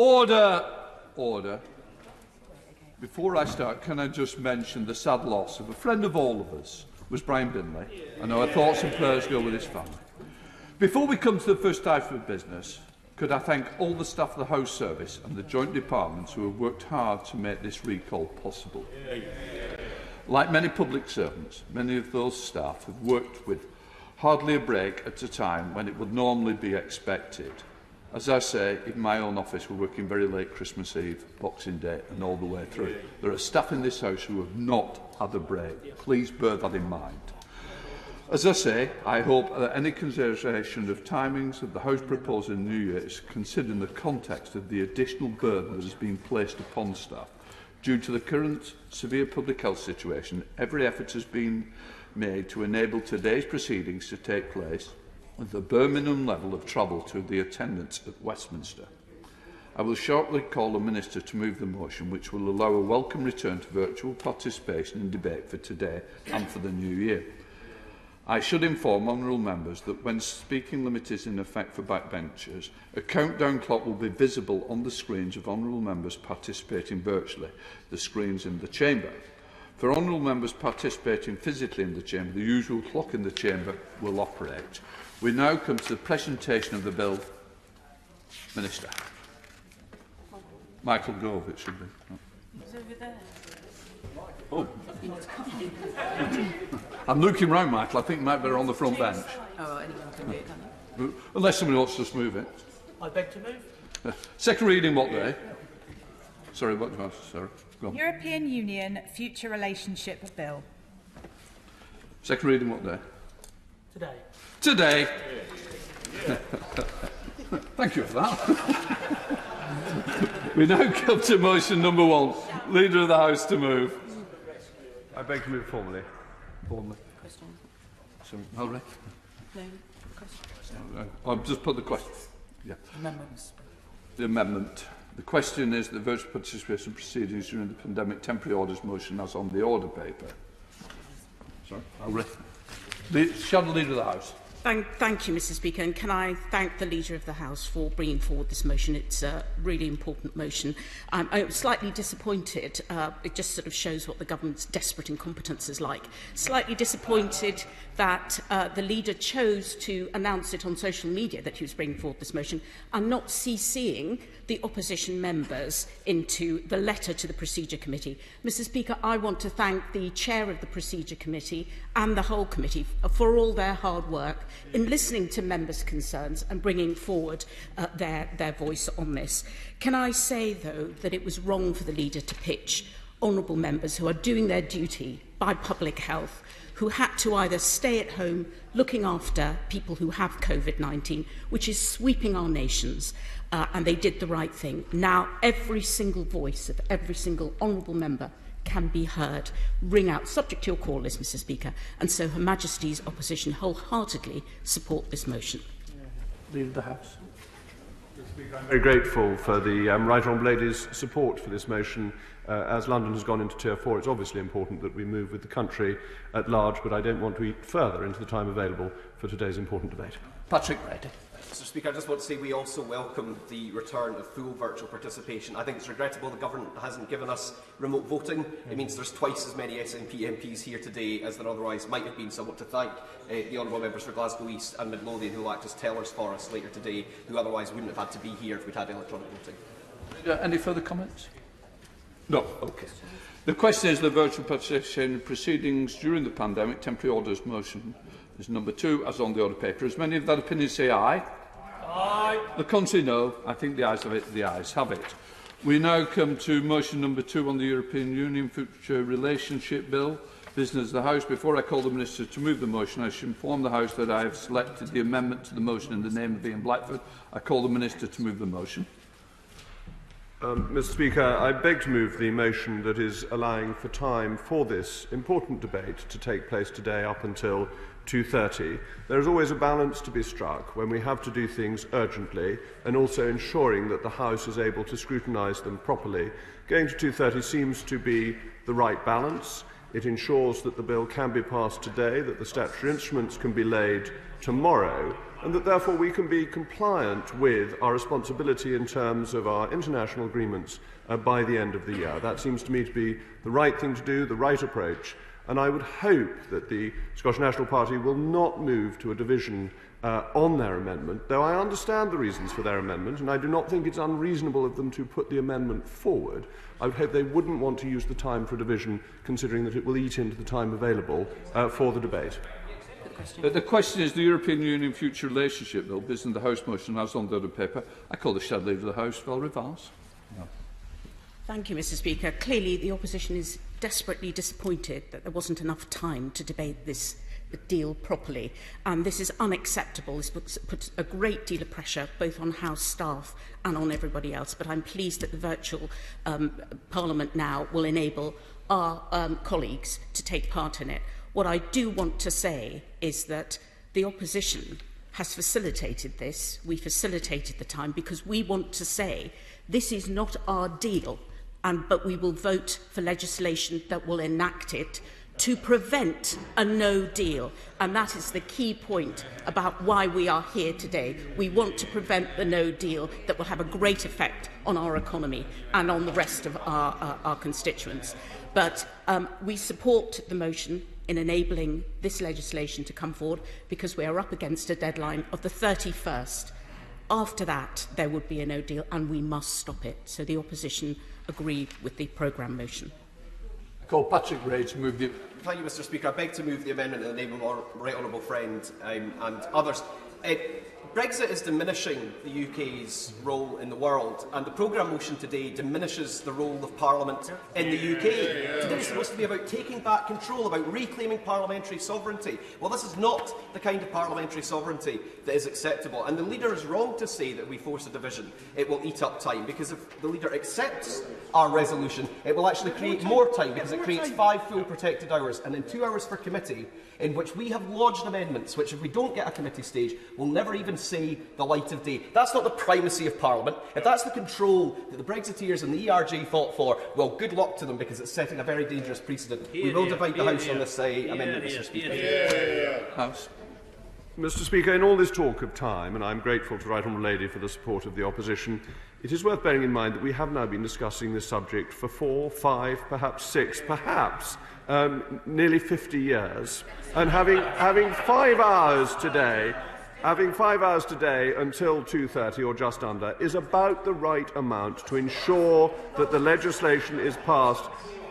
Order! Order. Before I start, can I just mention the sad loss of a friend of all of us, was Brian Binley. I know our thoughts and prayers go with his family. Before we come to the first item of business, could I thank all the staff of the House Service and the joint departments who have worked hard to make this recall possible. Like many public servants, many of those staff have worked with hardly a break at a time when it would normally be expected. As I say, in my own office, we're working very late Christmas Eve, Boxing Day and all the way through. There are staff in this House who have not had a break. Please bear that in mind. As I say, I hope that any consideration of timings of the House proposal in the New Year is considered in the context of the additional burden that has been placed upon staff. Due to the current severe public health situation, every effort has been made to enable today's proceedings to take place with the bare minimum level of travel to the attendance at Westminster. I will shortly call the Minister to move the motion, which will allow a welcome return to virtual participation in debate for today and for the new year. I should inform honourable members that when speaking limit is in effect for backbenchers, a countdown clock will be visible on the screens of honourable members participating virtually, the screens in the chamber. For honourable members participating physically in the chamber, the usual clock in the chamber will operate. We now come to the presentation of the bill. Minister. Michael Gove, it should be. He's over there. Oh. I'm looking round, Michael. I think you might be on the front bench. Oh, anyone can do it, can't it? Unless somebody wants to just move it. I beg to move. Second reading what day? Sorry, what do you ask? Sorry. Go on. European Union Future Relationship Bill. Second reading what day? Today. Today. Thank you for that. We now come to motion number 1. Leader of the House to move. I beg to move formally. Formally. Question. So, all right. No. Question. I'll just put the question. Yeah. Amendments. The amendment. The question is the virtual participation proceedings during the pandemic temporary orders motion as on the order paper. Sorry. All right. Shadow Leader of the House. Thank you, Mr. Speaker, and can I thank the Leader of the House for bringing forward this motion. It's a really important motion. I'm slightly disappointed. It just sort of shows what the government's desperate incompetence is like. Slightly disappointed that the Leader chose to announce it on social media that he was bringing forward this motion and not CCing the opposition members into the letter to the Procedure Committee. Mr. Speaker, I want to thank the Chair of the Procedure Committee and the whole committee for all their hard work in listening to members' concerns and bringing forward their voice on this. Can I say, though, that it was wrong for the Leader to pitch honourable members who are doing their duty by public health, who had to either stay at home looking after people who have COVID-19, which is sweeping our nations, and they did the right thing. Now every single voice of every single honourable member can be heard ring out, subject to your call list, Mr. Speaker, and so Her Majesty's opposition wholeheartedly support this motion. Leader of the House. Mr. Speaker, I'm very grateful for the Right Honourable Lady's support for this motion. As London has gone into Tier 4, it's obviously important that we move with the country at large, but I don't want to eat further into the time available for today's important debate. Patrick Brady. Mr. Speaker, I just want to say we also welcome the return of full virtual participation. I think it's regrettable the government hasn't given us remote voting. It means there's twice as many SNP MPs here today as there otherwise might have been, so I want to thank the honourable members for Glasgow East and Midlothian who will act as tellers for us later today, who otherwise wouldn't have had to be here if we'd had electronic voting. Any further comments? No. Okay. The question is the virtual participation in proceedings during the pandemic temporary orders motion is number 2 as on the order paper. As many of that opinion say aye. Aye. The contrary, no. I think the ayes have it. The ayes have it. We now come to motion number 2 on the European Union Future Relationship Bill. Business of the House. Before I call the Minister to move the motion, I should inform the House that I have selected the amendment to the motion in the name of Ian Blackford. I call the Minister to move the motion. Mr. Speaker, I beg to move the motion that is allowing for time for this important debate to take place today up until 2:30. There is always a balance to be struck when we have to do things urgently and also ensuring that the House is able to scrutinise them properly. Going to 2:30 seems to be the right balance. It ensures that the bill can be passed today, that the statutory instruments can be laid tomorrow, and that therefore we can be compliant with our responsibility in terms of our international agreements by the end of the year. That seems to me to be the right thing to do, the right approach, and I would hope that the Scottish National Party will not move to a division on their amendment, though I understand the reasons for their amendment, and I do not think it's unreasonable of them to put the amendment forward. I would hope they wouldn't want to use the time for a division, considering that it will eat into the time available for the debate. The question is the European Union Future Relationship Bill, based on the House motion as on the other paper. I call the shadow leader of the House, Val Rivas. No. Thank you, Mr. Speaker. Clearly, the opposition is desperately disappointed that there wasn't enough time to debate this deal properly. This is unacceptable. This puts a great deal of pressure both on House staff and on everybody else. But I'm pleased that the virtual Parliament now will enable our colleagues to take part in it. What I do want to say is that the opposition has facilitated this. We facilitated the time because we want to say this is not our deal, but we will vote for legislation that will enact it to prevent a no deal. And that is the key point about why we are here today. We want to prevent the no deal that will have a great effect on our economy and on the rest of our constituents. But we support the motion in enabling this legislation to come forward because we are up against a deadline of the 31st. After that, there would be a no deal and we must stop it. So the opposition agreed with the programme motion. I call Patrick Ray to move the... Thank you, Mr. Speaker. I beg to move the amendment in the name of our right honourable friend and others. Brexit is diminishing the UK's role in the world, and the programme motion today diminishes the role of Parliament in the UK. Today is supposed to be about taking back control, about reclaiming parliamentary sovereignty. Well, this is not the kind of parliamentary sovereignty that is acceptable, and the leader is wrong to say that if we force a division, it will eat up time, because if the leader accepts our resolution, it will actually create more time, because it creates 5 full protected hours, and then 2 hours for committee, in which we have lodged amendments, which if we don't get a committee stage, will never even see the light of day. That's not the primacy of Parliament. If that's the control that the Brexiteers and the ERJ fought for, well, good luck to them, because it's setting a very dangerous precedent. We will divide the House on this amendment, Mr. Speaker. House. Mr. Speaker, in all this talk of time, and I'm grateful to the Right Honourable Lady for the support of the opposition, it is worth bearing in mind that we have now been discussing this subject for 4, 5, perhaps 6, perhaps nearly 50 years. And having 5 hours today, until 2:30 or just under is about the right amount to ensure that the legislation is passed.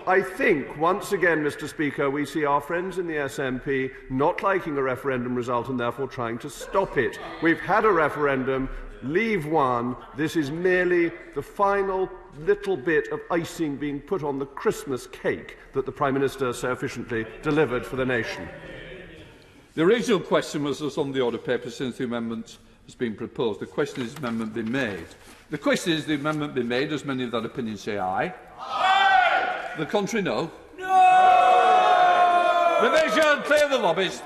I think, once again, Mr. Speaker, we see our friends in the SNP not liking a referendum result and therefore trying to stop it. We've had a referendum, leave one. This is merely the final little bit of icing being put on the Christmas cake that the Prime Minister so efficiently delivered for the nation. The original question was on the order paper since the amendment has been proposed. The question is the amendment be made. The question is the amendment be made. Does many of that opinion say aye? Aye! The contrary, no. No! Revision, clear the lobbies.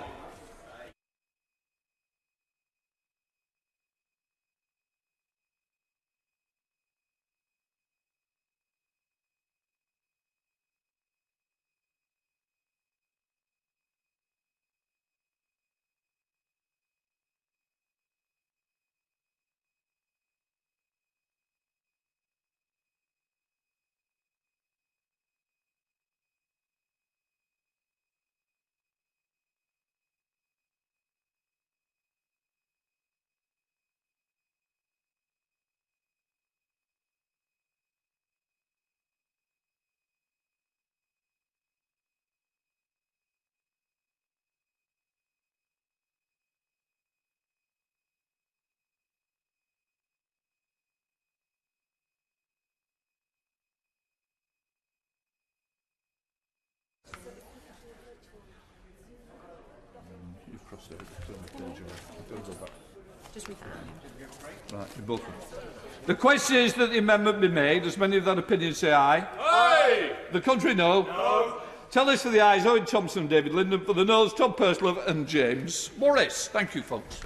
You've crossed it. Just read that. Right, you're both. The question is that the amendment be made. Does many of that opinion say aye? Aye! The contrary, no. No. Tell us for the ayes, Owen Thompson and David Linden. For the noes, Tom Purslove and James Morris. Thank you, folks.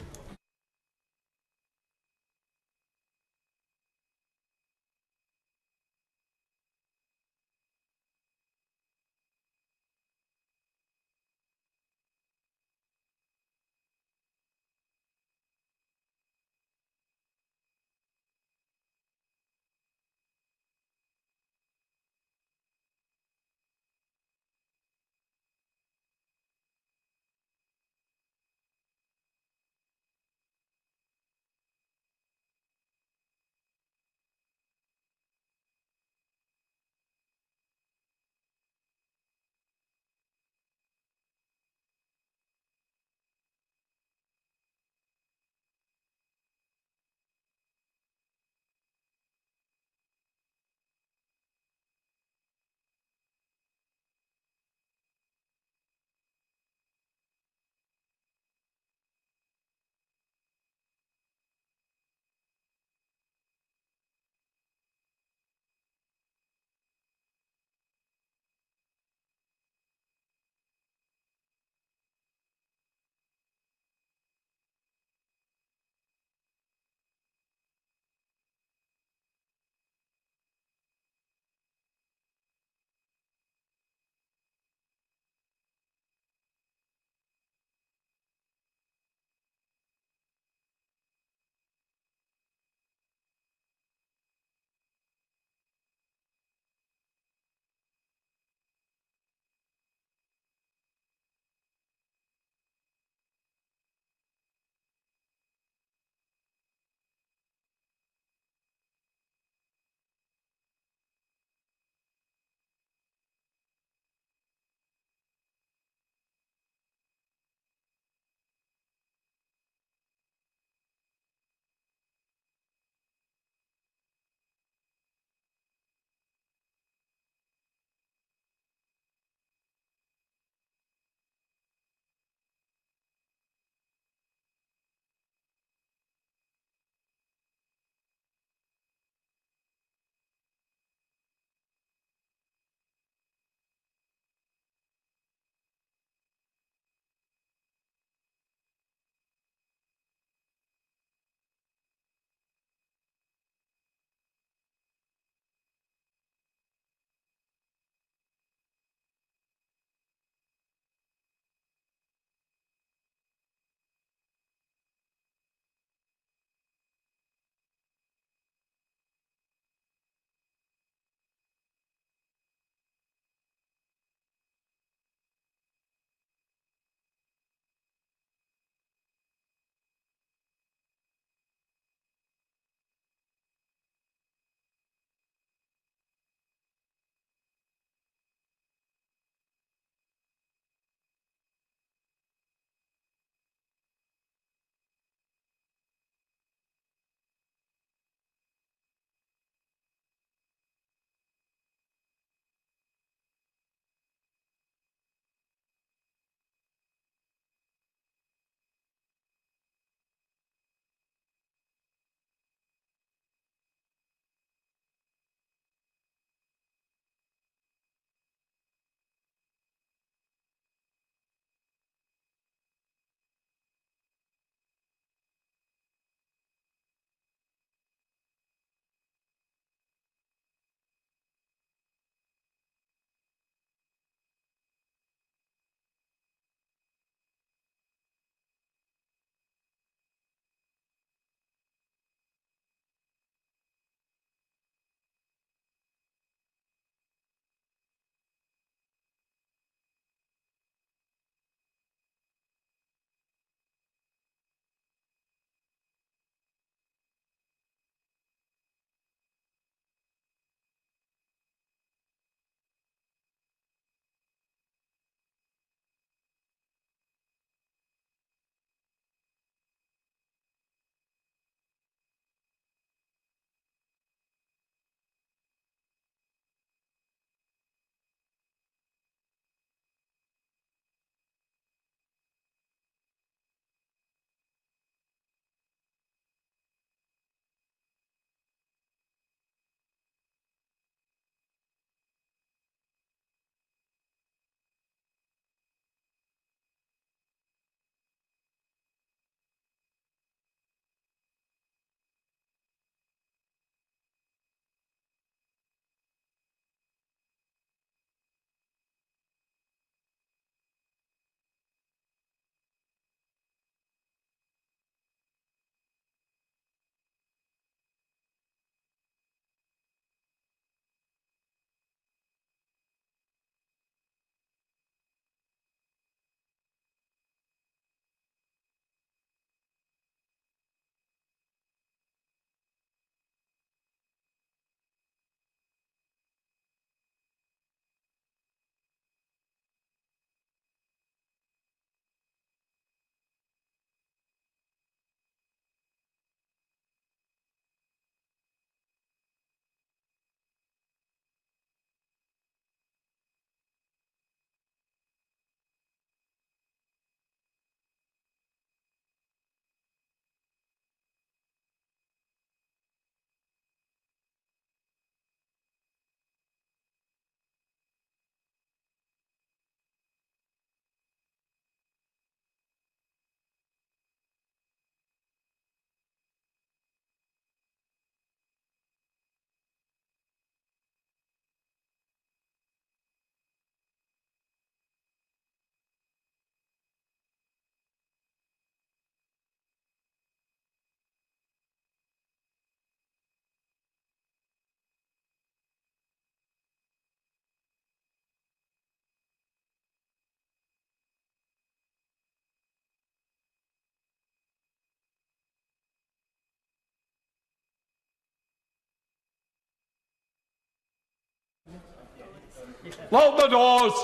Lock the doors!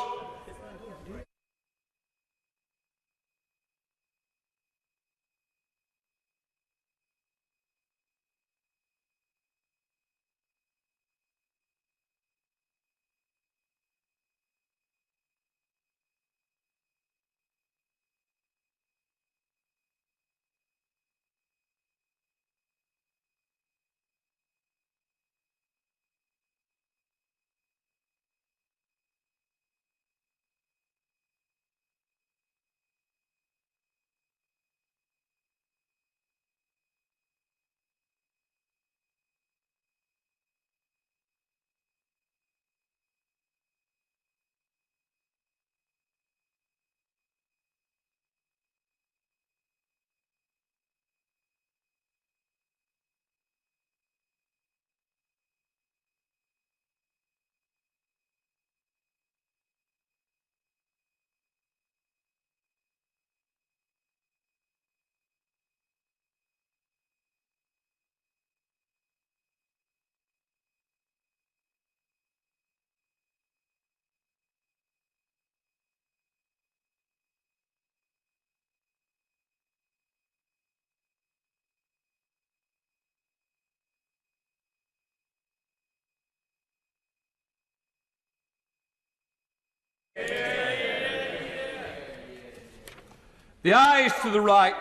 The ayes to the right.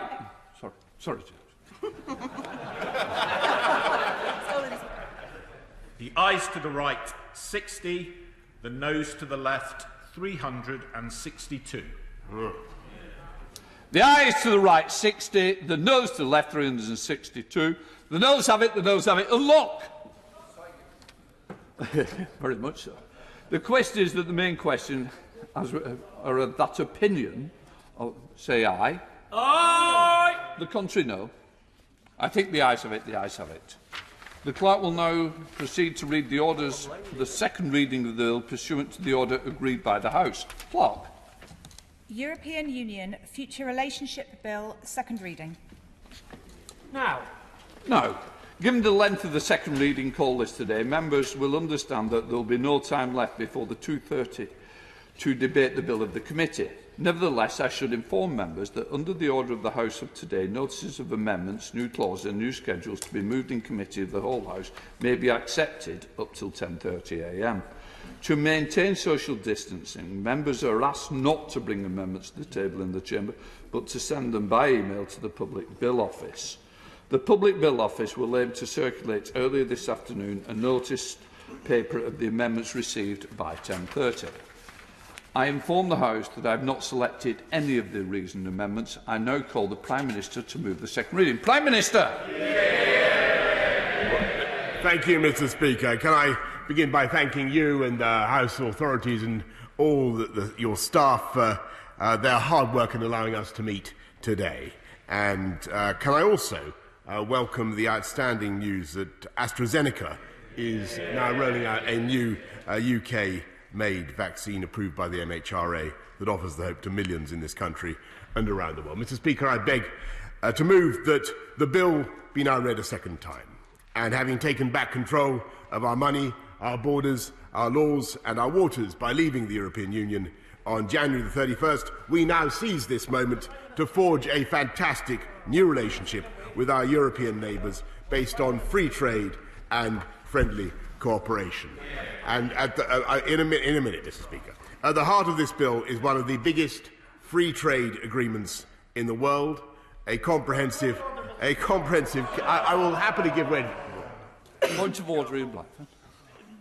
Sorry, James. The ayes to the right, 60. The noes to the left, 362. The ayes to the right, 60. The noes to the left, 362. The noes have it, the noes have it. Unlock! Very much so. The question is that the main question, are that opinion, say aye. Aye! The contrary, no. I think the ayes have it, the ayes have it. The clerk will now proceed to read the orders for the second reading of the bill pursuant to the order agreed by the House. Clerk. European Union Future Relationship Bill, second reading. Now, Given the length of the second reading call list today, members will understand that there will be no time left before the 2:30 to debate the bill of the committee. Nevertheless, I should inform members that under the order of the House of today, notices of amendments, new clauses and new schedules to be moved in committee of the whole House may be accepted up till 10:30 a.m. To maintain social distancing, members are asked not to bring amendments to the table in the chamber, but to send them by email to the Public Bill Office. The Public Bill Office will aim to circulate earlier this afternoon a notice paper of the amendments received by 10:30. I inform the House that I have not selected any of the reasoned amendments. I now call the Prime Minister to move the second reading. Prime Minister! Thank you, Mr. Speaker. Can I begin by thanking you and the House authorities and all your staff for their hard work in allowing us to meet today. And can I also welcome the outstanding news that AstraZeneca is now rolling out a new UK-made vaccine approved by the MHRA that offers the hope to millions in this country and around the world. Mr. Speaker, I beg to move that the bill be now read a second time. And having taken back control of our money, our borders, our laws and our waters by leaving the European Union on January the 31st, we now seize this moment to forge a fantastic new relationship with our European neighbours based on free trade and friendly cooperation. And in a minute, Mr. Speaker, at the heart of this bill is one of the biggest free trade agreements in the world, a comprehensive. I will happily give way. Point of order, Ian Blackford.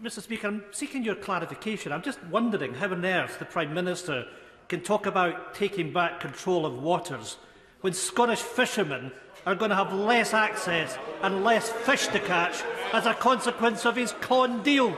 Mr. Speaker, I'm seeking your clarification. I'm just wondering how on earth the Prime Minister can talk about taking back control of waters when Scottish fishermen are going to have less access and less fish to catch as a consequence of his con deal.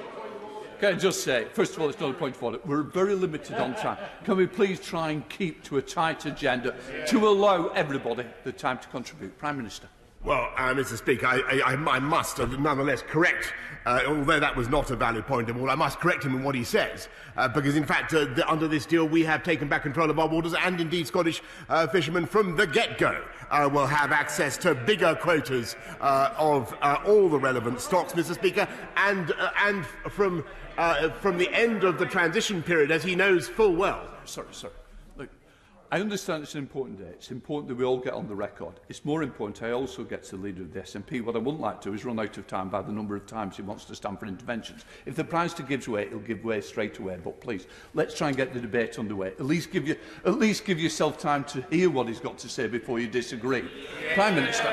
Can I just say, first of all, it's not a point of order. We're very limited on time. Can we please try and keep to a tight agenda to allow everybody the time to contribute? Prime Minister. Well, Mr. Speaker, I must nonetheless correct, although that was not a valid point of all, I must correct him in what he says, because in fact, under this deal, we have taken back control of our waters, and indeed Scottish fishermen from the get-go will have access to bigger quotas of all the relevant stocks, Mr. Speaker, and from the end of the transition period, as he knows full well. Sorry. Look, I understand it's an important day. It's important that we all get on the record. It's more important I also get to the Leader of the SNP. What I wouldn't like to do is run out of time by the number of times he wants to stand for interventions. If the Prime Minister gives way, he'll give way straight away. But please, let's try and get the debate underway. At least give yourself time to hear what he's got to say before you disagree. Prime Minister.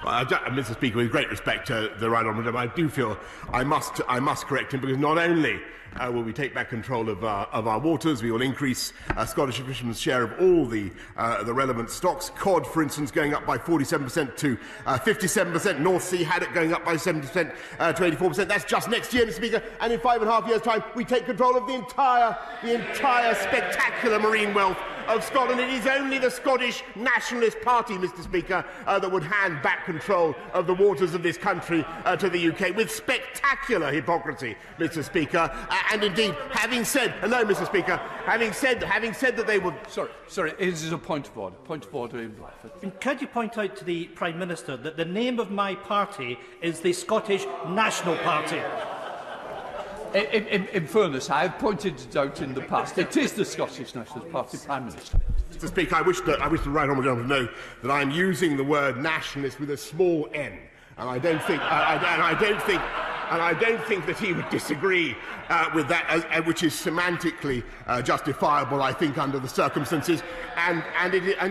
Well, Mr. Speaker, with great respect to the Right Honourable Gentleman, I do feel I must correct him, because not only will we take back control of our waters, we will increase Scottish fishermen's share of all the relevant stocks. Cod, for instance, going up by 47% to 57%. North Sea haddock going up by 70% to 84%. That's just next year, Mr. Speaker. And in 5.5 years' time, we take control of the entire spectacular marine wealth of Scotland. It is only the Scottish Nationalist Party, Mr. Speaker, that would hand back control of the waters of this country to the UK with spectacular hypocrisy, Mr. Speaker. And indeed, having said, hello, Mr. Speaker, having said that they would. Sorry, this is a point of order. Point of order, Ian Bradford. And could you point out to the Prime Minister that the name of my party is the Scottish National Party? In fairness, I have pointed it out in the past. It is the Scottish National Party, Prime Minister. Mr. Speaker, I wish the Right Honourable Gentleman to know that I am using the word nationalist with a small n, and I don't think that he would disagree with that, which is semantically justifiable, I think, under the circumstances. And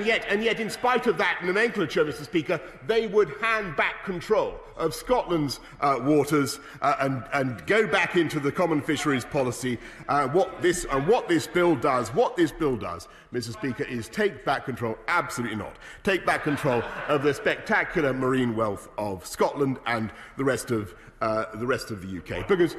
yet, in spite of that nomenclature, Mr. Speaker, they would hand back control of Scotland's waters and go back into the common fisheries policy. What this bill does, Mr. Speaker, is take back control. Absolutely not. Take back control of the spectacular marine wealth of Scotland and the rest of the UK. Because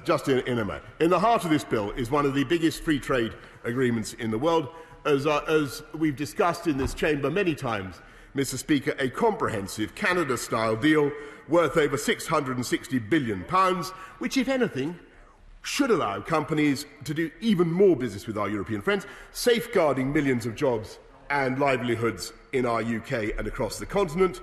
just in a moment, in the heart of this bill is one of the biggest free trade agreements in the world, as we've discussed in this chamber many times, Mr. Speaker, a comprehensive Canada-style deal worth over £660 billion, which, if anything, should allow companies to do even more business with our European friends, safeguarding millions of jobs and livelihoods in our UK and across the continent.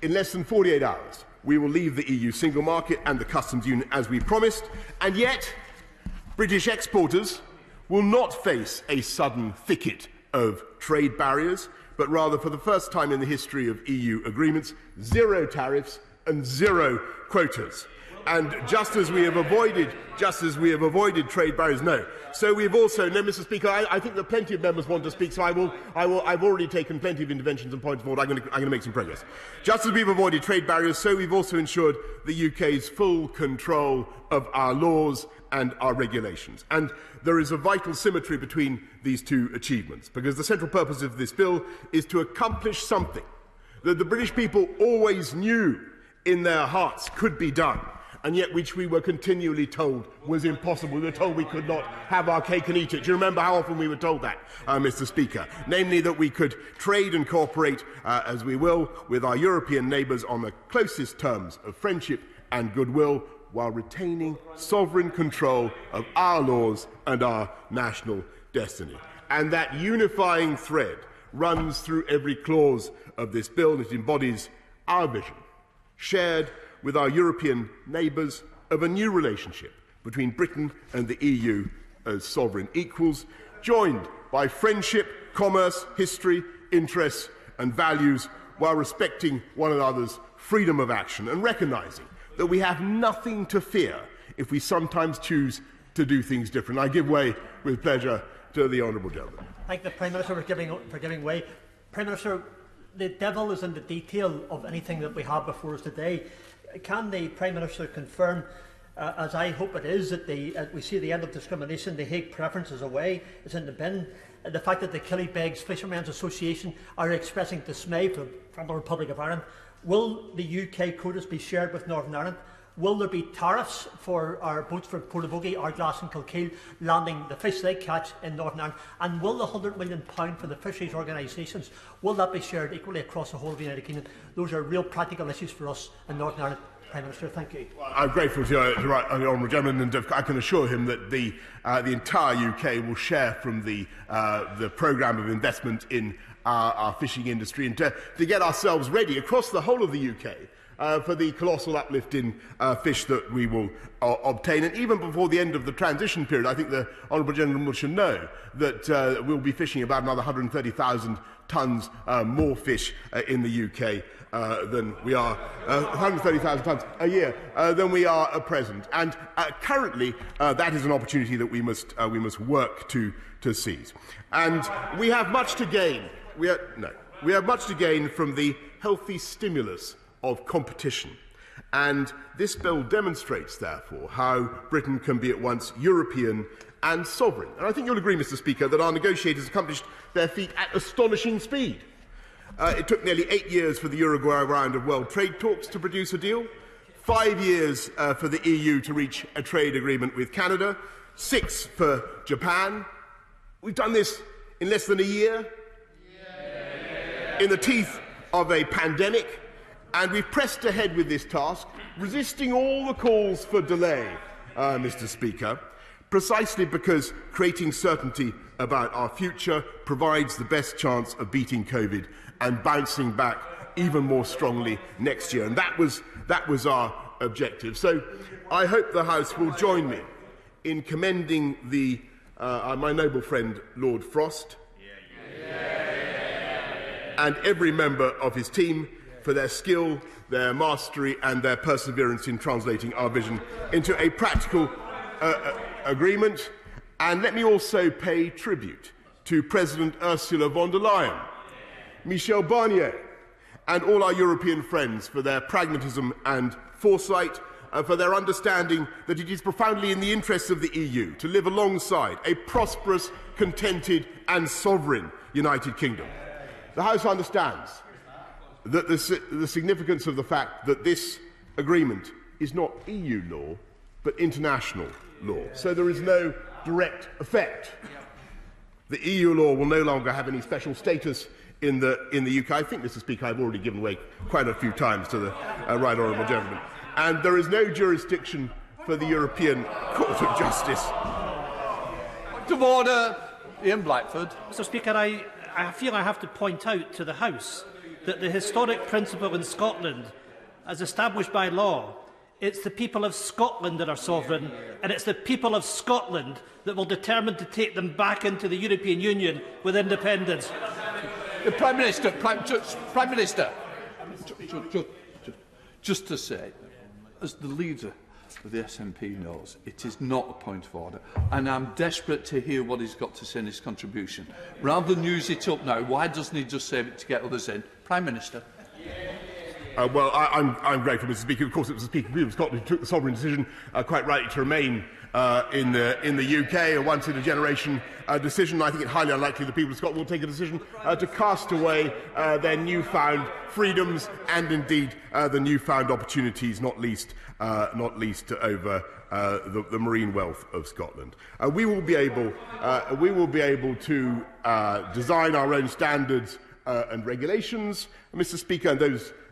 In less than 48 hours, we will leave the EU single market and the customs union as we promised, and yet British exporters will not face a sudden thicket of trade barriers, but rather, for the first time in the history of EU agreements, zero tariffs and zero quotas. And just as we have avoided trade barriers, so we have also, Mr. Speaker, I think that plenty of members want to speak, so I've already taken plenty of interventions and points forward. I'm going to make some progress. Just as we've avoided trade barriers, so we've also ensured the UK's full control of our laws and our regulations. And there is a vital symmetry between these two achievements, because the central purpose of this bill is to accomplish something that the British people always knew in their hearts could be done, and yet which we were continually told was impossible. We were told we could not have our cake and eat it. Do you remember how often we were told that, Mr. Speaker? Namely, that we could trade and cooperate, as we will, with our European neighbours on the closest terms of friendship and goodwill, while retaining sovereign control of our laws and our national destiny. And that unifying thread runs through every clause of this bill, and it embodies our vision, shared with our European neighbours, of a new relationship between Britain and the EU as sovereign equals, joined by friendship, commerce, history, interests and values, while respecting one another's freedom of action and recognising that we have nothing to fear if we sometimes choose to do things different. I give way with pleasure to the honourable gentleman. Thank the Prime Minister for giving way. Prime Minister, the devil is in the detail of anything that we have before us today. Can the Prime Minister confirm, as I hope it is, that we see the end of discrimination, the Hague preference is away, it's in the bin, the fact that the Killybegs Fishermen's Association are expressing dismay from the Republic of Ireland? Will the UK quotas be shared with Northern Ireland? Will there be tariffs for our boats from Portavogie, Ardglass and Kilkeel landing the fish they catch in Northern Ireland? And will the £100 million for the fisheries organisations, will that be shared equally across the whole of the United Kingdom? Those are real practical issues for us in Northern Ireland. Prime Minister, thank you. Well, I'm grateful to the honourable gentleman, and I can assure him that the entire UK will share from the programme of investment in our fishing industry, and to get ourselves ready across the whole of the UK for the colossal uplift in fish that we will obtain. And even before the end of the transition period, I think the honourable gentleman should know that we'll be fishing about another 130,000 tonnes more fish in the UK than we are, 130,000 tonnes a year than we are at present. And currently, that is an opportunity that we must work to seize. And we have much to gain. We have much to gain from the healthy stimulus of competition. And this bill demonstrates, therefore, how Britain can be at once European and sovereign. And I think you'll agree, Mr. Speaker, that our negotiators accomplished their feat at astonishing speed. It took nearly 8 years for the Uruguay round of World Trade Talks to produce a deal, 5 years for the EU to reach a trade agreement with Canada, 6 for Japan. We've done this in less than a year, in the teeth of a pandemic, and we've pressed ahead with this task, resisting all the calls for delay, Mr. Speaker, precisely because creating certainty about our future provides the best chance of beating COVID and bouncing back even more strongly next year. And that was our objective. So I hope the House will join me in commending my noble friend Lord Frost and every member of his team for their skill, their mastery and their perseverance in translating our vision into a practical agreement. And let me also pay tribute to President Ursula von der Leyen, Michel Barnier and all our European friends for their pragmatism and foresight, for their understanding that it is profoundly in the interests of the EU to live alongside a prosperous, contented and sovereign United Kingdom. The House understands that the significance of the fact that this agreement is not EU law but international law, so there is no direct effect. The EU law will no longer have any special status in the UK. I think, Mr. Speaker, I've already given way quite a few times to the right honourable gentleman. And there is no jurisdiction for the European Court of Justice. Point of order, Ian Blackford. Mr. Speaker, I feel I have to point out to the House that the historic principle in Scotland, as established by law, it's the people of Scotland that are sovereign, and it's the people of Scotland that will determine to take them back into the European Union with independence. The Prime Minister, Prime Minister, just to say, as the leader of the SNP knows, it is not a point of order, and I'm desperate to hear what he's got to say in his contribution. Rather than use it up now, why doesn't he just save it to get others in? Prime Minister. Well, I'm grateful, Mr. Speaker. Of course, it was the Speaker of Scotland who took the sovereign decision, quite rightly, to remain in the UK, a once-in-a-generation decision. I think it highly unlikely the people of Scotland will take a decision to cast away their newfound freedoms and, indeed, the newfound opportunities, not least over the marine wealth of Scotland. We will be able to design our own standards and regulations, Mr. Speaker, and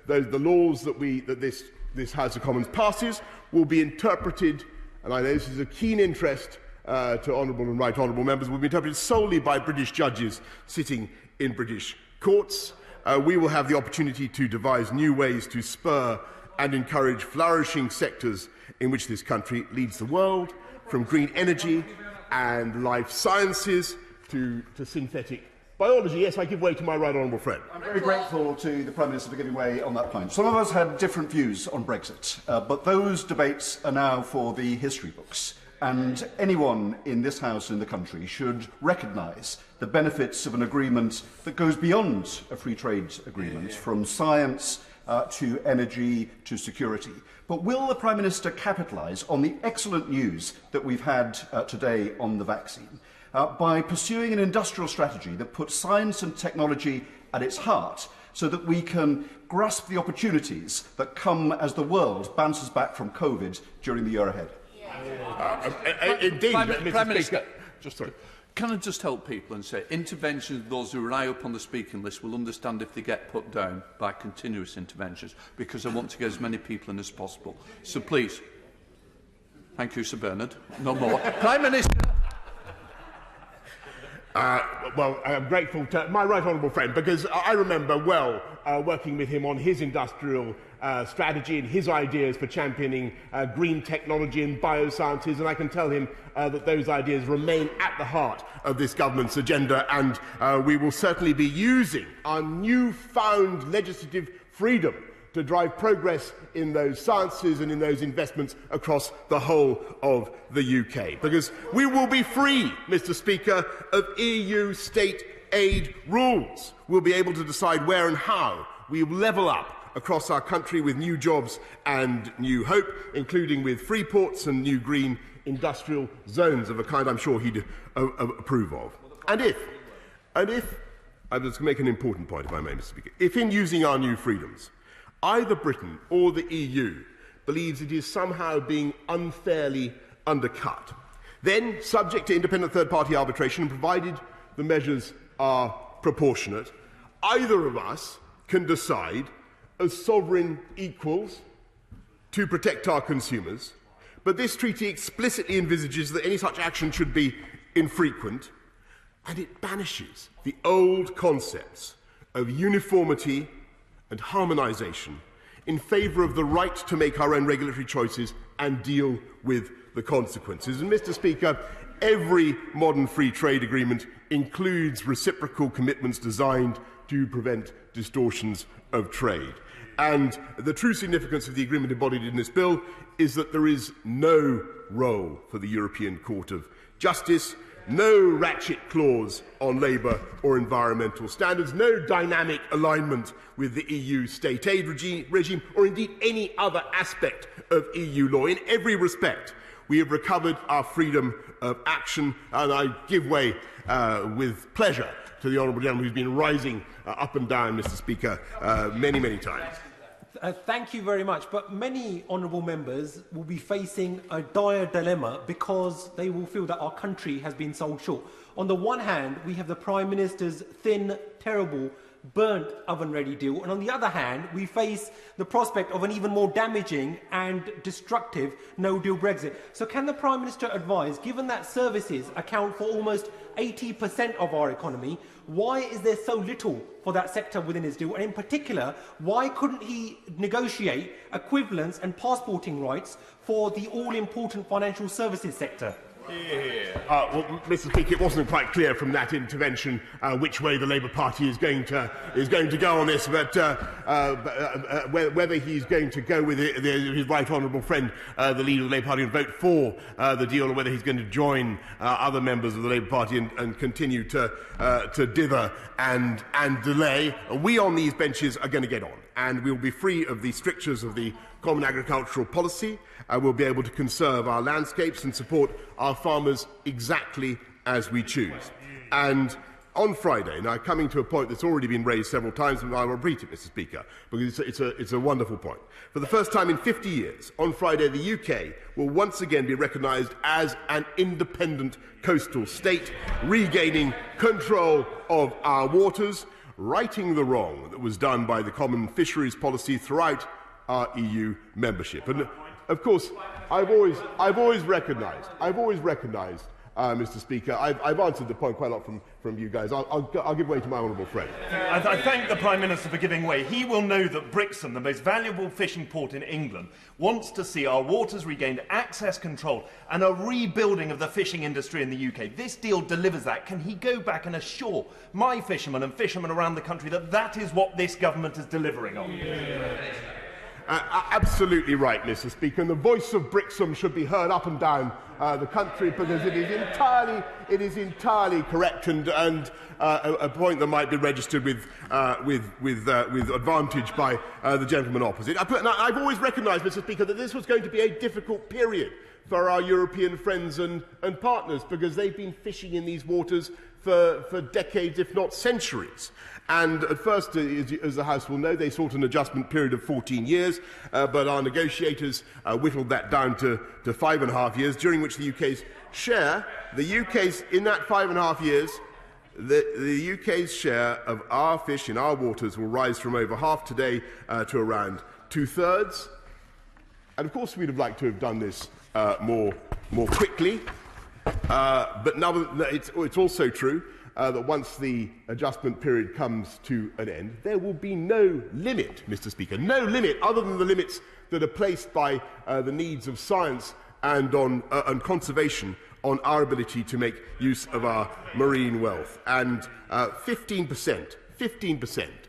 the laws that this House of Commons passes will be interpreted, and I know this is a keen interest to honourable and right honourable members, will be interpreted solely by British judges sitting in British courts. We will have the opportunity to devise new ways to spur and encourage flourishing sectors in which this country leads the world, from green energy and life sciences to synthetic biology. Yes, I give way to my right honourable friend. I'm very grateful to the Prime Minister for giving way on that point. Some of us had different views on Brexit, but those debates are now for the history books. And anyone in this House and in the country should recognise the benefits of an agreement that goes beyond a free trade agreement, from science to energy to security. But will the Prime Minister capitalise on the excellent news that we've had today on the vaccine? By pursuing an industrial strategy that puts science and technology at its heart, so that we can grasp the opportunities that come as the world bounces back from COVID during the year ahead? Indeed, Prime Mr. Speaker. Sorry. Can I just help people and say interventions, those who are high up on the speaking list will understand if they get put down by continuous interventions, because I want to get as many people in as possible. So please. Thank you, Sir Bernard. No more. Prime Minister. Well, I'm grateful to my right honourable friend, because I remember well working with him on his industrial strategy and his ideas for championing green technology and biosciences, and I can tell him that those ideas remain at the heart of this government's agenda, and we will certainly be using our newfound legislative freedom to drive progress in those sciences and in those investments across the whole of the UK. Because we will be free, Mr. Speaker, of EU state aid rules. We'll be able to decide where and how we level up across our country with new jobs and new hope, including with free ports and new green industrial zones of a kind I'm sure he'd approve of. And if, I was to make an important point, if I may, Mr. Speaker, if in using our new freedoms, either Britain or the EU believes it is somehow being unfairly undercut, then, subject to independent third-party arbitration, and provided the measures are proportionate, either of us can decide, as sovereign equals, to protect our consumers. But this treaty explicitly envisages that any such action should be infrequent, and it banishes the old concepts of uniformity and harmonisation in favour of the right to make our own regulatory choices and deal with the consequences. And, Mr. Speaker, every modern free trade agreement includes reciprocal commitments designed to prevent distortions of trade. And the true significance of the agreement embodied in this bill is that there is no role for the European Court of Justice, no ratchet clause on labour or environmental standards, no dynamic alignment with the EU state aid regime, or indeed any other aspect of EU law. In every respect, we have recovered our freedom of action, and I give way with pleasure to the honourable gentleman who's been rising up and down, Mr. Speaker, many, many times. Thank you very much. But many honourable members will be facing a dire dilemma because they will feel that our country has been sold short. On the one hand, we have the Prime Minister's thin, terrible, burnt oven-ready deal, and on the other hand, we face the prospect of an even more damaging and destructive no-deal Brexit. So can the Prime Minister advise, given that services account for almost 80% of our economy, why is there so little for that sector within his deal? And in particular, why couldn't he negotiate equivalence and passporting rights for the all-important financial services sector? Well, Mr. Speaker, it wasn't quite clear from that intervention which way the Labour Party is going to go on this, but whether he's going to go with his right honourable friend, the leader of the Labour Party, and vote for the deal, or whether he's going to join other members of the Labour Party and continue to dither and delay. We on these benches are going to get on, and we will be free of the strictures of the Common Agricultural Policy. We'll be able to conserve our landscapes and support our farmers exactly as we choose. And on Friday, now coming to a point that's already been raised several times, and I will repeat it, Mr. Speaker, because it's a wonderful point. For the first time in 50 years, on Friday, the UK will once again be recognised as an independent coastal state, regaining control of our waters, righting the wrong that was done by the common fisheries policy throughout our EU membership. And of course, I've always recognised, Mr. Speaker, I've answered the point quite a lot from you guys. I'll give way to my honourable friend. I thank the Prime Minister for giving way. He will know that Brixham, the most valuable fishing port in England, wants to see our waters regained, access control, and a rebuilding of the fishing industry in the UK. This deal delivers that. Can he go back and assure my fishermen and fishermen around the country that that is what this government is delivering on? Absolutely right, Mr. Speaker, and the voice of Brixham should be heard up and down the country, because it is entirely correct and a point that might be registered with advantage by the gentleman opposite. I've always recognised, Mr. Speaker, that this was going to be a difficult period for our European friends and partners, because they've been fishing in these waters for decades, if not centuries. And at first, as the House will know, they sought an adjustment period of 14 years, but our negotiators whittled that down to 5.5 years, during which the UK's share, in that 5.5 years, the UK's share of our fish in our waters will rise from over half today to around 2/3. And of course, we'd have liked to have done this more quickly, but now it's also true that once the adjustment period comes to an end, there will be no limit, Mr. Speaker, no limit other than the limits that are placed by the needs of science and conservation on our ability to make use of our marine wealth. And 15%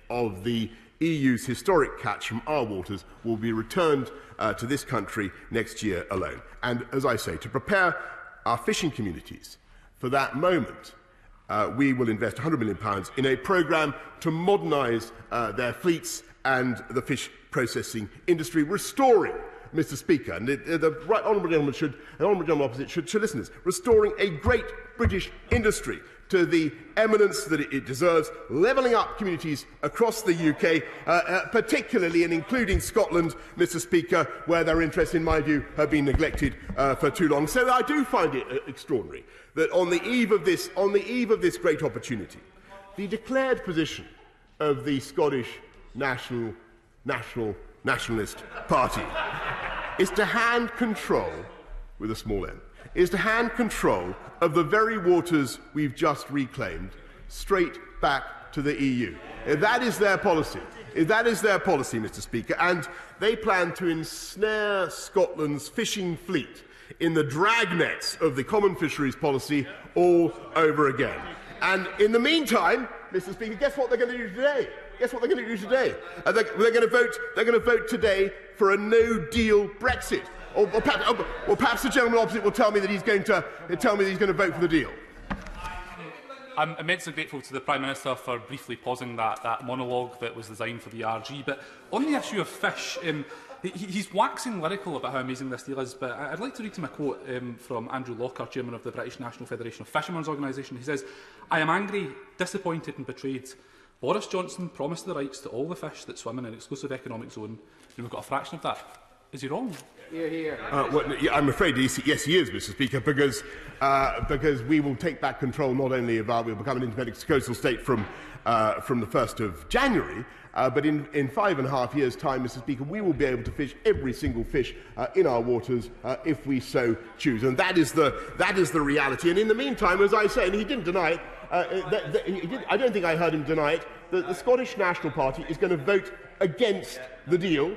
of the EU's historic catch from our waters will be returned to this country next year alone. And as I say, to prepare our fishing communities for that moment, we will invest £100 million in a programme to modernise their fleets and the fish processing industry, restoring, Mr. Speaker, and the right honourable gentleman opposite should listen to this, restoring a great British industry to the eminence that it deserves, levelling up communities across the UK, particularly and including Scotland, Mr. Speaker, where their interests, in my view, have been neglected for too long. So I do find it extraordinary that on the eve of this great opportunity, the declared position of the Scottish Nationalist Party is to hand control, with a small n, is to hand control of the very waters we've just reclaimed straight back to the EU. That is their policy. That is their policy, Mr. Speaker, and they plan to ensnare Scotland's fishing fleet in the dragnets of the common fisheries policy all over again. And in the meantime, Mr. Speaker, guess what they're going to do today? Guess what they're going to do today? They're going to vote today for a no-deal Brexit. Or perhaps the gentleman opposite will tell me that he's going to vote for the deal. I'm immensely grateful to the Prime Minister for briefly pausing that monologue that was designed for the RG. But on the issue of fish, he's waxing lyrical about how amazing this deal is. But I'd like to read him a quote from Andrew Locker, Chairman of the British National Federation of Fishermen's Organisation. He says, "I am angry, disappointed and betrayed. Boris Johnson promised the rights to all the fish that swim in an exclusive economic zone, and we've got a fraction of that. Is he wrong?" I'm afraid yes, he is, Mr. Speaker, because we will take back control not only of we'll become an independent coastal state from the 1st of January, but in 5.5 years' time, Mr. Speaker, we will be able to fish every single fish in our waters if we so choose, and that is the reality. And in the meantime, as I say, and he didn't deny it, I don't think I heard him deny it, that the Scottish National Party is going to vote against the deal.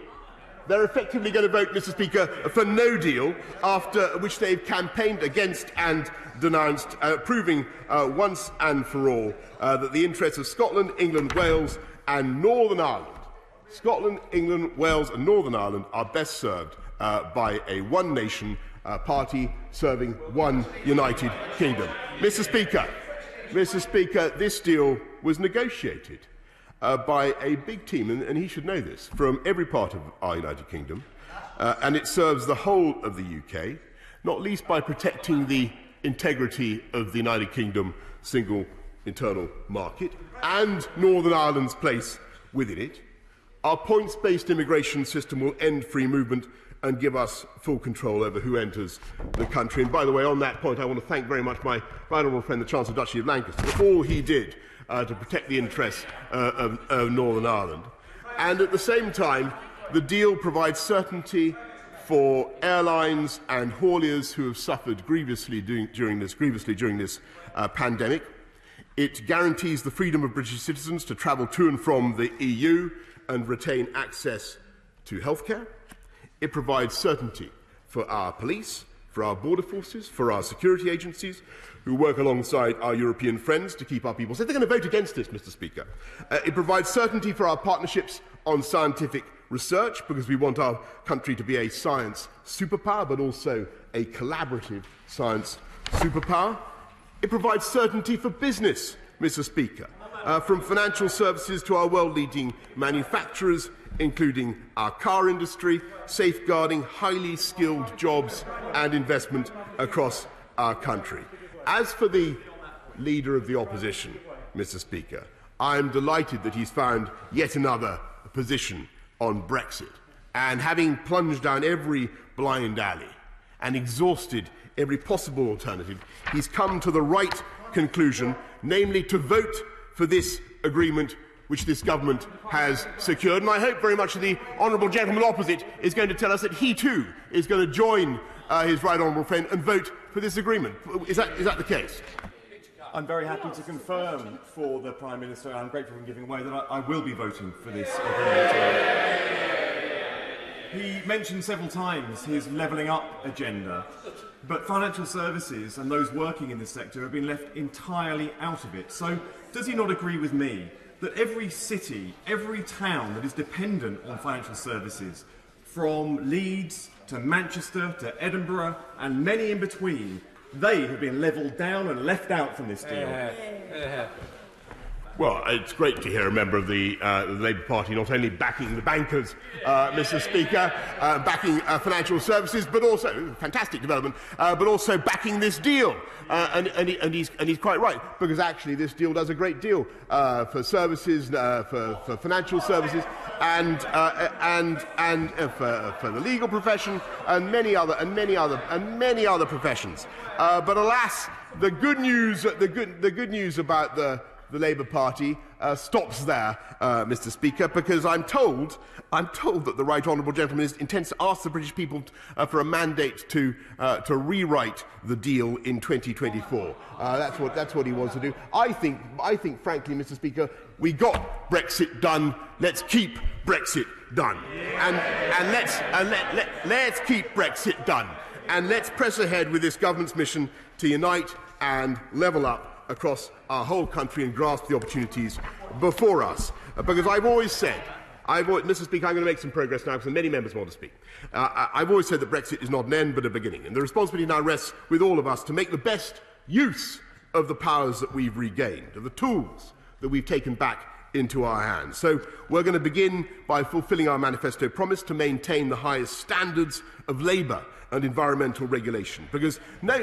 They're effectively going to vote, Mr. Speaker, for no deal, after which they've campaigned against and denounced, proving once and for all that the interests of Scotland, England, Wales and Northern Ireland, Scotland, England, Wales and Northern Ireland are best served by a one-nation party serving one united kingdom. Mr. Speaker, this deal was negotiated by a big team, and he should know this, from every part of our United Kingdom, and it serves the whole of the UK, not least by protecting the integrity of the United Kingdom single internal market and Northern Ireland's place within it. Our points-based immigration system will end free movement and give us full control over who enters the country. And by the way, on that point, I want to thank very much my honourable friend, the Chancellor of the Duchy of Lancaster, for all he did to protect the interests of Northern Ireland. And at the same time, the deal provides certainty for airlines and hauliers who have suffered grievously during this pandemic. It guarantees the freedom of British citizens to travel to and from the EU and retain access to healthcare. It provides certainty for our police, for our border forces, for our security agencies, who work alongside our European friends to keep our people safe. They're going to vote against this, Mr. Speaker. It provides certainty for our partnerships on scientific research, because we want our country to be a science superpower, but also a collaborative science superpower. It provides certainty for business, Mr. Speaker, from financial services to our world-leading manufacturers, including our car industry, safeguarding highly skilled jobs and investment across our country. As for the Leader of the Opposition, Mr. Speaker. I am delighted that he's found yet another position on Brexit. And having plunged down every blind alley and exhausted every possible alternative, he's come to the right conclusion, namely to vote for this agreement which this government has secured. And I hope very much that the honourable gentleman opposite is going to tell us that he too is going to join his right honourable friend and vote for this agreement. Is that the case? I'm very happy to confirm for the Prime Minister, and I'm grateful for giving way, that I will be voting for this agreement. He mentioned several times his levelling up agenda, but financial services and those working in this sector have been left entirely out of it. So does he not agree with me that every city, every town that is dependent on financial services, from Leeds to Manchester to Edinburgh and many in between, they have been levelled down and left out from this deal? Well, it's great to hear a member of the Labour Party not only backing the bankers, Mr. Speaker, backing financial services, but also fantastic development, but also backing this deal. And he's quite right, because actually this deal does a great deal for services, for financial services, and for the legal profession, and many other professions. But alas, the good news about the Labour Party stops there, Mr. Speaker, because I'm told that the right honourable gentleman intends to ask the British people for a mandate to rewrite the deal in 2024. That's what he wants to do. I think, frankly, Mr. Speaker, we got Brexit done. Let's keep Brexit done, and let's keep Brexit done, and let's press ahead with this government's mission to unite and level up across our whole country and grasp the opportunities before us. Because I've always said, Mr. Speaker, I'm going to make some progress now because many members want to speak. I've always said that Brexit is not an end but a beginning, and the responsibility now rests with all of us to make the best use of the powers that we've regained, of the tools that we've taken back into our hands. So we're going to begin by fulfilling our manifesto promise to maintain the highest standards of labour and environmental regulation, because no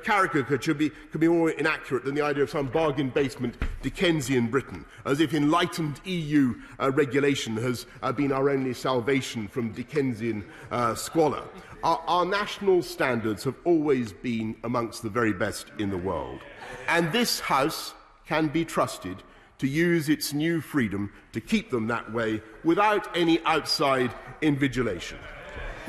caricature could be more inaccurate than the idea of some bargain basement Dickensian Britain, as if enlightened EU regulation has been our only salvation from Dickensian squalor. Our national standards have always been amongst the very best in the world, and this House can be trusted to use its new freedom to keep them that way without any outside invigilation.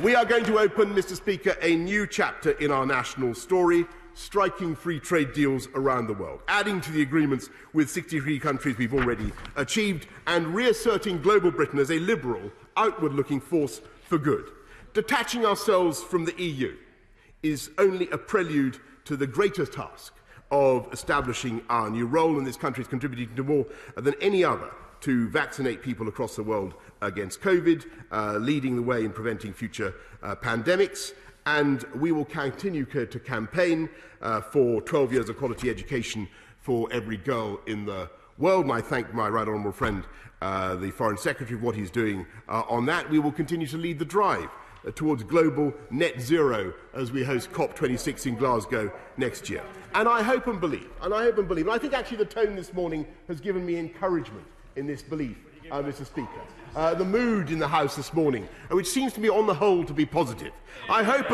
We are going to open, Mr. Speaker, a new chapter in our national story, striking free trade deals around the world, adding to the agreements with 63 countries we've already achieved, and reasserting global Britain as a liberal, outward-looking force for good. Detaching ourselves from the EU is only a prelude to the greater task of establishing our new role, and this country is contributing to more than any other to vaccinate people across the world against COVID, leading the way in preventing future pandemics. And we will continue to campaign for 12 years of quality education for every girl in the world. And I thank my right honourable friend, the Foreign Secretary, for what he's doing on that. We will continue to lead the drive towards global net zero as we host COP26 in Glasgow next year. And I hope and believe, and I think actually the tone this morning has given me encouragement in this belief, Mr. Speaker. The mood in the House this morning, which seems to be on the whole to be positive. I hope,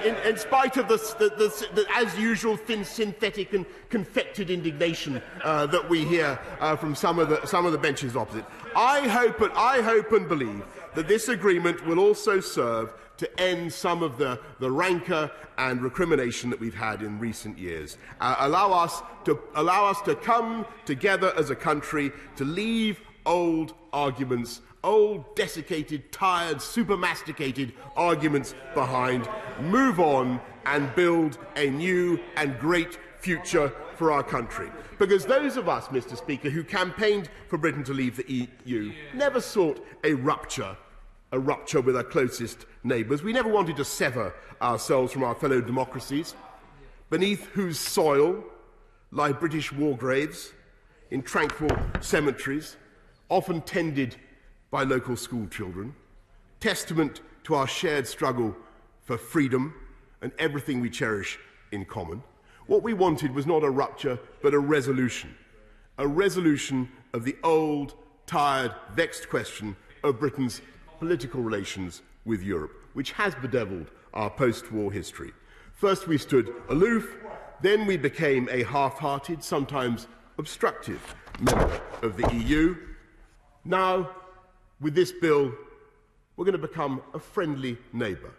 in spite of the as usual thin, synthetic and confected indignation that we hear from some of the benches opposite, I hope and believe that this agreement will also serve to end some of the rancour and recrimination that we've had in recent years. Allow us to come together as a country to leave old arguments, old, desiccated, tired, supermasticated arguments behind, move on and build a new and great future for our country. Because those of us, Mr. Speaker, who campaigned for Britain to leave the EU never sought a rupture with our closest neighbours. We never wanted to sever ourselves from our fellow democracies, beneath whose soil lie British war graves in tranquil cemeteries, often tended by local school children, testament to our shared struggle for freedom and everything we cherish in common. What we wanted was not a rupture, but a resolution of the old, tired, vexed question of Britain's political relations with Europe, which has bedevilled our post-war history. First we stood aloof, then we became a half-hearted, sometimes obstructive member of the EU. Now, with this bill, we're going to become a friendly neighbour,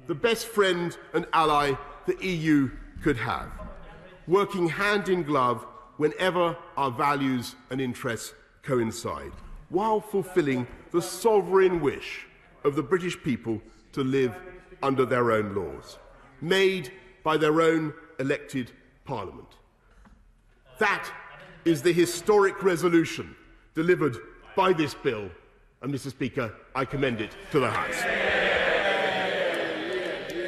the best friend and ally the EU could have, working hand in glove whenever our values and interests coincide, while fulfilling the sovereign wish of the British people to live under their own laws, made by their own elected Parliament. That is the historic resolution delivered by this bill, and, Mr. Speaker, I commend it to the House.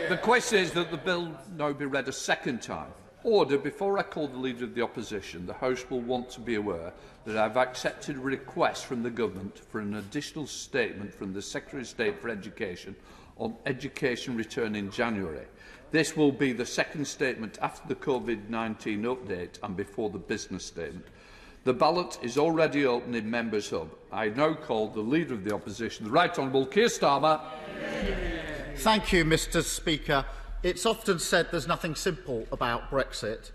The question is that the bill now be read a second time. Order. Before I call the Leader of the Opposition, the House will want to be aware that I have accepted a request from the Government for an additional statement from the Secretary of State for Education on education return in January. This will be the second statement after the COVID-19 update and before the business statement. The ballot is already open in Members' Hub. I now call the Leader of the Opposition, the Right Honourable Keir Starmer. Thank you, Mr. Speaker. It's often said there's nothing simple about Brexit,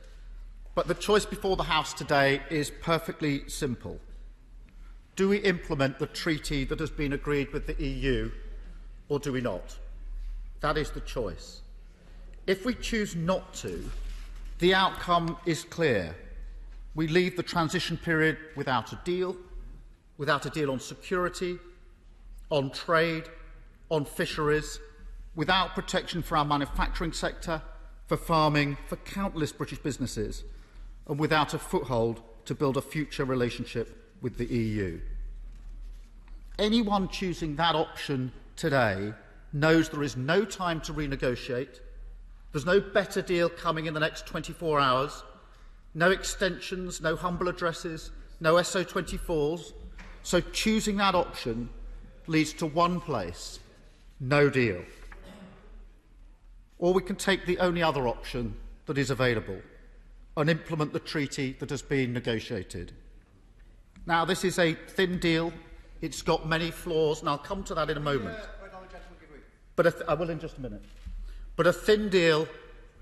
but the choice before the House today is perfectly simple. Do we implement the treaty that has been agreed with the EU, or do we not? That is the choice. If we choose not to, the outcome is clear. We leave the transition period without a deal on security, on trade, on fisheries, without protection for our manufacturing sector, for farming, for countless British businesses, and without a foothold to build a future relationship with the EU. Anyone choosing that option today knows there is no time to renegotiate, there's no better deal coming in the next 24 hours, no extensions, no humble addresses, no SO24s. So choosing that option leads to one place: no deal. Or we can take the only other option that is available and implement the treaty that has been negotiated. Now, this is a thin deal. It's got many flaws, and I'll come to that in a moment. But I will in just a minute. But a thin deal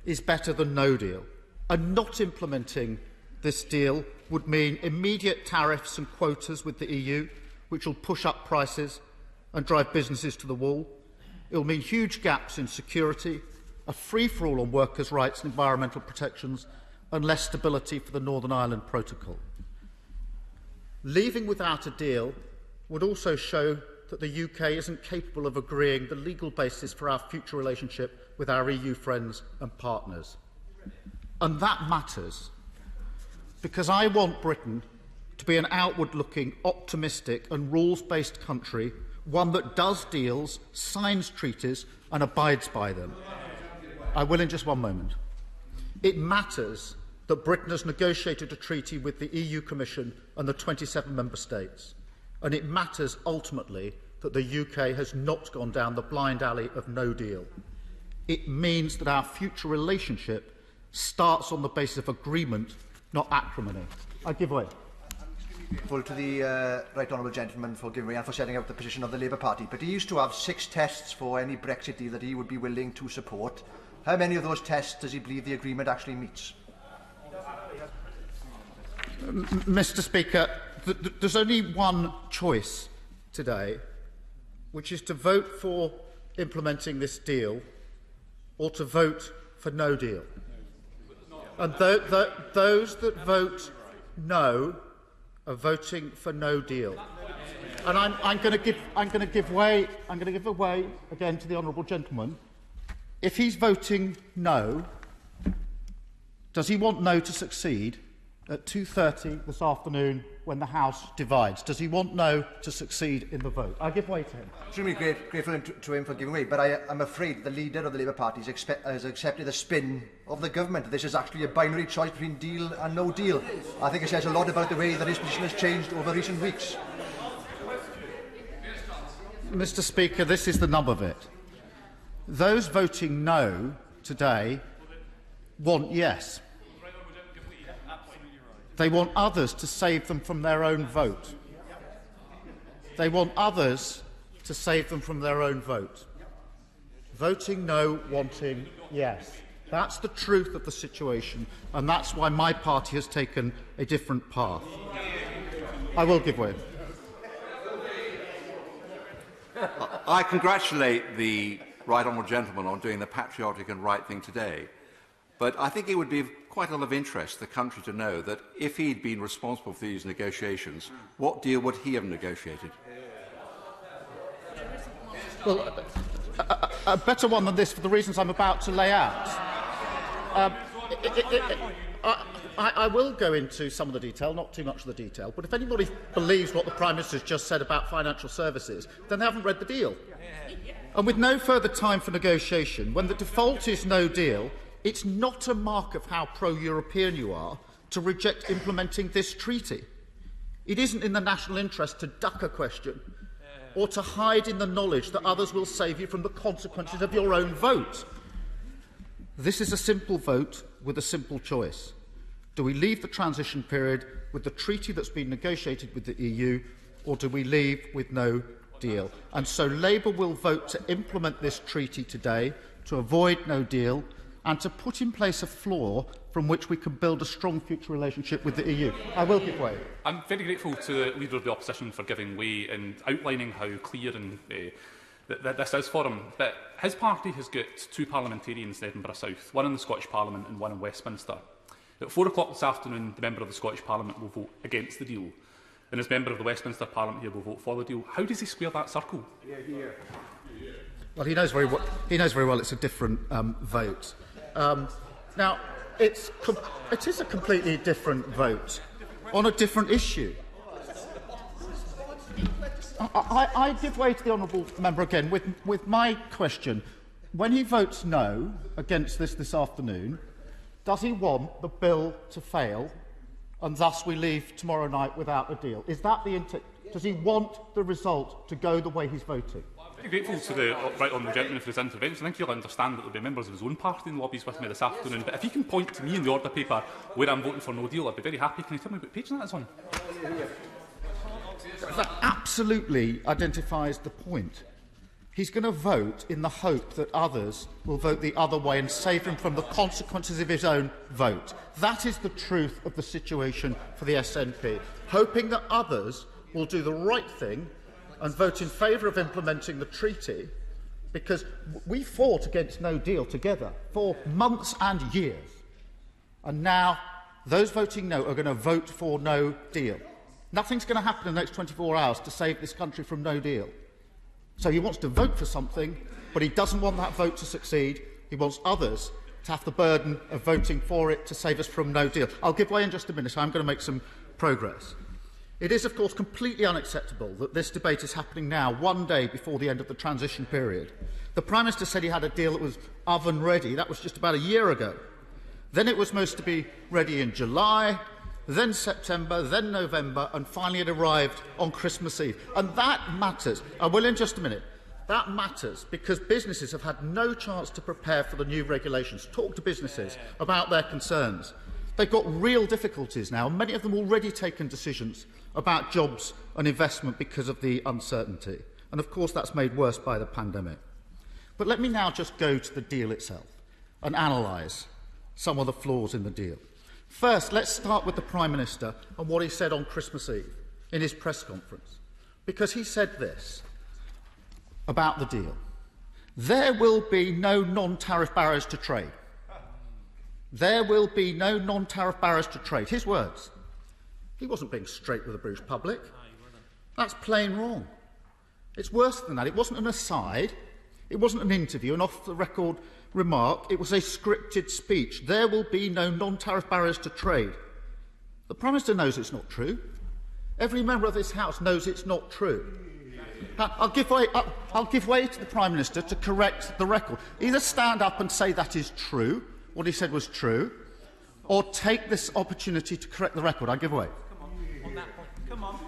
is better than no deal. And not implementing this deal would mean immediate tariffs and quotas with the EU, which will push up prices and drive businesses to the wall. It will mean huge gaps in security, a free-for-all on workers' rights and environmental protections, and less stability for the Northern Ireland Protocol. Leaving without a deal would also show that the UK isn't capable of agreeing the legal basis for our future relationship with our EU friends and partners. And that matters, because I want Britain to be an outward-looking, optimistic and rules-based country, one that does deals, signs treaties and abides by them. I will in just one moment. It matters that Britain has negotiated a treaty with the EU Commission and the 27 member states. And it matters ultimately that the UK has not gone down the blind alley of no deal. It means that our future relationship starts on the basis of agreement, not acrimony. I give way. To the right honourable gentleman for giving way and for setting out the position of the Labour Party. But he used to have 6 tests for any Brexit deal that he would be willing to support. How many of those tests does he believe the agreement actually meets? Mr. Speaker, there's only one choice today, which is to vote for implementing this deal or to vote for no deal. And those that vote no are voting for no deal. And I'm going to give way again to the honourable gentleman. If he's voting no, does he want no to succeed at 2:30 this afternoon when the House divides? Does he want no to succeed in the vote? I give way to him. Extremely grateful to him for giving way, but I'm afraid the leader of the Labour Party has accepted the spin of the government. This is actually a binary choice between deal and no deal. I think it says a lot about the way that his position has changed over recent weeks. Mr. Speaker, this is the nub of it. Those voting no today want yes. They want others to save them from their own vote. They want others to save them from their own vote. Voting no, wanting yes. That's the truth of the situation, and that's why my party has taken a different path. I will give way. I congratulate the right honourable gentleman on doing the patriotic and right thing today, but I think it would be of quite a lot of interest to the country to know that if he'd been responsible for these negotiations, what deal would he have negotiated? Well, a better one than this for the reasons I'm about to lay out. I will go into some of the detail, not too much of the detail, but if anybody believes what the Prime Minister has just said about financial services, then they haven't read the deal. And with no further time for negotiation, when the default is no deal, it's not a mark of how pro-European you are to reject implementing this treaty. It isn't in the national interest to duck a question or to hide in the knowledge that others will save you from the consequences of your own vote. This is a simple vote with a simple choice. Do we leave the transition period with the treaty that's been negotiated with the EU, or do we leave with no deal? And so Labour will vote to implement this treaty today, to avoid no deal, and to put in place a floor from which we can build a strong future relationship with the EU. I will give way. I'm very grateful to the Leader of the Opposition for giving way and outlining how clear and that this is for him. But his party has got two parliamentarians in Edinburgh South, one in the Scottish Parliament and one in Westminster. At 4 o'clock this afternoon, the member of the Scottish Parliament will vote against the deal, and as member of the Westminster Parliament here will vote for the deal. How does he square that circle? Well, he knows very well it's a different vote. Now, it is a completely different vote on a different issue. I give way to the honourable member again with my question. When he votes no against this afternoon, does he want the bill to fail and thus we leave tomorrow night without a deal? Is that the intent? Does he want the result to go the way he's voting? I'm very grateful to the right honourable gentleman for his intervention. I think he'll understand that there will be members of his own party in lobbies with me this afternoon. But if he can point to me in the order paper where I'm voting for no deal, I'd be very happy. Can you tell me what page that is on? That absolutely identifies the point. He's going to vote in the hope that others will vote the other way and save him from the consequences of his own vote. That is the truth of the situation for the SNP, hoping that others will do the right thing and vote in favour of implementing the treaty, because we fought against no deal together for months and years. And now those voting no are going to vote for no deal. Nothing's going to happen in the next 24 hours to save this country from no deal. So he wants to vote for something, but he doesn't want that vote to succeed. He wants others to have the burden of voting for it to save us from no deal. I'll give way in just a minute. I'm going to make some progress. It is, of course, completely unacceptable that this debate is happening now, one day before the end of the transition period. The Prime Minister said he had a deal that was oven ready. That was just about a year ago. Then it was supposed to be ready in July, then September, then November, and finally it arrived on Christmas Eve. And that matters. I will in just a minute. That matters because businesses have had no chance to prepare for the new regulations. Talk to businesses about their concerns. They've got real difficulties now, and many of them already taken decisions about jobs and investment because of the uncertainty. And of course that's made worse by the pandemic. But let me now just go to the deal itself and analyse some of the flaws in the deal. First, let's start with the Prime Minister and what he said on Christmas Eve in his press conference. Because he said this about the deal: there will be no non-tariff barriers to trade. There will be no non-tariff barriers to trade. His words. He wasn't being straight with the British public. That's plain wrong. It's worse than that. It wasn't an aside. It wasn't an interview, an off-the-record remark. It was a scripted speech. There will be no non-tariff barriers to trade. The Prime Minister knows it's not true. Every member of this House knows it's not true. I'll give way to the Prime Minister to correct the record. Either stand up and say that is true, what he said was true, or take this opportunity to correct the record. I give way. On that point. Come on.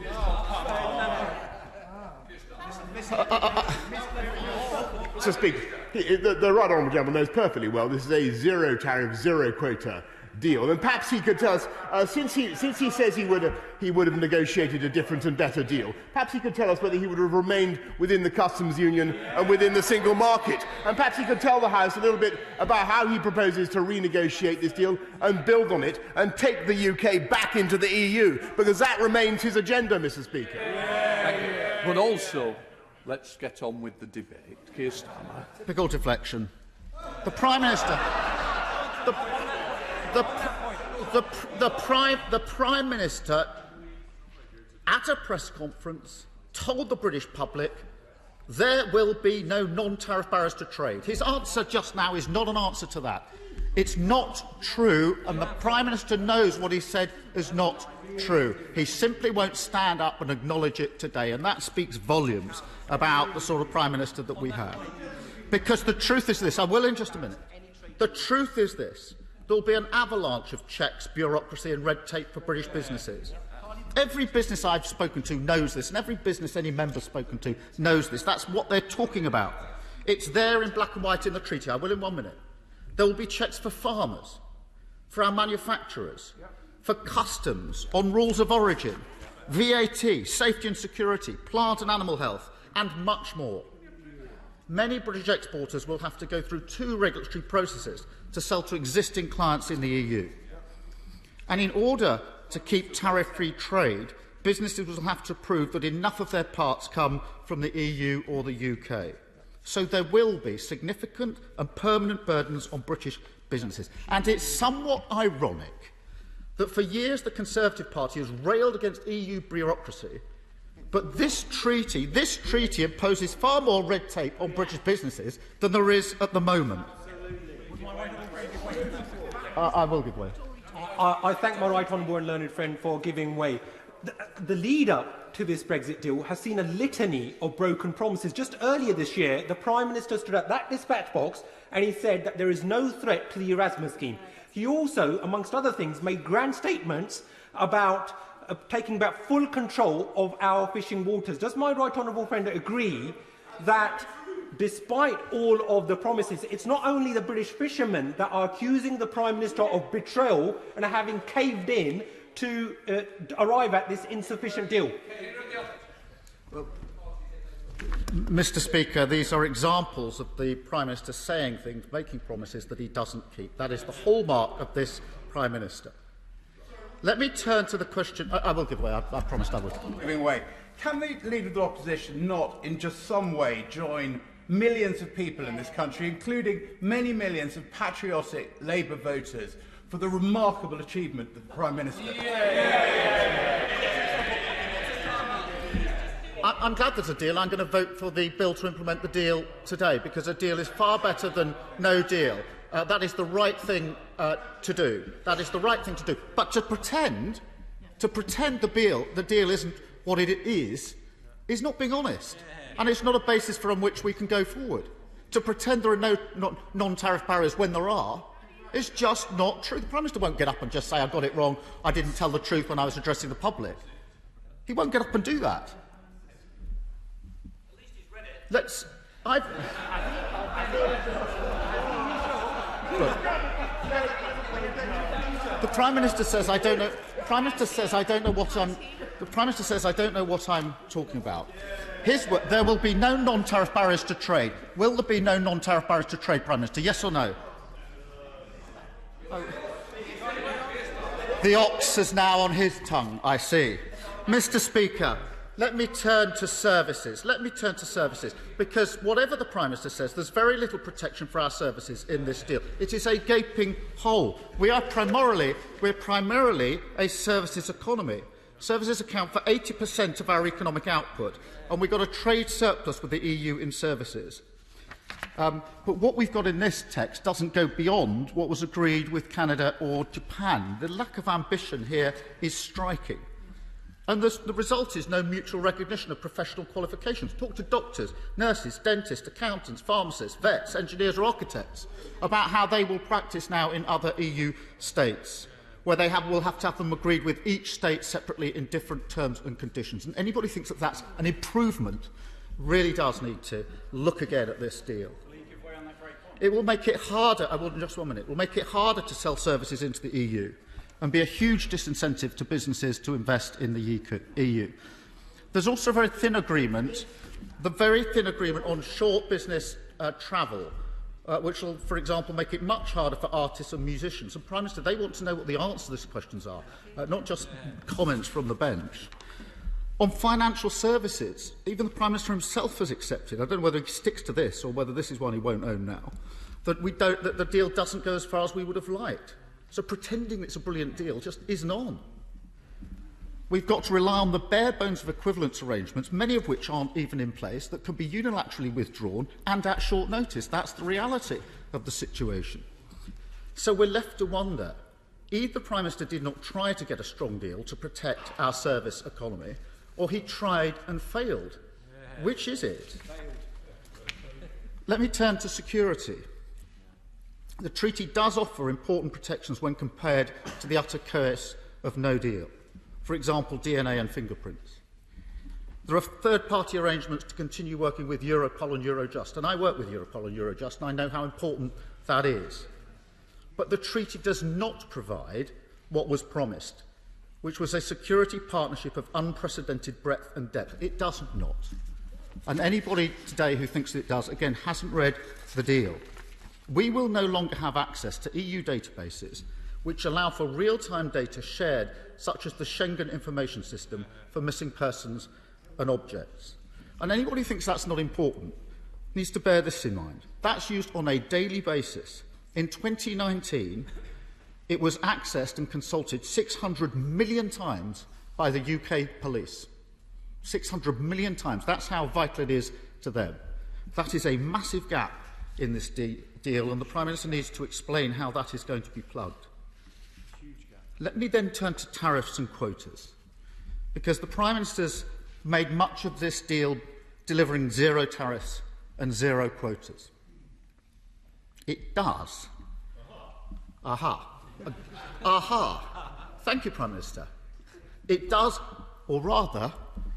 Mr. Speaker, the right honourable gentleman knows perfectly well this is a zero tariff, zero quota deal. And perhaps he could tell us, since he says he would have negotiated a different and better deal, perhaps he could tell us whether he would have remained within the customs union and within the single market. And perhaps he could tell the House a little bit about how he proposes to renegotiate this deal and build on it and take the UK back into the EU, because that remains his agenda, Mr. Speaker. But also, let's get on with the debate. Keir Starmer. Typical deflection. The Prime Minister... The Prime Minister, at a press conference, told the British public there will be no non-tariff barriers to trade. His answer just now is not an answer to that. It's not true, and the Prime Minister knows what he said is not true. He simply won't stand up and acknowledge it today, and that speaks volumes about the sort of Prime Minister that we have. Because the truth is this. I will in just a minute. The truth is this. There will be an avalanche of checks, bureaucracy and red tape for British businesses. Every business I've spoken to knows this, and every business any member's spoken to knows this. That's what they're talking about. It's there in black and white in the treaty. I will in 1 minute. There will be checks for farmers, for our manufacturers, for customs, on rules of origin, VAT, safety and security, plant and animal health, and much more. Many British exporters will have to go through 2 regulatory processes to sell to existing clients in the EU. And in order to keep tariff-free trade, businesses will have to prove that enough of their parts come from the EU or the UK. So there will be significant and permanent burdens on British businesses. And it's somewhat ironic that for years the Conservative Party has railed against EU bureaucracy, but this treaty imposes far more red tape on British businesses than there is at the moment. I will give way. I thank my right honourable and learned friend for giving way. The lead-up to this Brexit deal has seen a litany of broken promises. Just earlier this year, the Prime Minister stood at that dispatch box and he said that there is no threat to the Erasmus scheme. He also, amongst other things, made grand statements about taking back full control of our fishing waters. Does my right honourable friend agree that despite all of the promises, it's not only the British fishermen that are accusing the Prime Minister of betrayal and having caved in to arrive at this insufficient deal? Well, Mr. Speaker, these are examples of the Prime Minister saying things, making promises that he doesn't keep. That is the hallmark of this Prime Minister. Let me turn to the question. I will give way. I promised I would. Giving way. Can the Leader of the Opposition not, in just some way, join millions of people in this country, including many millions of patriotic Labour voters, for the remarkable achievement of the Prime Minister? I'm glad there's a deal. I'm going to vote for the bill to implement the deal today, because a deal is far better than no deal. That is the right thing to do. That is the right thing to do. But to pretend the deal isn't what it is not being honest. And it's not a basis from which we can go forward. To pretend there are no non-tariff barriers when there are is just not true. The Prime Minister won't get up and just say, I got it wrong, I didn't tell the truth when I was addressing the public. He won't get up and do that. Let's... Look, the Prime Minister says I don't know. The Prime Minister says I don't know what I'm. The Prime Minister says I don't know what I'm talking about. There will be no non-tariff barriers to trade. Will there be no non-tariff barriers to trade, Prime Minister? Yes or no? Oh. The ox is now on his tongue, I see. Mr. Speaker, let me turn to services. Because whatever the Prime Minister says, there's very little protection for our services in this deal. It is a gaping hole. We're primarily a services economy. Services account for 80% of our economic output, and we've got a trade surplus with the EU in services. But what we've got in this text doesn't go beyond what was agreed with Canada or Japan. The lack of ambition here is striking. And the result is no mutual recognition of professional qualifications. Talk to doctors, nurses, dentists, accountants, pharmacists, vets, engineers or architects about how they will practice now in other EU states, where will have to have them agreed with each state separately in different terms and conditions. And anybody who thinks that that's an improvement really does need to look again at this deal. It will make it harder, just 1 minute, it will make it harder to sell services into the EU and be a huge disincentive to businesses to invest in the EU. There's also a very thin agreement, on short business travel, which will, for example, make it much harder for artists and musicians. And, Prime Minister, they want to know what the answers to these questions are, not just comments from the bench. On financial services, even the Prime Minister himself has accepted, I don't know whether he sticks to this or whether this is one he won't own now, that the deal doesn't go as far as we would have liked. So pretending it's a brilliant deal just isn't on. We've got to rely on the bare bones of equivalence arrangements, many of which aren't even in place, that can be unilaterally withdrawn and at short notice. That's the reality of the situation. So we're left to wonder, either the Prime Minister did not try to get a strong deal to protect our service economy, or he tried and failed. Which is it? Let me turn to security. The treaty does offer important protections when compared to the utter chaos of no deal. For example, DNA and fingerprints. There are third-party arrangements to continue working with Europol and Eurojust, and I work with Europol and Eurojust, and I know how important that is. But the treaty does not provide what was promised, which was a security partnership of unprecedented breadth and depth. It does not. And anybody today who thinks that it does, again, hasn't read the deal. We will no longer have access to EU databases which allow for real-time data shared, such as the Schengen Information System, for missing persons and objects. And anybody who thinks that's not important needs to bear this in mind. That's used on a daily basis. In 2019, it was accessed and consulted 600 million times by the UK police. 600 million times. That's how vital it is to them. That is a massive gap in this deal, and the Prime Minister needs to explain how that is going to be plugged. Let me then turn to tariffs and quotas, because the Prime Minister's made much of this deal delivering zero tariffs and zero quotas. It does. Aha. Thank you, Prime Minister. It does, or rather,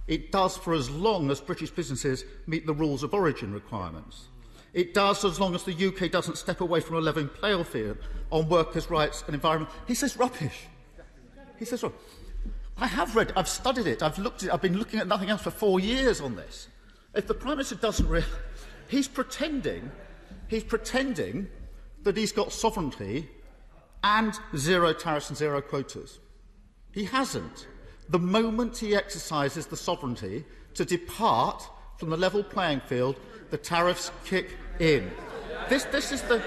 it does for as long as British businesses meet the rules of origin requirements. It does as long as the UK doesn't step away from a level playing field on workers' rights and environment. He says rubbish. He says rubbish. I have read, I've studied it, I've looked at it, I've been looking at nothing else for 4 years on this. If the Prime Minister doesn't realise, he's pretending that he's got sovereignty and zero tariffs and zero quotas. He hasn't. The moment he exercises the sovereignty to depart from the level playing field, the tariffs kick in. This is the...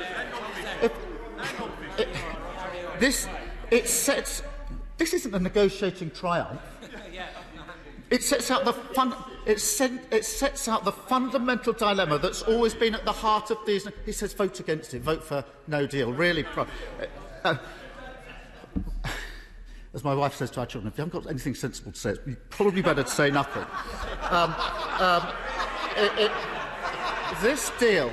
This isn't a negotiating triumph. It sets out the fundamental dilemma that's always been at the heart of these. He says, vote against it, vote for no deal. Really, as my wife says to our children, if you haven't got anything sensible to say, it's probably better to say nothing. This deal,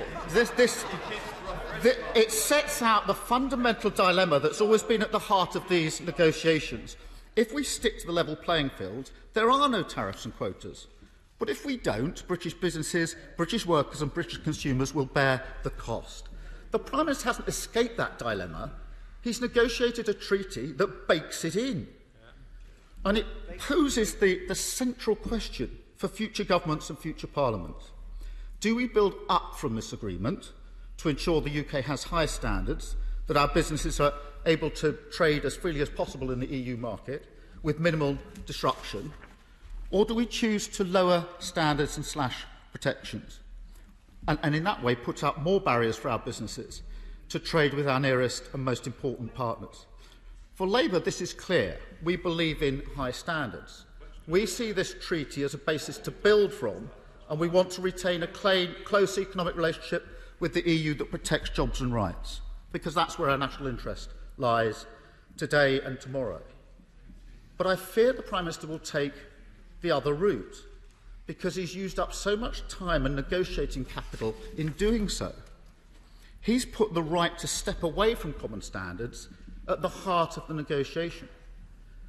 it sets out the fundamental dilemma that's always been at the heart of these negotiations. If we stick to the level playing field, there are no tariffs and quotas. But if we don't, British businesses, British workers and British consumers will bear the cost. The Prime Minister hasn't escaped that dilemma. He's negotiated a treaty that bakes it in. And it poses the central question for future governments and future parliaments. Do we build up from this agreement to ensure the UK has high standards, that our businesses are able to trade as freely as possible in the EU market with minimal disruption, or do we choose to lower standards and slash protections and in that way put up more barriers for our businesses to trade with our nearest and most important partners? For Labour, this is clear. We believe in high standards. We see this treaty as a basis to build from, and we want to retain a close economic relationship with the EU that protects jobs and rights, because that's where our national interest lies today and tomorrow. But I fear the Prime Minister will take the other route, because he's used up so much time and negotiating capital in doing so. He's put the right to step away from common standards at the heart of the negotiation.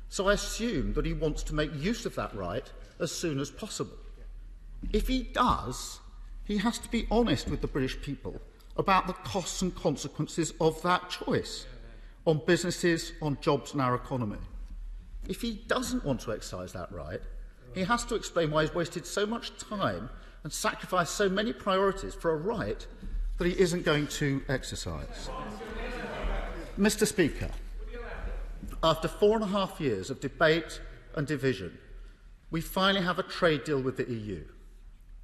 So I assume that he wants to make use of that right as soon as possible. If he does, he has to be honest with the British people about the costs and consequences of that choice on businesses, on jobs and our economy. If he doesn't want to exercise that right, he has to explain why he's wasted so much time and sacrificed so many priorities for a right that he isn't going to exercise. Mr. Speaker, after 4.5 years of debate and division, we finally have a trade deal with the EU.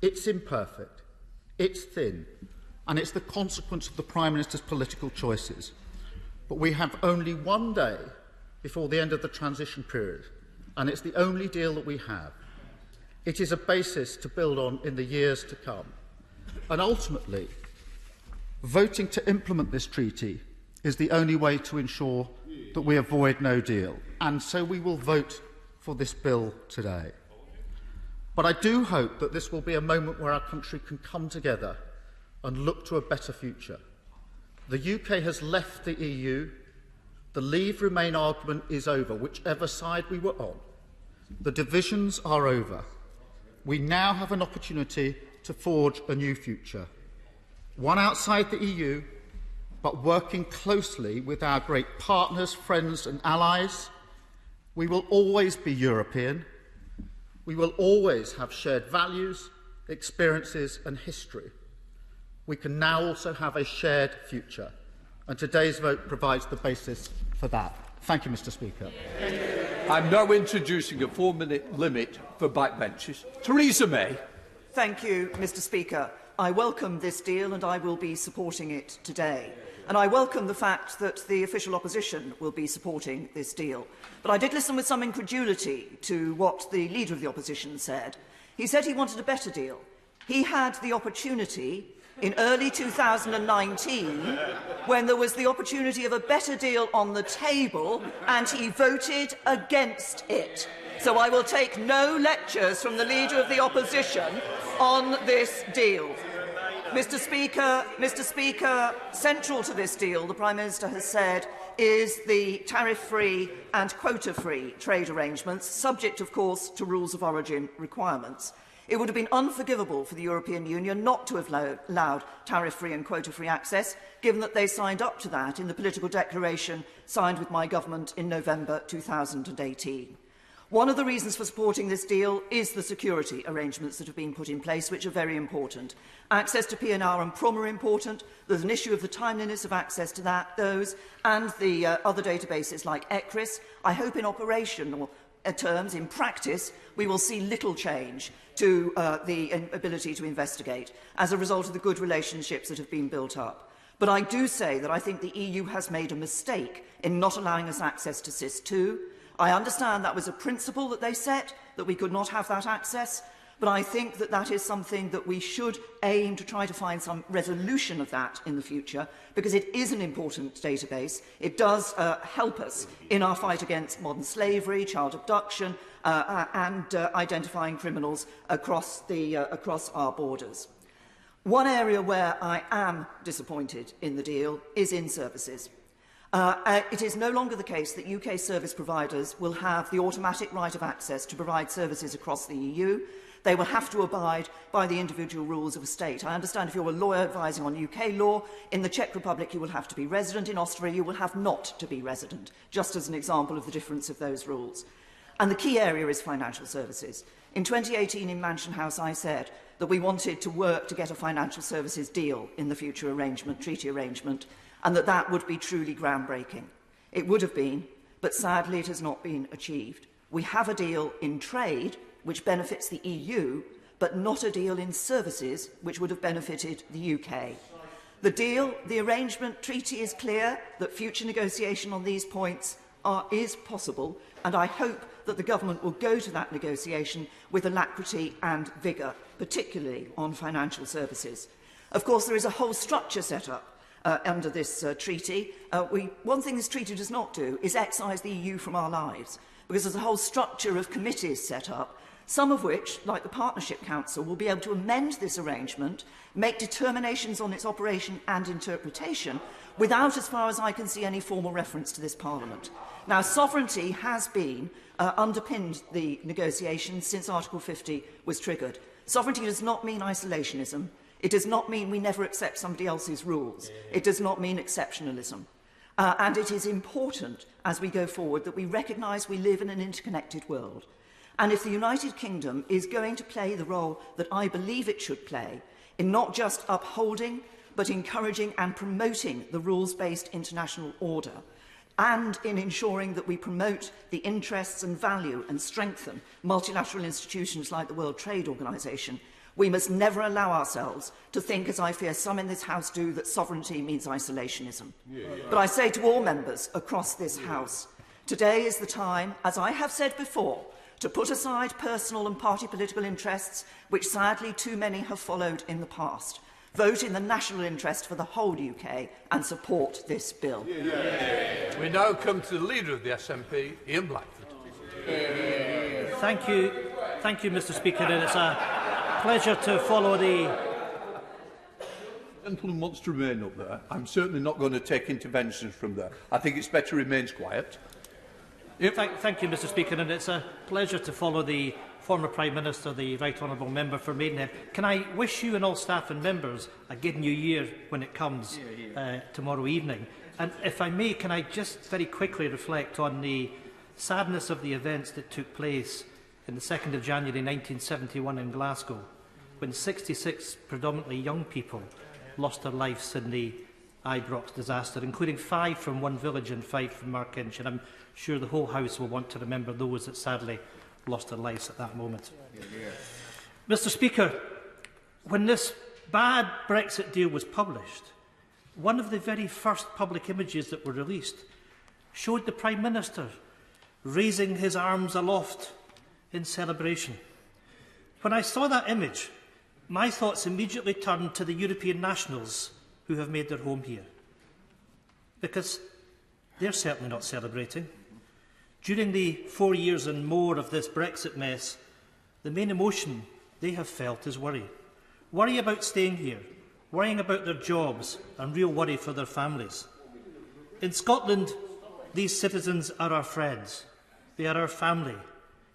It's imperfect, it's thin, and it's the consequence of the Prime Minister's political choices. But we have only 1 day before the end of the transition period, and it's the only deal that we have. It is a basis to build on in the years to come. And ultimately, voting to implement this treaty is the only way to ensure that we avoid no deal. And so we will vote for this bill today. But I do hope that this will be a moment where our country can come together and look to a better future. The UK has left the EU. The Leave Remain argument is over, whichever side we were on. The divisions are over. We now have an opportunity to forge a new future, one outside the EU, but working closely with our great partners, friends and allies. We will always be European. We will always have shared values, experiences and history. We can now also have a shared future, and today's vote provides the basis for that. Thank you, Mr. Speaker. I'm now introducing a 4-minute limit for backbenchers. Theresa May. Thank you, Mr. Speaker. I welcome this deal and I will be supporting it today. And I welcome the fact that the official opposition will be supporting this deal. But I did listen with some incredulity to what the Leader of the Opposition said. He said he wanted a better deal. He had the opportunity in early 2019, when there was the opportunity of a better deal on the table, and he voted against it. So I will take no lectures from the Leader of the Opposition on this deal. Mr. Speaker, central to this deal, the Prime Minister has said, is the tariff-free and quota-free trade arrangements, subject, of course, to rules of origin requirements. It would have been unforgivable for the European Union not to have allowed tariff-free and quota-free access, given that they signed up to that in the political declaration signed with my government in November 2018. One of the reasons for supporting this deal is the security arrangements that have been put in place, which are very important. Access to PNR and PROM are important. There's an issue of the timeliness of access to those, and the other databases like ECRIS. I hope in operational terms, in practice, we will see little change to the ability to investigate as a result of the good relationships that have been built up. But I do say that I think the EU has made a mistake in not allowing us access to SIS2. I understand that was a principle that they set, that we could not have that access, but I think that that is something that we should aim to try to find some resolution of that in the future, because it is an important database. It does help us in our fight against modern slavery, child abduction, and identifying criminals across our borders. One area where I am disappointed in the deal is in services. It is no longer the case that UK service providers will have the automatic right of access to provide services across the EU. They will have to abide by the individual rules of a state. I understand if you're a lawyer advising on UK law, in the Czech Republic you will have to be resident, in Austria you will have not to be resident, just as an example of the difference of those rules. And the key area is financial services. In 2018 in Mansion House I said that we wanted to work to get a financial services deal in the future treaty arrangement, and that would be truly groundbreaking. It would have been, but sadly it has not been achieved. We have a deal in trade which benefits the EU, but not a deal in services which would have benefited the UK. The arrangement treaty is clear that future negotiation on these points is possible, and I hope that the government will go to that negotiation with alacrity and vigour, particularly on financial services. Of course, there is a whole structure set up under this treaty. One thing this treaty does not do is excise the EU from our lives, because there's a whole structure of committees set up, some of which, like the Partnership Council, will be able to amend this arrangement, make determinations on its operation and interpretation, without, as far as I can see, any formal reference to this Parliament. Now, sovereignty has been underpinned the negotiations since Article 50 was triggered. Sovereignty does not mean isolationism. It does not mean we never accept somebody else's rules. It does not mean exceptionalism. And it is important, as we go forward, that we recognise we live in an interconnected world. And if the United Kingdom is going to play the role that I believe it should play in not just upholding, but encouraging and promoting the rules-based international order, and in ensuring that we promote the interests and value and strengthen multilateral institutions like the World Trade Organization, we must never allow ourselves to think, as I fear some in this House do, that sovereignty means isolationism. But I say to all members across this House, today is the time, as I have said before, to put aside personal and party political interests, which sadly too many have followed in the past. Vote in the national interest for the whole UK and support this bill. We now come to the Leader of the SNP, Ian Blackford. Thank you, Mr Speaker, and it's a pleasure to follow the... The gentleman wants to remain up there. I'm certainly not going to take interventions from there. I think it's better he remains quiet. Thank you, Mr Speaker, and it's a pleasure to follow the former Prime Minister, the Right Honourable Member for Maidenhead. Can I wish you and all staff and members a good new year when it comes tomorrow evening? And if I may, can I just very quickly reflect on the sadness of the events that took place on the 2nd of January 1971 in Glasgow, when 66 predominantly young people lost their lives in the Ibrox disaster, including 5 from one village and 5 from Markinch. And I'm sure the whole House will want to remember those that sadly lost their lives at that moment. Mr Speaker, when this bad Brexit deal was published, one of the very first public images that were released showed the Prime Minister raising his arms aloft in celebration. When I saw that image, my thoughts immediately turned to the European nationals who have made their home here, because they're certainly not celebrating. During the 4 years and more of this Brexit mess, the main emotion they have felt is worry. Worry about staying here, worrying about their jobs, and real worry for their families. In Scotland, these citizens are our friends, they are our family,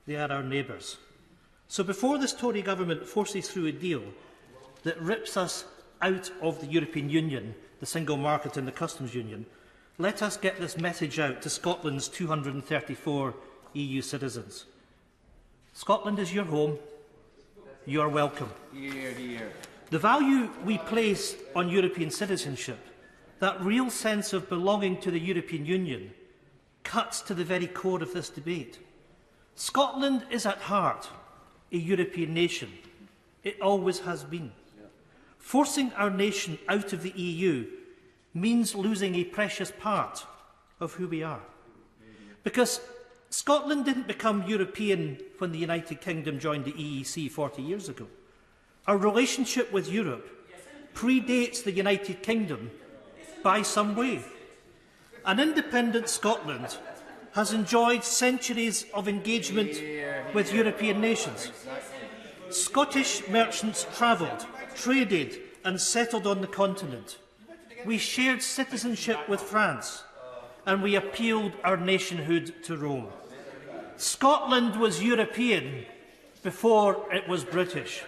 they are our neighbours. So before this Tory government forces through a deal that rips us out of the European Union, the single market and the customs union, let us get this message out to Scotland's 234 EU citizens. Scotland is your home. You are welcome. Hear, hear. The value we place on European citizenship, that real sense of belonging to the European Union, cuts to the very core of this debate. Scotland is at heart a European nation. It always has been. Forcing our nation out of the EU means losing a precious part of who we are. Because Scotland didn't become European when the United Kingdom joined the EEC 40 years ago. Our relationship with Europe predates the United Kingdom by some way. An independent Scotland has enjoyed centuries of engagement with European nations. Scottish merchants travelled, traded and settled on the continent. We shared citizenship with France, and we appealed our nationhood to Rome. Scotland was European before it was British.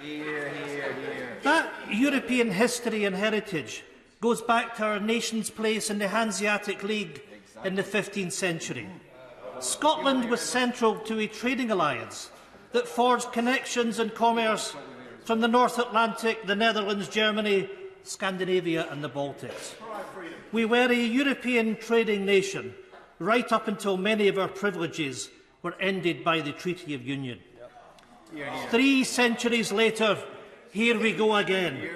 That European history and heritage goes back to our nation's place in the Hanseatic League in the 15th century. Scotland was central to a trading alliance that forged connections and commerce from the North Atlantic, the Netherlands, Germany, Scandinavia and the Baltics. We were a European trading nation right up until many of our privileges were ended by the Treaty of Union. 3 centuries later, here we go again.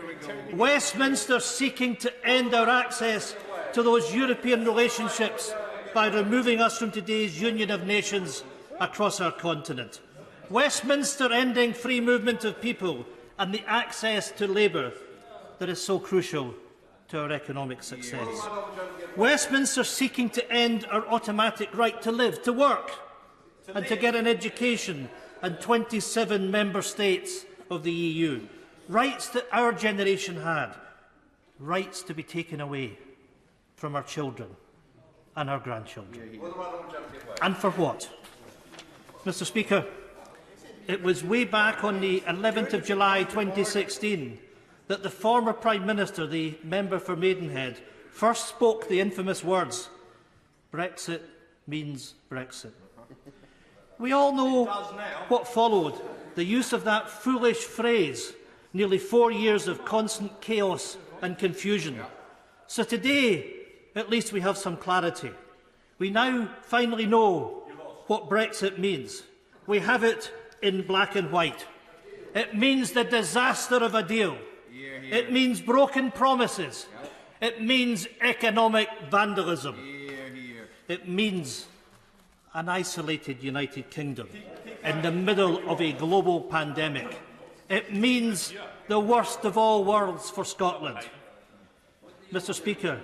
Westminster seeking to end our access to those European relationships by removing us from today's Union of Nations across our continent. Westminster ending free movement of people and the access to labour that is so crucial to our economic success. Westminster seeking to end our automatic right to live, to work and to get an education in 27 member states of the EU. Rights that our generation had. Rights to be taken away from our children and our grandchildren. And for what? Mr Speaker, it was way back on the 11th of July 2016 that the former Prime Minister, the member for Maidenhead, first spoke the infamous words, "Brexit means Brexit." We all know what followed, the use of that foolish phrase, nearly 4 years of constant chaos and confusion. So today, at least we have some clarity. We now finally know what Brexit means. We have it in black and white. It means the disaster of a deal. It means broken promises. It means economic vandalism. It means an isolated United Kingdom in the middle of a global pandemic. It means the worst of all worlds for Scotland. Mr. Speaker,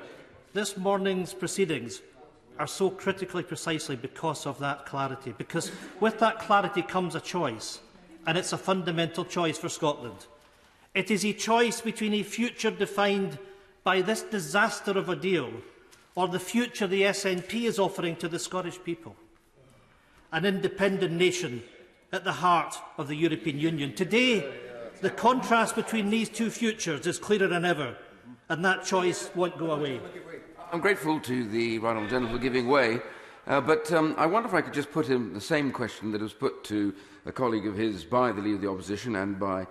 this morning's proceedings are so critically precisely because of that clarity, because with that clarity comes a choice, and it's a fundamental choice for Scotland. It is a choice between a future defined by this disaster of a deal or the future the SNP is offering to the Scottish people. An independent nation at the heart of the European Union. Today, the contrast between these two futures is clearer than ever, and that choice won't go away. I'm grateful to the right honourable gentleman for giving way, but I wonder if I could just put him the same question that was put to a colleague of his by the Leader of the Opposition and by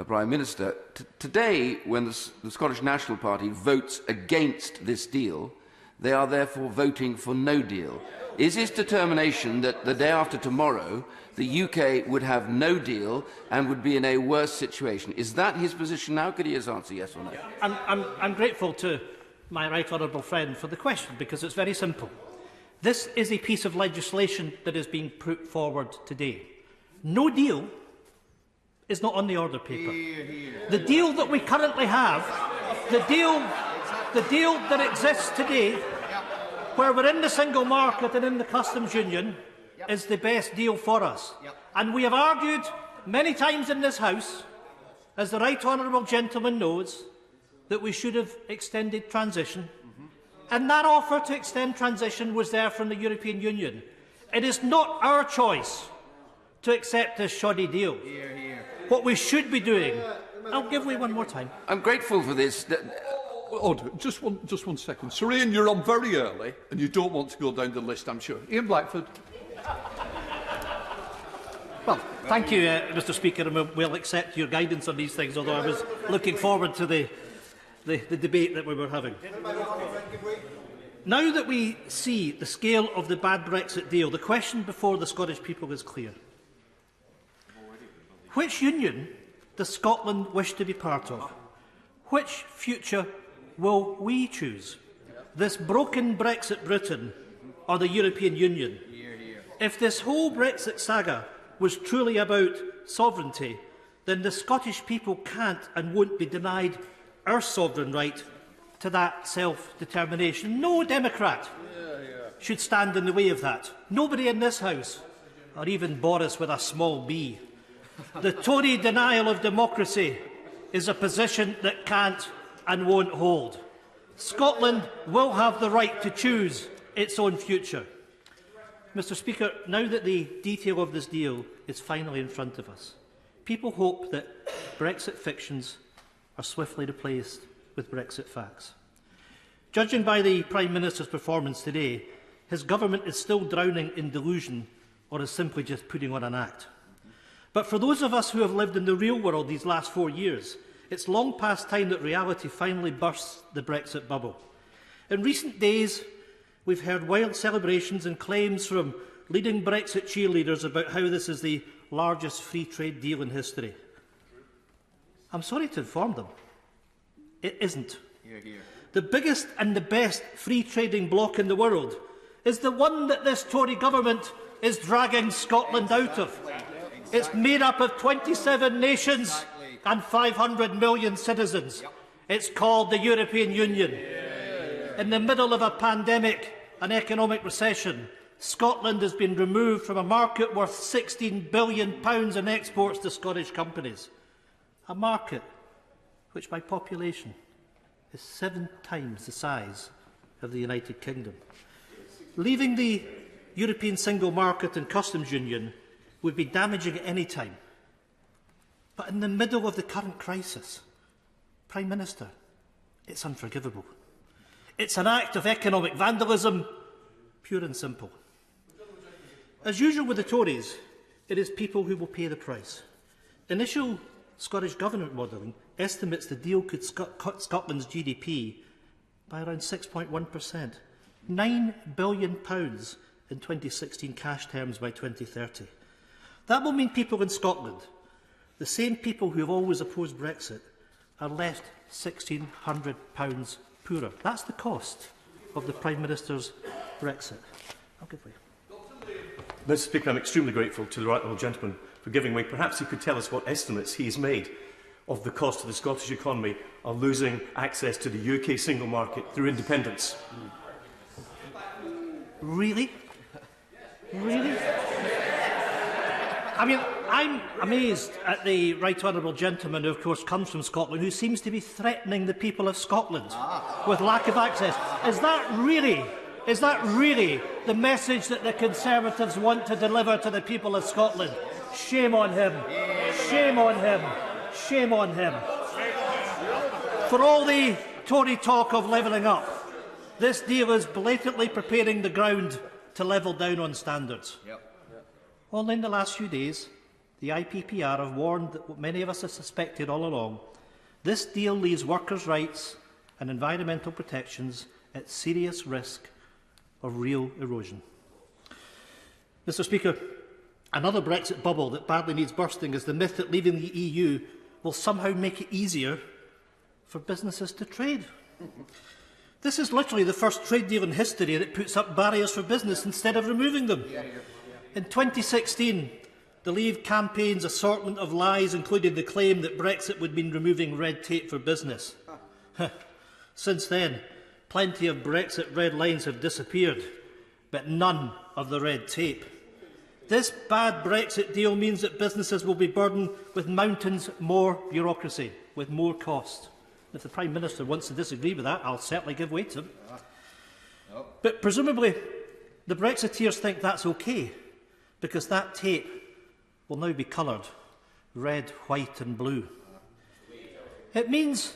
Prime Minister. Today, when the Scottish National Party votes against this deal, they are therefore voting for no deal. Is his determination that the day after tomorrow the UK would have no deal and would be in a worse situation? Is that his position now? Could he just answer yes or no? I'm grateful to my right honourable friend for the question, because it's very simple. This is a piece of legislation that is being put forward today. No deal is not on the order paper. The deal that we currently have, the deal that exists today, where we're in the single market and in the customs union, is the best deal for us. And we have argued many times in this House, as the right honourable gentleman knows, that we should have extended transition. And that offer to extend transition was there from the European Union. It is not our choice to accept this shoddy deal. What we should be doing... I'll give way one more time. I'm grateful for this. Order. Just one second. Sir Ian, you're on very early, and you don't want to go down the list, I'm sure. Ian Blackford. Well, thank you, Mr. Speaker, and we'll accept your guidance on these things, although I was looking forward to the debate that we were having. Now that we see the scale of the bad Brexit deal, the question before the Scottish people is clear. Which union does Scotland wish to be part of? Which future will we choose? This broken Brexit Britain or the European Union? If this whole Brexit saga was truly about sovereignty, then the Scottish people can't and won't be denied our sovereign right to that self-determination. No Democrat should stand in the way of that. Nobody in this House, or even Boris with a small b. The Tory denial of democracy is a position that can't and won't hold. Scotland will have the right to choose its own future. Mr. Speaker, now that the detail of this deal is finally in front of us, people hope that Brexit fictions are swiftly replaced with Brexit facts. Judging by the Prime Minister's performance today, his government is still drowning in delusion or is simply just putting on an act. But for those of us who have lived in the real world these last 4 years, it's long past time that reality finally bursts the Brexit bubble. In recent days, we've heard wild celebrations and claims from leading Brexit cheerleaders about how this is the largest free trade deal in history. I'm sorry to inform them, it isn't. The biggest and the best free trading bloc in the world is the one that this Tory government is dragging Scotland out of. It's made up of 27 nations and 500 million citizens. It's called the European Union. In the middle of a pandemic and economic recession, Scotland has been removed from a market worth £16 billion in exports to Scottish companies. A market which by population is 7 times the size of the United Kingdom. Leaving the European single market and customs union would be damaging at any time. But in the middle of the current crisis, Prime Minister, it's unforgivable. It's an act of economic vandalism, pure and simple. As usual with the Tories, it is people who will pay the price. Initial Scottish Government modelling estimates the deal could cut Scotland's GDP by around 6.1%, £9 billion in 2016 cash terms by 2030. That will mean people in Scotland, the same people who have always opposed Brexit, are left £1,600 poorer. That's the cost of the Prime Minister's Brexit. I'll give way. Mr. Speaker, I'm extremely grateful to the right honourable gentleman for giving way. Perhaps he could tell us what estimates he has made of the cost to the Scottish economy of losing access to the UK single market through independence. Really? Really? I mean, I'm amazed at the right honourable gentleman who, of course, comes from Scotland, who seems to be threatening the people of Scotland with lack of access. Is that really the message that the Conservatives want to deliver to the people of Scotland? Shame on him. Shame on him. Shame on him. For all the Tory talk of levelling up, this deal is blatantly preparing the ground to level down on standards. Only in the last few days, the IPPR have warned that what many of us have suspected all along. This deal leaves workers' rights and environmental protections at serious risk of real erosion. Mr. Speaker, another Brexit bubble that badly needs bursting is the myth that leaving the EU will somehow make it easier for businesses to trade. This is literally the first trade deal in history that puts up barriers for business instead of removing them. In 2016, the Leave campaign's assortment of lies included the claim that Brexit would mean removing red tape for business. Since then, plenty of Brexit red lines have disappeared, but none of the red tape. This bad Brexit deal means that businesses will be burdened with mountains more bureaucracy, with more cost. If the Prime Minister wants to disagree with that, I'll certainly give way to him. But presumably, the Brexiteers think that's okay, because that tape will now be coloured red, white and blue. It means,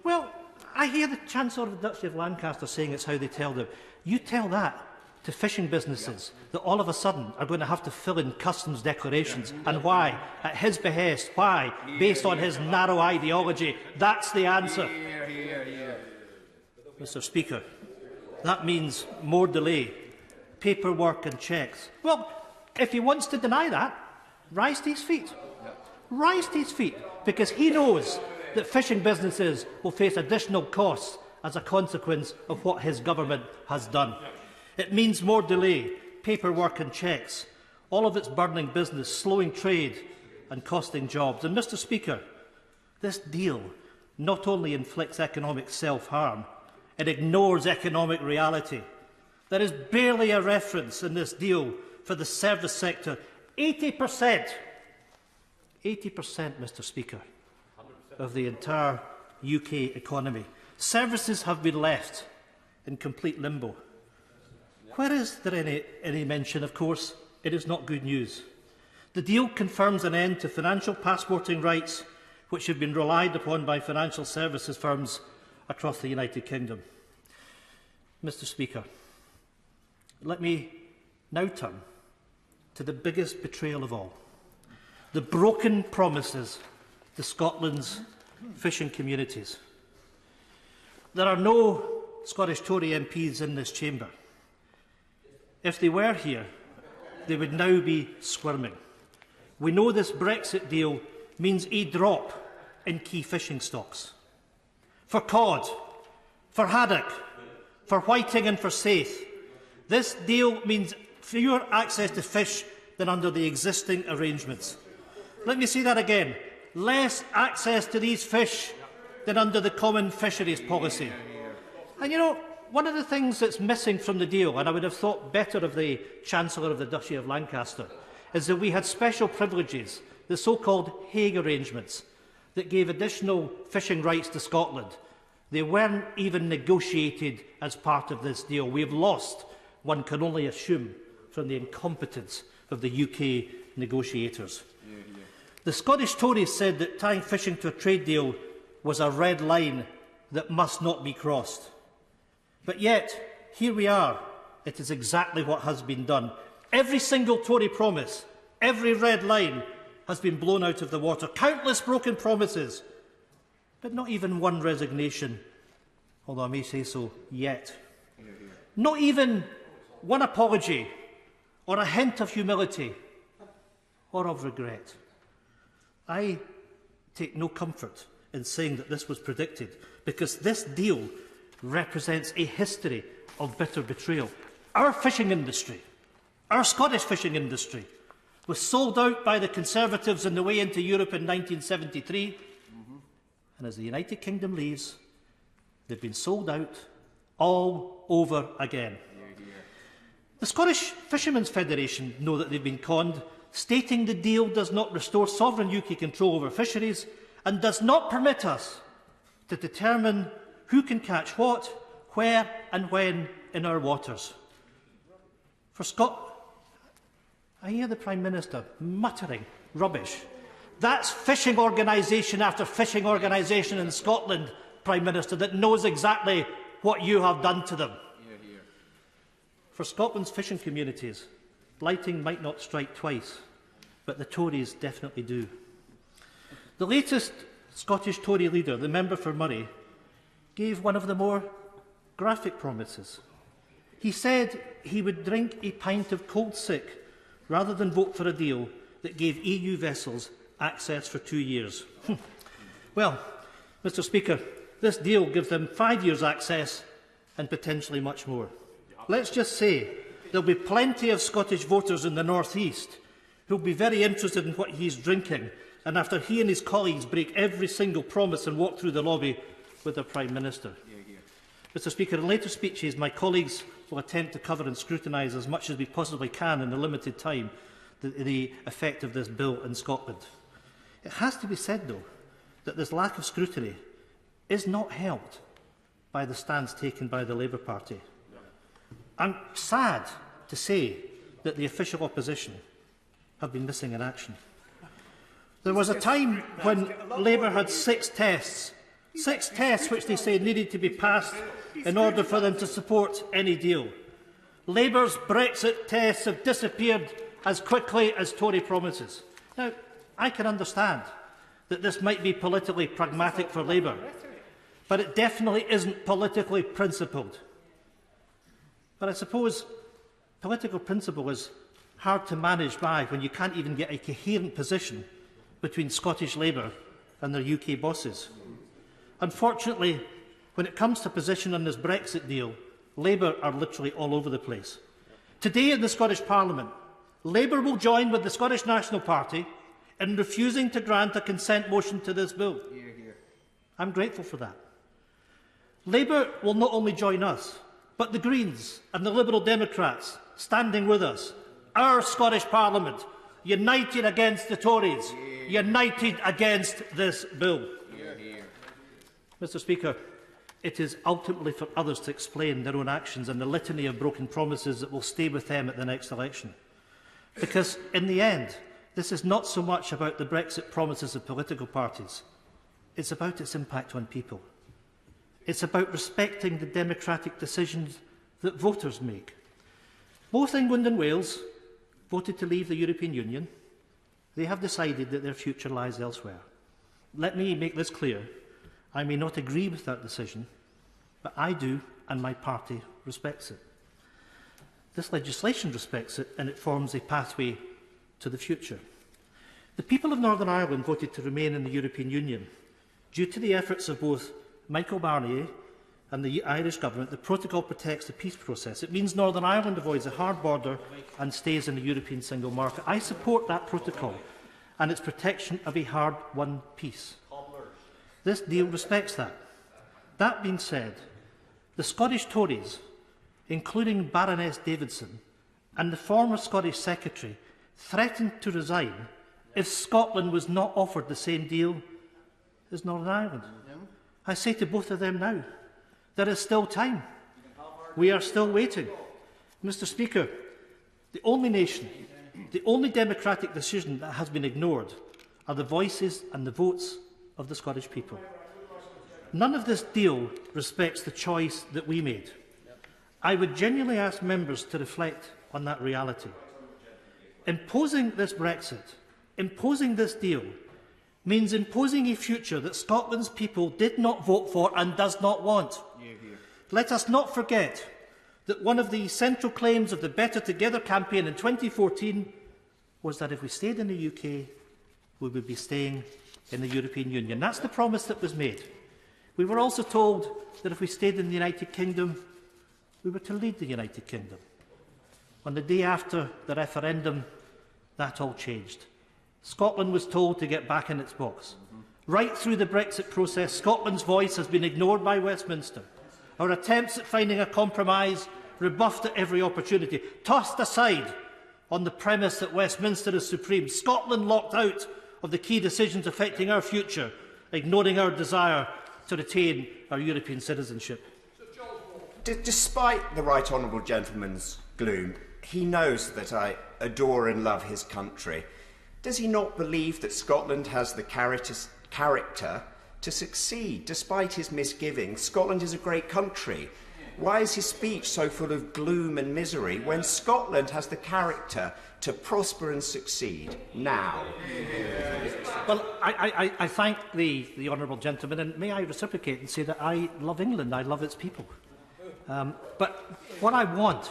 well, I hear the Chancellor of the Duchy of Lancaster saying it's how they tell them. You tell that to fishing businesses that all of a sudden are going to have to fill in customs declarations. And why? At his behest. Why? Based on his narrow ideology. That's the answer. Mr. Speaker, that means more delay, paperwork and checks. Well, if he wants to deny that, rise to his feet. Rise to his feet, because he knows that fishing businesses will face additional costs as a consequence of what his government has done. It means more delay, paperwork and checks, all of it's burdening business, slowing trade and costing jobs. And, Mr. Speaker, this deal not only inflicts economic self-harm, it ignores economic reality. There is barely a reference in this deal for the service sector. 80%, Mr. Speaker, of the entire UK economy. Services have been left in complete limbo. Where is there any mention, of course, it is not good news. The deal confirms an end to financial passporting rights which have been relied upon by financial services firms across the United Kingdom. Mr. Speaker, let me now turn to the biggest betrayal of all, the broken promises to Scotland's fishing communities. There are no Scottish Tory MPs in this chamber. If they were here, they would now be squirming. We know this Brexit deal means a drop in key fishing stocks. For cod, for haddock, for whiting and for saithe, this deal means fewer access to fish than under the existing arrangements. Let me say that again. Less access to these fish than under the common fisheries policy. And you know, one of the things that's missing from the deal, and I would have thought better of the Chancellor of the Duchy of Lancaster, is that we had special privileges, the so-called Hague arrangements, that gave additional fishing rights to Scotland. They weren't even negotiated as part of this deal. We have lost, one can only assume, from the incompetence of the UK negotiators. The Scottish Tories said that tying fishing to a trade deal was a red line that must not be crossed. But yet, here we are. It is exactly what has been done. Every single Tory promise, every red line has been blown out of the water. Countless broken promises, but not even one resignation, although I may say so, yet. Not even one apology or a hint of humility or of regret. I take no comfort in saying that this was predicted, because this deal represents a history of bitter betrayal. Our fishing industry, our Scottish fishing industry, was sold out by the Conservatives on the way into Europe in 1973, and as the United Kingdom leaves, they've been sold out all over again. The Scottish Fishermen's Federation know that they've been conned, stating the deal does not restore sovereign UK control over fisheries and does not permit us to determine who can catch what, where and when in our waters. For I hear the Prime Minister muttering rubbish. That's fishing organisation after fishing organisation in Scotland, Prime Minister, that knows exactly what you have done to them. For Scotland's fishing communities, lightning might not strike twice, but the Tories definitely do. The latest Scottish Tory leader, the member for Murray, gave one of the more graphic promises. He said he would drink a pint of cold sick rather than vote for a deal that gave EU vessels access for 2 years. Well, Mr Speaker, this deal gives them 5 years access and potentially much more. Let's just say there will be plenty of Scottish voters in the North East who will be very interested in what he is drinking, and after he and his colleagues break every single promise and walk through the lobby with their Prime Minister. Mr Speaker, in later speeches, my colleagues will attempt to cover and scrutinise as much as we possibly can in the limited time the effect of this bill in Scotland. It has to be said, though, that this lack of scrutiny is not helped by the stance taken by the Labour Party. I'm sad to say that the official opposition have been missing in action. There was a time when Labour had 6 tests which they say needed to be passed in order for them to support any deal. Labour's Brexit tests have disappeared as quickly as Tory promises. Now, I can understand that this might be politically pragmatic for Labour, but it definitely isn't politically principled. But I suppose political principle is hard to manage by when you can't even get a coherent position between Scottish Labour and their UK bosses. Unfortunately, when it comes to position on this Brexit deal, Labour are literally all over the place. Today in the Scottish Parliament, Labour will join with the Scottish National Party in refusing to grant a consent motion to this bill. I'm grateful for that. Labour will not only join us, but the Greens and the Liberal Democrats standing with us, our Scottish Parliament, united against the Tories, united against this bill. Mr Speaker, it is ultimately for others to explain their own actions and the litany of broken promises that will stay with them at the next election. Because, in the end, this is not so much about the Brexit promises of political parties. It's about its impact on people. It's about respecting the democratic decisions that voters make. Both England and Wales voted to leave the European Union. They have decided that their future lies elsewhere. Let me make this clear. I may not agree with that decision, but I do, and my party respects it. This legislation respects it, and it forms a pathway to the future. The people of Northern Ireland voted to remain in the European Union. Due to the efforts of both Michael Barnier and the Irish Government, the protocol protects the peace process. It means Northern Ireland avoids a hard border and stays in the European single market. I support that protocol and its protection of a hard-won peace. This deal respects that. That being said, the Scottish Tories, including Baroness Davidson and the former Scottish Secretary, threatened to resign if Scotland was not offered the same deal as Northern Ireland. I say to both of them now, there is still time. We are still waiting. Mr Speaker, the only nation, the only democratic decision that has been ignored are the voices and the votes of the Scottish people. none of this deal respects the choice that we made. I would genuinely ask members to reflect on that reality. Imposing this Brexit, imposing this deal, means imposing a future that Scotland's people did not vote for and does not want. Let us not forget that one of the central claims of the Better Together campaign in 2014 was that if we stayed in the UK, we would be staying in the European Union. That's the promise that was made. We were also told that if we stayed in the United Kingdom, we were to lead the United Kingdom. On the day after the referendum, that all changed. Scotland was told to get back in its box. Right through the Brexit process, Scotland's voice has been ignored by Westminster. Our attempts at finding a compromise rebuffed at every opportunity, tossed aside on the premise that Westminster is supreme. Scotland locked out of the key decisions affecting our future, ignoring our desire to retain our European citizenship. Despite the Right Honourable Gentleman's gloom, he knows that I adore and love his country. Does he not believe that Scotland has the character to succeed? Despite his misgivings, Scotland is a great country. Why is his speech so full of gloom and misery when Scotland has the character to prosper and succeed now? Well, I thank the honourable gentleman, and may I reciprocate and say that I love England, I love its people. But what I want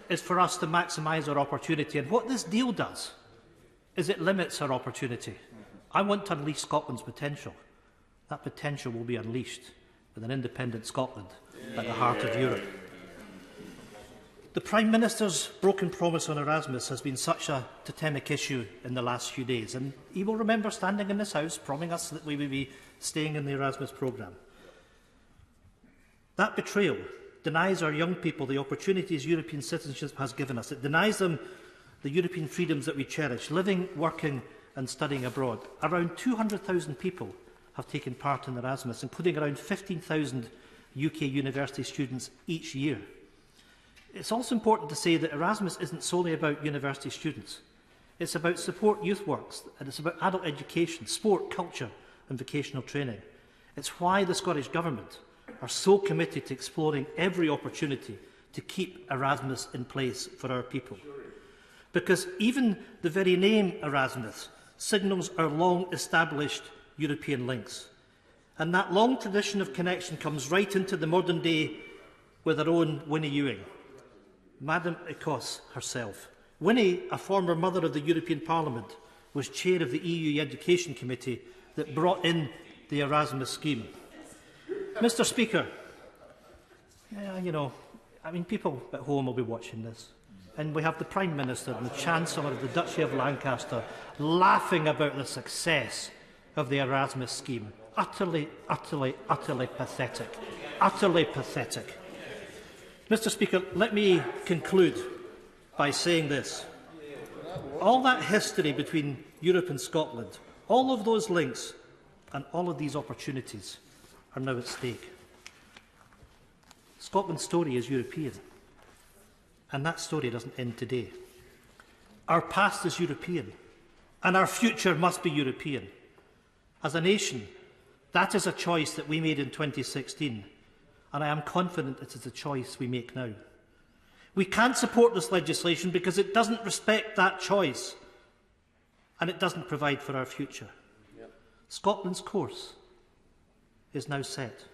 is for us to maximise our opportunity, and what this deal does is it limits our opportunity. I want to unleash Scotland's potential. That potential will be unleashed with an independent Scotland at the heart of Europe. The Prime Minister's broken promise on Erasmus has been such a totemic issue in the last few days, and he will remember standing in this House promising us that we would be staying in the Erasmus programme. That betrayal denies our young people the opportunities European citizenship has given us. It denies them the European freedoms that we cherish, living, working and studying abroad. Around 200,000 people have taken part in Erasmus, including around 15,000 UK university students each year. It's also important to say that Erasmus isn't solely about university students. It's about support youth works, and it's about adult education, sport, culture and vocational training. It's why the Scottish Government are so committed to exploring every opportunity to keep Erasmus in place for our people. Because even the very name Erasmus signals our long-established European links. And that long tradition of connection comes right into the modern day with our own Winnie Ewing, Madame Ecosse herself. Winnie, a former member of the European Parliament, was chair of the EU Education Committee that brought in the Erasmus scheme. Mr. Speaker, people at home will be watching this. And we have the Prime Minister and the Chancellor of the Duchy of Lancaster laughing about the success of the Erasmus scheme. Utterly, utterly, utterly pathetic. Utterly pathetic. Mr. Speaker, let me conclude by saying this. All that history between Europe and Scotland, all of those links and all of these opportunities are now at stake. Scotland's story is European. And that story doesn't end today. Our past is European, and our future must be European. As a nation, that is a choice that we made in 2016, and I am confident it is a choice we make now. We can't support this legislation because it doesn't respect that choice, and it doesn't provide for our future. Scotland's course is now set,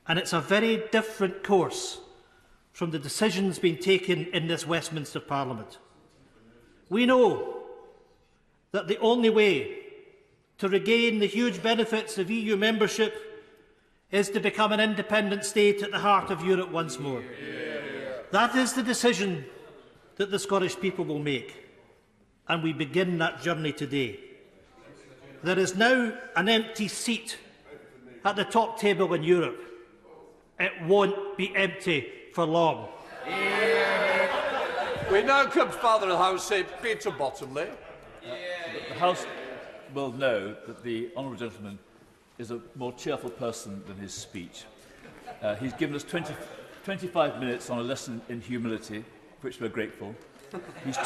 and it's a very different course from the decisions being taken in this Westminster Parliament. We know that the only way to regain the huge benefits of EU membership is to become an independent state at the heart of Europe once more. That is the decision that the Scottish people will make, and we begin that journey today. There is now an empty seat at the top table in Europe. It won't be empty for long. We now come to Father of the House, Peter Bottomley. The House will know that the honourable gentleman is a more cheerful person than his speech. He's given us 25 minutes on a lesson in humility, for which we're grateful. He's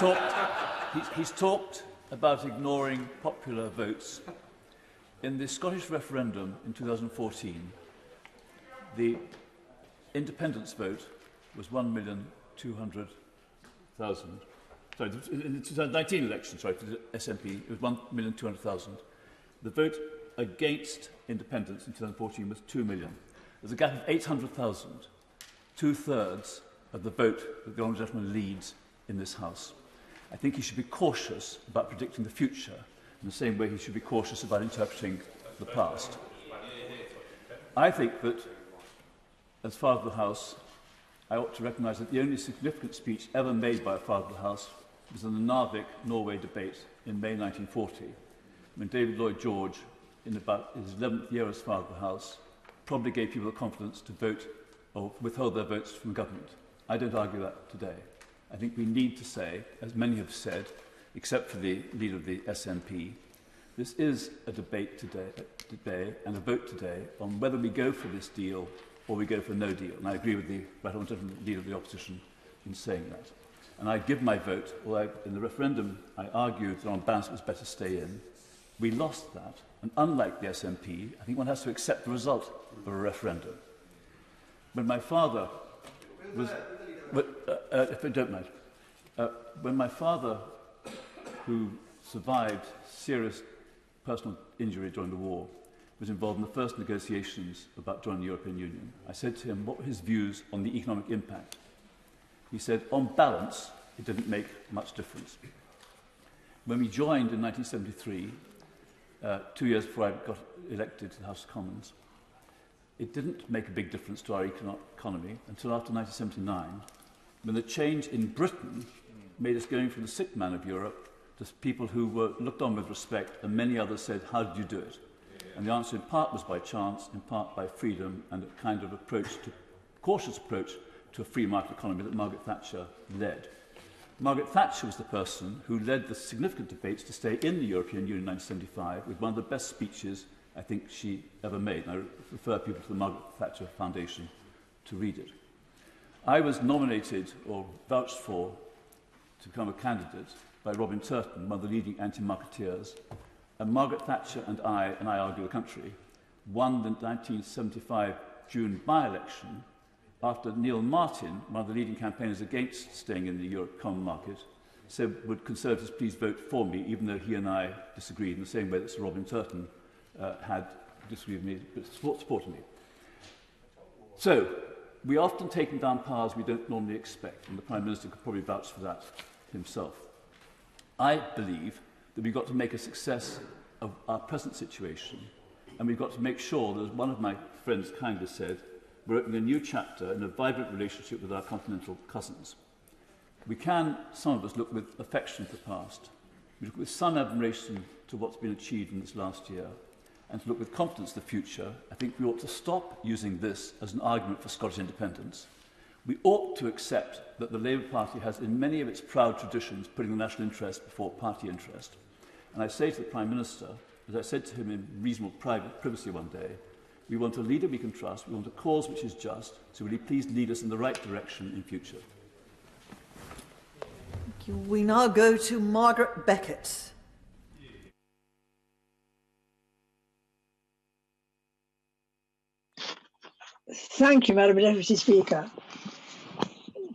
talked about ignoring popular votes. In the Scottish referendum in 2014, The independence vote was 1,200,000. Sorry, in the 2019 election, sorry, for the SNP, it was 1,200,000. The vote against independence in 2014 was 2 million. There's a gap of 800,000, two-thirds of the vote that the Honourable Gentleman leads in this House. I think he should be cautious about predicting the future in the same way he should be cautious about interpreting the past. I think that, as Father of the House, I ought to recognise that the only significant speech ever made by a Father of the House was in the Narvik, Norway debate in May 1940, when David Lloyd George, in about his 11th year as Father of the House, probably gave people the confidence to vote or withhold their votes from government. I don't argue that today. I think we need to say, as many have said, except for the leader of the SNP, this is a debate today and a vote today on whether we go for this deal or we go for no deal. And I agree with the Right Honourable Gentleman, leader of the opposition, in saying that. And I give my vote, although in the referendum I argued that on balance it was better stay in. We lost that, and unlike the SNP, I think one has to accept the result of a referendum. When my father was... if I don't mind. When my father, who survived serious personal injury during the war, was involved in the first negotiations about joining the European Union, I said to him what were his views on the economic impact. He said, on balance, it didn't make much difference. When we joined in 1973, 2 years before I got elected to the House of Commons, it didn't make a big difference to our economy until after 1979, when the change in Britain made us going from the sick man of Europe to people who were looked on with respect, and many others said, how did you do it? And the answer in part was by chance, in part by freedom, and a kind of cautious approach to a free market economy that Margaret Thatcher led. Margaret Thatcher was the person who led the significant debates to stay in the European Union in 1975 with one of the best speeches I think she ever made. And I refer people to the Margaret Thatcher Foundation to read it. I was nominated or vouched for to become a candidate by Robin Turton, one of the leading anti-marketeers. And Margaret Thatcher and I argue the country, won the 1975 June by-election after Neil Martin, one of the leading campaigners against staying in the Europe common market, said, would Conservatives please vote for me, even though he and I disagreed in the same way that Sir Robin Turton had disagreed with me, but supported me. So, we often taken down powers we don't normally expect, and the Prime Minister could probably vouch for that himself. I believe that we've got to make a success of our present situation, and we've got to make sure that, as one of my friends kindly said, we're opening a new chapter in a vibrant relationship with our continental cousins. We can, some of us, look with affection to the past. We look with some admiration to what's been achieved in this last year, and to look with confidence to the future. I think we ought to stop using this as an argument for Scottish independence. We ought to accept that the Labour Party has, in many of its proud traditions, putting the national interest before party interest. And I say to the Prime Minister, as I said to him in reasonable privacy one day, we want a leader we can trust, we want a cause which is just, so will he please lead us in the right direction in future? Thank you. We now go to Margaret Beckett. Thank you, Madam Deputy Speaker.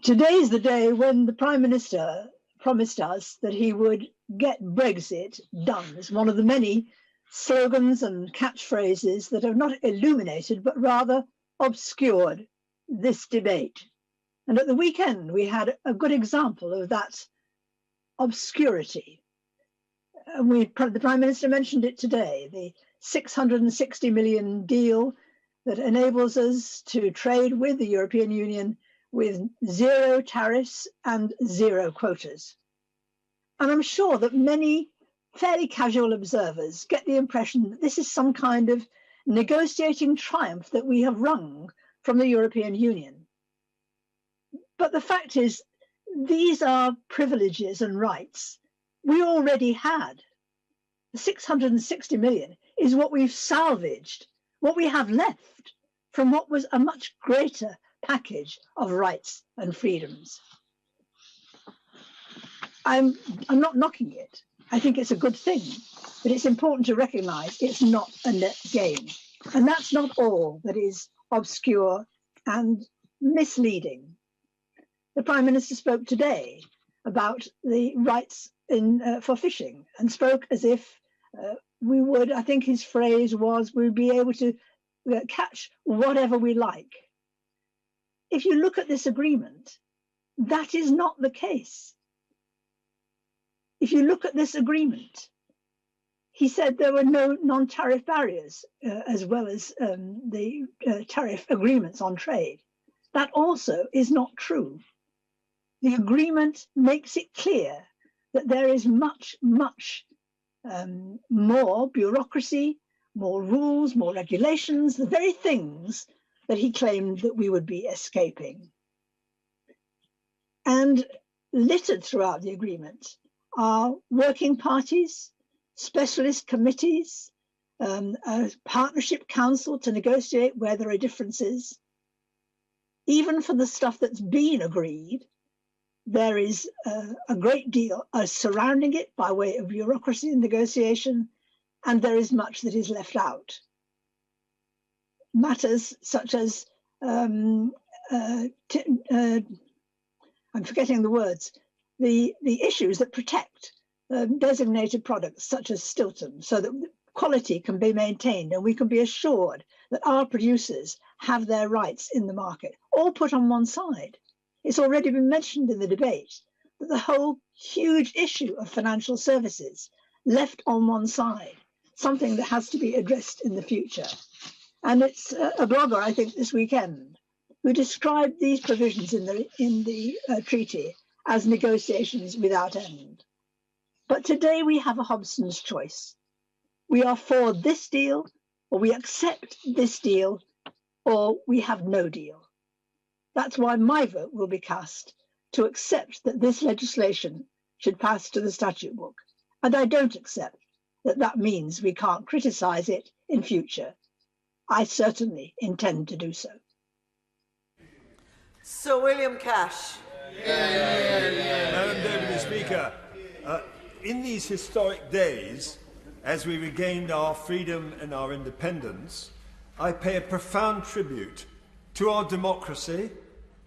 Today is the day when the Prime Minister promised us that he would get Brexit done. It's one of the many slogans and catchphrases that have not illuminated but rather obscured this debate. And at the weekend we had a good example of that obscurity. And the Prime Minister mentioned it today, the 660 million deal that enables us to trade with the European Union with zero tariffs and zero quotas. And I'm sure that many fairly casual observers get the impression that this is some kind of negotiating triumph that we have wrung from the European Union. But the fact is, these are privileges and rights we already had. The 660 million is what we've salvaged, what we have left from what was a much greater package of rights and freedoms. I'm not knocking it. I think it's a good thing, but it's important to recognise it's not a net gain. And that's not all that is obscure and misleading. The Prime Minister spoke today about the rights for fishing and spoke as if we would, I think his phrase was, we'd be able to catch whatever we like. If you look at this agreement, that is not the case. If you look at this agreement, he said there were no non-tariff barriers as well as the tariff agreements on trade. That also is not true. The agreement makes it clear that there is much more bureaucracy, more rules, more regulations, the very things that he claimed that we would be escaping. And littered throughout the agreement are working parties, specialist committees, a partnership council to negotiate where there are differences. Even for the stuff that's been agreed, there is a great deal surrounding it by way of bureaucracy and negotiation, and there is much that is left out. Matters such as, I'm forgetting the words, the issues that protect designated products such as Stilton, so that quality can be maintained and we can be assured that our producers have their rights in the market, all put on one side. It's already been mentioned in the debate that the whole huge issue of financial services left on one side, something that has to be addressed in the future. And it's a blogger, I think, this weekend, who described these provisions in the treaty as negotiations without end. But today we have a Hobson's choice. We are for this deal, or we accept this deal, or we have no deal. That's why my vote will be cast to accept that this legislation should pass to the statute book. And I don't accept that that means we can't criticise it in future. I certainly intend to do so. Sir William Cash. Madam Deputy Speaker, in these historic days, as we regained our freedom and our independence, I pay a profound tribute to our democracy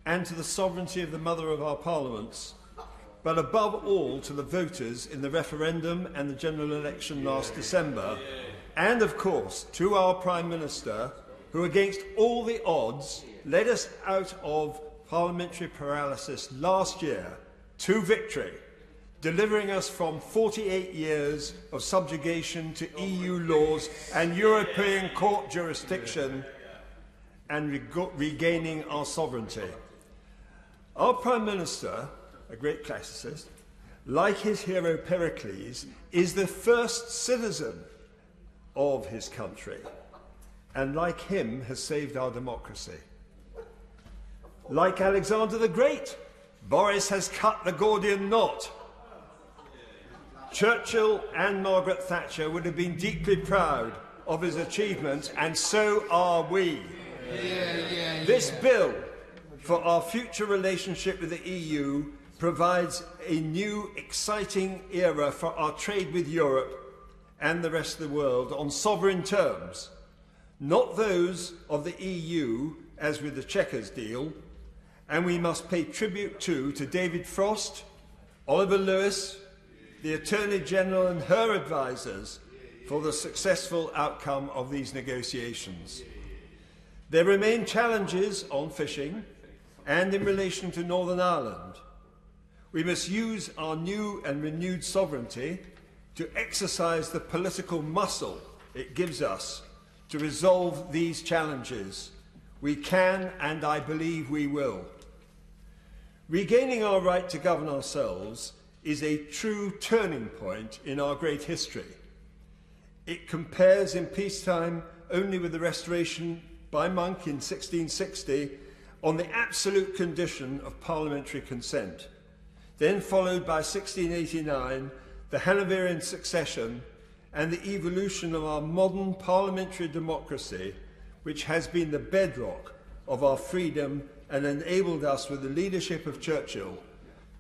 and to the sovereignty of the mother of our parliaments, but above all to the voters in the referendum and the general election last December, and of course to our Prime Minister, who against all the odds led us out of parliamentary paralysis last year to victory, delivering us from 48 years of subjugation to EU laws and European court jurisdiction and regaining our sovereignty. Our Prime Minister, a great classicist, like his hero Pericles, is the first citizen of his country, and like him has saved our democracy. Like Alexander the Great, Boris has cut the Gordian knot. Churchill and Margaret Thatcher would have been deeply proud of his achievements, and so are we. This bill for our future relationship with the EU provides a new, exciting era for our trade with Europe and the rest of the world on sovereign terms, not those of the EU, as with the Chequers deal, and we must pay tribute to David Frost, Oliver Lewis, the Attorney General and her advisers for the successful outcome of these negotiations. There remain challenges on fishing and in relation to Northern Ireland. We must use our new and renewed sovereignty to exercise the political muscle it gives us to resolve these challenges. We can, and I believe we will. Regaining our right to govern ourselves is a true turning point in our great history. It compares in peacetime only with the restoration by Monk in 1660 on the absolute condition of parliamentary consent, then followed by 1689, the Hanoverian succession, and the evolution of our modern parliamentary democracy, which has been the bedrock of our freedom and enabled us, with the leadership of Churchill,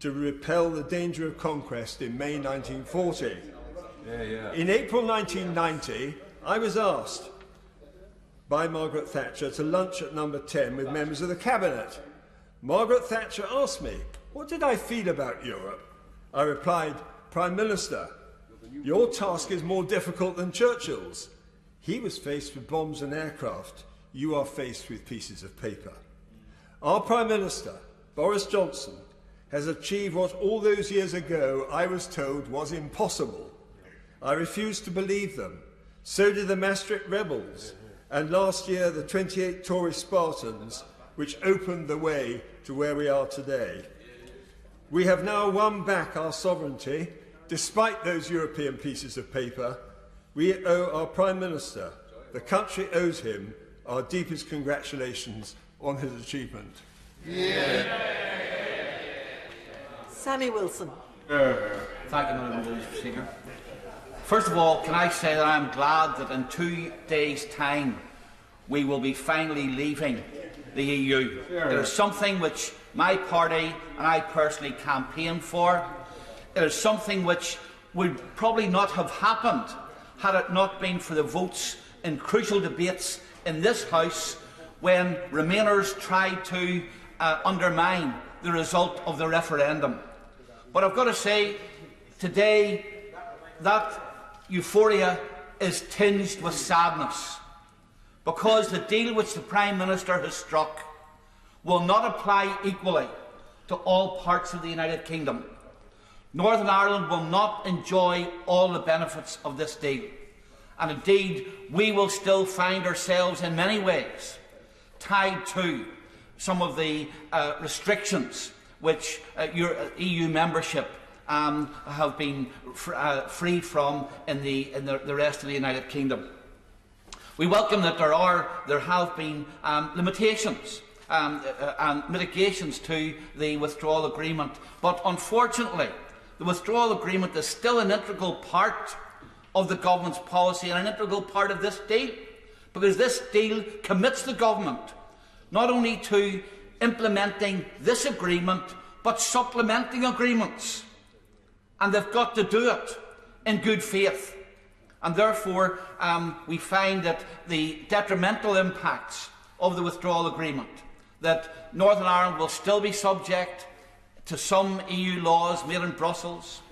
to repel the danger of conquest in May 1940. In April 1990, I was asked, by Margaret Thatcher to lunch at number 10 with members of the Cabinet. Margaret Thatcher asked me, what did I feel about Europe? I replied, Prime Minister, your task is more difficult than Churchill's. He was faced with bombs and aircraft. You are faced with pieces of paper. Our Prime Minister, Boris Johnson, has achieved what all those years ago I was told was impossible. I refused to believe them. So did the Maastricht rebels, and last year the 28 Tory Spartans, which opened the way to where we are today. We have now won back our sovereignty. Despite those European pieces of paper, we owe our Prime Minister, the country owes him, our deepest congratulations on his achievement. Sammy Wilson. Thank you, Madam Speaker. First of all, can I say that I am glad that in 2 days' time we will be finally leaving the EU. It is something which my party and I personally campaigned for. It is something which would probably not have happened had it not been for the votes in crucial debates in this House when Remainers tried to undermine the result of the referendum. But I've got to say, today, that euphoria is tinged with sadness, because the deal which the Prime Minister has struck will not apply equally to all parts of the United Kingdom. Northern Ireland will not enjoy all the benefits of this deal, and indeed we will still find ourselves in many ways tied to some of the restrictions which EU membership have been freed from in the rest of the United Kingdom. We welcome that there have been limitations and mitigations to the withdrawal agreement, but unfortunately the withdrawal agreement is still an integral part of the government's policy and an integral part of this deal, because this deal commits the government not only to implementing this agreement but supplementing agreements, and they've got to do it in good faith. And therefore we find that the detrimental impacts of the withdrawal agreement, that Northern Ireland will still be subject to some EU laws made in Brussels.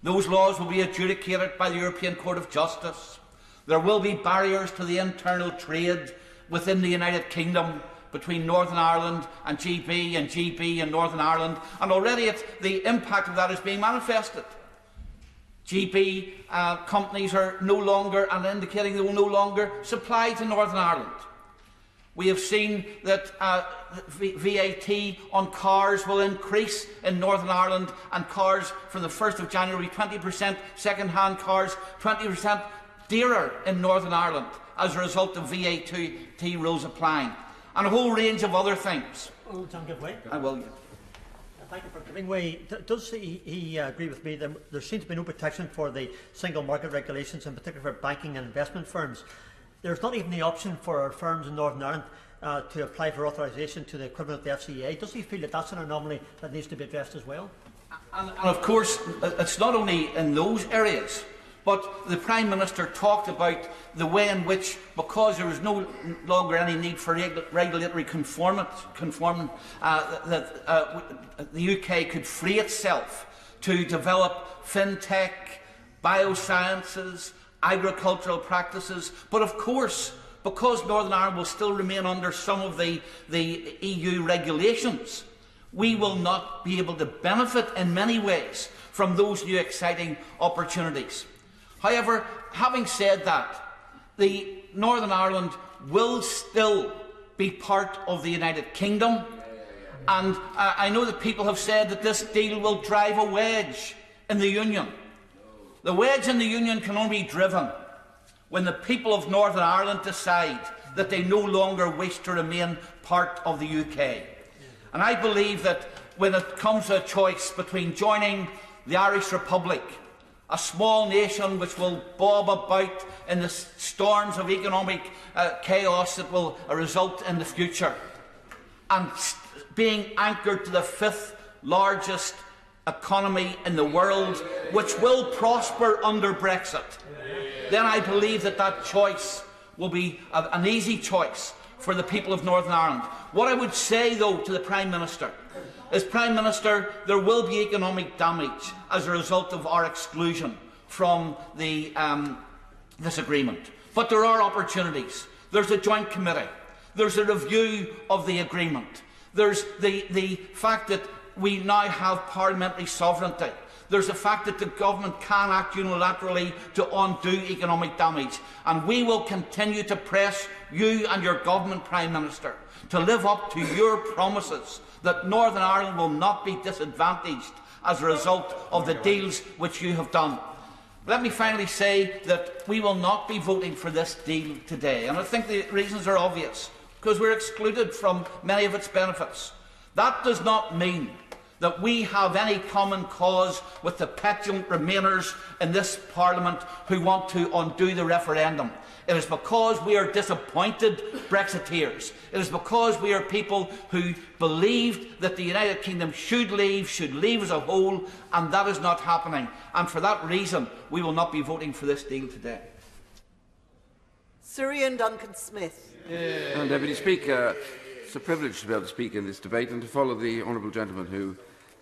Those laws will be adjudicated by the European Court of Justice. There will be barriers to the internal trade within the United Kingdom between Northern Ireland and GB and Northern Ireland, and already the impact of that is being manifested. GB companies are no longer, and indicating they will no longer supply to Northern Ireland. We have seen that VAT on cars will increase in Northern Ireland, and cars from the 1st of January 20%, second-hand cars 20% dearer in Northern Ireland as a result of VAT rules applying, and a whole range of other things. Time give way. I will. Thank you for giving way. Does he agree with me that there seems to be no protection for the single market regulations, in particular for banking and investment firms? There's not even the option for our firms in Northern Ireland to apply for authorisation to the equivalent of the FCA. Does he feel that that's an anomaly that needs to be addressed as well? And of course, it's not only in those areas, but the Prime Minister talked about the way in which, because there was no longer any need for regulatory conformity, that the UK could free itself to develop fintech, biosciences, agricultural practices. But of course, because Northern Ireland will still remain under some of the EU regulations, we will not be able to benefit in many ways from those new exciting opportunities. However, having said that, the Northern Ireland will still be part of the United Kingdom, and I know that people have said that this deal will drive a wedge in the Union. The wedge in the Union can only be driven when the people of Northern Ireland decide that they no longer wish to remain part of the UK. And I believe that when it comes to a choice between joining the Irish Republic, a small nation which will bob about in the storms of economic chaos that will result in the future, and being anchored to the 5th largest economy in the world, which will prosper under Brexit, then I believe that that choice will be an easy choice for the people of Northern Ireland. What I would say, though, to the Prime Minister is, Prime Minister, there will be economic damage as a result of our exclusion from this agreement. But there are opportunities. There's a joint committee. There's a review of the agreement. There's the fact that we now have parliamentary sovereignty. There's the fact that the government can act unilaterally to undo economic damage. And we will continue to press you and your government, Prime Minister, to live up to your promises that Northern Ireland will not be disadvantaged as a result of the deals which you have done. Let me finally say that we will not be voting for this deal today, and I think the reasons are obvious, because we're excluded from many of its benefits. That does not mean that we have any common cause with the petulant Remainers in this Parliament who want to undo the referendum. It is because we are disappointed Brexiteers. It is because we are people who believed that the United Kingdom should leave as a whole, and that is not happening. And for that reason, we will not be voting for this deal today. Sir Ian Duncan-Smith. Deputy Speaker, it's a privilege to be able to speak in this debate and to follow the honourable gentleman who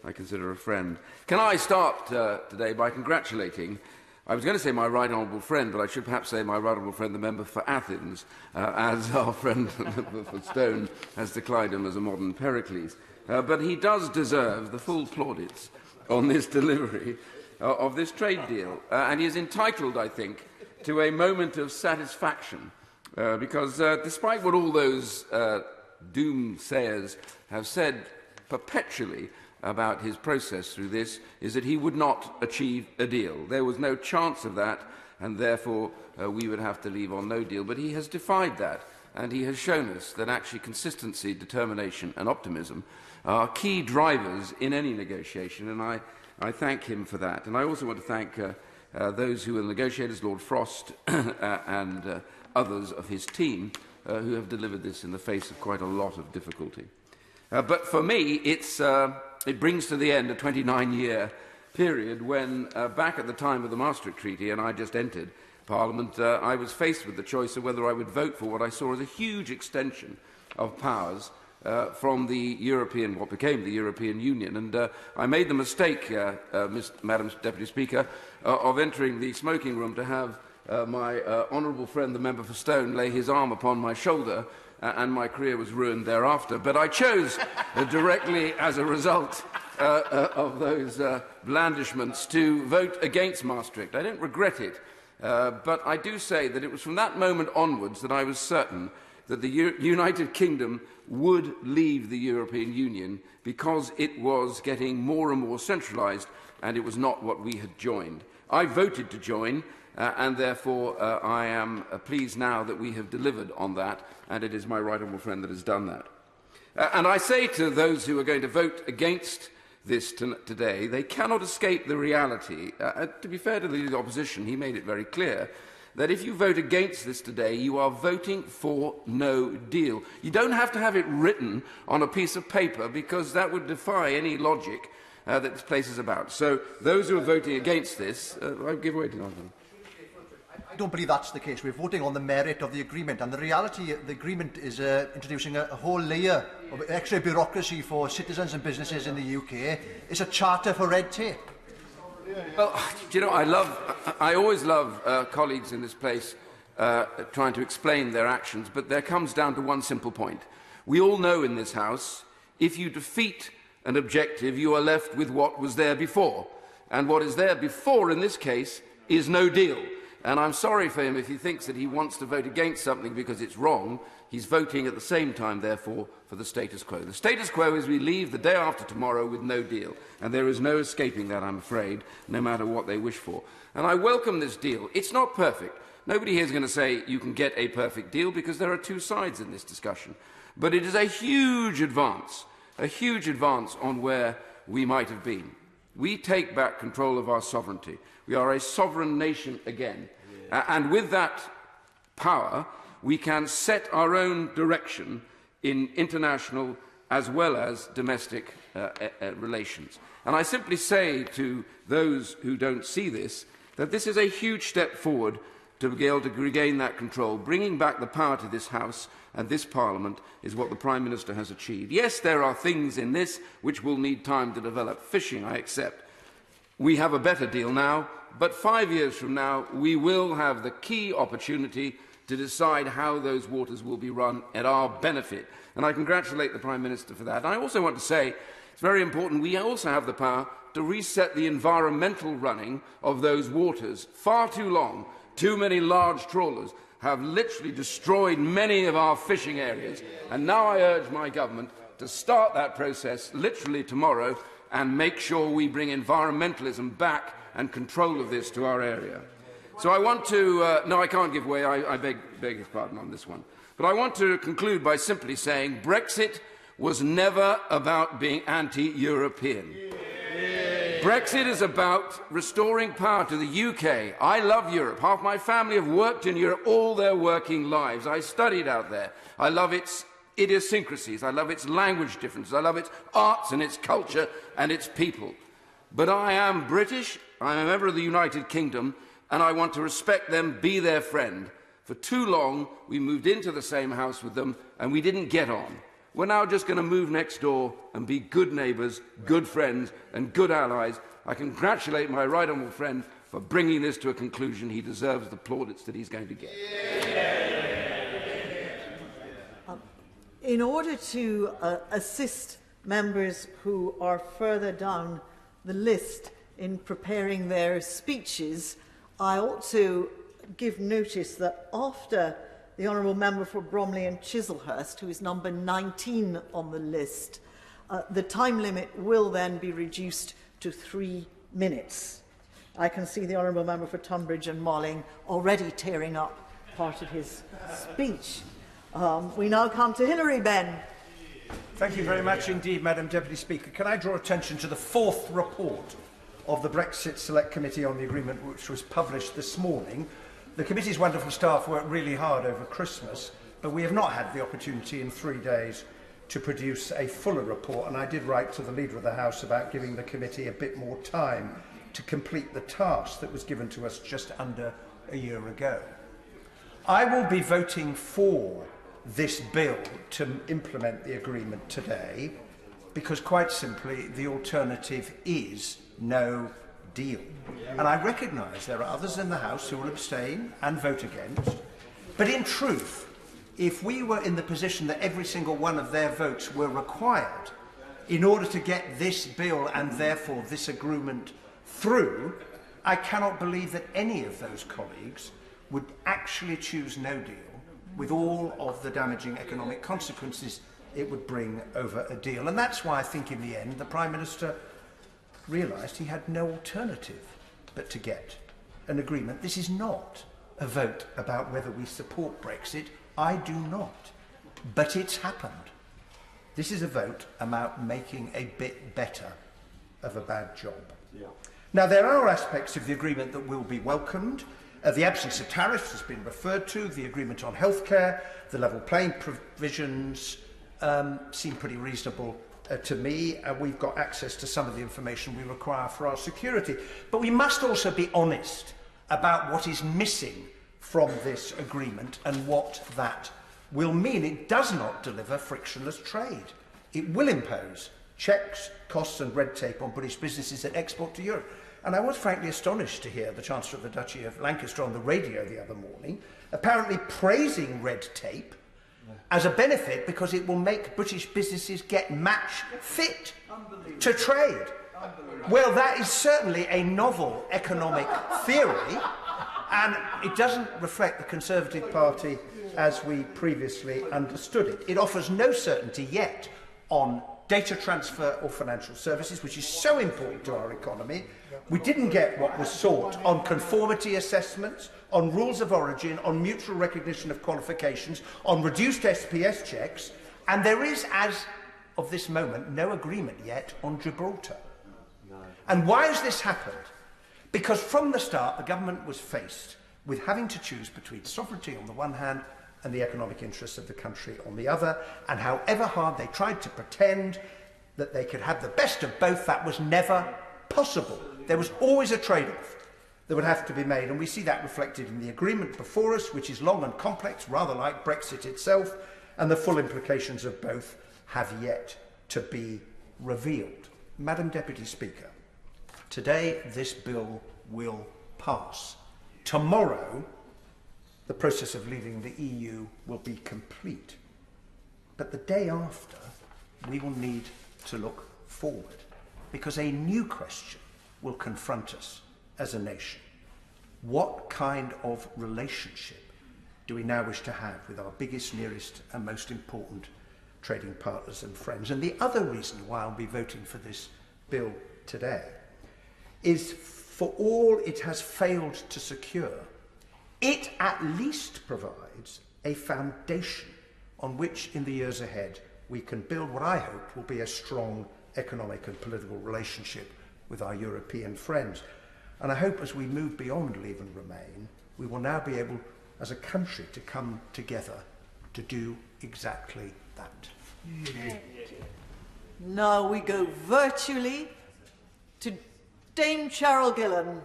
I consider a friend. Can I start today by congratulating, I was going to say my right honourable friend, but I should perhaps say my right honourable friend, the member for Athens, as our friend for Stone has declined him as a modern Pericles. But he does deserve the full plaudits on this delivery of this trade deal. And he is entitled, I think, to a moment of satisfaction, because despite what all those doomsayers have said perpetually about his process through this, is that he would not achieve a deal. There was no chance of that, and therefore we would have to leave on no deal. But he has defied that, and he has shown us that actually consistency, determination and optimism are key drivers in any negotiation, and I thank him for that. And I also want to thank those who were the negotiators, Lord Frost and others of his team, who have delivered this in the face of quite a lot of difficulty. But for me, it brings to the end a 29-year period when, back at the time of the Maastricht Treaty, and I just entered Parliament, I was faced with the choice of whether I would vote for what I saw as a huge extension of powers from the European, what became the European Union. And I made the mistake, Madam Deputy Speaker, of entering the smoking room to have my honourable friend, the member for Stone, lay his arm upon my shoulder, and my career was ruined thereafter. But I chose directly as a result of those blandishments to vote against Maastricht. I don't regret it, but I do say that it was from that moment onwards that I was certain that the United Kingdom would leave the European Union, because it was getting more and more centralised, and it was not what we had joined. I voted to join, and therefore I am pleased now that we have delivered on that, and it is my right honourable friend that has done that. And I say to those who are going to vote against this today, they cannot escape the reality. To be fair to the opposition, he made it very clear that if you vote against this today, you are voting for no deal. You don't have to have it written on a piece of paper, because that would defy any logic that this place is about. So those who are voting against this, I give way to them. I don't believe that's the case. We're voting on the merit of the agreement, and the reality, the agreement is introducing a whole layer of extra bureaucracy for citizens and businesses in the UK. It's a charter for red tape. Well, do you know, I always love colleagues in this place trying to explain their actions, but there comes down to one simple point. We all know in this House, if you defeat an objective, you are left with what was there before. And what is there before, in this case, is no deal. And I'm sorry for him if he thinks that he wants to vote against something because it's wrong. He's voting at the same time, therefore, for the status quo. The status quo is we leave the day after tomorrow with no deal. And there is no escaping that, I'm afraid, no matter what they wish for. And I welcome this deal. It's not perfect. Nobody here is going to say you can get a perfect deal, because there are two sides in this discussion. But it is a huge advance on where we might have been. We take back control of our sovereignty. We are a sovereign nation again. And with that power, we can set our own direction in international as well as domestic relations. And I simply say to those who don't see this, that this is a huge step forward to be able to regain that control. Bringing back the power to this House and this Parliament is what the Prime Minister has achieved. Yes, there are things in this which will need time to develop. Fishing, I accept. We have a better deal now, but 5 years from now, we will have the key opportunity to decide how those waters will be run at our benefit. And I congratulate the Prime Minister for that. And I also want to say it's very important we also have the power to reset the environmental running of those waters. Far too long, too many large trawlers have literally destroyed many of our fishing areas. And now I urge my government to start that process literally tomorrow and make sure we bring environmentalism back and control of this to our area. So I want to... no, I can't give way. I beg his pardon on this one. But I want to conclude by simply saying Brexit was never about being anti-European. Brexit is about restoring power to the UK. I love Europe. Half my family have worked in Europe all their working lives. I studied out there. I love its idiosyncrasies. I love its language differences. I love its arts and its culture and its people. But I am British. I'm a member of the United Kingdom, and I want to respect them, be their friend. For too long, we moved into the same house with them, and we didn't get on. We're now just going to move next door and be good neighbours, good friends, and good allies. I congratulate my right honourable friend for bringing this to a conclusion. He deserves the plaudits that he's going to get. In order to assist members who are further down the list in preparing their speeches, I ought to give notice that after the Honourable Member for Bromley and Chislehurst, who is number 19 on the list, the time limit will then be reduced to 3 minutes. I can see the Honourable Member for Tunbridge and Malling already tearing up part of his speech. We now come to Hilary Benn. Thank you very much indeed, Madam Deputy Speaker. Can I draw attention to the 4th report of the Brexit Select Committee on the Agreement, which was published this morning? The committee's wonderful staff worked really hard over Christmas, but we have not had the opportunity in 3 days to produce a fuller report, and I did write to the Leader of the House about giving the committee a bit more time to complete the task that was given to us just under a year ago. I will be voting for this bill to implement the agreement today because, quite simply, the alternative is no deal. And I recognise there are others in the House who will abstain and vote against, but in truth, if we were in the position that every single one of their votes were required in order to get this bill and therefore this agreement through, I cannot believe that any of those colleagues would actually choose no deal with all of the damaging economic consequences it would bring over a deal. And that's why I think in the end the Prime Minister realised he had no alternative but to get an agreement. This is not a vote about whether we support Brexit. I do not. But it's happened. This is a vote about making a bit better of a bad job. Yeah. Now, there are aspects of the agreement that will be welcomed. The absence of tariffs has been referred to, the agreement on healthcare, the level playing provisions seem pretty reasonable to me. We've got access to some of the information we require for our security. But we must also be honest about what is missing from this agreement and what that will mean. It does not deliver frictionless trade. It will impose checks, costs and red tape on British businesses that export to Europe. And I was frankly astonished to hear the Chancellor of the Duchy of Lancaster on the radio the other morning apparently praising red tape as a benefit because it will make British businesses get match fit to trade. Well, that is certainly a novel economic theory, and it doesn't reflect the Conservative Party as we previously understood it. It offers no certainty yet on data transfer or financial services, which is so important to our economy. We didn't get what was sought on conformity assessments, on rules of origin, on mutual recognition of qualifications, on reduced SPS checks, and there is, as of this moment, no agreement yet on Gibraltar. No. And why has this happened? Because from the start, the government was faced with having to choose between sovereignty on the one hand and the economic interests of the country on the other, and however hard they tried to pretend that they could have the best of both, that was never possible. There was always a trade-off that would have to be made, and we see that reflected in the agreement before us, which is long and complex, rather like Brexit itself, and the full implications of both have yet to be revealed. Madam Deputy Speaker, today this bill will pass. Tomorrow, the process of leaving the EU will be complete. But the day after, we will need to look forward, because a new question will confront us as a nation. What kind of relationship do we now wish to have with our biggest, nearest and most important trading partners and friends? And the other reason why I'll be voting for this bill today is, for all it has failed to secure, it at least provides a foundation on which in the years ahead we can build what I hope will be a strong economic and political relationship with our European friends. And I hope as we move beyond Leave and Remain, we will now be able as a country to come together to do exactly that. Now we go virtually to Dame Cheryl Gillan.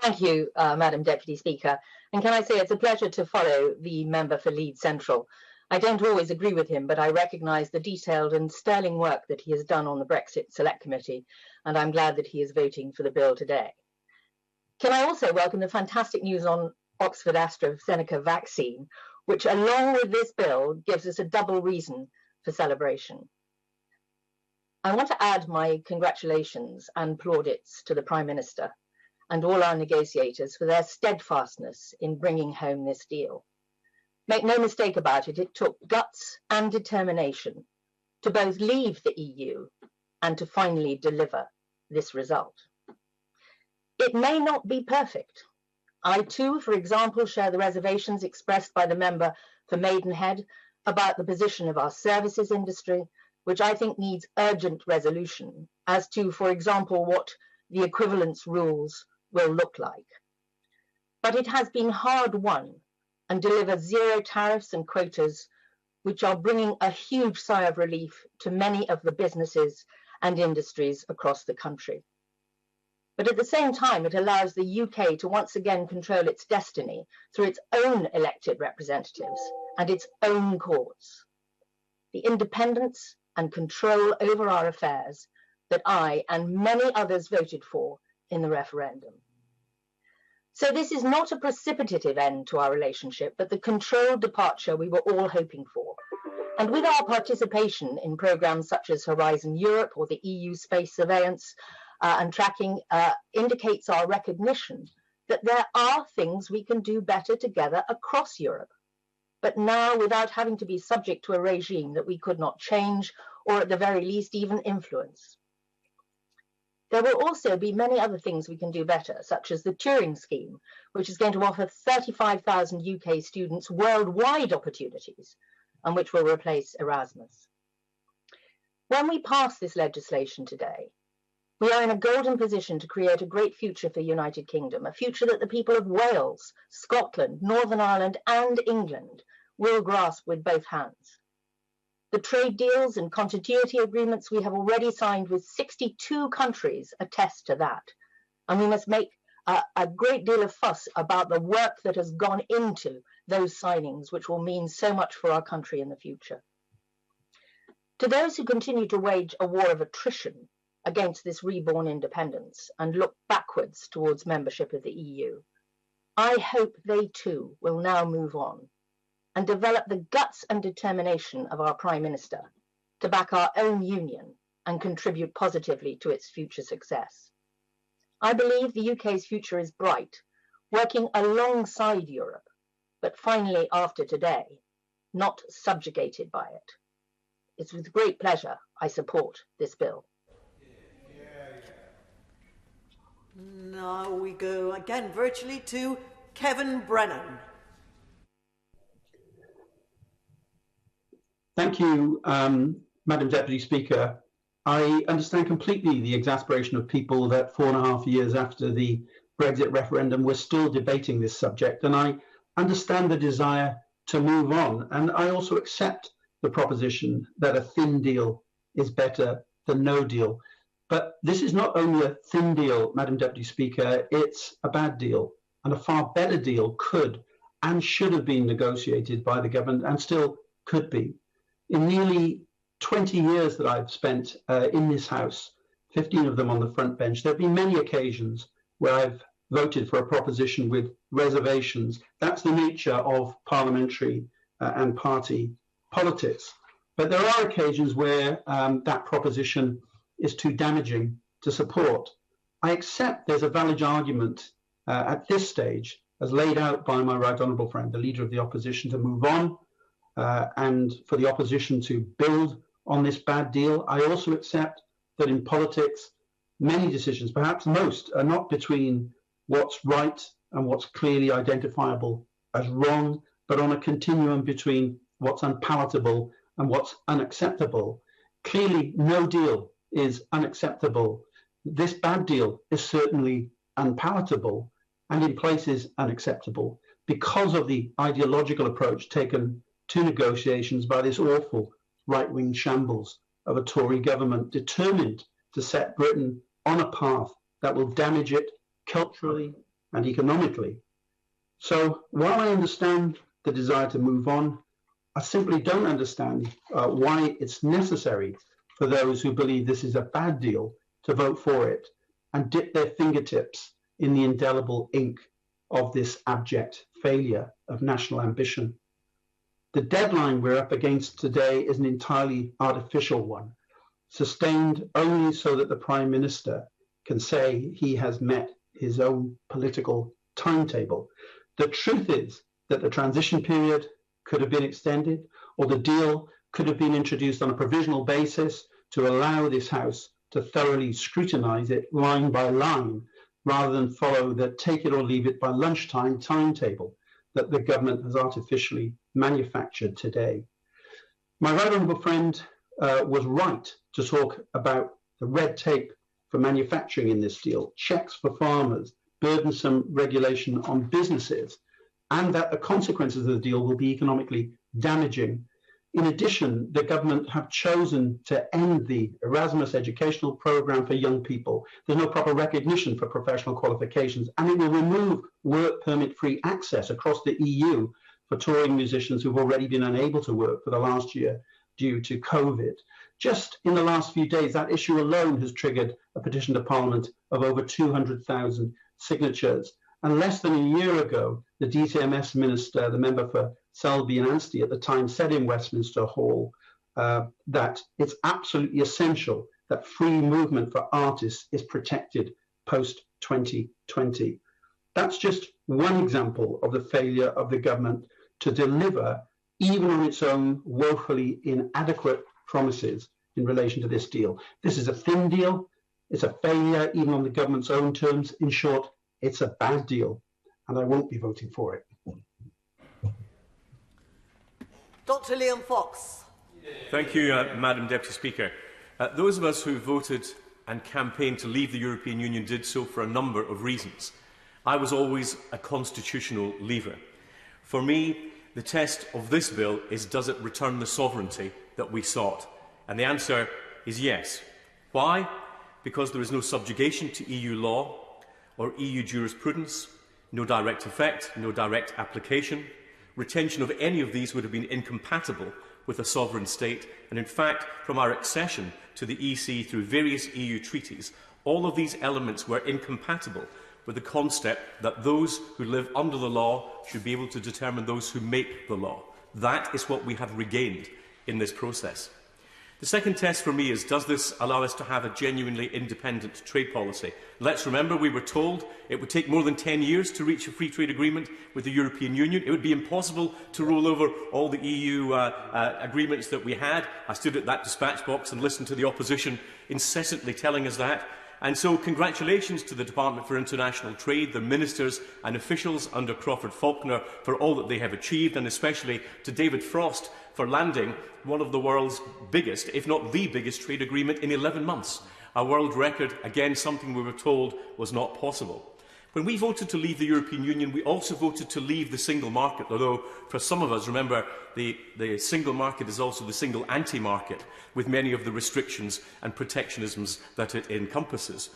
Thank you, Madam Deputy Speaker. And can I say it's a pleasure to follow the member for Leeds Central. I don't always agree with him, but I recognise the detailed and sterling work that he has done on the Brexit Select Committee, and I'm glad that he is voting for the bill today. Can I also welcome the fantastic news on Oxford AstraZeneca vaccine, which along with this bill gives us a double reason for celebration. I want to add my congratulations and plaudits to the Prime Minister and all our negotiators for their steadfastness in bringing home this deal. Make no mistake about it, it took guts and determination to both leave the EU and to finally deliver this result. It may not be perfect. I too, for example, share the reservations expressed by the member for Maidenhead about the position of our services industry, which I think needs urgent resolution as to, for example, what the equivalence rules will look like. But it has been hard won and delivers zero tariffs and quotas, which are bringing a huge sigh of relief to many of the businesses and industries across the country. But at the same time, it allows the UK to once again control its destiny through its own elected representatives and its own courts. The independence and control over our affairs that I and many others voted for in the referendum. So this is not a precipitative end to our relationship, but the controlled departure we were all hoping for. And with our participation in programmes such as Horizon Europe or the EU Space Surveillance and Tracking indicates our recognition that there are things we can do better together across Europe, but now without having to be subject to a regime that we could not change or at the very least even influence. There will also be many other things we can do better, such as the Turing Scheme, which is going to offer 35,000 UK students worldwide opportunities, and which will replace Erasmus. When we pass this legislation today, we are in a golden position to create a great future for the United Kingdom, a future that the people of Wales, Scotland, Northern Ireland and England will grasp with both hands. The trade deals and continuity agreements we have already signed with 62 countries attest to that. And we must make a great deal of fuss about the work that has gone into those signings, which will mean so much for our country in the future. To those who continue to wage a war of attrition against this reborn independence and look backwards towards membership of the EU, I hope they too will now move on and develop the guts and determination of our Prime Minister to back our own union and contribute positively to its future success. I believe the UK's future is bright, working alongside Europe, but finally after today, not subjugated by it. It's with great pleasure I support this bill. Now we go again virtually to Kevin Brennan. Thank you, Madam Deputy Speaker. I understand completely the exasperation of people that 4.5 years after the Brexit referendum we're still debating this subject, and I understand the desire to move on. And I also accept the proposition that a thin deal is better than no deal. But this is not only a thin deal, Madam Deputy Speaker, it's a bad deal. And a far better deal could and should have been negotiated by the government and still could be. In nearly 20 years that I've spent in this House, 15 of them on the front bench, there have been many occasions where I've voted for a proposition with reservations. That's the nature of parliamentary and party politics. But there are occasions where that proposition is too damaging to support. I accept there's a valid argument at this stage, as laid out by my right honourable friend, the Leader of the Opposition, to move on and for the Opposition to build on this bad deal. I also accept that in politics, many decisions, perhaps most, are not between what's right and what's clearly identifiable as wrong, but on a continuum between what's unpalatable and what's unacceptable. Clearly, no deal is unacceptable. This bad deal is certainly unpalatable and in places unacceptable because of the ideological approach taken to negotiations by this awful right-wing shambles of a Tory government determined to set Britain on a path that will damage it culturally and economically. So while I understand the desire to move on, I simply don't understand why it's necessary for those who believe this is a bad deal to vote for it and dip their fingertips in the indelible ink of this abject failure of national ambition. The deadline we're up against today is an entirely artificial one, sustained only so that the Prime Minister can say he has met his own political timetable. The truth is that the transition period could have been extended, or the deal could have been introduced on a provisional basis to allow this House to thoroughly scrutinise it line by line, rather than follow the take it or leave it by lunchtime timetable that the government has artificially manufactured today. My right honourable friend was right to talk about the red tape for manufacturing in this deal, checks for farmers, burdensome regulation on businesses, and that the consequences of the deal will be economically damaging. In addition, the government have chosen to end the Erasmus educational programme for young people. There's no proper recognition for professional qualifications, and it will remove work permit-free access across the EU for touring musicians who've already been unable to work for the last year due to COVID. Just in the last few days, that issue alone has triggered a petition to Parliament of over 200,000 signatures. And less than a year ago, the DCMS Minister, the member for Selby and Anstey at the time, said in Westminster Hall that it's absolutely essential that free movement for artists is protected post-2020. That's just one example of the failure of the government to deliver, even on its own woefully inadequate promises in relation to this deal. This is a thin deal. It's a failure, even on the government's own terms. In short, it's a bad deal, and I won't be voting for it. Dr. Liam Fox. Thank you, Madam Deputy Speaker. Those of us who voted and campaigned to leave the European Union did so for a number of reasons. I was always a constitutional leaver. For me, the test of this bill is, does it return the sovereignty that we sought? And the answer is yes. Why? Because there is no subjugation to EU law or EU jurisprudence, no direct effect, no direct application. Retention of any of these would have been incompatible with a sovereign state, and in fact, from our accession to the EC through various EU treaties, all of these elements were incompatible with the concept that those who live under the law should be able to determine those who make the law. That is what we have regained in this process. The second test for me is, does this allow us to have a genuinely independent trade policy? Let's remember, we were told it would take more than 10 years to reach a free trade agreement with the European Union. It would be impossible to roll over all the EU agreements that we had. I stood at that dispatch box and listened to the opposition incessantly telling us that. And so congratulations to the Department for International Trade, the ministers and officials under Crawford Faulkner for all that they have achieved, and especially to David Frost for landing one of the world's biggest, if not the biggest, trade agreement in 11 months. A world record, again, something we were told was not possible. When we voted to leave the European Union, we also voted to leave the single market, although for some of us, remember, the single market is also the single anti-market, with many of the restrictions and protectionisms that it encompasses.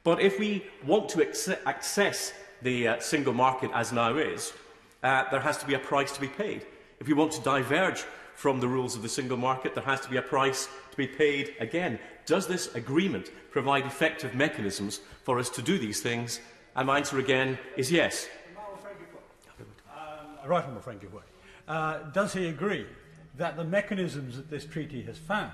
But if we want to access the single market as now is, there has to be a price to be paid. If we want to diverge from the rules of the single market, there has to be a price to be paid again. Does this agreement provide effective mechanisms for us to do these things? And my answer again is yes. Right on the Frankie way. Does he agree that the mechanisms that this treaty has found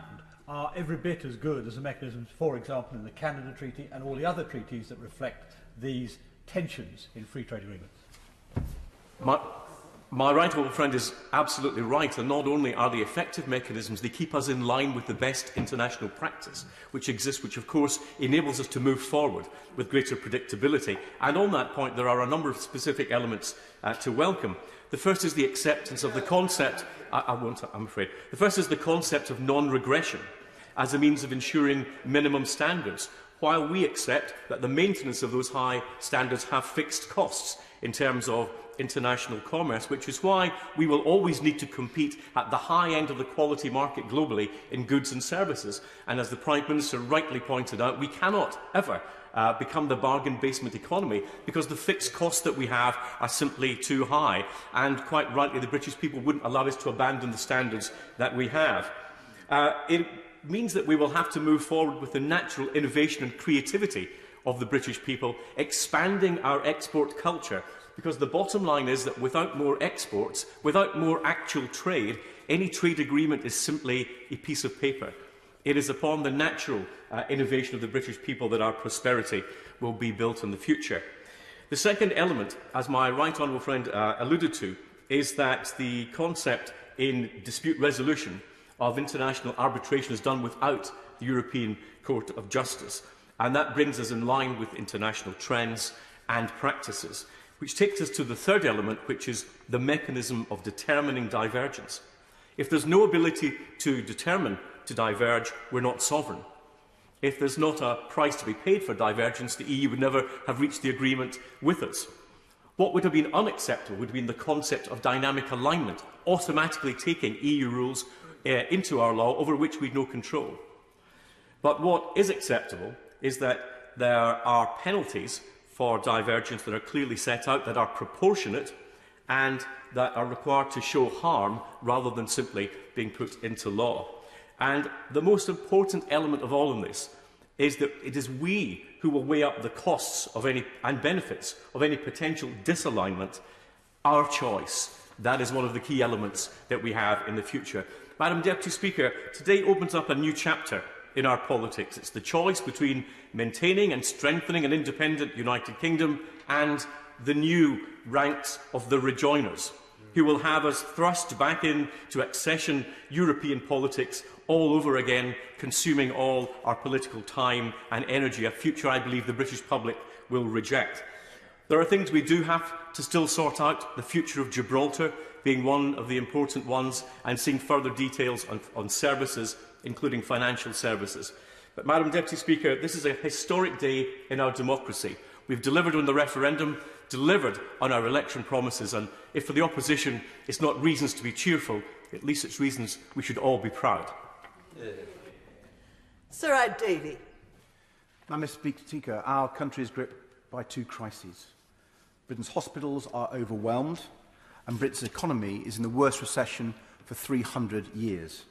are every bit as good as the mechanisms, for example, in the Canada Treaty and all the other treaties that reflect these tensions in free trade agreements? My right honourable friend is absolutely right, and not only are they effective mechanisms, they keep us in line with the best international practice which exists, which of course enables us to move forward with greater predictability. And on that point, there are a number of specific elements to welcome. The first is the acceptance of the concept, I'm afraid. The first is the concept of non-regression as a means of ensuring minimum standards, while we accept that the maintenance of those high standards have fixed costs in terms of international commerce, which is why we will always need to compete at the high end of the quality market globally in goods and services. And as the Prime Minister rightly pointed out, we cannot ever become the bargain basement economy because the fixed costs that we have are simply too high. And quite rightly, the British people wouldn't allow us to abandon the standards that we have. It means that we will have to move forward with the natural innovation and creativity of the British people, expanding our export culture. Because the bottom line is that without more exports, without more actual trade, any trade agreement is simply a piece of paper. It is upon the natural innovation of the British people that our prosperity will be built in the future. The second element, as my right honourable friend alluded to, is that the concept in dispute resolution of international arbitration is done without the European Court of Justice. And that brings us in line with international trends and practices, which takes us to the third element, which is the mechanism of determining divergence. If there's no ability to determine to diverge, we're not sovereign. If there's not a price to be paid for divergence, the EU would never have reached the agreement with us. What would have been unacceptable would have been the concept of dynamic alignment, automatically taking EU rules into our law over which we'd no control. But what is acceptable is that there are penalties for divergence that are clearly set out, that are proportionate and that are required to show harm rather than simply being put into law. And the most important element of all of this is that it is we who will weigh up the costs of any and benefits of any potential disalignment. Our choice. That is one of the key elements that we have in the future. Madam Deputy Speaker, today opens up a new chapter in our politics. It's the choice between maintaining and strengthening an independent United Kingdom and the new ranks of the rejoiners, who will have us thrust back into accession European politics all over again, consuming all our political time and energy, a future I believe the British public will reject. There are things we do have to still sort out, the future of Gibraltar being one of the important ones, and seeing further details on services, including financial services. But, Madam Deputy Speaker, this is a historic day in our democracy. We've delivered on the referendum, delivered on our election promises, and if for the opposition it's not reasons to be cheerful, at least it's reasons we should all be proud. Sir Ed Davey. Madam Speaker, our country is gripped by two crises. Britain's hospitals are overwhelmed, and Britain's economy is in the worst recession for 300 years.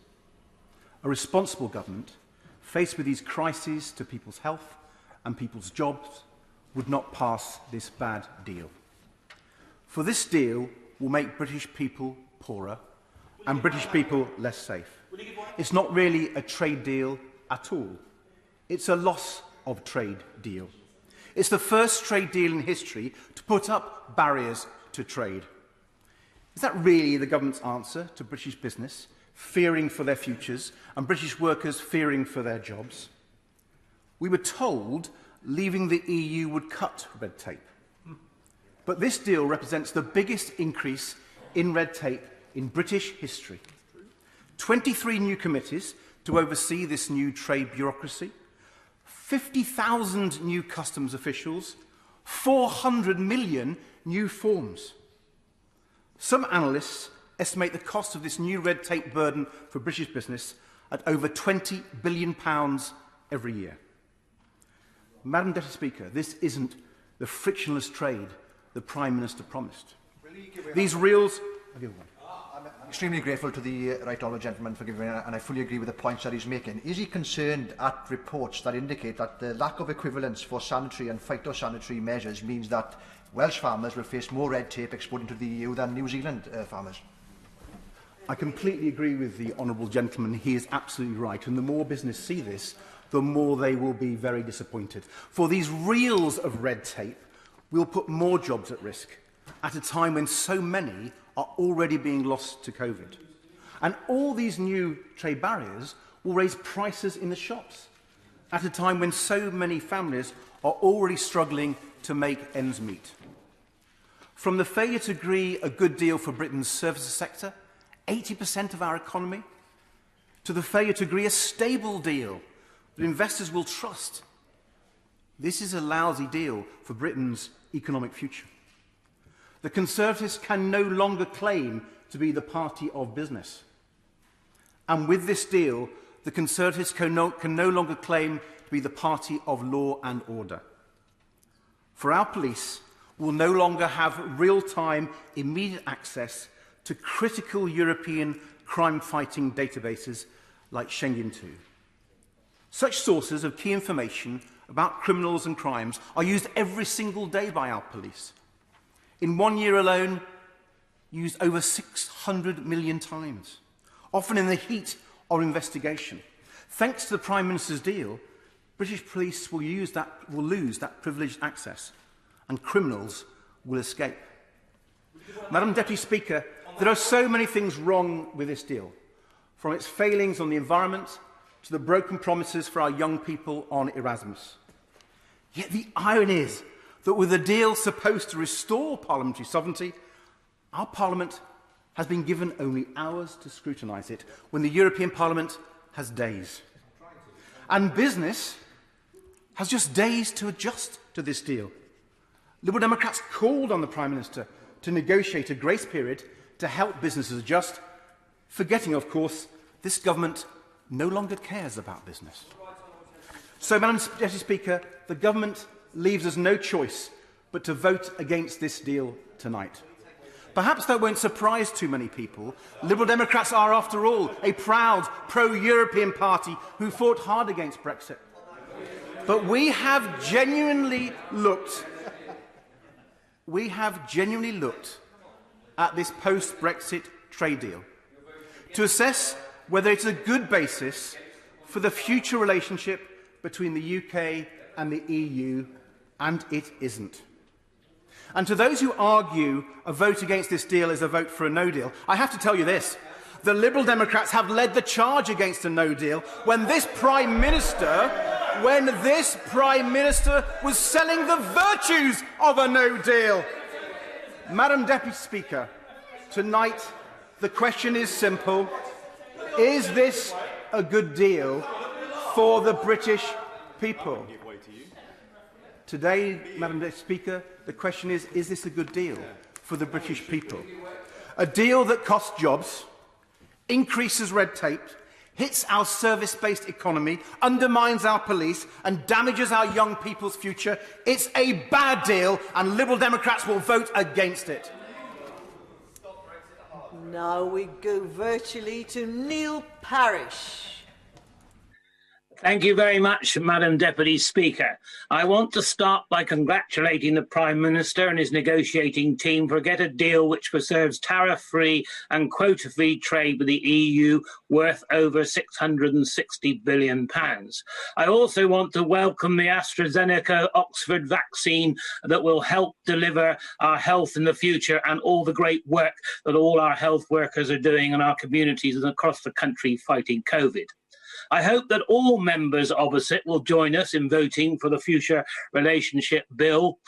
A responsible government, faced with these crises to people's health and people's jobs, would not pass this bad deal. For this deal will make British people poorer and British people less safe. It's not really a trade deal at all. It's a loss of trade deal. It's the first trade deal in history to put up barriers to trade. Is that really the government's answer to British business, fearing for their futures, and British workers fearing for their jobs? We were told leaving the EU would cut red tape. But this deal represents the biggest increase in red tape in British history. 23 new committees to oversee this new trade bureaucracy, 50,000 new customs officials, 400 million new forms. Some analysts estimate the cost of this new red tape burden for British business at over £20 billion every year. Madam Deputy Speaker, this isn't the frictionless trade the Prime Minister promised. These reels... I'm extremely grateful to the right honourable gentleman for giving me, and I fully agree with the points that he's making. Is he concerned at reports that indicate that the lack of equivalence for sanitary and phytosanitary measures means that Welsh farmers will face more red tape exporting to the EU than New Zealand farmers? I completely agree with the honourable gentleman. He is absolutely right. And the more business see this, the more they will be very disappointed. For these reels of red tape will put more jobs at risk at a time when so many are already being lost to COVID. And all these new trade barriers will raise prices in the shops at a time when so many families are already struggling to make ends meet. From the failure to agree a good deal for Britain's services sector, 80% of our economy, to the failure to agree a stable deal that investors will trust. This is a lousy deal for Britain's economic future. The Conservatives can no longer claim to be the party of business. And with this deal, the Conservatives can no longer claim to be the party of law and order. For our police will no longer have real-time, immediate access to critical European crime-fighting databases like Schengen-2. Such sources of key information about criminals and crimes are used every single day by our police. In 1 year alone, used over 600 million times, often in the heat of investigation. Thanks to the Prime Minister's deal, British police will lose that privileged access, and criminals will escape. Madam Deputy Speaker, there are so many things wrong with this deal, from its failings on the environment to the broken promises for our young people on Erasmus. Yet the irony is that with a deal supposed to restore parliamentary sovereignty, our Parliament has been given only hours to scrutinise it, when the European Parliament has days. And business has just days to adjust to this deal. Liberal Democrats called on the Prime Minister to negotiate a grace period to help businesses adjust, forgetting, of course, this government no longer cares about business. So, Madam Deputy Speaker, the government leaves us no choice but to vote against this deal tonight. Perhaps that won't surprise too many people. Liberal Democrats are, after all, a proud pro-European party who fought hard against Brexit. But we have genuinely looked at this post-Brexit trade deal to assess whether it's a good basis for the future relationship between the UK and the EU, and it isn't. And to those who argue a vote against this deal is a vote for a no deal, I have to tell you this. The Liberal Democrats have led the charge against a no deal when this Prime Minister was selling the virtues of a no deal. Madam Deputy Speaker, tonight the question is simple. Is this a good deal for the British people? Today, Madam Deputy Speaker, the question is this a good deal for the British people? A deal that costs jobs, increases red tape, hits our service-based economy, undermines our police and damages our young people's future. It's a bad deal, and Liberal Democrats will vote against it. Now we go virtually to Neil Parish. Thank you very much, Madam Deputy Speaker. I want to start by congratulating the Prime Minister and his negotiating team for getting a deal which preserves tariff-free and quota-free trade with the EU worth over £660 billion. I also want to welcome the AstraZeneca-Oxford vaccine that will help deliver our health in the future, and all the great work that all our health workers are doing in our communities and across the country fighting COVID. I hope that all members opposite will join us in voting for the Future Relationship Bill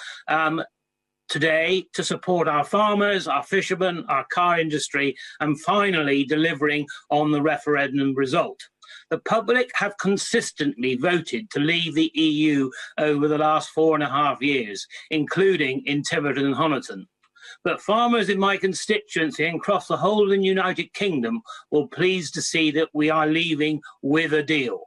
today to support our farmers, our fishermen, our car industry, and finally delivering on the referendum result. The public have consistently voted to leave the EU over the last 4.5 years, including in Tiverton and Honiton. But farmers in my constituency and across the whole of the United Kingdom will be pleased to see that we are leaving with a deal.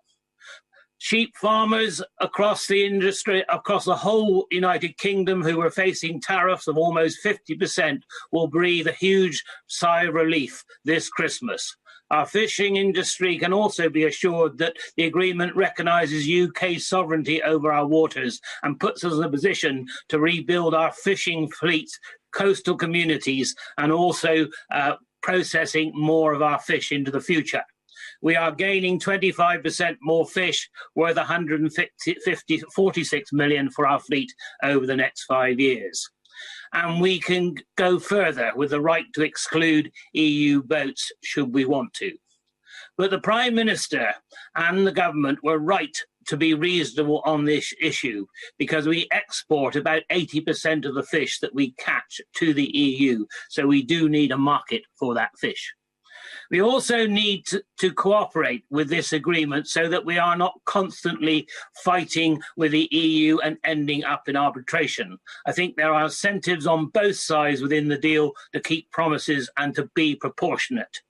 Sheep farmers across the industry, across the whole United Kingdom who were facing tariffs of almost 50% will breathe a huge sigh of relief this Christmas. Our fishing industry can also be assured that the agreement recognises UK sovereignty over our waters and puts us in a position to rebuild our fishing fleets, coastal communities, and also processing more of our fish into the future. We are gaining 25% more fish, worth 146 million for our fleet over the next 5 years. And we can go further with the right to exclude EU boats should we want to. But the Prime Minister and the government were right to be reasonable on this issue because we export about 80% of the fish that we catch to the EU. So we do need a market for that fish. We also need to cooperate with this agreement so that we are not constantly fighting with the EU and ending up in arbitration. I think there are incentives on both sides within the deal to keep promises and to be proportionate.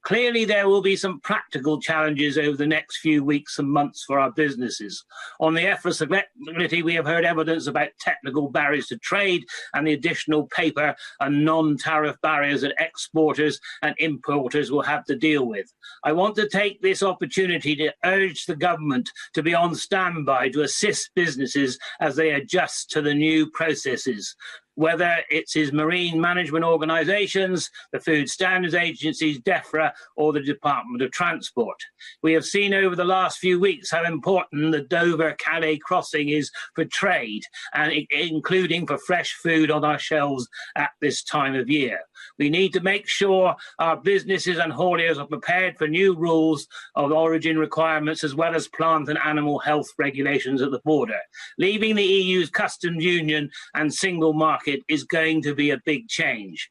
Clearly, there will be some practical challenges over the next few weeks and months for our businesses. On the EFRA Select Committee, we have heard evidence about technical barriers to trade and the additional paper and non-tariff barriers that exporters and importers will have to deal with. I want to take this opportunity to urge the government to be on standby to assist businesses as they adjust to the new processes, whether it's his marine management organisations, the food standards agencies, DEFRA, or the Department of Transport. We have seen over the last few weeks how important the Dover-Calais crossing is for trade, and including for fresh food on our shelves at this time of year. We need to make sure our businesses and hauliers are prepared for new rules of origin requirements as well as plant and animal health regulations at the border. Leaving the EU's customs union and single market is going to be a big change.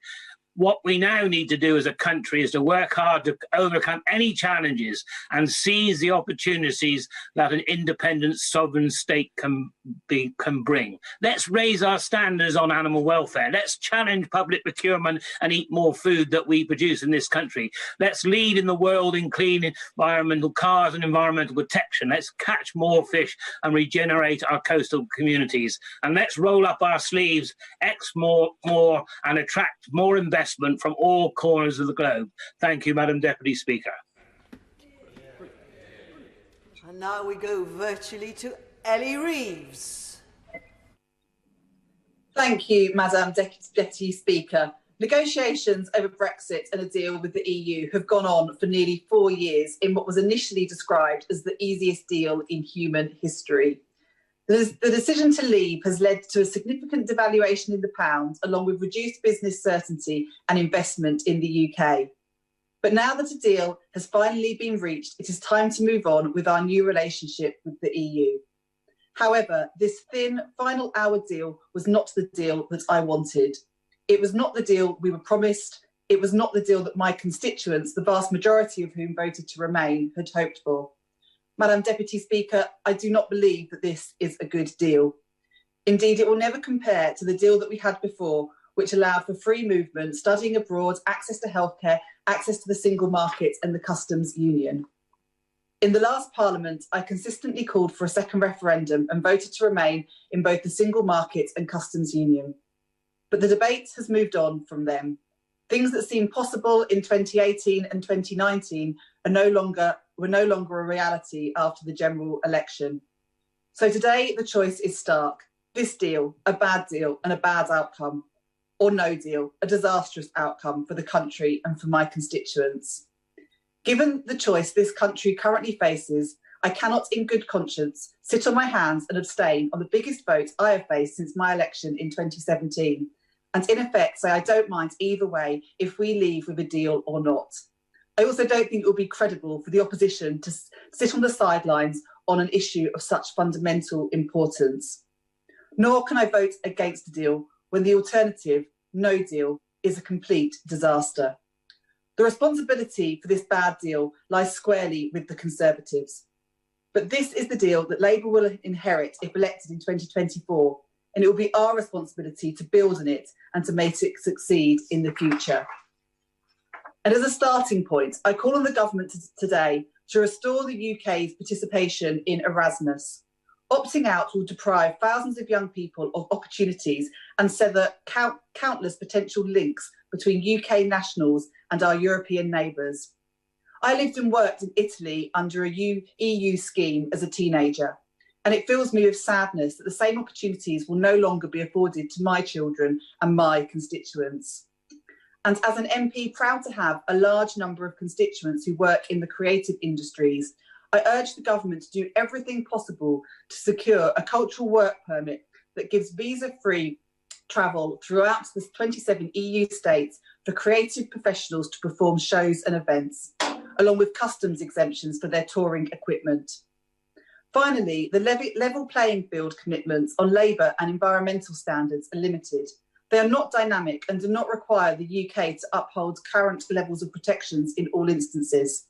What we now need to do as a country is to work hard to overcome any challenges and seize the opportunities that an independent sovereign state can bring. Let's raise our standards on animal welfare. Let's challenge public procurement and eat more food that we produce in this country. Let's lead in the world in clean environmental cars and environmental protection. Let's catch more fish and regenerate our coastal communities. And let's roll up our sleeves, export more and attract more investment from all corners of the globe. Thank you, Madam Deputy Speaker. And now we go virtually to Ellie Reeves. Thank you, Madam Deputy Speaker. Negotiations over Brexit and a deal with the EU have gone on for nearly 4 years in what was initially described as the easiest deal in human history. The decision to leave has led to a significant devaluation in the pound, along with reduced business certainty and investment in the UK. But now that a deal has finally been reached, it is time to move on with our new relationship with the EU. However, this thin, final hour deal was not the deal that I wanted. It was not the deal we were promised. It was not the deal that my constituents, the vast majority of whom voted to remain, had hoped for. Madam Deputy Speaker, I do not believe that this is a good deal. Indeed, it will never compare to the deal that we had before, which allowed for free movement, studying abroad, access to healthcare, access to the single market and the customs union. In the last Parliament, I consistently called for a second referendum and voted to remain in both the single market and customs union. But the debate has moved on from them. Things that seemed possible in 2018 and 2019 were no longer a reality after the general election. So today the choice is stark. This deal, a bad deal and a bad outcome, or no deal, a disastrous outcome for the country and for my constituents. Given the choice this country currently faces, I cannot in good conscience sit on my hands and abstain on the biggest vote I have faced since my election in 2017, and in effect say I don't mind either way if we leave with a deal or not. I also don't think it will be credible for the opposition to sit on the sidelines on an issue of such fundamental importance. Nor can I vote against the deal when the alternative, no deal, is a complete disaster. The responsibility for this bad deal lies squarely with the Conservatives. But this is the deal that Labour will inherit if elected in 2024, and it will be our responsibility to build on it and to make it succeed in the future. And as a starting point, I call on the government today to restore the UK's participation in Erasmus. Opting out will deprive thousands of young people of opportunities and sever countless potential links between UK nationals and our European neighbours. I lived and worked in Italy under a EU scheme as a teenager, and it fills me with sadness that the same opportunities will no longer be afforded to my children and my constituents. And as an MP proud to have a large number of constituents who work in the creative industries, I urge the government to do everything possible to secure a cultural work permit that gives visa-free travel throughout the 27 EU states for creative professionals to perform shows and events, along with customs exemptions for their touring equipment. Finally, the level playing field commitments on labour and environmental standards are limited. They are not dynamic and do not require the UK to uphold current levels of protections in all instances.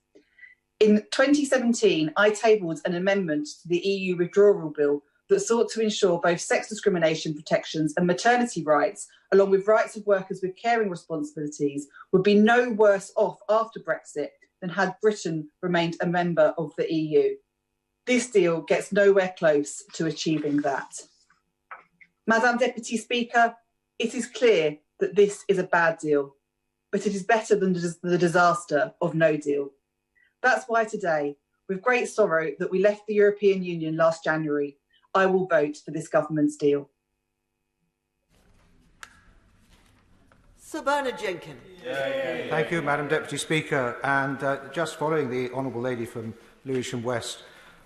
In 2017, I tabled an amendment to the EU withdrawal bill that sought to ensure both sex discrimination protections and maternity rights, along with rights of workers with caring responsibilities, would be no worse off after Brexit than had Britain remained a member of the EU. This deal gets nowhere close to achieving that. Madam Deputy Speaker, it is clear that this is a bad deal, but it is better than the disaster of no deal. That's why today, with great sorrow that we left the European Union last January, I will vote for this government's deal. Sir Bernard Jenkins. Thank you, Madam Deputy Speaker. And just following the Honourable Lady from Lewisham West,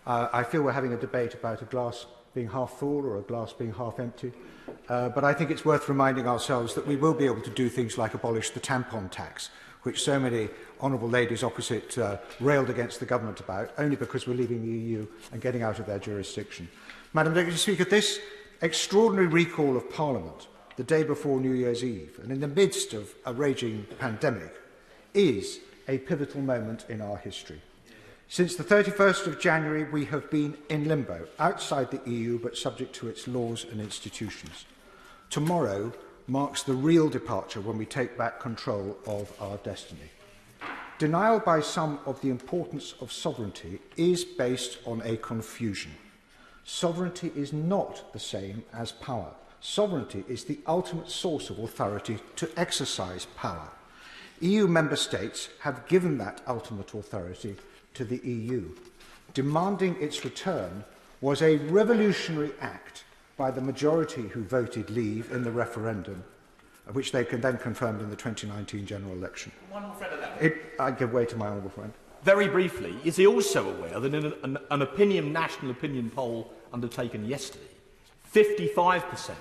I feel we're having a debate about a glass being half full or a glass being half empty. But I think it's worth reminding ourselves that we will be able to do things like abolish the tampon tax, which so many honourable ladies opposite railed against the government about, only because we're leaving the EU and getting out of their jurisdiction. Madam Deputy Speaker, this extraordinary recall of Parliament the day before New Year's Eve, and in the midst of a raging pandemic, is a pivotal moment in our history. Since the 31st of January, we have been in limbo, outside the EU, but subject to its laws and institutions. Tomorrow marks the real departure when we take back control of our destiny. Denial by some of the importance of sovereignty is based on a confusion. Sovereignty is not the same as power. Sovereignty is the ultimate source of authority to exercise power. EU member states have given that ultimate authority to the EU. Demanding its return was a revolutionary act by the majority who voted leave in the referendum, which they can then confirmed in the 2019 general election. I give way to my honourable friend. Very briefly, is he also aware that in an national opinion poll undertaken yesterday, 55%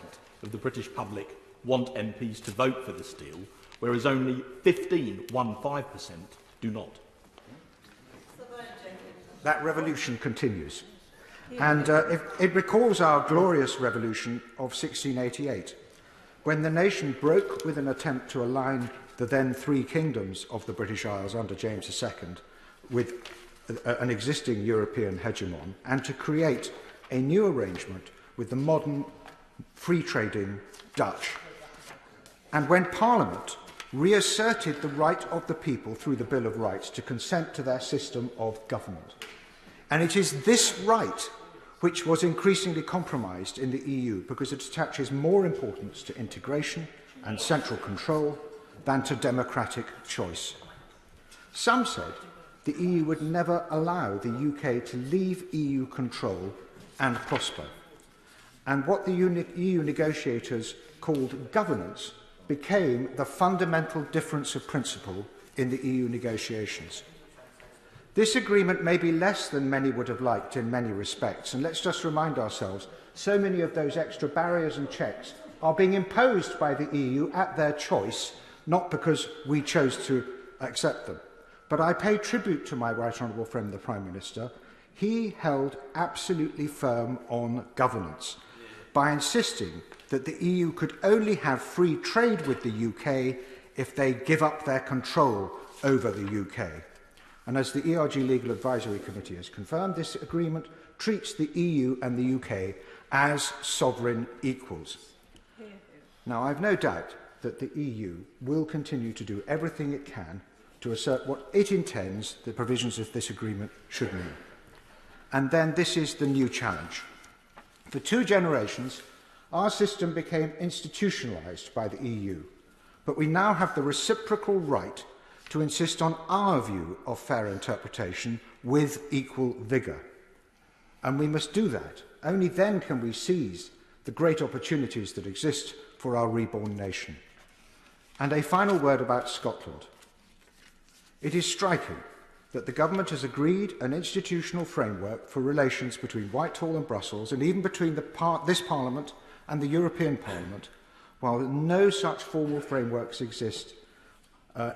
of the British public want MPs to vote for this deal, whereas only 15% do not? That revolution continues. And it recalls our glorious revolution of 1688, when the nation broke with an attempt to align the then three kingdoms of the British Isles under James II with an existing European hegemon, and to create a new arrangement with the modern free-trading Dutch. And when Parliament reasserted the right of the people through the Bill of Rights to consent to their system of government. And it is this right which was increasingly compromised in the EU because it attaches more importance to integration and central control than to democratic choice. Some said the EU would never allow the UK to leave EU control and prosper. And what the EU negotiators called governance became the fundamental difference of principle in the EU negotiations. This agreement may be less than many would have liked in many respects, and let's just remind ourselves, so many of those extra barriers and checks are being imposed by the EU at their choice, not because we chose to accept them. But I pay tribute to my right honourable friend, the Prime Minister. He held absolutely firm on governance by insisting that the EU could only have free trade with the UK if they give up their control over the UK. And as the ERG Legal Advisory Committee has confirmed, this agreement treats the EU and the UK as sovereign equals. Now, I have no doubt that the EU will continue to do everything it can to assert what it intends the provisions of this agreement should mean. And then this is the new challenge. For 2 generations, our system became institutionalised by the EU, but we now have the reciprocal right to insist on our view of fair interpretation with equal vigour. And we must do that. Only then can we seize the great opportunities that exist for our reborn nation. And a final word about Scotland. It is striking that the government has agreed an institutional framework for relations between Whitehall and Brussels, and even between this Parliament and the European Parliament, while no such formal frameworks exist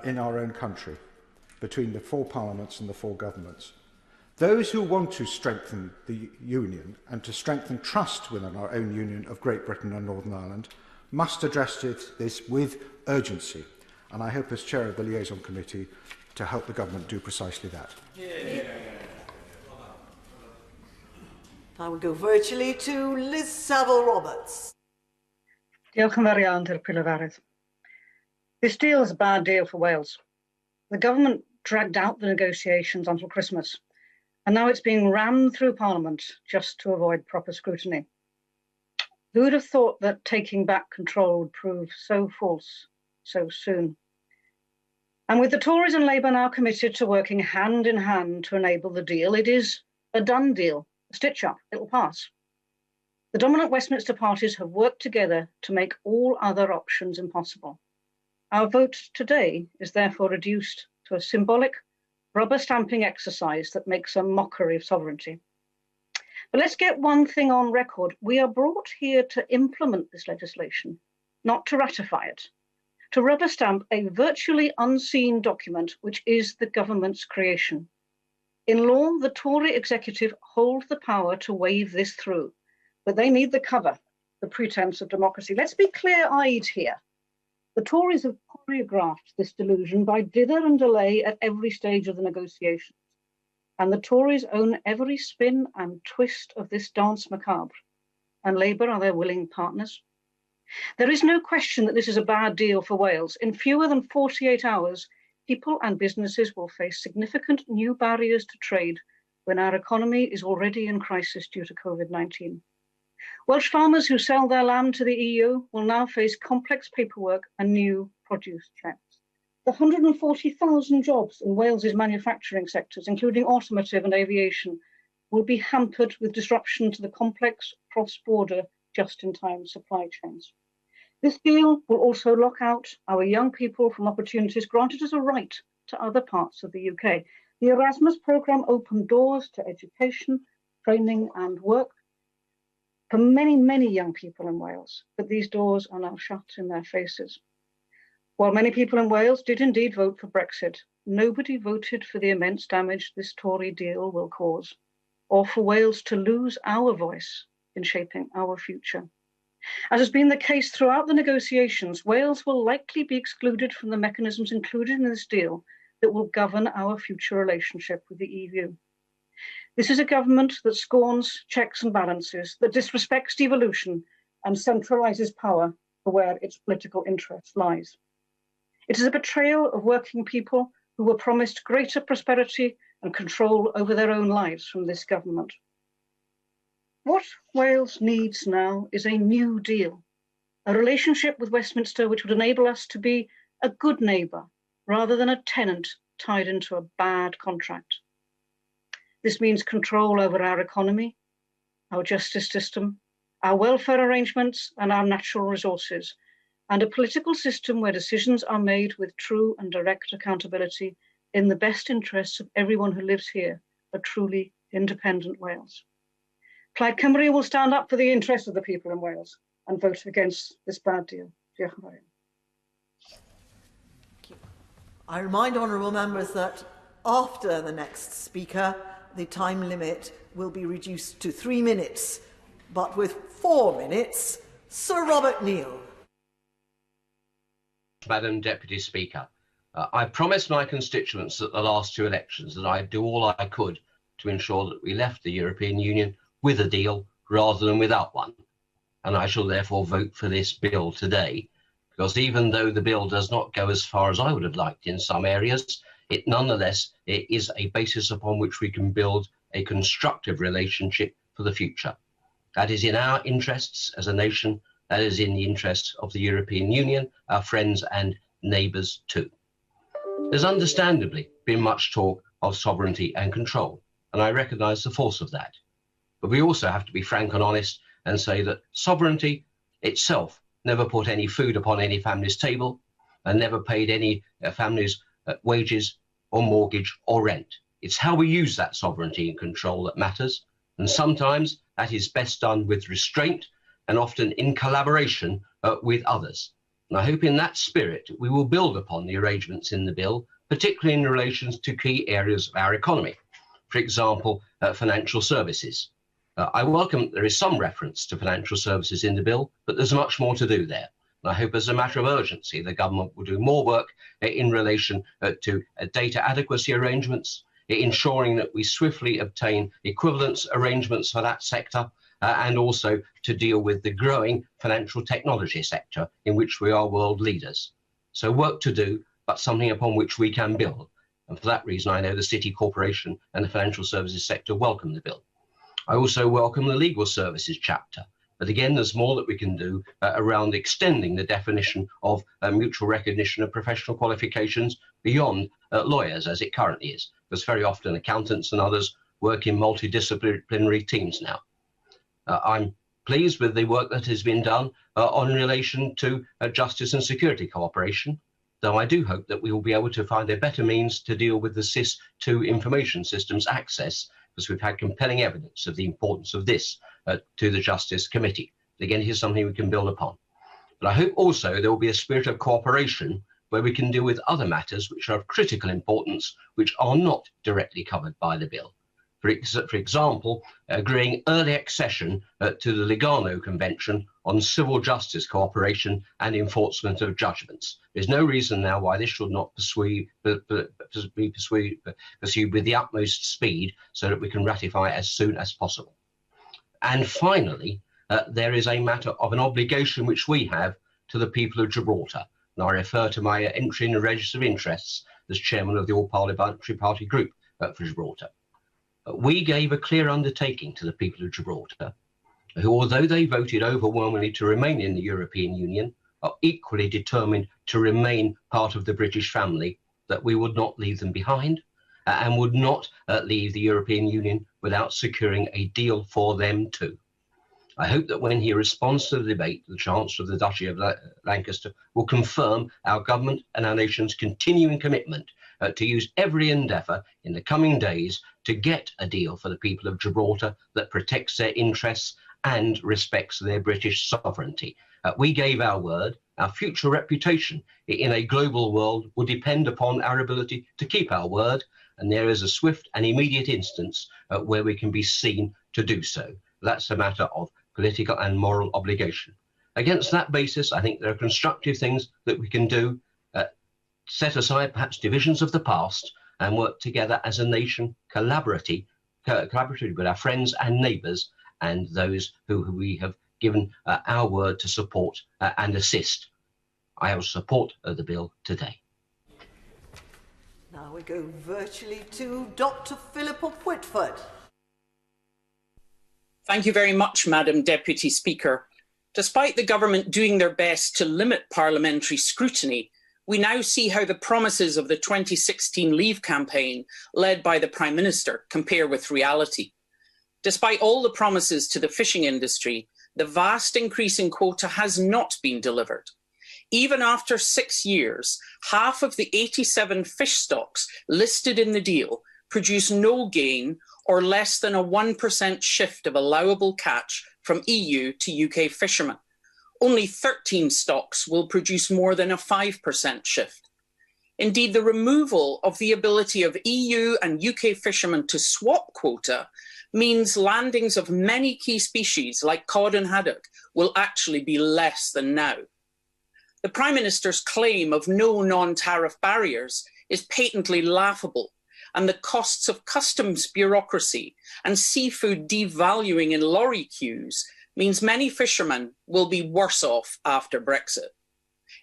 in our own country between the 4 parliaments and the 4 governments. Those who want to strengthen the Union and to strengthen trust within our own Union of Great Britain and Northern Ireland must address this with urgency. And I hope, as Chair of the Liaison Committee, to help the Government do precisely that. Now we go virtually to Liz Saville-Roberts. Diolch yn fawr iawn, Dirprwy Lefarydd. This deal is a bad deal for Wales. The government dragged out the negotiations until Christmas, and now it's being rammed through Parliament just to avoid proper scrutiny. Who would have thought that taking back control would prove so false so soon? And with the Tories and Labour now committed to working hand in hand to enable the deal, it is a done deal, a stitch-up, it'll pass. The dominant Westminster parties have worked together to make all other options impossible. Our vote today is therefore reduced to a symbolic rubber stamping exercise that makes a mockery of sovereignty. But let's get one thing on record. We are brought here to implement this legislation, not to ratify it, to rubber stamp a virtually unseen document which is the government's creation. In law, the Tory executive hold the power to wave this through, but they need the cover, the pretense of democracy. Let's be clear-eyed here. The Tories have choreographed this delusion by dither and delay at every stage of the negotiations. And the Tories own every spin and twist of this dance macabre. And Labour are their willing partners. There is no question that this is a bad deal for Wales. In fewer than 48 hours, people and businesses will face significant new barriers to trade when our economy is already in crisis due to COVID-19. Welsh farmers who sell their lamb to the EU will now face complex paperwork and new produce checks. The 140,000 jobs in Wales's manufacturing sectors, including automotive and aviation, will be hampered with disruption to the complex cross-border just-in-time supply chains. This deal will also lock out our young people from opportunities granted as a right to other parts of the UK. The Erasmus programme opened doors to education, training and work for many, many young people in Wales, but these doors are now shut in their faces. While many people in Wales did indeed vote for Brexit, nobody voted for the immense damage this Tory deal will cause, or for Wales to lose our voice in shaping our future. As has been the case throughout the negotiations, Wales will likely be excluded from the mechanisms included in this deal that will govern our future relationship with the EU. This is a government that scorns checks and balances, that disrespects devolution and centralises power for where its political interest lies. It is a betrayal of working people who were promised greater prosperity and control over their own lives from this government. What Wales needs now is a new deal, a relationship with Westminster which would enable us to be a good neighbour rather than a tenant tied into a bad contract. This means control over our economy, our justice system, our welfare arrangements and our natural resources, and a political system where decisions are made with true and direct accountability in the best interests of everyone who lives here, a truly independent Wales. Plaid Cymru will stand up for the interests of the people in Wales and vote against this bad deal. Diolch yn fawr. I remind honourable members that after the next speaker, the time limit will be reduced to 3 minutes, but with 4 minutes, Sir Robert Neal. Madam Deputy Speaker, I promised my constituents at the last two elections that I'd do all I could to ensure that we left the European Union with a deal rather than without one. And I shall therefore vote for this bill today, because even though the bill does not go as far as I would have liked in some areas, it nonetheless is a basis upon which we can build a constructive relationship for the future. That is in our interests as a nation, that is in the interests of the European Union, our friends and neighbours too. There's understandably been much talk of sovereignty and control, and I recognise the force of that. But we also have to be frank and honest and say that sovereignty itself never put any food upon any family's table and never paid any family's wages or mortgage or rent. It's how we use that sovereignty and control that matters, and sometimes that is best done with restraint and often in collaboration with others. And I hope in that spirit we will build upon the arrangements in the bill, particularly in relation to key areas of our economy. For example, financial services. I welcome that there is some reference to financial services in the bill, but there's much more to do there. And I hope as a matter of urgency, the government will do more work in relation to data adequacy arrangements, ensuring that we swiftly obtain equivalence arrangements for that sector, and also to deal with the growing financial technology sector in which we are world leaders. So work to do, but something upon which we can build. And for that reason, I know the City Corporation and the financial services sector welcome the bill. I also welcome the legal services chapter. But again, there's more that we can do around extending the definition of mutual recognition of professional qualifications beyond lawyers as it currently is, because very often accountants and others work in multidisciplinary teams now. I'm pleased with the work that has been done on relation to justice and security cooperation, though I do hope that we will be able to find a better means to deal with the SIS2 information systems access, because we've had compelling evidence of the importance of this to the Justice Committee. Again, here's something we can build upon. But I hope also there will be a spirit of cooperation where we can deal with other matters which are of critical importance, which are not directly covered by the bill. For example, agreeing early accession to the Lugano Convention on civil justice cooperation and enforcement of judgments. There's no reason now why this should not be pursued with the utmost speed so that we can ratify as soon as possible. And finally, there is a matter of an obligation which we have to the people of Gibraltar. And I refer to my entry in the Register of Interests as chairman of the All-Parliamentary Party Group for Gibraltar. We gave a clear undertaking to the people of Gibraltar, who, although they voted overwhelmingly to remain in the European Union, are equally determined to remain part of the British family, that we would not leave them behind and would not leave the European Union without securing a deal for them too. I hope that when he responds to the debate, the Chancellor of the Duchy of Lancaster will confirm our government and our nation's continuing commitment to use every endeavour in the coming days to get a deal for the people of Gibraltar that protects their interests and respects their British sovereignty. We gave our word. Our future reputation in a global world will depend upon our ability to keep our word, and there is a swift and immediate instance where we can be seen to do so. That's a matter of political and moral obligation. Against that basis, I think there are constructive things that we can do, set aside perhaps divisions of the past and work together as a nation collaboratively with our friends and neighbours and those who we have given our word to support and assist. I will support the bill today. Now we go virtually to Dr. Philippa Whitford. Thank you very much, Madam Deputy Speaker. Despite the government doing their best to limit parliamentary scrutiny, we now see how the promises of the 2016 Leave campaign, led by the Prime Minister, compare with reality. Despite all the promises to the fishing industry, the vast increase in quota has not been delivered. Even after 6 years, half of the 87 fish stocks listed in the deal produce no gain or less than a 1% shift of allowable catch from EU to UK fishermen. Only 13 stocks will produce more than a 5% shift. Indeed, the removal of the ability of EU and UK fishermen to swap quota means landings of many key species like cod and haddock will actually be less than now. The Prime Minister's claim of no non-tariff barriers is patently laughable, and the costs of customs bureaucracy and seafood devaluing in lorry queues means many fishermen will be worse off after Brexit.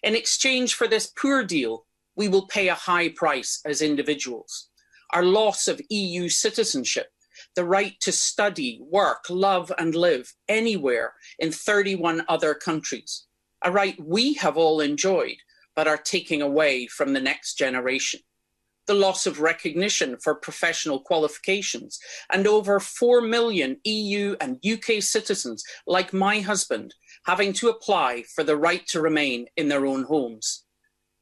In exchange for this poor deal, we will pay a high price as individuals. Our loss of EU citizenship, the right to study, work, love and live anywhere in 31 other countries, a right we have all enjoyed but are taking away from the next generation. The loss of recognition for professional qualifications, and over 4 million EU and UK citizens, like my husband, having to apply for the right to remain in their own homes.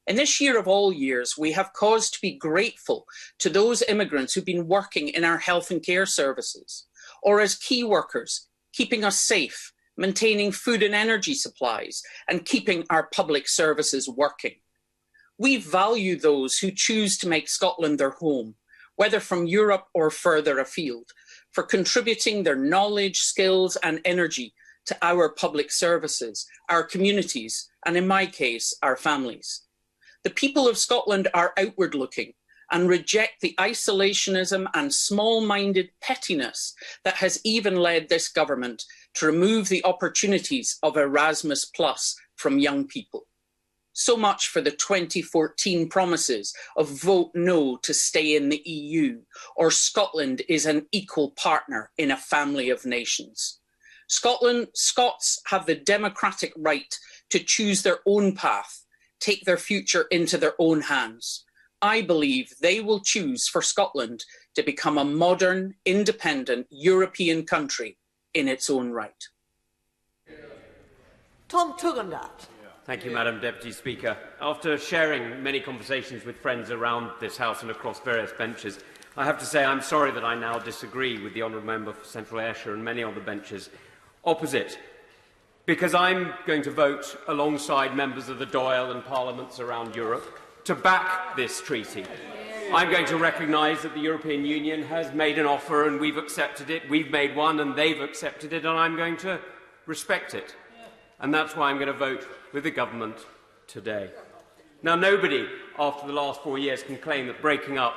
In this year of all years, we have cause to be grateful to those immigrants who've been working in our health and care services, or as key workers, keeping us safe, maintaining food and energy supplies, and keeping our public services working. We value those who choose to make Scotland their home, whether from Europe or further afield, for contributing their knowledge, skills and energy to our public services, our communities, and in my case, our families. The people of Scotland are outward-looking and reject the isolationism and small-minded pettiness that has even led this government to remove the opportunities of Erasmus Plus from young people. So much for the 2014 promises of vote no to stay in the EU, or Scotland is an equal partner in a family of nations. Scots have the democratic right to choose their own path, take their future into their own hands. I believe they will choose for Scotland to become a modern, independent European country in its own right. Tom Tugendhat. Thank you, Madam Deputy Speaker. After sharing many conversations with friends around this House and across various benches, I have to say I'm sorry that I now disagree with the Honourable Member for Central Ayrshire and many other benches opposite, because I'm going to vote alongside members of the Dáil and parliaments around Europe to back this treaty. I'm going to recognise that the European Union has made an offer and we've accepted it. We've made one and they've accepted it, and I'm going to respect it. And that's why I'm going to vote with the government today. Now, nobody after the last 4 years can claim that breaking up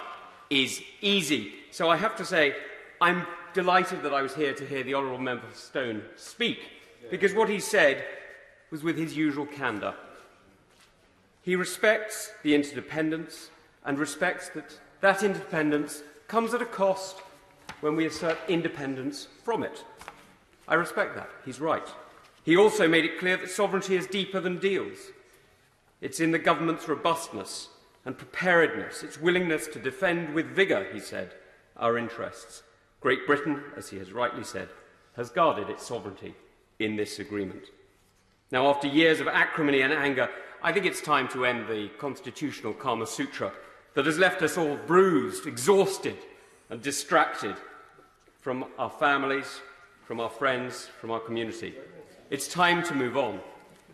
is easy. So I have to say I'm delighted that I was here to hear the Honourable Member Stone speak, because what he said was with his usual candour. He respects the interdependence and respects that that independence comes at a cost when we assert independence from it. I respect that. He's right. He also made it clear that sovereignty is deeper than deals. It's in the government's robustness and preparedness, its willingness to defend with vigour, he said, our interests. Great Britain, as he has rightly said, has guarded its sovereignty in this agreement. Now, after years of acrimony and anger, I think it's time to end the constitutional Kama Sutra that has left us all bruised, exhausted and distracted from our families, from our friends, from our community. It's time to move on.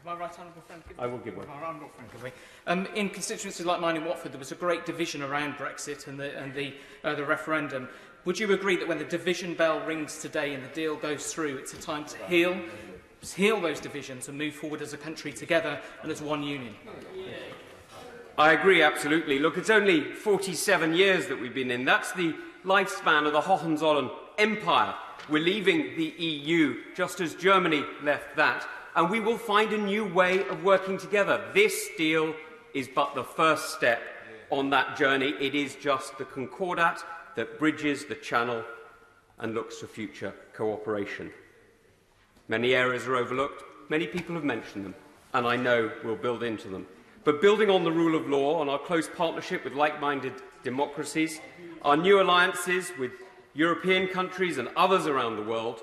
My right honourable friend, I will give way. In constituencies like mine in Watford, there was a great division around Brexit and the referendum. Would you agree that when the division bell rings today and the deal goes through, it's a time to heal those divisions and move forward as a country together and as one union? I agree, absolutely. Look, it's only 47 years that we've been in. That's the lifespan of the Hohenzollern Empire. We're leaving the EU just as Germany left that, and we will find a new way of working together. This deal is but the first step on that journey. It is just the concordat that bridges the channel and looks for future cooperation. Many areas are overlooked. Many people have mentioned them, and I know we'll build into them. But building on the rule of law, on our close partnership with like-minded democracies, our new alliances with European countries and others around the world,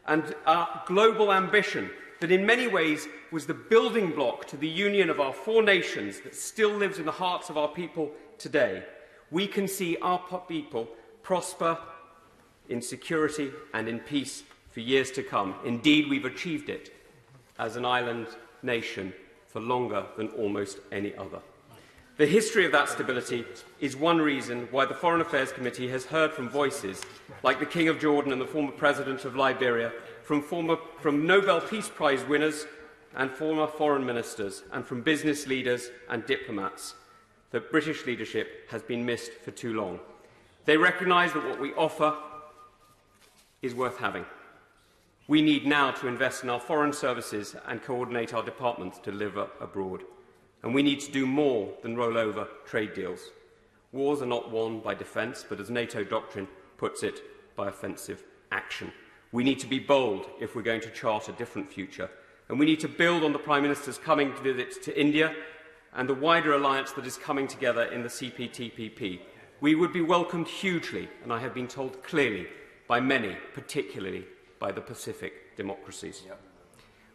and our global ambition that in many ways was the building block to the union of our four nations that still lives in the hearts of our people today, we can see our people prosper in security and in peace for years to come. Indeed, we've achieved it as an island nation for longer than almost any other. The history of that stability is one reason why the Foreign Affairs Committee has heard from voices like the King of Jordan and the former President of Liberia, from Nobel Peace Prize winners and former foreign ministers, and from business leaders and diplomats that British leadership has been missed for too long. They recognise that what we offer is worth having. We need now to invest in our foreign services and coordinate our departments to deliver abroad. And we need to do more than roll over trade deals. Wars are not won by defence, but as NATO doctrine puts it, by offensive action. We need to be bold if we're going to chart a different future. And we need to build on the Prime Minister's coming visit to India and the wider alliance that is coming together in the CPTPP. We would be welcomed hugely, and I have been told clearly, by many, particularly by the Pacific democracies.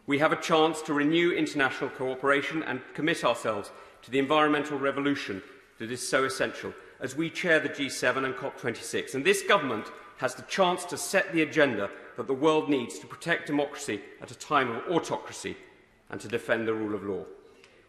We have a chance to renew international cooperation and commit ourselves to the environmental revolution that is so essential as we chair the G7 and COP26. And this government has the chance to set the agenda that the world needs to protect democracy at a time of autocracy and to defend the rule of law.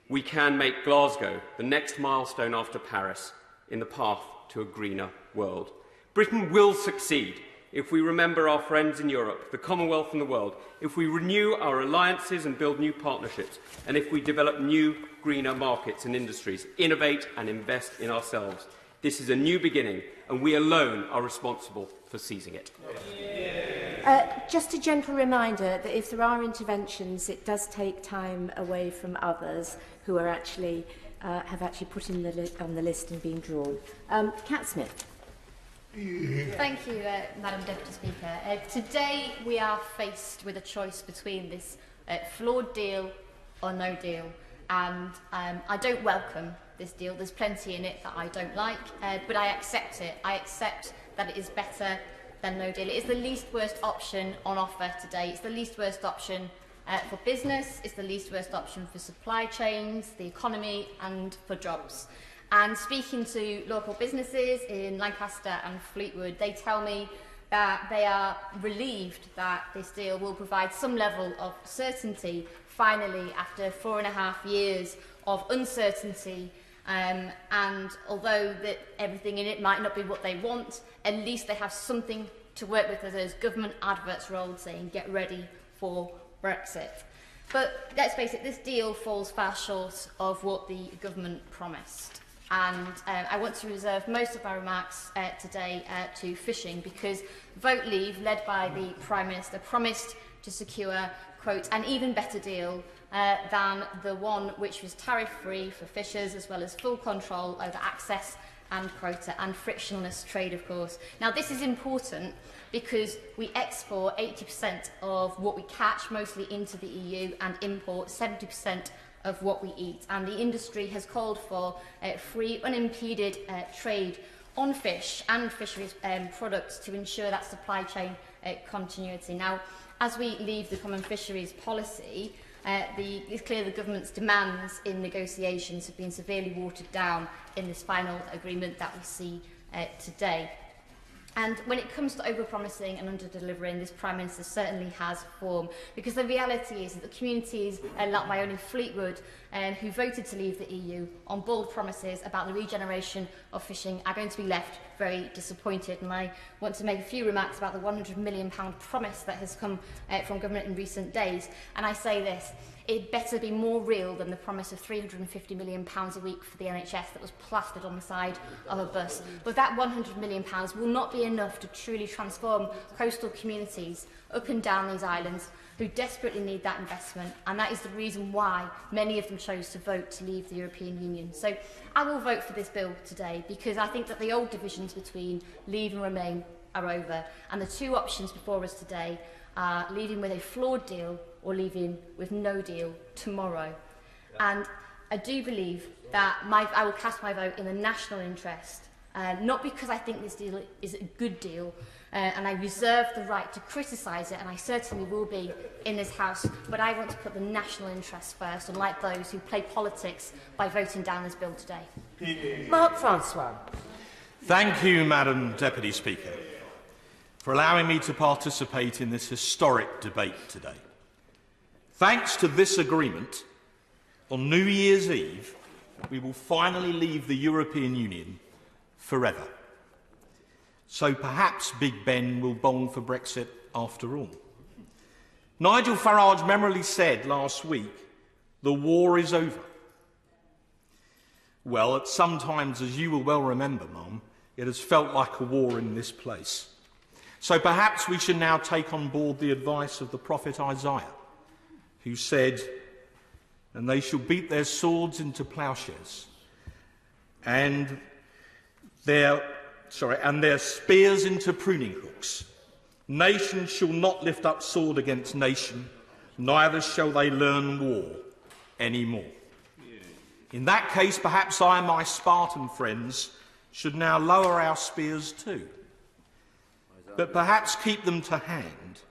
We can make Glasgow the next milestone after Paris in the path to a greener world. Britain will succeed if we remember our friends in Europe, the Commonwealth and the world, if we renew our alliances and build new partnerships, and if we develop new, greener markets and industries, innovate and invest in ourselves. This is a new beginning, and we alone are responsible for seizing it. Just a gentle reminder that if there are interventions, it does take time away from others who are actually have actually put in on the list and been drawn. Cat Smith. Thank you, Madam Deputy Speaker. Today we are faced with a choice between this flawed deal or no deal, and I don't welcome this deal. There's plenty in it that I don't like, but I accept it. I accept that it is better than no deal. It is the least worst option on offer today. It's the least worst option for business, it's the least worst option for supply chains, the economy and for jobs. And speaking to local businesses in Lancaster and Fleetwood, they tell me that they are relieved that this deal will provide some level of certainty, finally, after 4.5 years of uncertainty. And although everything in it might not be what they want, at least they have something to work with, as those government adverts rolled saying, get ready for Brexit. But let's face it, this deal falls far short of what the government promised. And I want to reserve most of my remarks today to fishing, because Vote Leave, led by the Prime Minister, promised to secure, quote, an even better deal than the one which was tariff-free for fishers, as well as full control over access and quota and frictionless trade, of course. Now, this is important because we export 80% of what we catch, mostly into the EU, and import 70% of what we eat, and the industry has called for free, unimpeded trade on fish and fisheries products to ensure that supply chain continuity. Now, as we leave the common fisheries policy, it's clear the government's demands in negotiations have been severely watered down in this final agreement that we see today. And when it comes to over-promising and under-delivering, this Prime Minister certainly has form, because the reality is that the communities, like my own in Fleetwood, who voted to leave the EU on bold promises about the regeneration of fishing, are going to be left very disappointed. And I want to make a few remarks about the £100 million promise that has come from government in recent days. And I say this: it better be more real than the promise of £350 million a week for the NHS that was plastered on the side of a bus. But that £100 million will not be enough to truly transform coastal communities up and down these islands who desperately need that investment, and that is the reason why many of them chose to vote to leave the European Union. So I will vote for this bill today, because I think that the old divisions between leave and remain are over, and the two options before us today are leaving with a flawed deal or leaving with no deal tomorrow. And I do believe that I will cast my vote in the national interest, not because I think this deal is a good deal, and I reserve the right to criticise it, and I certainly will be in this House, but I want to put the national interest first, unlike those who play politics by voting down this bill today. Mark Francois. Thank you, Madam Deputy Speaker, for allowing me to participate in this historic debate today. Thanks to this agreement, on New Year's Eve, we will finally leave the European Union forever. So perhaps Big Ben will bong for Brexit after all. Nigel Farage memorably said last week, "The war is over." Well, at some times, as you will well remember, Mum, it has felt like a war in this place. So perhaps we should now take on board the advice of the prophet Isaiah, who said, "And they shall beat their swords into plowshares, and their spears into pruning hooks. Nation shall not lift up sword against nation, neither shall they learn war any more." In that case, perhaps I and my Spartan friends should now lower our spears too, but perhaps keep them to hand,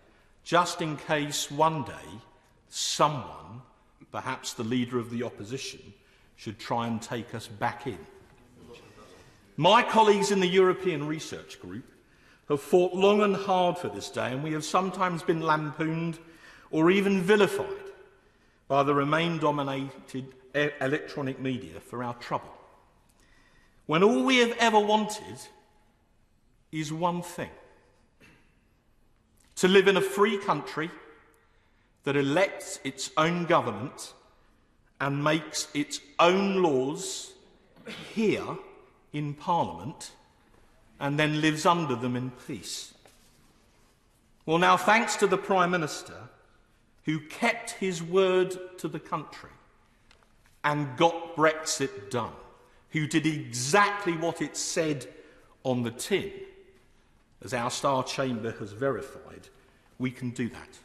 just in case one day someone, perhaps the leader of the opposition, should try and take us back in. My colleagues in the European Research Group have fought long and hard for this day, and we have sometimes been lampooned or even vilified by the Remain-dominated electronic media for our trouble, when all we have ever wanted is one thing: to live in a free country that elects its own government and makes its own laws here in Parliament and then lives under them in peace. Well, now, thanks to the Prime Minister, who kept his word to the country and got Brexit done, who did exactly what it said on the tin, as our Star Chamber has verified, we can do that.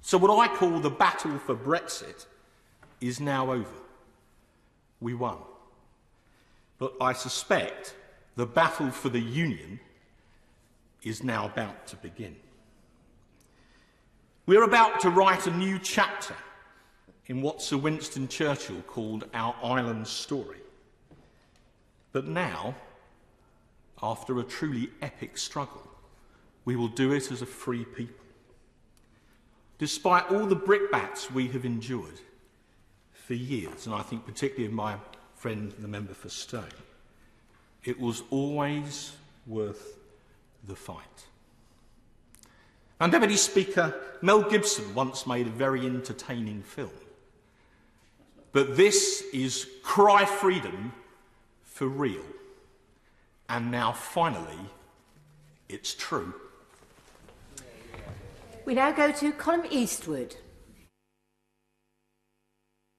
So what I call the battle for Brexit is now over. We won. But I suspect the battle for the Union is now about to begin. We're about to write a new chapter in what Sir Winston Churchill called our island story. But now, after a truly epic struggle, we will do it as a free people. Despite all the brickbats we have endured for years, and I think particularly of my friend, the member for Stone, it was always worth the fight. And Deputy Speaker, Mel Gibson once made a very entertaining film. But this is Cry Freedom for real. And now, finally, it's true. We now go to Colm Eastwood.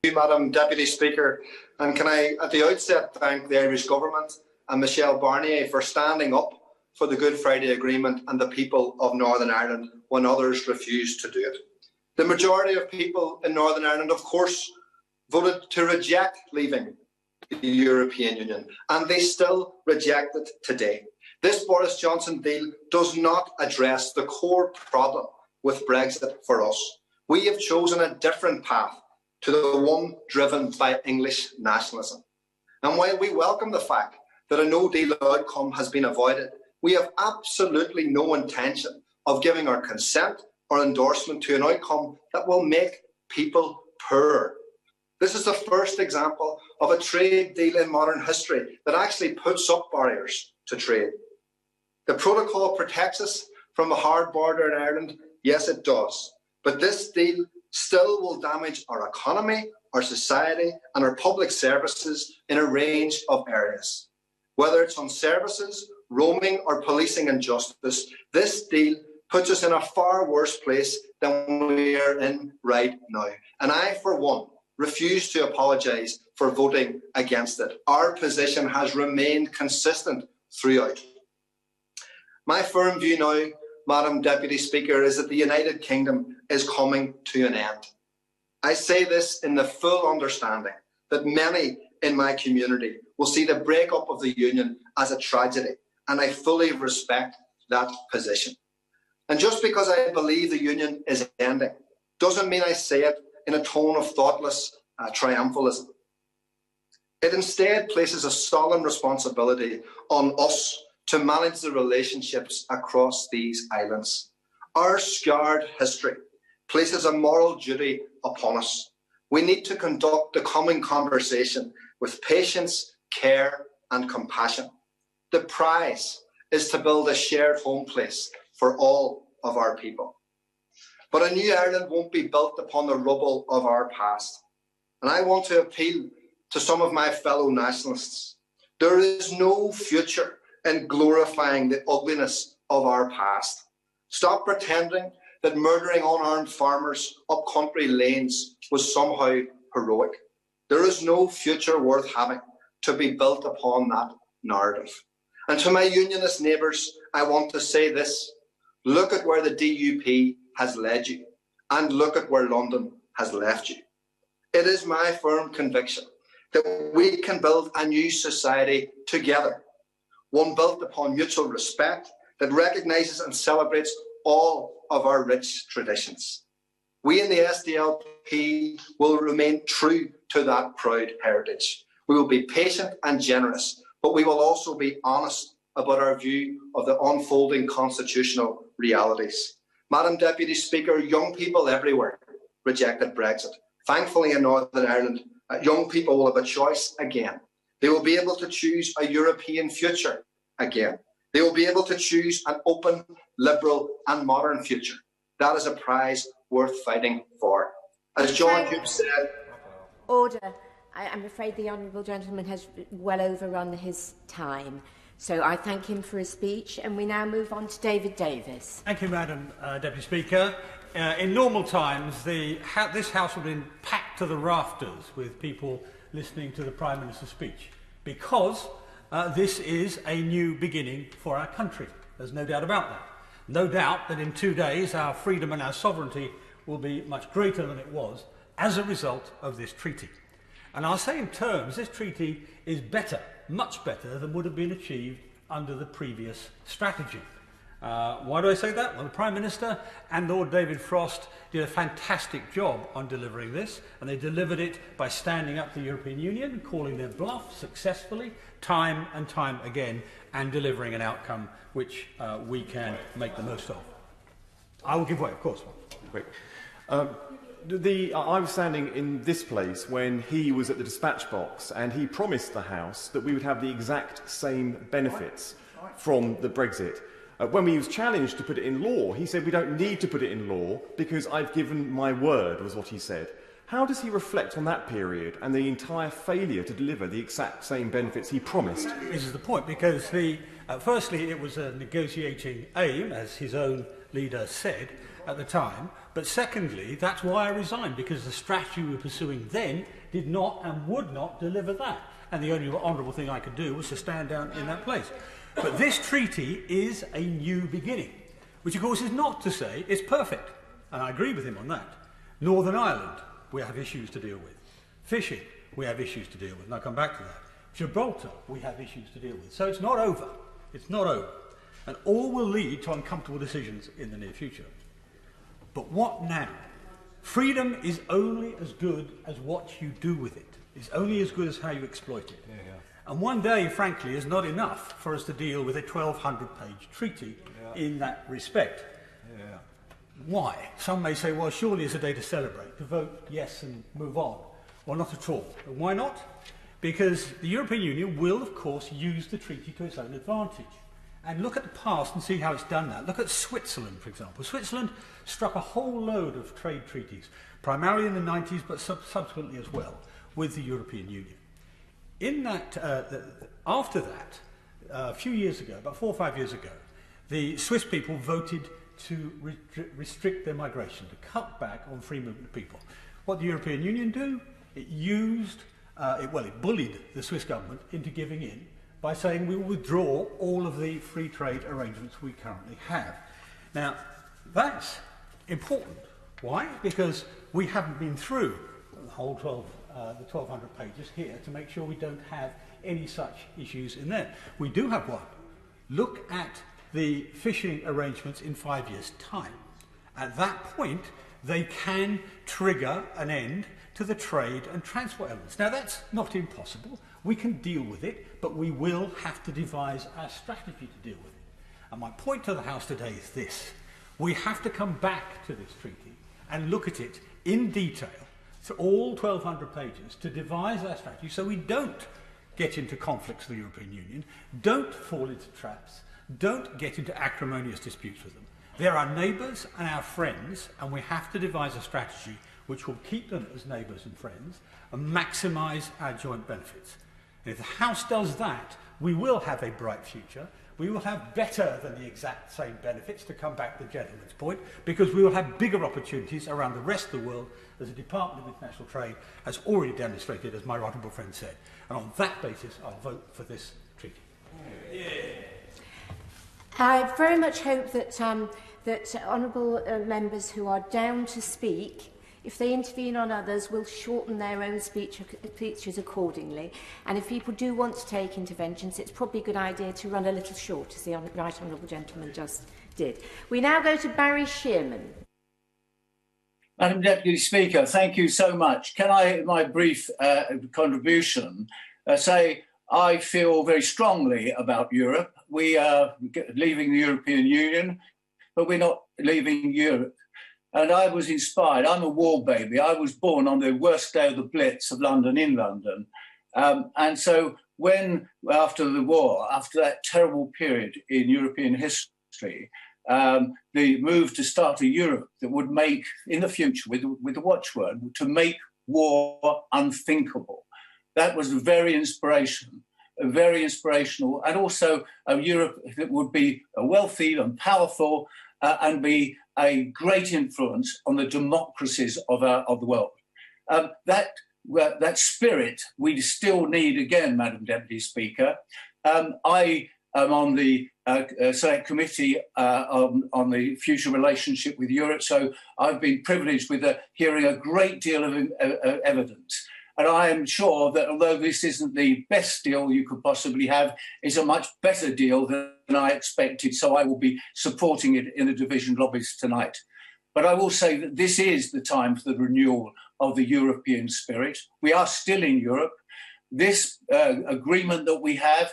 Thank you, Madam Deputy Speaker. And can I, at the outset, thank the Irish Government and Michel Barnier for standing up for the Good Friday Agreement and the people of Northern Ireland when others refused to do it. The majority of people in Northern Ireland, of course, voted to reject leaving the European Union, and they still reject it today. This Boris Johnson deal does not address the core problem with Brexit for us. We have chosen a different path to the one driven by English nationalism. And while we welcome the fact that a no-deal outcome has been avoided, we have absolutely no intention of giving our consent or endorsement to an outcome that will make people poorer. This is the first example of a trade deal in modern history that actually puts up barriers to trade. The protocol protects us from a hard border in Ireland. Yes, it does. But this deal still will damage our economy, our society, and our public services in a range of areas. Whether it's on services, roaming, or policing and justice, this deal puts us in a far worse place than we are in right now. And I, for one, refuse to apologise for voting against it. Our position has remained consistent throughout. My firm view now, Madam Deputy Speaker, is that the United Kingdom is coming to an end. I say this in the full understanding that many in my community will see the breakup of the Union as a tragedy, and I fully respect that position. And just because I believe the Union is ending doesn't mean I say it in a tone of thoughtless triumphalism. It instead places a solemn responsibility on us to manage the relationships across these islands. Our scarred history places a moral duty upon us. We need to conduct the coming conversation with patience, care, and compassion. The prize is to build a shared home place for all of our people. But a new Ireland won't be built upon the rubble of our past. And I want to appeal to some of my fellow nationalists. There is no future in glorifying the ugliness of our past. Stop pretending that murdering unarmed farmers up country lanes was somehow heroic. There is no future worth having to be built upon that narrative. And to my unionist neighbours, I want to say this. Look at where the DUP has led you, and look at where London has left you. It is my firm conviction that we can build a new society together, one built upon mutual respect that recognises and celebrates all of our rich traditions. We in the SDLP will remain true to that proud heritage. We will be patient and generous, but we will also be honest about our view of the unfolding constitutional realities. Madam Deputy Speaker, young people everywhere rejected Brexit. Thankfully in Northern Ireland, young people will have a choice again. They will be able to choose a European future again. They will be able to choose an open, liberal and modern future. That is a prize worth fighting for. As John Hughes said... Order. I'm afraid the honourable gentleman has well overrun his time. So I thank him for his speech, and we now move on to David Davis. Thank you, Madam Deputy Speaker. In normal times, this House would have been packed to the rafters with people listening to the Prime Minister's speech, because this is a new beginning for our country. There's no doubt about that. No doubt that in 2 days our freedom and our sovereignty will be much greater than it was as a result of this treaty. And I'll say in terms, this treaty is better, much better than would have been achieved under the previous strategy. Why do I say that? Well, the Prime Minister and Lord David Frost did a fantastic job on delivering this, and they delivered it by standing up to the European Union, calling their bluff successfully, time and time again, and delivering an outcome which we can make the most of. I will give way, of course. Great. I was standing in this place when he was at the dispatch box, and he promised the House that we would have the exact same benefits from the Brexit. When we was challenged to put it in law, he said we don't need to put it in law because I've given my word, was what he said. How does he reflect on that period and the entire failure to deliver the exact same benefits he promised? This is the point, because firstly it was a negotiating aim, as his own leader said at the time, but secondly, that's why I resigned, because the strategy we were pursuing then did not and would not deliver that. And the only honourable thing I could do was to stand down in that place. But this treaty is a new beginning, which of course is not to say it's perfect, and I agree with him on that. Northern Ireland, we have issues to deal with. Fishing, we have issues to deal with, and I'll come back to that. Gibraltar, we have issues to deal with. So it's not over. It's not over. And all will lead to uncomfortable decisions in the near future. But what now? Freedom is only as good as what you do with it. It's only as good as how you exploit it. And one day, frankly, is not enough for us to deal with a 1,200-page treaty in that respect. Why? Some may say, well, surely it's a day to celebrate, to vote yes and move on. Well, not at all. And why not? Because the European Union will, of course, use the treaty to its own advantage. And look at the past and see how it's done that. Look at Switzerland, for example. Switzerland struck a whole load of trade treaties, primarily in the 90s, but subsequently as well, with the European Union. In that, after that, a few years ago, about 4 or 5 years ago, the Swiss people voted to restrict their migration, to cut back on free movement of people. What did the European Union do? It it bullied the Swiss government into giving in by saying we will withdraw all of the free trade arrangements we currently have. Now, that's important. Why? Because we haven't been through the whole 1,200 pages here to make sure we don't have any such issues in there. We do have one. Look at the fishing arrangements in 5 years' time. At that point, they can trigger an end to the trade and transport elements. Now, that's not impossible. We can deal with it, but we will have to devise our strategy to deal with it. And my point to the House today is this. We have to come back to this treaty and look at it in detail, through all 1,200 pages, to devise our strategy so we don't get into conflicts with the European Union, don't fall into traps, don't get into acrimonious disputes with them. They're our neighbours and our friends, and we have to devise a strategy which will keep them as neighbours and friends and maximise our joint benefits. And if the House does that, we will have a bright future. We will have better than the exact same benefits, to come back to the gentleman's point, because we will have bigger opportunities around the rest of the world, as the Department of International Trade has already demonstrated, as my right honourable friend said. And on that basis, I'll vote for this treaty. Yeah. I very much hope that, that honourable members who are down to speak, if they intervene on others, will shorten their own speeches accordingly. And if people do want to take interventions, it's probably a good idea to run a little short, as the right honourable gentleman just did. We now go to Barry Shearman. Madam Deputy Speaker, thank you so much. Can I, in my brief contribution, say I feel very strongly about Europe. We are leaving the European Union, but we're not leaving Europe. And I was inspired. I'm a war baby. I was born on the worst day of the Blitz of London in London. And so when, after the war, after that terrible period in European history, the move to start a Europe that would make, in the future, with the watchword, to make war unthinkable. That was very inspirational, and also a Europe that would be wealthy and powerful and be a great influence on the democracies of the world. That spirit we still need again, Madam Deputy Speaker. I am on the Select Committee on the future relationship with Europe, so I've been privileged with hearing a great deal of evidence. And I am sure that although this isn't the best deal you could possibly have, it's a much better deal than I expected, so I will be supporting it in the division lobbies tonight. But I will say that this is the time for the renewal of the European spirit. We are still in Europe. This agreement that we have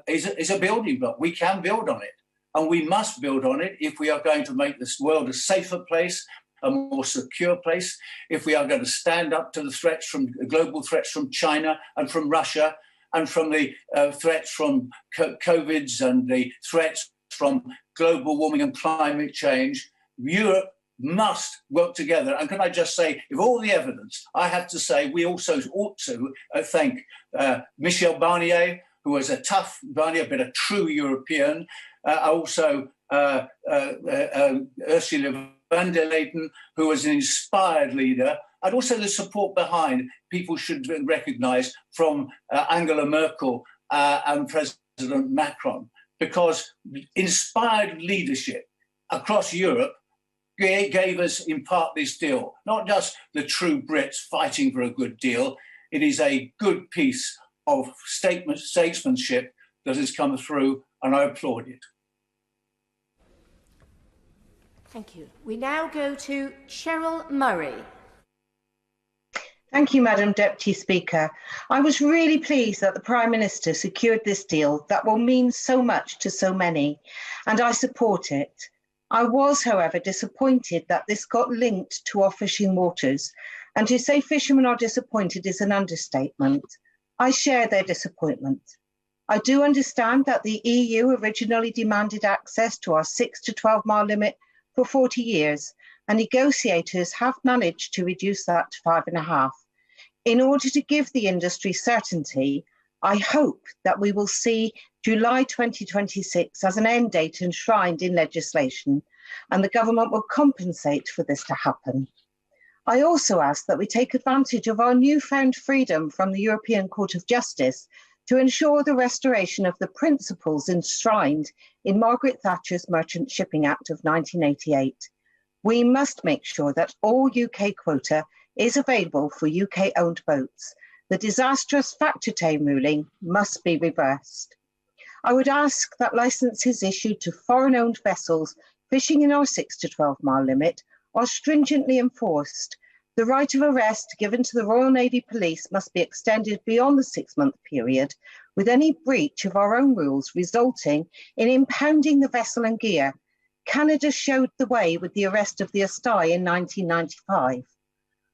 is a building block. We can build on it, and we must build on it if we are going to make this world a safer place, a more secure place, if we are going to stand up to the threats from global threats from China and from Russia, and from the threats from COVIDs and the threats from global warming and climate change. Europe must work together. And can I just say, if all the evidence, I have to say, we also ought to thank Michel Barnier, who was a tough Barnier, but a true European. Also Ursula von der Leyen, who was an inspired leader, and also the support behind people should recognise from Angela Merkel and President Macron, because inspired leadership across Europe gave us in part this deal, not just the true Brits fighting for a good deal. It is a good piece of statesmanship that has come through, and I applaud it. Thank you. We now go to Cheryl Murray. Thank you, Madam Deputy Speaker. I was really pleased that the Prime Minister secured this deal that will mean so much to so many, and I support it. I was, however, disappointed that this got linked to our fishing waters, and to say fishermen are disappointed is an understatement. I share their disappointment. I do understand that the EU originally demanded access to our 6 to 12 mile limit for 40 years, and negotiators have managed to reduce that to 5.5. In order to give the industry certainty, I hope that we will see July 2026 as an end date enshrined in legislation, and the government will compensate for this to happen. I also ask that we take advantage of our newfound freedom from the European Court of Justice to ensure the restoration of the principles enshrined in Margaret Thatcher's Merchant Shipping Act of 1988. We must make sure that all UK quota is available for UK-owned boats. The disastrous factor-tame ruling must be reversed. I would ask that licences issued to foreign-owned vessels fishing in our 6 to 12 mile limit are stringently enforced. The right of arrest given to the Royal Navy Police must be extended beyond the 6-month period, with any breach of our own rules resulting in impounding the vessel and gear. Canada showed the way with the arrest of the Astai in 1995.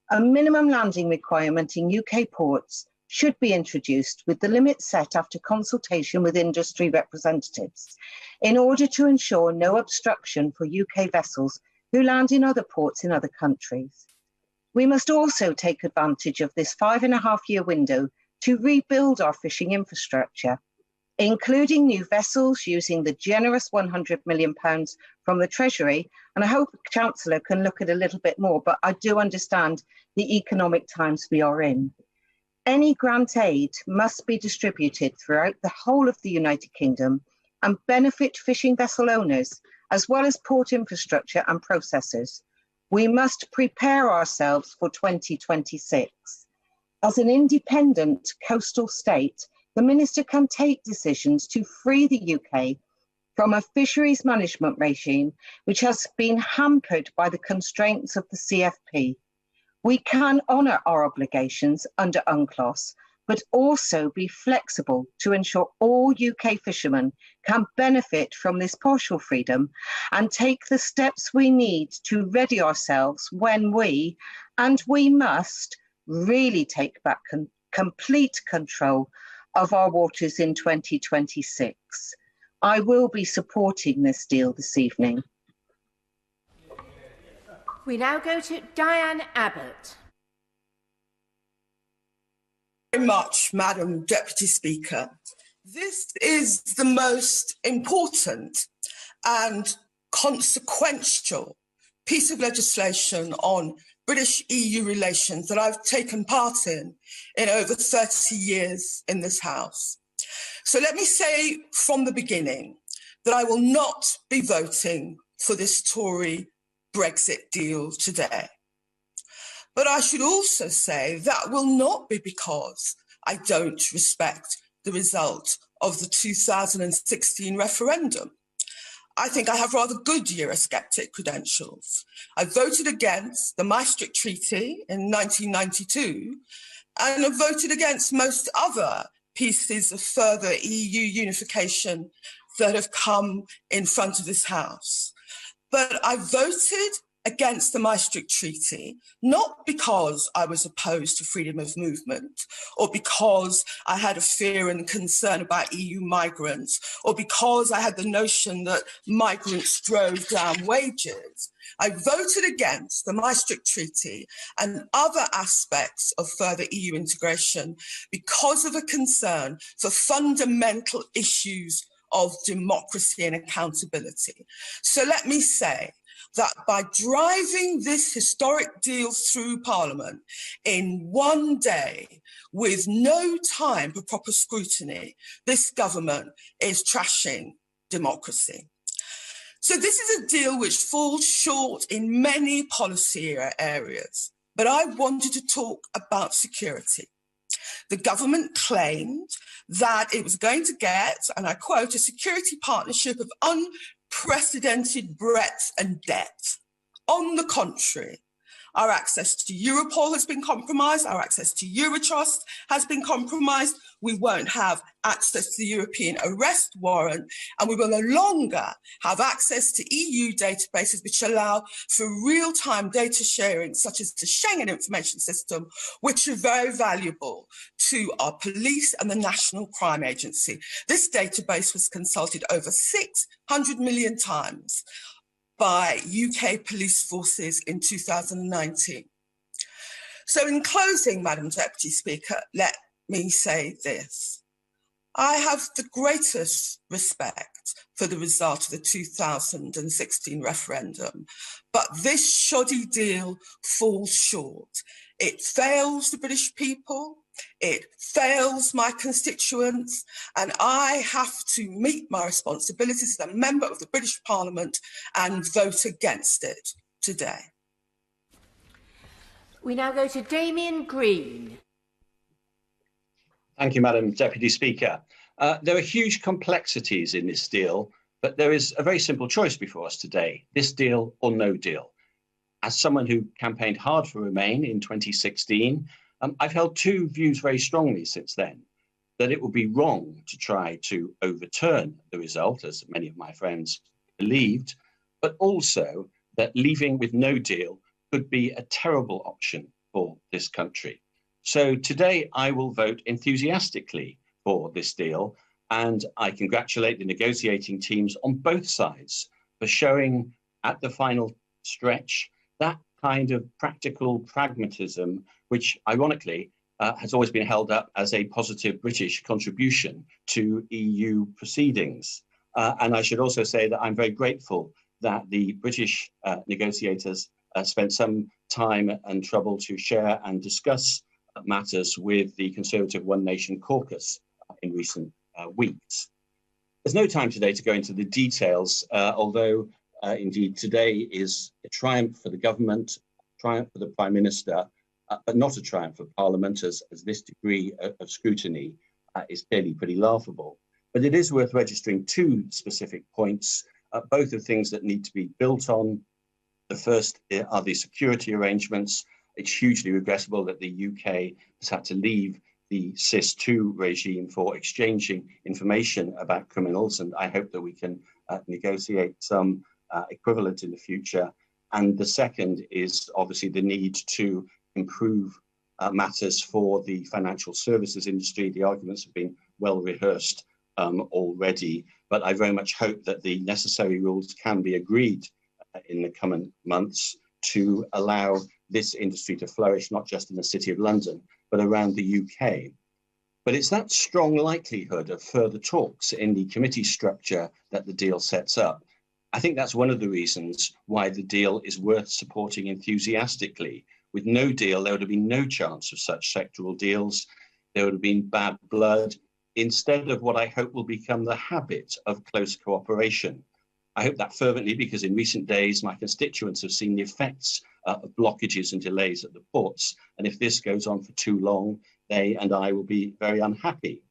A minimum landing requirement in UK ports should be introduced with the limit set after consultation with industry representatives in order to ensure no obstruction for UK vessels who land in other ports in other countries. We must also take advantage of this 5.5-year window to rebuild our fishing infrastructure, including new vessels using the generous £100 million from the Treasury. And I hope the Chancellor can look at a little bit more, but I do understand the economic times we are in. Any grant aid must be distributed throughout the whole of the United Kingdom and benefit fishing vessel owners, as well as port infrastructure and processors. We must prepare ourselves for 2026. As an independent coastal state, the Minister can take decisions to free the UK from a fisheries management regime which has been hampered by the constraints of the CFP. We can honour our obligations under UNCLOS, but also be flexible to ensure all UK fishermen can benefit from this partial freedom and take the steps we need to ready ourselves when we, and we must, really take back complete control of our waters in 2026. I will be supporting this deal this evening. We now go to Diane Abbott. Very much, Madam Deputy Speaker. This is the most important and consequential piece of legislation on British-EU relations that I've taken part in over 30 years in this House. So let me say from the beginning that I will not be voting for this Tory Brexit deal today. But I should also say that will not be because I don't respect the result of the 2016 referendum. I think I have rather good Eurosceptic credentials. I voted against the Maastricht Treaty in 1992 and have voted against most other pieces of further EU unification that have come in front of this House. But I voted against the Maastricht Treaty, not because I was opposed to freedom of movement, or because I had a fear and concern about EU migrants, or because I had the notion that migrants drove down wages. I voted against the Maastricht Treaty and other aspects of further EU integration because of a concern for fundamental issues of democracy and accountability. So let me say that by driving this historic deal through Parliament in one day with no time for proper scrutiny, this government is trashing democracy. So this is a deal which falls short in many policy areas, but I wanted to talk about security. The government claimed that it was going to get, and I quote, a security partnership of unprecedented breadth and depth. On the contrary, our access to Europol has been compromised, our access to Eurotrust has been compromised, we won't have access to the European arrest warrant, and we will no longer have access to EU databases which allow for real-time data sharing, such as the Schengen Information System, which are very valuable to our police and the National Crime Agency. This database was consulted over 600 million times by UK police forces in 2019. So in closing, Madam Deputy Speaker, let me say this. I have the greatest respect for the result of the 2016 referendum, but this shoddy deal falls short. It fails the British people, it fails my constituents, and I have to meet my responsibilities as a member of the British Parliament and vote against it today. We now go to Damian Green. Thank you, Madam Deputy Speaker. There are huge complexities in this deal, but there is a very simple choice before us today, this deal or no deal. As someone who campaigned hard for Remain in 2016, I've held two views very strongly since then, that it would be wrong to try to overturn the result, as many of my friends believed, but also that leaving with no deal could be a terrible option for this country. So today I will vote enthusiastically for this deal, and I congratulate the negotiating teams on both sides for showing at the final stretch that kind of practical pragmatism, which ironically has always been held up as a positive British contribution to EU proceedings. And I should also say that I'm very grateful that the British negotiators spent some time and trouble to share and discuss matters with the Conservative One Nation caucus in recent weeks. There's no time today to go into the details, although indeed today is a triumph for the government, a triumph for the Prime Minister, but not a triumph for Parliament, as this degree of scrutiny is clearly pretty laughable. But it is worth registering two specific points, both of things that need to be built on. The first are the security arrangements. It's hugely regrettable that the UK has had to leave the SIS2 regime for exchanging information about criminals, and I hope that we can negotiate some equivalent in the future. And the second is obviously the need to improve matters for the financial services industry. The arguments have been well rehearsed already, but I very much hope that the necessary rules can be agreed in the coming months to allow this industry to flourish, not just in the City of London, but around the UK. But it's that strong likelihood of further talks in the committee structure that the deal sets up. I think that's one of the reasons why the deal is worth supporting enthusiastically. With no deal, there would have been no chance of such sectoral deals. There would have been bad blood, instead of what I hope will become the habit of close cooperation. I hope that fervently, because in recent days, my constituents have seen the effects of blockages and delays at the ports. And if this goes on for too long, they and I will be very unhappy.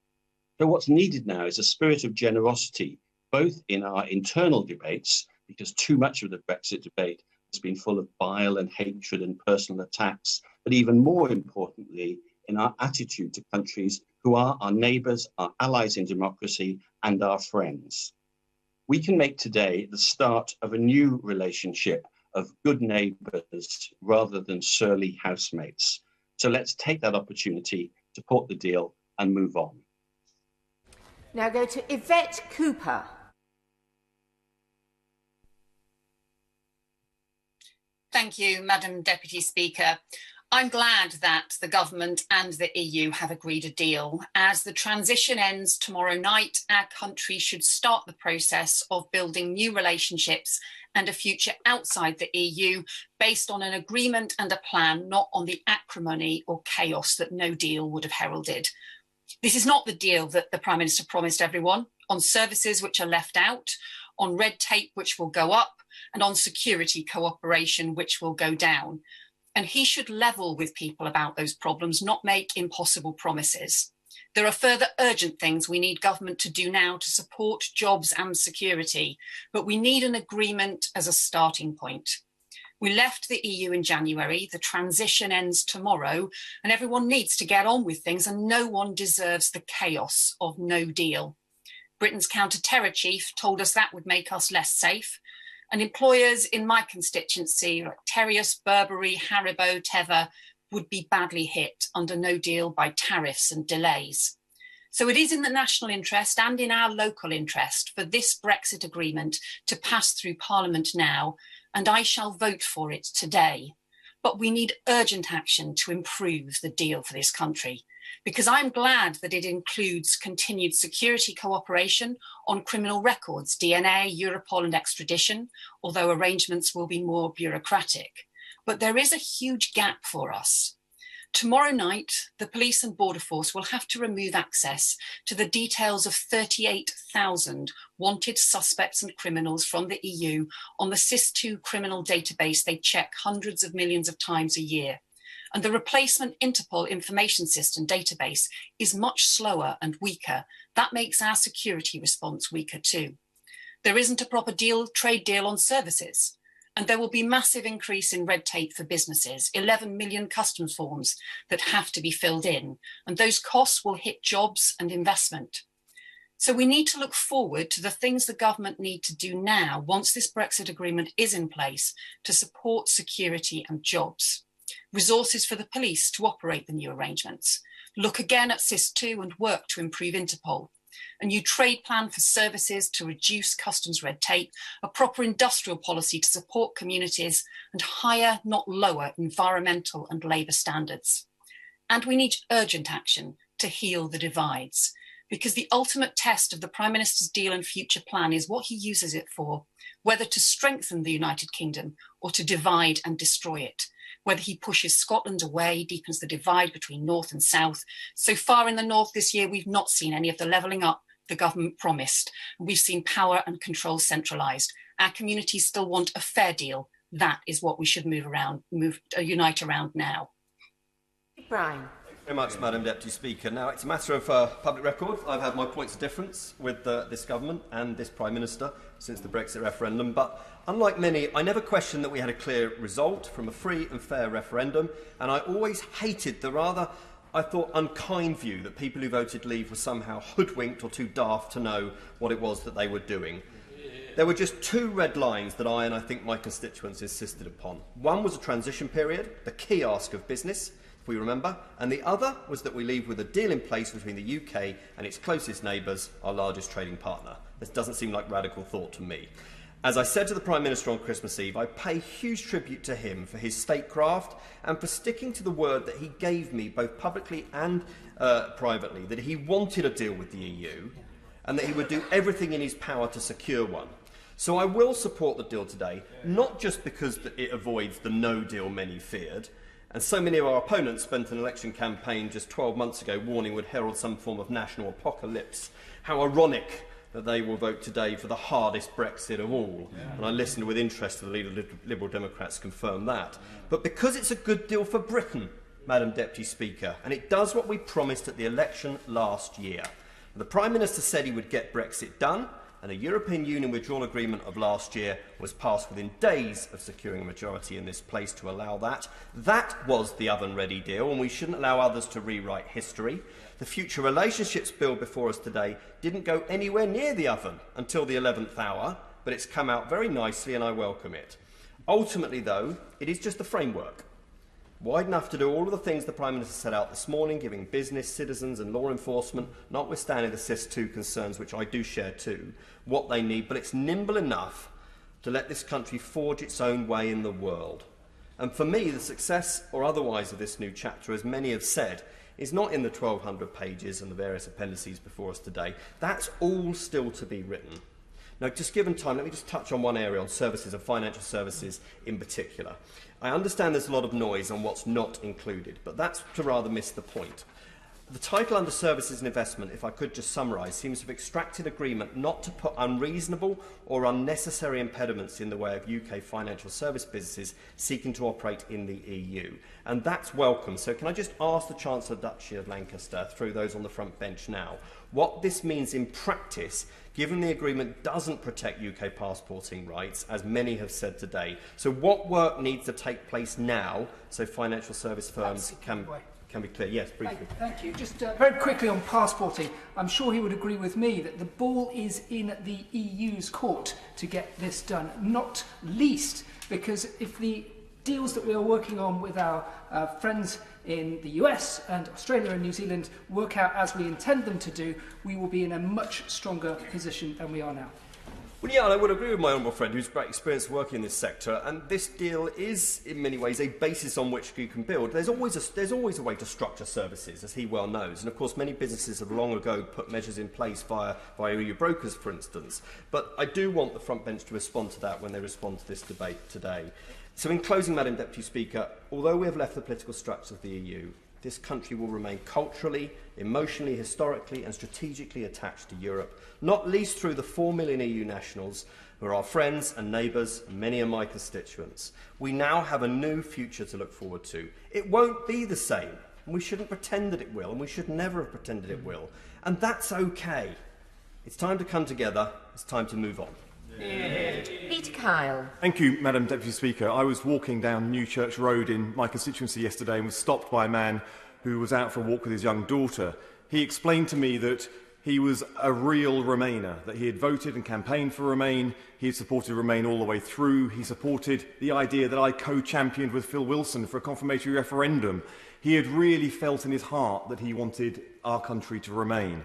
So what's needed now is a spirit of generosity, both in our internal debates, because too much of the Brexit debate has been full of bile and hatred and personal attacks, but even more importantly, in our attitude to countries who are our neighbours, our allies in democracy, and our friends. We can make today the start of a new relationship of good neighbours rather than surly housemates. So let's take that opportunity, support the deal, and move on. Now go to Yvette Cooper. Thank you, Madam Deputy Speaker. I'm glad that the government and the EU have agreed a deal. As the transition ends tomorrow night, our country should start the process of building new relationships and a future outside the EU based on an agreement and a plan, not on the acrimony or chaos that no deal would have heralded. This is not the deal that the Prime Minister promised everyone, on services which are left out, on red tape which will go up, and on security cooperation which will go down. And he should level with people about those problems, not make impossible promises. There are further urgent things we need government to do now to support jobs and security, but we need an agreement as a starting point. We left the EU in January, the transition ends tomorrow, and everyone needs to get on with things, and no one deserves the chaos of no deal. Britain's counter-terror chief told us that would make us less safe, and employers in my constituency, like Tereos, Burberry, Haribo, Teva, would be badly hit under no deal by tariffs and delays. So it is in the national interest and in our local interest for this Brexit agreement to pass through Parliament now, and I shall vote for it today. But we need urgent action to improve the deal for this country, because I'm glad that it includes continued security cooperation on criminal records, DNA, Europol and extradition, although arrangements will be more bureaucratic. But there is a huge gap for us. Tomorrow night, the police and border force will have to remove access to the details of 38,000 wanted suspects and criminals from the EU on the SIS2 criminal database they check hundreds of millions of times a year. And the replacement Interpol information system database is much slower and weaker. That makes our security response weaker too. There isn't a proper trade deal on services. And there will be massive increase in red tape for businesses, 11 million customs forms that have to be filled in, and those costs will hit jobs and investment. So we need to look forward to the things the government need to do now, once this Brexit agreement is in place, to support security and jobs. resources for the police to operate the new arrangements, look again at SIS2 and work to improve Interpol, a new trade plan for services to reduce customs red tape, a proper industrial policy to support communities, and higher, not lower, environmental and labour standards. And we need urgent action to heal the divides, because the ultimate test of the Prime Minister's deal and future plan is what he uses it for, whether to strengthen the United Kingdom or to divide and destroy it, whether he pushes Scotland away, deepens the divide between North and South. So far in the North this year, we've not seen any of the levelling up the government promised. We've seen power and control centralised. Our communities still want a fair deal. That is what we should unite around now. Brian. Very much, Madam Deputy Speaker. Now, it's a matter of public record. I've had my points of difference with this government and this Prime Minister since the Brexit referendum, but unlike many, I never questioned that we had a clear result from a free and fair referendum, and I always hated the rather, I thought, unkind view that people who voted Leave were somehow hoodwinked or too daft to know what it was that they were doing. There were just two red lines that I and I think my constituents insisted upon. One was a transition period, the key ask of business, if we remember, and the other was that we leave with a deal in place between the UK and its closest neighbours, our largest trading partner. This doesn't seem like radical thought to me. As I said to the Prime Minister on Christmas Eve, I pay huge tribute to him for his statecraft and for sticking to the word that he gave me, both publicly and privately, that he wanted a deal with the EU and that he would do everything in his power to secure one. So I will support the deal today, not just because it avoids the no deal many feared, and so many of our opponents spent an election campaign just 12 months ago warning would herald some form of national apocalypse. How ironic that they will vote today for the hardest Brexit of all. And I listened with interest to the leader of the Liberal Democrats confirm that. But because it's a good deal for Britain, Madam Deputy Speaker, and it does what we promised at the election last year. The Prime Minister said he would get Brexit done, and a European Union withdrawal agreement of last year was passed within days of securing a majority in this place to allow that. That was the oven-ready deal, and we shouldn't allow others to rewrite history. The Future Relationships Bill before us today didn't go anywhere near the oven until the 11th hour, but it's come out very nicely and I welcome it. Ultimately, though, it is just a framework. Wide enough to do all of the things the Prime Minister set out this morning, giving business, citizens and law enforcement, notwithstanding the SIS2 concerns, which I do share too, what they need, but it's nimble enough to let this country forge its own way in the world. And for me, the success or otherwise of this new chapter, as many have said, is not in the 1,200 pages and the various appendices before us today. That's all still to be written. Now, just given time, let me just touch on one area, on services and financial services in particular. I understand there's a lot of noise on what's not included, but that's to rather miss the point. The title under Services and Investment, if I could just summarise, seems to have extracted agreement not to put unreasonable or unnecessary impediments in the way of UK financial service businesses seeking to operate in the EU. And that's welcome. So can I just ask the Chancellor Duchy of Lancaster, through those on the front bench now, what this means in practice, given the agreement doesn't protect UK passporting rights, as many have said today. So what work needs to take place now so financial service firms can be clear? Yes, briefly. Thank you. Just very quickly on passporting, I'm sure he would agree with me that the ball is in the EU's court to get this done, not least because if the deals that we are working on with our friends in the US and Australia and New Zealand work out as we intend them to do, we will be in a much stronger position than we are now. Well, yeah, and I would agree with my honourable friend who's great experience working in this sector, and this deal is, in many ways, a basis on which you can build. There's always a way to structure services, as he well knows, and of course many businesses have long ago put measures in place via EU brokers, for instance. But I do want the front bench to respond to that when they respond to this debate today. So in closing, Madam Deputy Speaker, although we have left the political structure of the EU, this country will remain culturally, emotionally, historically and strategically attached to Europe, not least through the 4 million EU nationals who are our friends and neighbours, and many are my constituents. We now have a new future to look forward to. It won't be the same, and we shouldn't pretend that it will, and we should never have pretended it will. And that's okay. It's time to come together. It's time to move on. Peter Kyle. Thank you, Madam Deputy Speaker. I was walking down Newchurch Road in my constituency yesterday and was stopped by a man who was out for a walk with his young daughter. He explained to me that he was a real Remainer, that he had voted and campaigned for Remain. He had supported Remain all the way through. He supported the idea that I co-championed with Phil Wilson for a confirmatory referendum. He had really felt in his heart that he wanted our country to remain.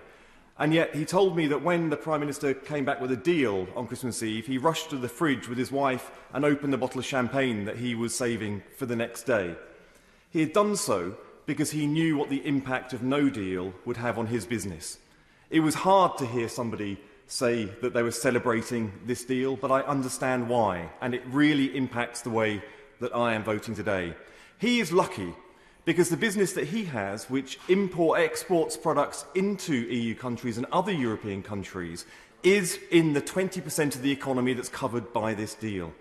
And yet he told me that when the Prime Minister came back with a deal on Christmas Eve, he rushed to the fridge with his wife and opened a bottle of champagne that he was saving for the next day. He had done so because he knew what the impact of no deal would have on his business. It was hard to hear somebody say that they were celebrating this deal, but I understand why, and it really impacts the way that I am voting today. He is lucky because the business that he has, which exports products into EU countries and other European countries, is in the 20% of the economy that's covered by this deal.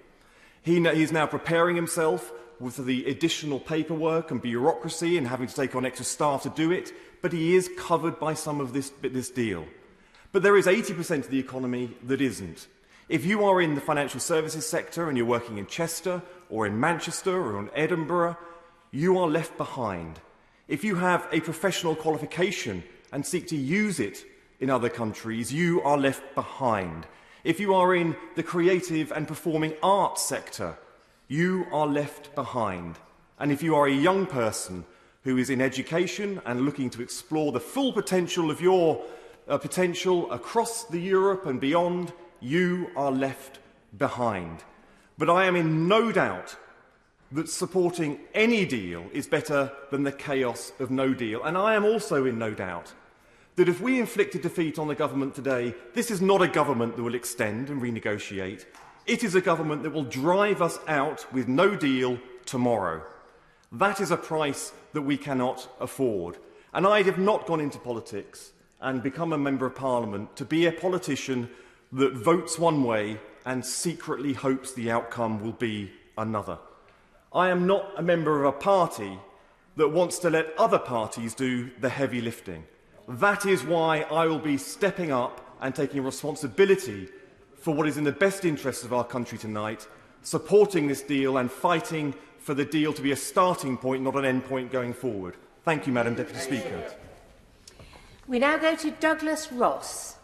He is now preparing himself with the additional paperwork and bureaucracy and having to take on extra staff to do it, but he is covered by some of this deal. But there is 80% of the economy that isn't. If you are in the financial services sector and you're working in Chester or in Manchester or in Edinburgh, you are left behind. If you have a professional qualification and seek to use it in other countries, you are left behind. If you are in the creative and performing arts sector, you are left behind. And if you are a young person who is in education and looking to explore the full potential of your potential across the Europe and beyond, you are left behind. But I am in no doubt that supporting any deal is better than the chaos of no deal. And I am also in no doubt that if we inflict a defeat on the government today, this is not a government that will extend and renegotiate. It is a government that will drive us out with no deal tomorrow. That is a price that we cannot afford. And I have not gone into politics and become a Member of Parliament to be a politician that votes one way and secretly hopes the outcome will be another. I am not a member of a party that wants to let other parties do the heavy lifting. That is why I will be stepping up and taking responsibility for what is in the best interests of our country tonight, supporting this deal and fighting for the deal to be a starting point, not an end point going forward. Thank you, Madam Deputy Speaker. We now go to Douglas Ross.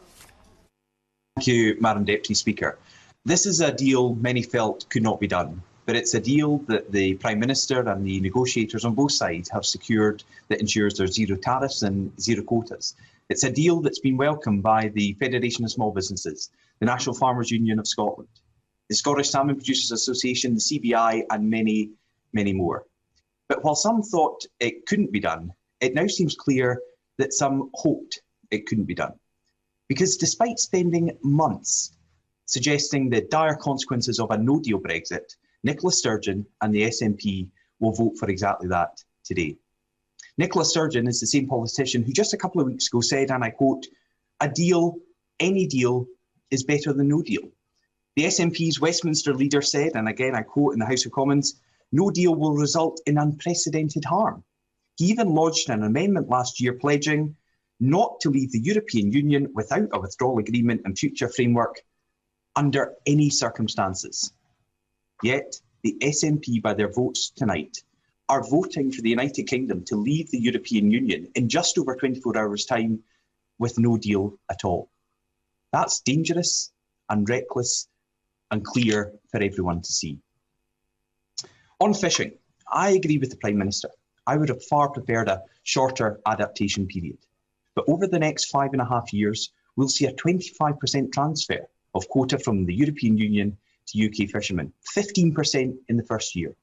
Thank you, Madam Deputy Speaker. This is a deal many felt could not be done, but it's a deal that the Prime Minister and the negotiators on both sides have secured that ensures there's zero tariffs and zero quotas. It's a deal that's been welcomed by the Federation of Small Businesses, the National Farmers Union of Scotland, the Scottish Salmon Producers Association, the CBI, and many, many more. But while some thought it couldn't be done, it now seems clear that some hoped it couldn't be done. Because despite spending months suggesting the dire consequences of a no-deal Brexit, Nicola Sturgeon and the SNP will vote for exactly that today. Nicola Sturgeon is the same politician who just a couple of weeks ago said, and I quote, "A deal, any deal, is better than no deal." The SNP's Westminster leader said, and again I quote in the House of Commons, "No deal will result in unprecedented harm." He even lodged an amendment last year pledging not to leave the European Union without a withdrawal agreement and future framework under any circumstances. Yet the SNP, by their votes tonight, are voting for the United Kingdom to leave the European Union in just over 24 hours' time with no deal at all. That's dangerous and reckless and clear for everyone to see. On fishing, I agree with the Prime Minister. I would have far preferred a shorter adaptation period. But over the next 5.5 years, we'll see a 25% transfer of quota from the European Union to UK fishermen, 15% in the first year.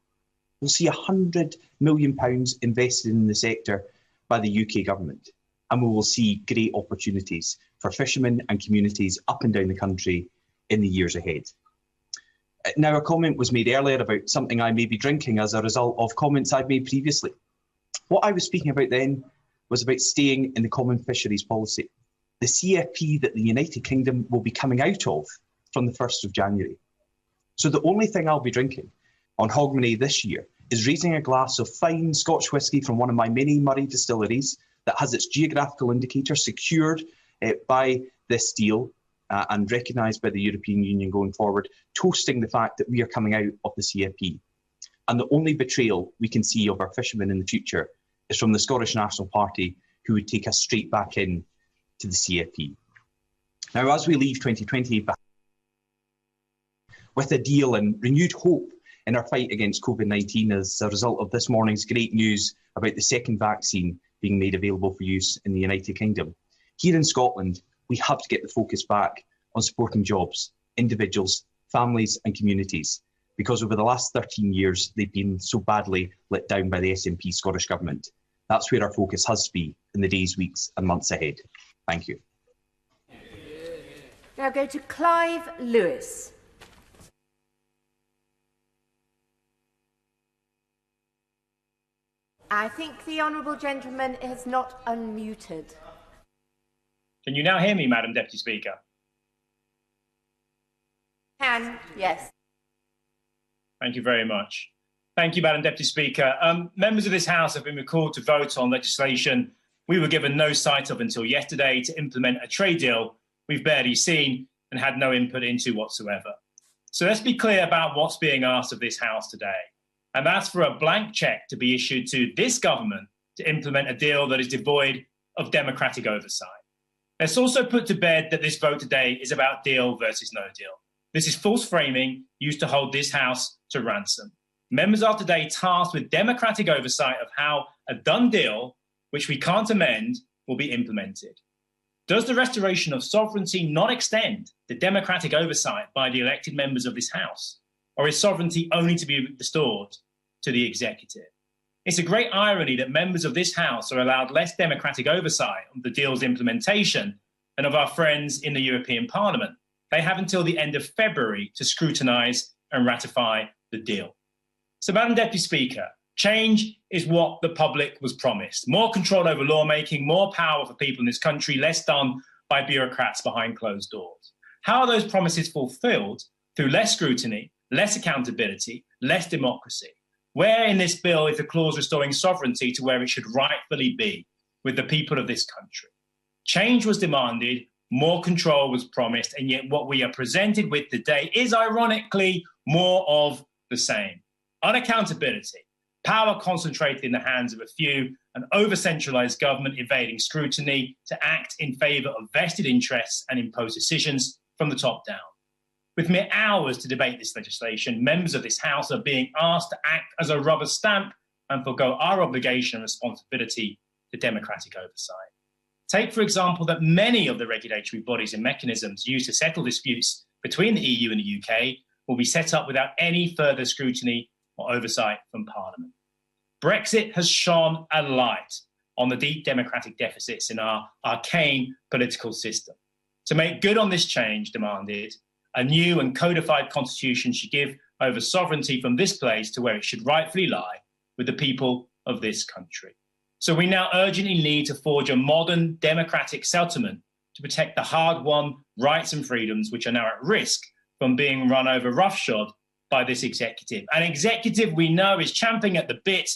We'll see £100 million invested in the sector by the UK government, and we will see great opportunities for fishermen and communities up and down the country in the years ahead. Now, a comment was made earlier about something I may be drinking as a result of comments I've made previously. What I was speaking about then was about staying in the common fisheries policy, the CFP that the United Kingdom will be coming out of from the 1st of January. So the only thing I'll be drinking on Hogmanay this year is raising a glass of fine Scotch whisky from one of my many Murray distilleries that has its geographical indicator secured by this deal and recognised by the European Union going forward, toasting the fact that we are coming out of the CFP. And the only betrayal we can see of our fishermen in the future is from the Scottish National Party, who would take us straight back in to the CFP. Now, as we leave 2020 with a deal and renewed hope in our fight against COVID-19 as a result of this morning's great news about the second vaccine being made available for use in the United Kingdom, here in Scotland, we have to get the focus back on supporting jobs, individuals, families and communities, because over the last 13 years, they've been so badly let down by the SNP Scottish Government. That's where our focus has to be in the days, weeks and months ahead. Thank you. Now go to Clive Lewis. I think the honourable gentleman is not unmuted. Can you now hear me, Madam Deputy Speaker? Can, yes. Thank you very much. Thank you, Madam Deputy Speaker. Members of this House have been recalled to vote on legislation we were given no sight of until yesterday to implement a trade deal we've barely seen and had no input into whatsoever. So let's be clear about what's being asked of this House today. And that's for a blank cheque to be issued to this government to implement a deal that is devoid of democratic oversight. Let's also put to bed that this vote today is about deal versus no deal. This is false framing used to hold this House to ransom. Members are today tasked with democratic oversight of how a done deal, which we can't amend, will be implemented. Does the restoration of sovereignty not extend the democratic oversight by the elected members of this House? Or is sovereignty only to be restored to the executive? It's a great irony that members of this House are allowed less democratic oversight of the deal's implementation than of our friends in the European Parliament. They have until the end of February to scrutinise and ratify the deal. So, Madam Deputy Speaker, change is what the public was promised. More control over lawmaking, more power for people in this country, less done by bureaucrats behind closed doors. How are those promises fulfilled? Through less scrutiny, less accountability, less democracy. Where in this bill is the clause restoring sovereignty to where it should rightfully be, with the people of this country? Change was demanded, more control was promised, and yet what we are presented with today is ironically more of the same. Unaccountability, power concentrated in the hands of a few, an over-centralised government evading scrutiny to act in favour of vested interests and impose decisions from the top down. With mere hours to debate this legislation, members of this House are being asked to act as a rubber stamp and forgo our obligation and responsibility to democratic oversight. Take, for example, that many of the regulatory bodies and mechanisms used to settle disputes between the EU and the UK will be set up without any further scrutiny or oversight from Parliament. Brexit has shone a light on the deep democratic deficits in our arcane political system. To make good on this change demanded, a new and codified constitution should give over sovereignty from this place to where it should rightfully lie, with the people of this country. So we now urgently need to forge a modern democratic settlement to protect the hard-won rights and freedoms which are now at risk from being run over roughshod by this executive. An executive we know is champing at the bit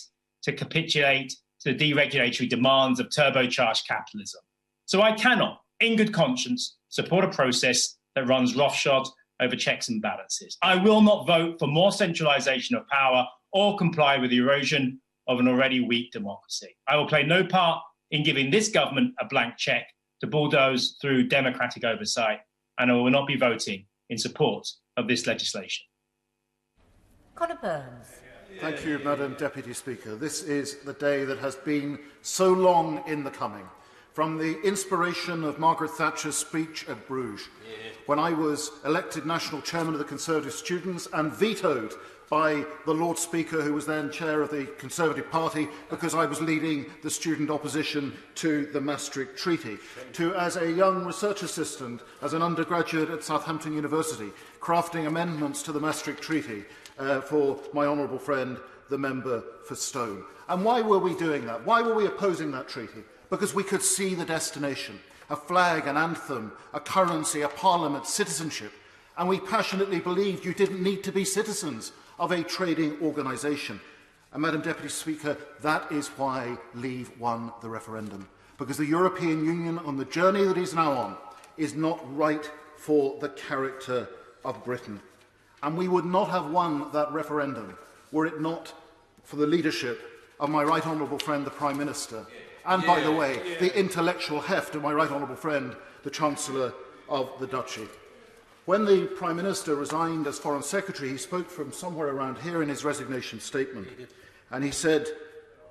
to capitulate to the deregulatory demands of turbocharged capitalism. So I cannot, in good conscience, support a process that runs roughshod over checks and balances. I will not vote for more centralisation of power or comply with the erosion of an already weak democracy. I will play no part in giving this government a blank cheque to bulldoze through democratic oversight, and I will not be voting in support of this legislation. Conor Burns. Thank you, Madam Deputy Speaker. This is the day that has been so long in the coming. From the inspiration of Margaret Thatcher's speech at Bruges, when I was elected National Chairman of the Conservative Students and vetoed by the Lord Speaker, who was then Chair of the Conservative Party, because I was leading the student opposition to the Maastricht Treaty, to as a young research assistant, as an undergraduate at Southampton University, crafting amendments to the Maastricht Treaty for my honourable friend, the member for Stone. And why were we doing that? Why were we opposing that treaty? Because we could see the destination, a flag, an anthem, a currency, a parliament, citizenship. And we passionately believed you didn't need to be citizens of a trading organisation. And, Madam Deputy Speaker, that is why Leave won the referendum. Because the European Union, on the journey that it is now on, is not right for the character of Britain. And we would not have won that referendum were it not for the leadership of my right honourable friend, the Prime Minister, and, by the way, the intellectual heft of my right honourable friend, the Chancellor of the Duchy. When the Prime Minister resigned as Foreign Secretary, he spoke from somewhere around here in his resignation statement, and he said,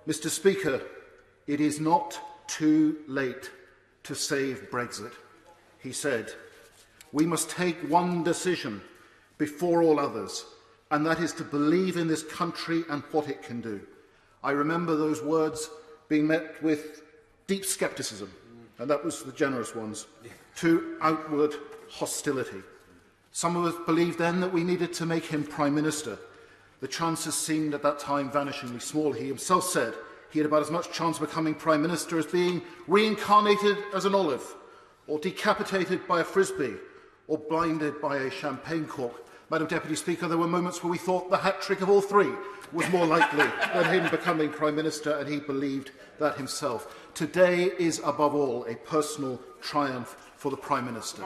"Mr. Speaker, it is not too late to save Brexit." He said, "We must take one decision before all others, and that is to believe in this country and what it can do." I remember those words being met with deep scepticism, and that was the generous ones, to outward hostility. Some of us believed then that we needed to make him Prime Minister. The chances seemed at that time vanishingly small. He himself said he had about as much chance of becoming Prime Minister as being reincarnated as an olive, or decapitated by a frisbee, or blinded by a champagne cork. Madam Deputy Speaker, there were moments where we thought the hat-trick of all three was more likely than him becoming Prime Minister, and he believed that himself. Today is, above all, a personal triumph for the Prime Minister.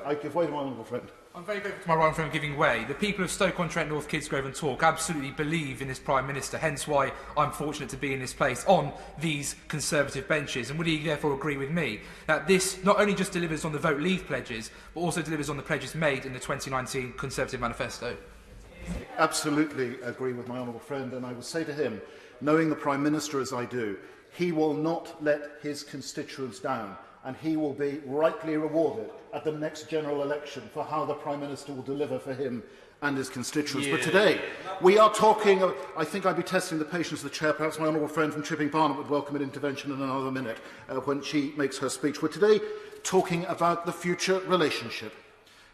I give way to my honourable friend. I'm very grateful to my right friend for giving way. The people of Stoke-on-Trent, North Kidsgrove and Tork absolutely believe in this Prime Minister, hence why I'm fortunate to be in this place on these Conservative benches. And would he therefore agree with me that this not only just delivers on the Vote Leave pledges, but also delivers on the pledges made in the 2019 Conservative Manifesto? Absolutely agree with my honourable friend, and I will say to him, knowing the Prime Minister as I do, he will not let his constituents down, and he will be rightly rewarded at the next general election for how the Prime Minister will deliver for him and his constituents. Yeah. But today, we are talking of, I think I'd be testing the patience of the Chair. Perhaps my honourable friend from Chipping Barnet would welcome an intervention in another minute when she makes her speech. We're today talking about the future relationship.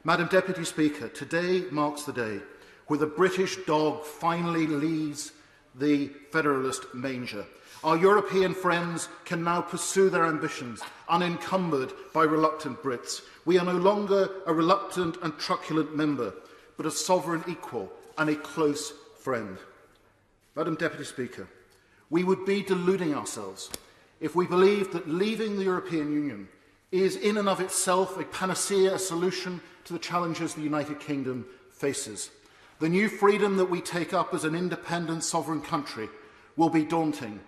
Madam Deputy Speaker, today marks the day where the British dog finally leaves the federalist manger. Our European friends can now pursue their ambitions, unencumbered by reluctant Brits. We are no longer a reluctant and truculent member, but a sovereign equal and a close friend. Madam Deputy Speaker, we would be deluding ourselves if we believed that leaving the European Union is in and of itself a panacea, a solution to the challenges the United Kingdom faces. The new freedom that we take up as an independent sovereign country will be daunting.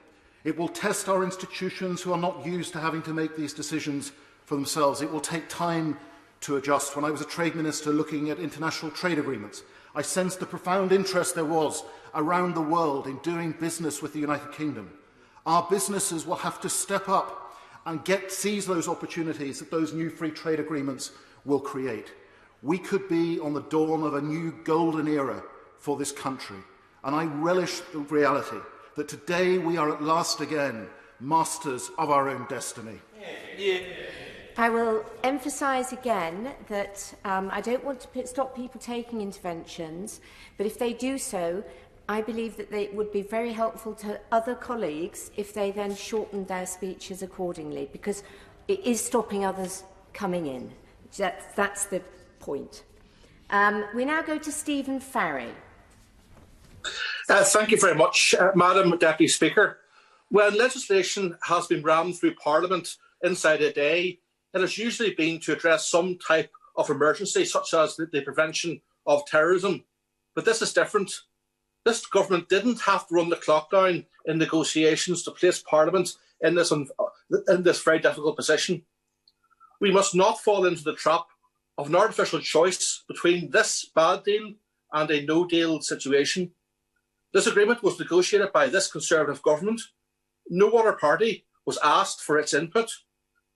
It will test our institutions who are not used to having to make these decisions for themselves. It will take time to adjust. When I was a trade minister looking at international trade agreements, I sensed the profound interest there was around the world in doing business with the United Kingdom. Our businesses will have to step up and seize those opportunities that those new free trade agreements will create. We could be on the dawn of a new golden era for this country, and I relish the reality that today we are at last again masters of our own destiny. I will emphasise again that I don't want to stop people taking interventions, but if they do so, I believe that it would be very helpful to other colleagues if they then shortened their speeches accordingly, because it is stopping others coming in. That's the point. We now go to Stephen Farry. Thank you very much, Madam Deputy Speaker. When legislation has been rammed through Parliament inside a day, it has usually been to address some type of emergency, such as the prevention of terrorism. But this is different. This government didn't have to run the clock down in negotiations to place Parliament in this very difficult position. We must not fall into the trap of an artificial choice between this bad deal and a no-deal situation. This agreement was negotiated by this Conservative government. No other party was asked for its input.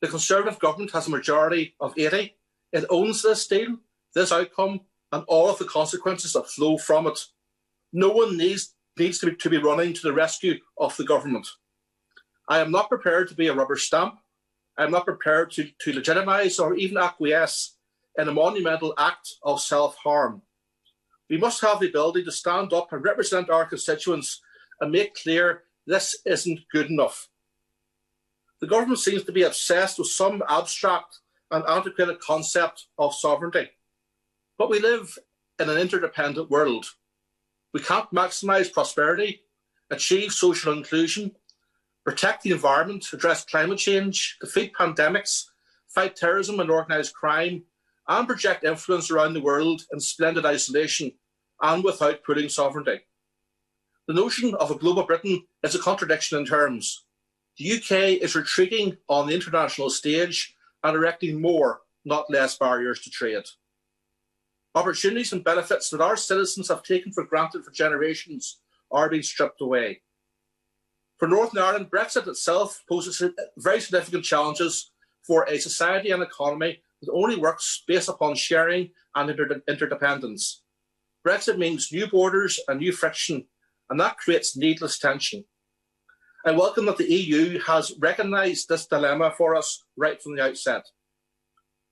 The Conservative government has a majority of 80. It owns this deal, this outcome, and all of the consequences that flow from it. No one needs to be running to the rescue of the government. I am not prepared to be a rubber stamp. I am not prepared to legitimise or even acquiesce in a monumental act of self-harm. We must have the ability to stand up and represent our constituents and make clear this isn't good enough. The government seems to be obsessed with some abstract and antiquated concept of sovereignty. But we live in an interdependent world. We can't maximise prosperity, achieve social inclusion, protect the environment, address climate change, defeat pandemics, fight terrorism and organised crime, and project influence around the world in splendid isolation and without putting sovereignty. The notion of a global Britain is a contradiction in terms. The UK is retreating on the international stage and erecting more, not less, barriers to trade. Opportunities and benefits that our citizens have taken for granted for generations are being stripped away. For Northern Ireland, Brexit itself poses very significant challenges for a society and economy that only works based upon sharing and interdependence. Brexit means new borders and new friction, and that creates needless tension. I welcome that the EU has recognised this dilemma for us right from the outset.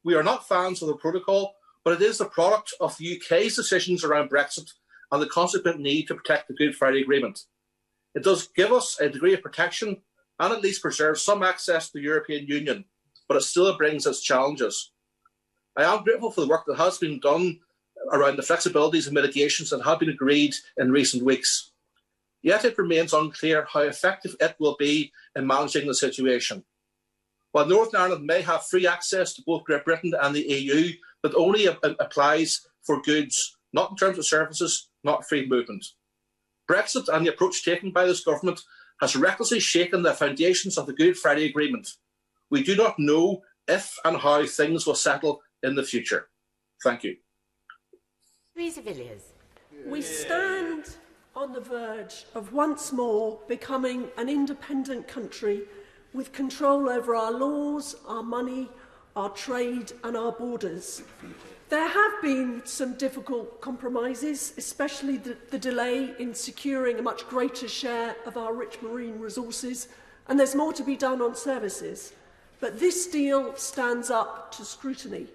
We are not fans of the protocol, but it is the product of the UK's decisions around Brexit and the consequent need to protect the Good Friday Agreement. It does give us a degree of protection and at least preserves some access to the European Union, but it still brings its challenges. I am grateful for the work that has been done around the flexibilities and mitigations that have been agreed in recent weeks. Yet it remains unclear how effective it will be in managing the situation. While Northern Ireland may have free access to both Great Britain and the EU, that only applies for goods, not in terms of services, not free movement. Brexit and the approach taken by this government has recklessly shaken the foundations of the Good Friday Agreement. We do not know if and how things will settle in the future. Thank you. Theresa Villiers. We stand on the verge of once more becoming an independent country with control over our laws, our money, our trade and our borders. There have been some difficult compromises, especially the delay in securing a much greater share of our rich marine resources, and there's more to be done on services. But this deal stands up to scrutiny.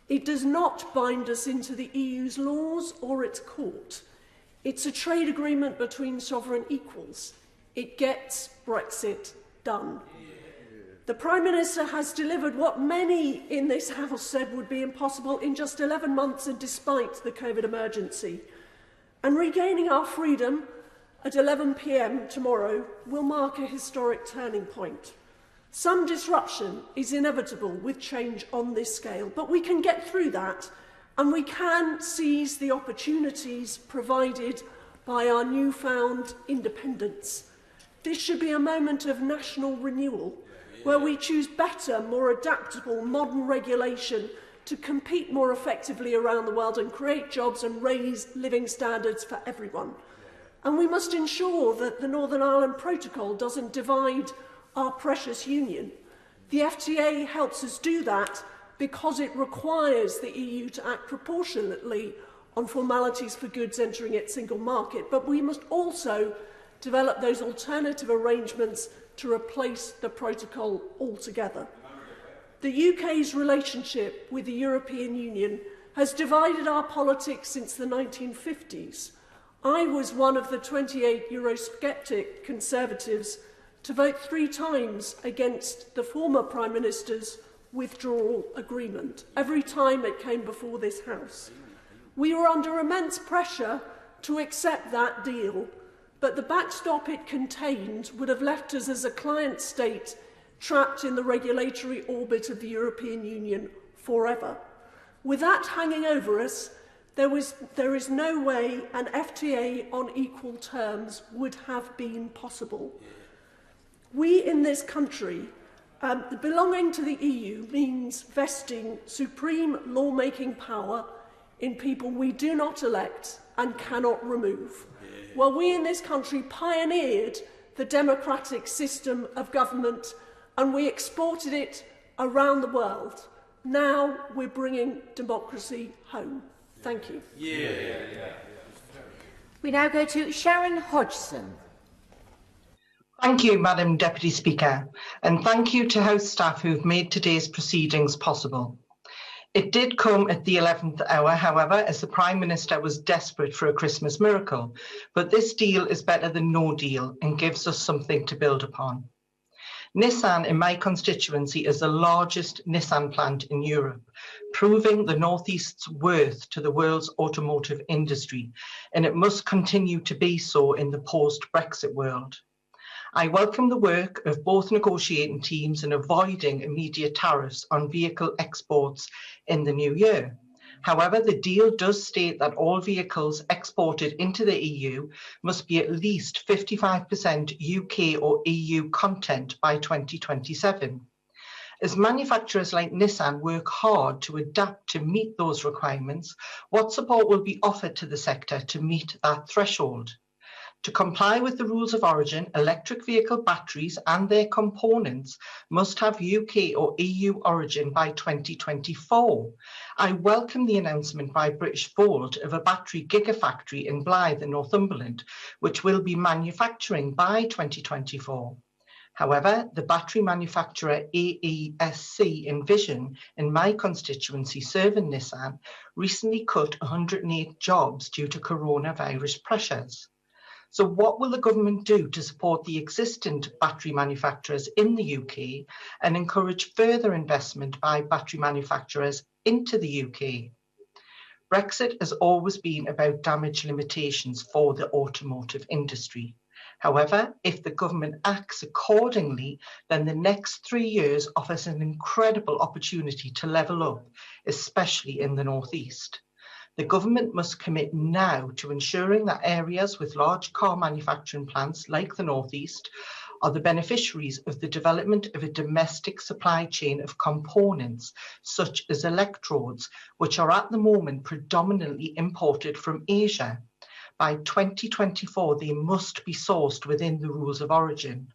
It does not bind us into the EU's laws or its court. It's a trade agreement between sovereign equals. It gets Brexit done. The Prime Minister has delivered what many in this House said would be impossible in just 11 months and despite the COVID emergency. And regaining our freedom at 11 p.m. tomorrow will mark a historic turning point. Some disruption is inevitable with change on this scale, but we can get through that and we can seize the opportunities provided by our newfound independence. This should be a moment of national renewal, where we choose better, more adaptable, modern regulation to compete more effectively around the world and create jobs and raise living standards for everyone. And we must ensure that the Northern Ireland Protocol doesn't divide our precious union. The FTA helps us do that because it requires the EU to act proportionately on formalities for goods entering its single market, but we must also develop those alternative arrangements to replace the protocol altogether. The UK's relationship with the European Union has divided our politics since the 1950s. I was one of the 28 Eurosceptic Conservatives to vote 3 times against the former Prime Minister's withdrawal agreement, every time it came before this House. We were under immense pressure to accept that deal, but the backstop it contained would have left us as a client state trapped in the regulatory orbit of the European Union forever. With that hanging over us, there is no way an FTA on equal terms would have been possible. We in this country, belonging to the EU means vesting supreme lawmaking power in people we do not elect and cannot remove. Well, we in this country pioneered the democratic system of government and we exported it around the world. Now we're bringing democracy home. Thank you. We now go to Sharon Hodgson. Thank you, Madam Deputy Speaker, and thank you to House staff who've made today's proceedings possible. It did come at the 11th hour, however, as the Prime Minister was desperate for a Christmas miracle, but this deal is better than no deal and gives us something to build upon. Nissan in my constituency is the largest Nissan plant in Europe, proving the North East's worth to the world's automotive industry, and it must continue to be so in the post-Brexit world. I welcome the work of both negotiating teams in avoiding immediate tariffs on vehicle exports in the new year. However, the deal does state that all vehicles exported into the EU must be at least 55% UK or EU content by 2027. As manufacturers like Nissan work hard to adapt to meet those requirements, what support will be offered to the sector to meet that threshold? To comply with the rules of origin, electric vehicle batteries and their components must have UK or EU origin by 2024. I welcome the announcement by Britishvolt of a battery gigafactory in Blyth in Northumberland, which will be manufacturing by 2024. However, the battery manufacturer AESC Envision in my constituency serving Nissan recently cut 108 jobs due to coronavirus pressures. So what will the government do to support the existing battery manufacturers in the UK and encourage further investment by battery manufacturers into the UK? Brexit has always been about damage limitations for the automotive industry. However, if the government acts accordingly, then the next 3 years offers an incredible opportunity to level up, especially in the North East. The government must commit now to ensuring that areas with large car manufacturing plants like the North East are the beneficiaries of the development of a domestic supply chain of components, such as electrodes, which are at the moment predominantly imported from Asia. By 2024, they must be sourced within the rules of origin.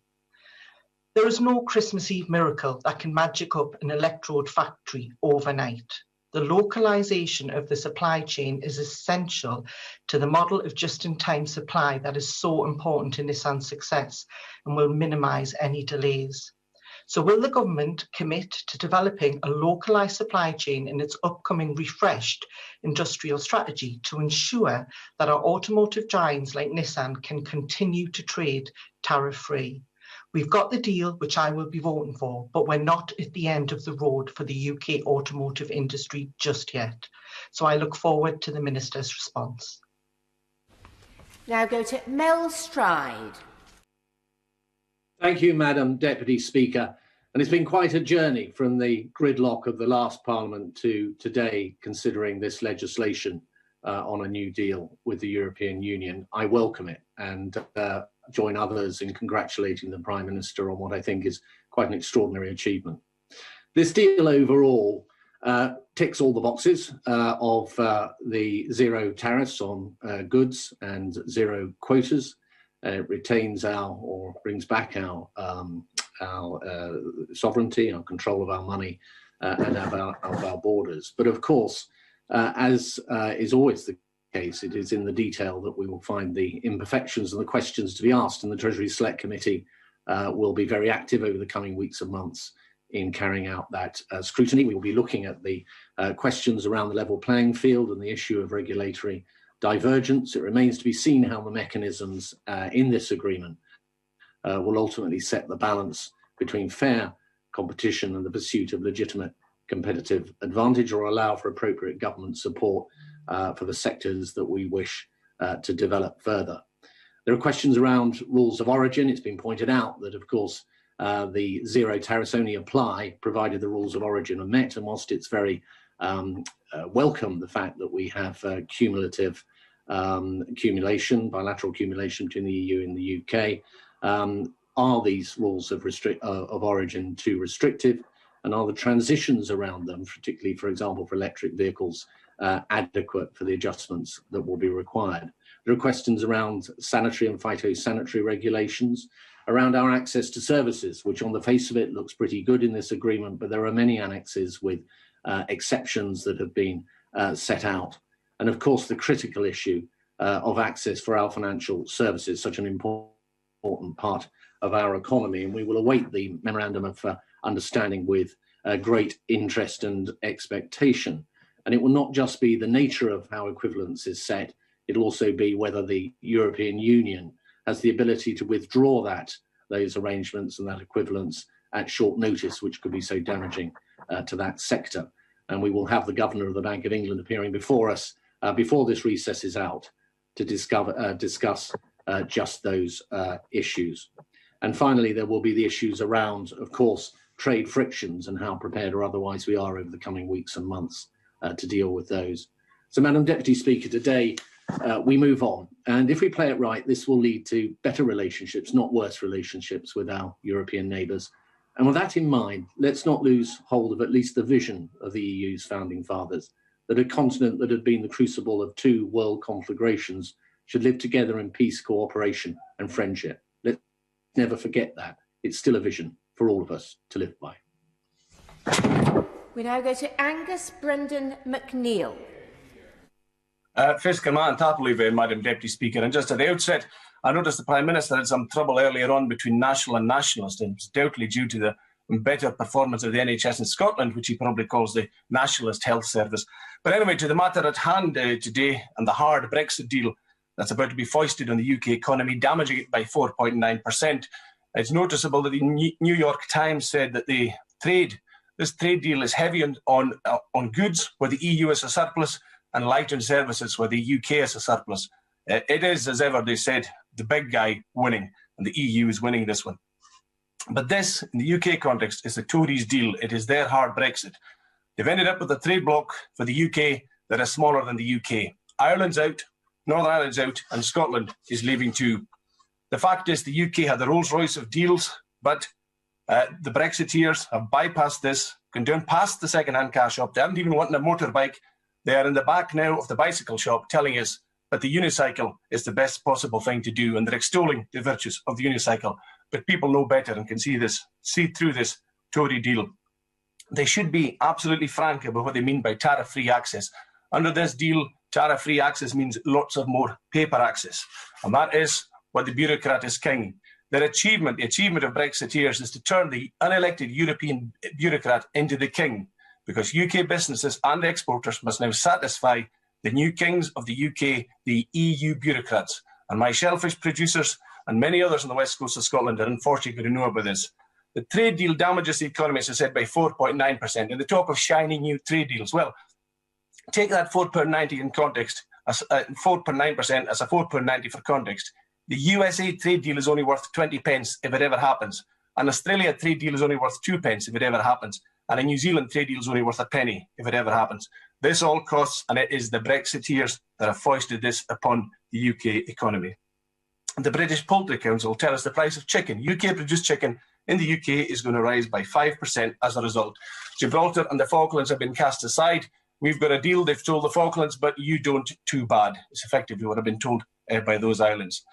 There is no Christmas Eve miracle that can magic up an electrode factory overnight. The localization of the supply chain is essential to the model of just-in-time supply that is so important to Nissan's success and will minimize any delays. So will the government commit to developing a localized supply chain in its upcoming refreshed industrial strategy to ensure that our automotive giants like Nissan can continue to trade tariff-free? We've got the deal, which I will be voting for, but we're not at the end of the road for the UK automotive industry just yet. So I look forward to the Minister's response. Now go to Mel Stride. Thank you, Madam Deputy Speaker. And it's been quite a journey from the gridlock of the last Parliament to today, considering this legislation on a new deal with the European Union. I welcome it and join others in congratulating the Prime Minister on what I think is quite an extraordinary achievement. This deal overall ticks all the boxes of the zero tariffs on goods and zero quotas. It retains or brings back our sovereignty, our control of our money and of our borders. But of course, as is always the case, it is in the detail that we will find the imperfections and the questions to be asked, and the Treasury Select Committee will be very active over the coming weeks and months in carrying out that scrutiny. We will be looking at the questions around the level playing field and the issue of regulatory divergence. It remains to be seen how the mechanisms in this agreement will ultimately set the balance between fair competition and the pursuit of legitimate competitive advantage, or allow for appropriate government support for the sectors that we wish to develop further. There are questions around rules of origin. It's been pointed out that, of course, the zero tariffs only apply provided the rules of origin are met, and whilst it's very welcome the fact that we have cumulative accumulation, bilateral accumulation between the EU and the UK, are these rules of origin too restrictive, and are the transitions around them, particularly, for example, for electric vehicles, adequate for the adjustments that will be required? There are questions around sanitary and phytosanitary regulations, around our access to services, which on the face of it looks pretty good in this agreement, but there are many annexes with exceptions that have been set out. And of course, the critical issue of access for our financial services, such an important part of our economy. And we will await the memorandum of understanding with great interest and expectation. And it will not just be the nature of how equivalence is set, it'll also be whether the European Union has the ability to withdraw those arrangements and that equivalence at short notice, which could be so damaging to that sector. And we will have the Governor of the Bank of England appearing before us before this recess is out to discuss just those issues. And finally, there will be the issues around, of course, trade frictions and how prepared or otherwise we are over the coming weeks and months to deal with those. So, Madam Deputy Speaker, today we move on. And if we play it right, this will lead to better relationships, not worse relationships with our European neighbours. And with that in mind, let's not lose hold of at least the vision of the EU's founding fathers, that a continent that had been the crucible of two world conflagrations should live together in peace, cooperation and friendship. Let's never forget that. It's still a vision for all of us to live by. We now go to Angus Brendan McNeill. First, command happily, Madam Deputy Speaker. And just at the outset, I noticed the Prime Minister had some trouble earlier on between national and nationalist, and it was doubtly due to the better performance of the NHS in Scotland, which he probably calls the Nationalist Health Service. But anyway, to the matter at hand today and the hard Brexit deal that's about to be foisted on the UK economy, damaging it by 4.9%. It's noticeable that the New York Times said that this trade deal is heavy on goods, where the EU is a surplus, and light on services, where the UK is a surplus. It is, as ever, they said, the big guy winning, and the EU is winning this one. But this, in the UK context, is the Tories' deal. It is their hard Brexit. They've ended up with a trade bloc for the UK that is smaller than the UK. Ireland's out, Northern Ireland's out, and Scotland is leaving too. The fact is the UK had the Rolls-Royce of deals, but the Brexiteers have bypassed this, gone down past the second-hand car shop. They haven't even wanted a motorbike. They are in the back now of the bicycle shop telling us that the unicycle is the best possible thing to do, and they're extolling the virtues of the unicycle. But people know better and can see through this Tory deal. They should be absolutely frank about what they mean by tariff-free access. Under this deal, tariff-free access means lots of more paper access. And that is what the bureaucrat is king. Their achievement, the achievement of Brexiteers, is to turn the unelected European bureaucrat into the king, because UK businesses and exporters must now satisfy the new kings of the UK, the EU bureaucrats. And my shellfish producers and many others on the west coast of Scotland are unfortunately going to know about this. The trade deal damages the economy, as I said, by 4.9%. And they talk of shiny new trade deals. Well, take that £4.90 in context, as 4.9% as a £4.90 for context. The USA trade deal is only worth 20 pence if it ever happens. An Australia trade deal is only worth 2 pence if it ever happens. And a New Zealand trade deal is only worth a penny if it ever happens. This all costs, and it is the Brexiteers that have foisted this upon the UK economy. The British Poultry Council tell us the price of chicken, UK-produced chicken, in the UK is going to rise by 5% as a result. Gibraltar and the Falklands have been cast aside. We've got a deal, they've told the Falklands, but you don't too bad. It's effectively what I've been told by those islands.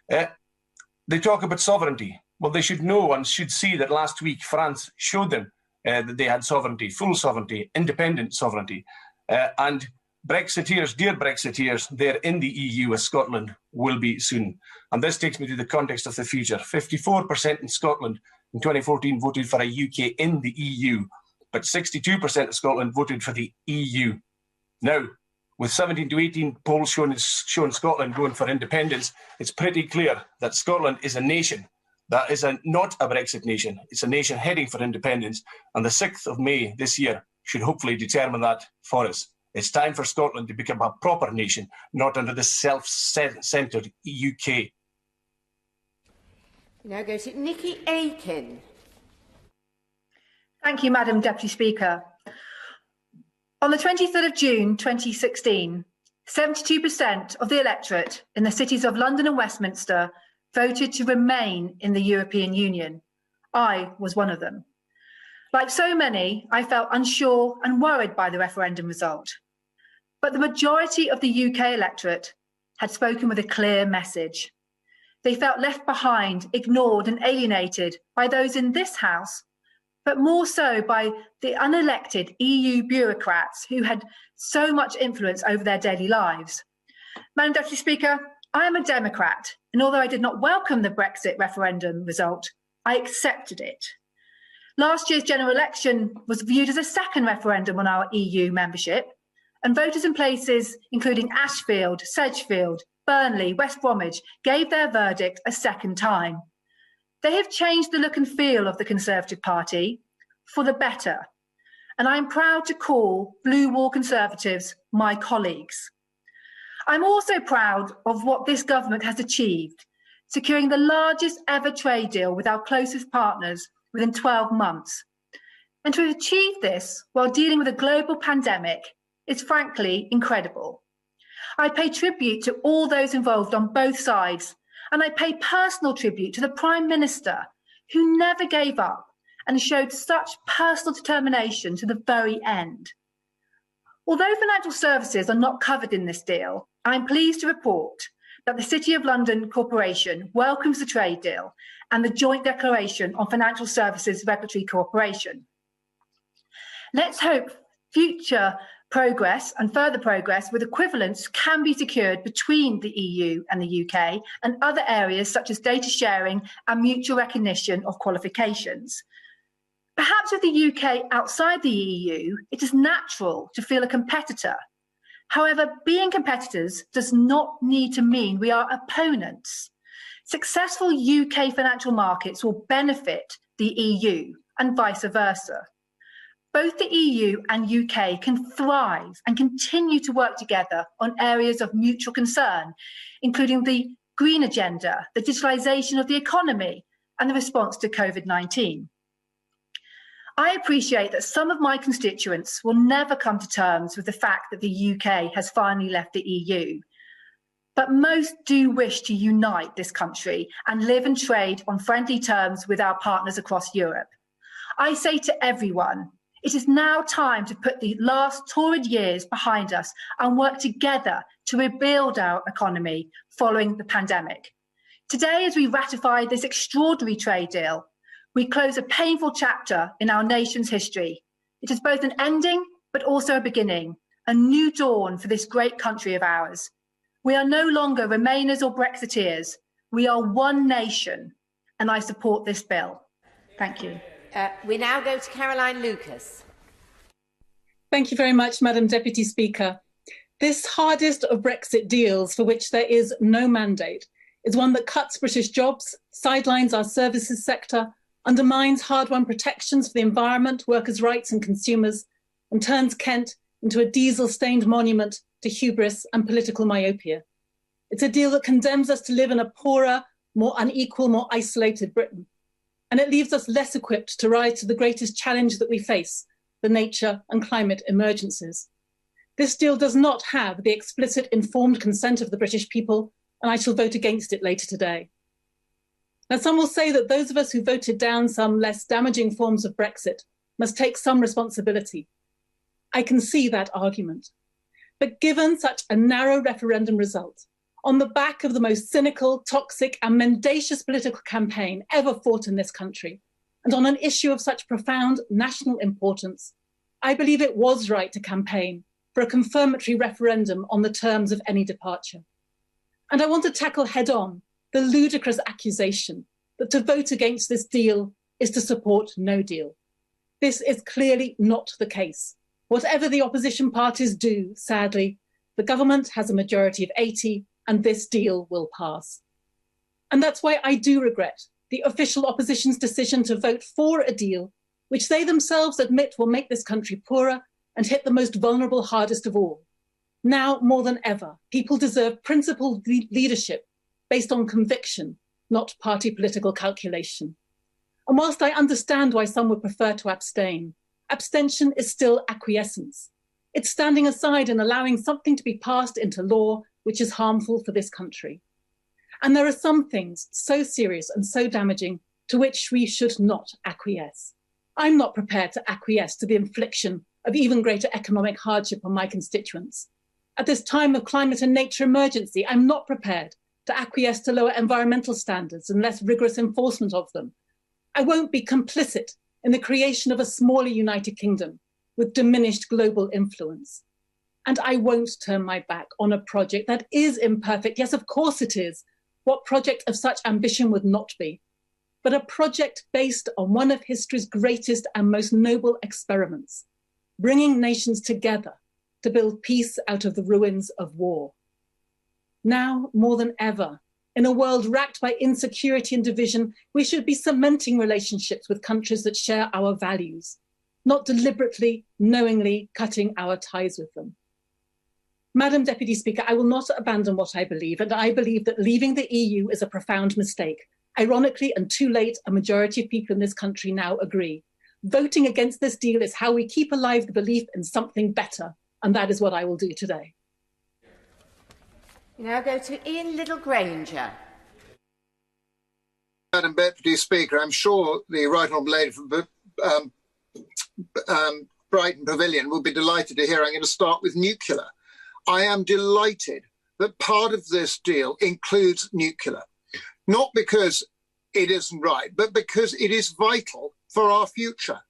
They talk about sovereignty. Well, they should know and should see that last week France showed them that they had sovereignty, full sovereignty, independent sovereignty. And Brexiteers, dear Brexiteers, they're in the EU as Scotland will be soon. And this takes me to the context of the future. 54% in Scotland in 2014 voted for a UK in the EU, but 62% of Scotland voted for the EU. Now, with 17 to 18 polls showing Scotland going for independence, it's pretty clear that Scotland is a nation. That is not a Brexit nation. It's a nation heading for independence. And the 6th of May this year should hopefully determine that for us. It's time for Scotland to become a proper nation, not under the self-centred UK. Now go to Nikki Aiken. Thank you, Madam Deputy Speaker. On the 23rd of June 2016, 72% of the electorate in the cities of London and Westminster voted to remain in the European Union. I was one of them. Like so many, I felt unsure and worried by the referendum result. But the majority of the UK electorate had spoken with a clear message. They felt left behind, ignored and alienated by those in this House, but more so by the unelected EU bureaucrats who had so much influence over their daily lives. Madam Deputy Speaker, I am a Democrat, and although I did not welcome the Brexit referendum result, I accepted it. Last year's general election was viewed as a second referendum on our EU membership, and voters in places including Ashfield, Sedgefield, Burnley, West Bromwich gave their verdict a second time. They have changed the look and feel of the Conservative Party for the better, and I'm proud to call Blue Wall Conservatives my colleagues. I'm also proud of what this government has achieved, securing the largest ever trade deal with our closest partners within 12 months. And to achieve this while dealing with a global pandemic is frankly incredible. I pay tribute to all those involved on both sides, and I pay personal tribute to the Prime Minister, who never gave up and showed such personal determination to the very end. Although financial services are not covered in this deal, I'm pleased to report that the City of London Corporation welcomes the trade deal and the Joint Declaration on Financial Services Regulatory Cooperation. Let's hope future progress and further progress with equivalence can be secured between the EU and the UK and other areas such as data sharing and mutual recognition of qualifications. Perhaps with the UK outside the EU, it is natural to feel a competitor. However, being competitors does not need to mean we are opponents. Successful UK financial markets will benefit the EU and vice versa. Both the EU and UK can thrive and continue to work together on areas of mutual concern, including the green agenda, the digitalisation of the economy, and the response to COVID-19. I appreciate that some of my constituents will never come to terms with the fact that the UK has finally left the EU. But most do wish to unite this country and live and trade on friendly terms with our partners across Europe. I say to everyone, it is now time to put the last torrid years behind us and work together to rebuild our economy following the pandemic. Today, as we ratify this extraordinary trade deal, we close a painful chapter in our nation's history. It is both an ending, but also a beginning, a new dawn for this great country of ours. We are no longer Remainers or Brexiteers. We are one nation, and I support this bill. Thank you. We now go to Caroline Lucas. Thank you very much, Madam Deputy Speaker. This hardest of Brexit deals for which there is no mandate is one that cuts British jobs, sidelines our services sector, undermines hard-won protections for the environment, workers' rights and consumers, and turns Kent into a diesel-stained monument to hubris and political myopia. It's a deal that condemns us to live in a poorer, more unequal, more isolated Britain. And it leaves us less equipped to rise to the greatest challenge that we face, the nature and climate emergencies. This deal does not have the explicit informed consent of the British people, and I shall vote against it later today. Now, some will say that those of us who voted down some less damaging forms of Brexit must take some responsibility. I can see that argument. But given such a narrow referendum result, on the back of the most cynical, toxic and mendacious political campaign ever fought in this country, and on an issue of such profound national importance, I believe it was right to campaign for a confirmatory referendum on the terms of any departure. And I want to tackle head-on the ludicrous accusation that to vote against this deal is to support no deal. This is clearly not the case. Whatever the opposition parties do, sadly, the government has a majority of 80 and this deal will pass. And that's why I do regret the official opposition's decision to vote for a deal which they themselves admit will make this country poorer and hit the most vulnerable hardest of all. Now, more than ever, people deserve principled leadership based on conviction, not party political calculation. And whilst I understand why some would prefer to abstain, abstention is still acquiescence. It's standing aside and allowing something to be passed into law which is harmful for this country. And there are some things so serious and so damaging to which we should not acquiesce. I'm not prepared to acquiesce to the infliction of even greater economic hardship on my constituents. At this time of climate and nature emergency, I'm not prepared to acquiesce to lower environmental standards and less rigorous enforcement of them. I won't be complicit in the creation of a smaller United Kingdom with diminished global influence. And I won't turn my back on a project that is imperfect. Yes, of course it is. What project of such ambition would not be? But a project based on one of history's greatest and most noble experiments, bringing nations together to build peace out of the ruins of war. Now, more than ever, in a world racked by insecurity and division, we should be cementing relationships with countries that share our values, not deliberately, knowingly cutting our ties with them. Madam Deputy Speaker, I will not abandon what I believe, and I believe that leaving the EU is a profound mistake. Ironically, and too late, a majority of people in this country now agree. Voting against this deal is how we keep alive the belief in something better, and that is what I will do today. We now go to Ian Liddell-Granger. Madam Deputy Speaker, I'm sure the Right Honourable Lady from Brighton Pavilion will be delighted to hear I'm going to start with nuclear. I am delighted that part of this deal includes nuclear, not because it isn't right, but because it is vital for our future.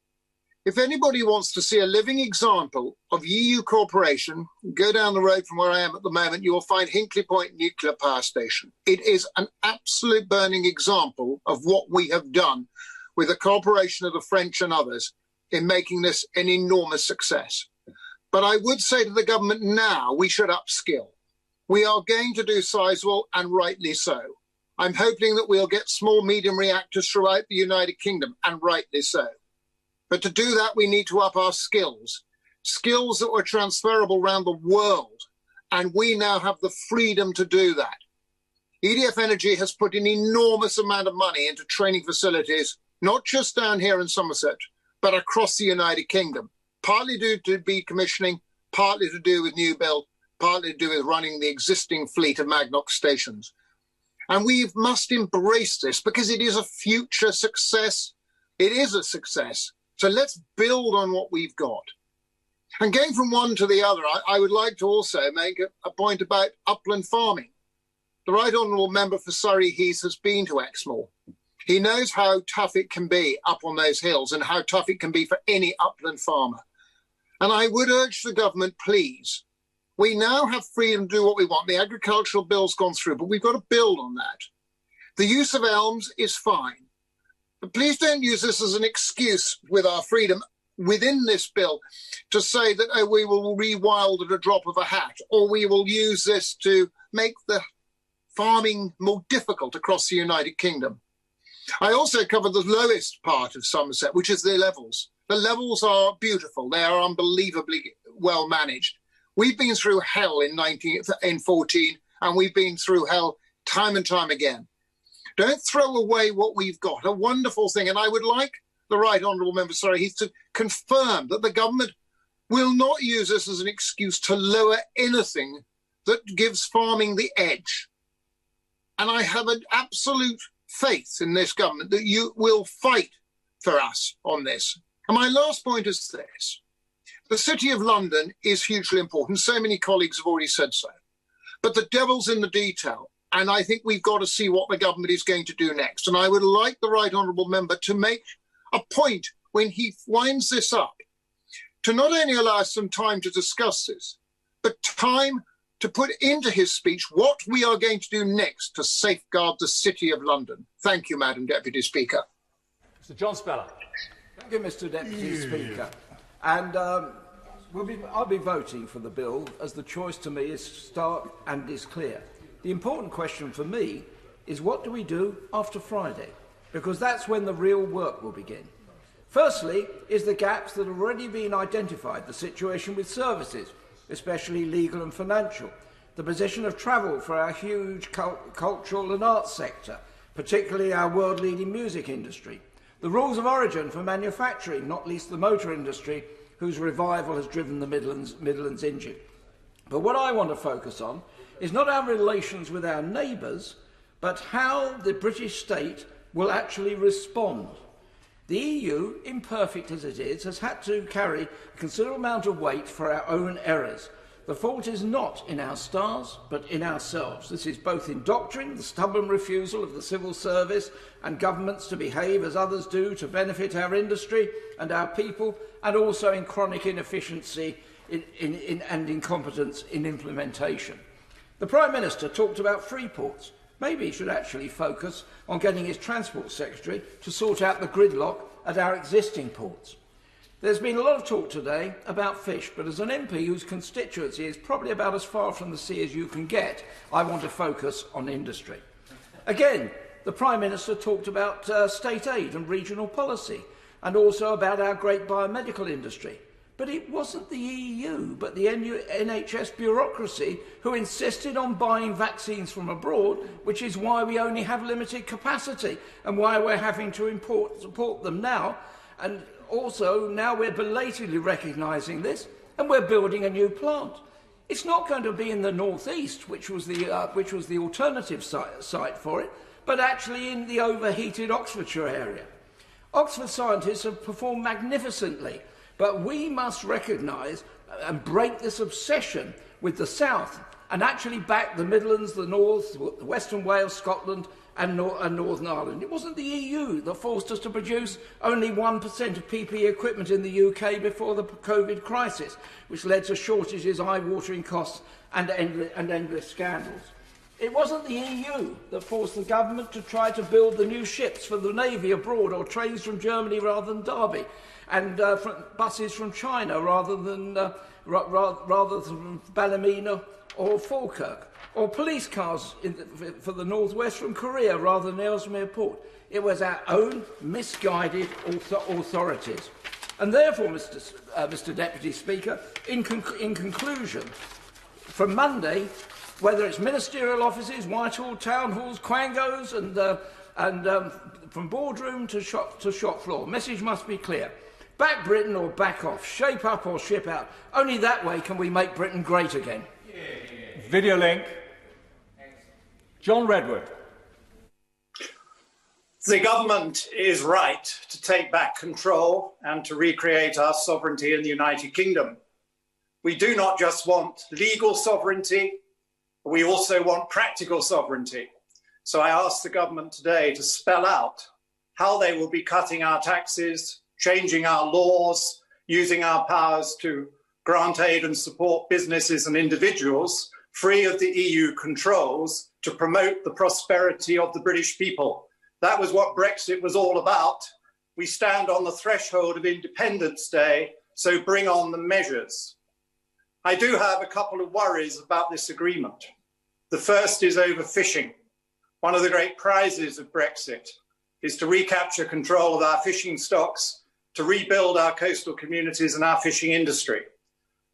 If anybody wants to see a living example of EU cooperation, go down the road from where I am at the moment, you will find Hinkley Point Nuclear Power Station. It is an absolute burning example of what we have done with the cooperation of the French and others in making this an enormous success. But I would say to the government now, we should upskill. We are going to do Sizewell, and rightly so. I'm hoping that we'll get small, medium reactors throughout the United Kingdom, and rightly so. But to do that, we need to up our skills, skills that were transferable around the world. And we now have the freedom to do that. EDF Energy has put an enormous amount of money into training facilities, not just down here in Somerset, but across the United Kingdom, partly due to decommissioning, partly to do with new build, partly to do with running the existing fleet of Magnox stations. And we must embrace this because it is a future success. It is a success. So let's build on what we've got. And going from one to the other, I would like to also make a point about upland farming. The Right Honourable Member for Surrey Heath has been to Exmoor. He knows how tough it can be up on those hills and how tough it can be for any upland farmer. And I would urge the government, please, we now have freedom to do what we want. The agricultural bill's gone through, but we've got to build on that. The use of elms is fine. But please don't use this as an excuse with our freedom within this bill to say that we will rewild at a drop of a hat, or we will use this to make the farming more difficult across the United Kingdom. I also cover the lowest part of Somerset, which is the levels. The levels are beautiful. They are unbelievably well managed. We've been through hell in 14, and we've been through hell time and time again. Don't throw away what we've got, a wonderful thing. And I would like the Right Honourable Member Surrey Heath to confirm that the government will not use this as an excuse to lower anything that gives farming the edge. And I have an absolute faith in this government that you will fight for us on this. And my last point is this. The City of London is hugely important. So many colleagues have already said so. But the devil's in the detail. And I think we've got to see what the government is going to do next. And I would like the Right Honourable Member to make a point when he winds this up, to not only allow us some time to discuss this, but time to put into his speech what we are going to do next to safeguard the City of London. Thank you, Madam Deputy Speaker. Mr. John Speller. Thank you, Mr. Deputy Speaker. And I'll be voting for the bill, as the choice to me is stark and is clear. The important question for me is, what do we do after Friday? Because that's when the real work will begin. Firstly, is the gaps that have already been identified, the situation with services, especially legal and financial, the position of travel for our huge cultural and arts sector, particularly our world-leading music industry, the rules of origin for manufacturing, not least the motor industry, whose revival has driven the Midlands engine. But what I want to focus on is not our relations with our neighbours, but how the British state will actually respond. The EU, imperfect as it is, has had to carry a considerable amount of weight for our own errors. The fault is not in our stars, but in ourselves. This is both in doctrine, the stubborn refusal of the civil service and governments to behave as others do to benefit our industry and our people, and also in chronic inefficiency and incompetence in implementation. The Prime Minister talked about free ports. Maybe he should actually focus on getting his Transport Secretary to sort out the gridlock at our existing ports. There's been a lot of talk today about fish, but as an MP whose constituency is probably about as far from the sea as you can get, I want to focus on industry. Again, the Prime Minister talked about state aid and regional policy, and also about our great biomedical industry. But it wasn't the EU, but the NHS bureaucracy who insisted on buying vaccines from abroad, which is why we only have limited capacity and why we're having to support them now. And also, now we're belatedly recognising this, and we're building a new plant. It's not going to be in the northeast, which was the alternative site for it, but actually in the overheated Oxfordshire area. Oxford scientists have performed magnificently, but we must recognise and break this obsession with the south and actually back the Midlands, the North, Western Wales, Scotland and Northern Ireland. It wasn't the EU that forced us to produce only 1% of PPE equipment in the UK before the COVID crisis, which led to shortages, eye-watering costs and endless scandals. It wasn't the EU that forced the government to try to build the new ships for the Navy abroad, or trains from Germany rather than Derby, and buses from China rather than Ballymena or Falkirk, or police cars for the northwest from Korea rather than Ellesmere Port. It was our own misguided authorities. And therefore, Mr. Deputy Speaker, in conclusion, from Monday, whether it's ministerial offices, Whitehall, town halls, quangos, and from boardroom to shop floor, message must be clear. Back Britain or back off, shape up or ship out. Only that way can we make Britain great again. Video link. John Redwood. The government is right to take back control and to recreate our sovereignty in the United Kingdom. We do not just want legal sovereignty, we also want practical sovereignty. So I ask the government today to spell out how they will be cutting our taxes, changing our laws, using our powers to grant aid and support businesses and individuals free of the EU controls to promote the prosperity of the British people. That was what Brexit was all about. We stand on the threshold of Independence Day, so bring on the measures. I do have a couple of worries about this agreement. The first is overfishing. One of the great prizes of Brexit is to recapture control of our fishing stocks, to rebuild our coastal communities and our fishing industry.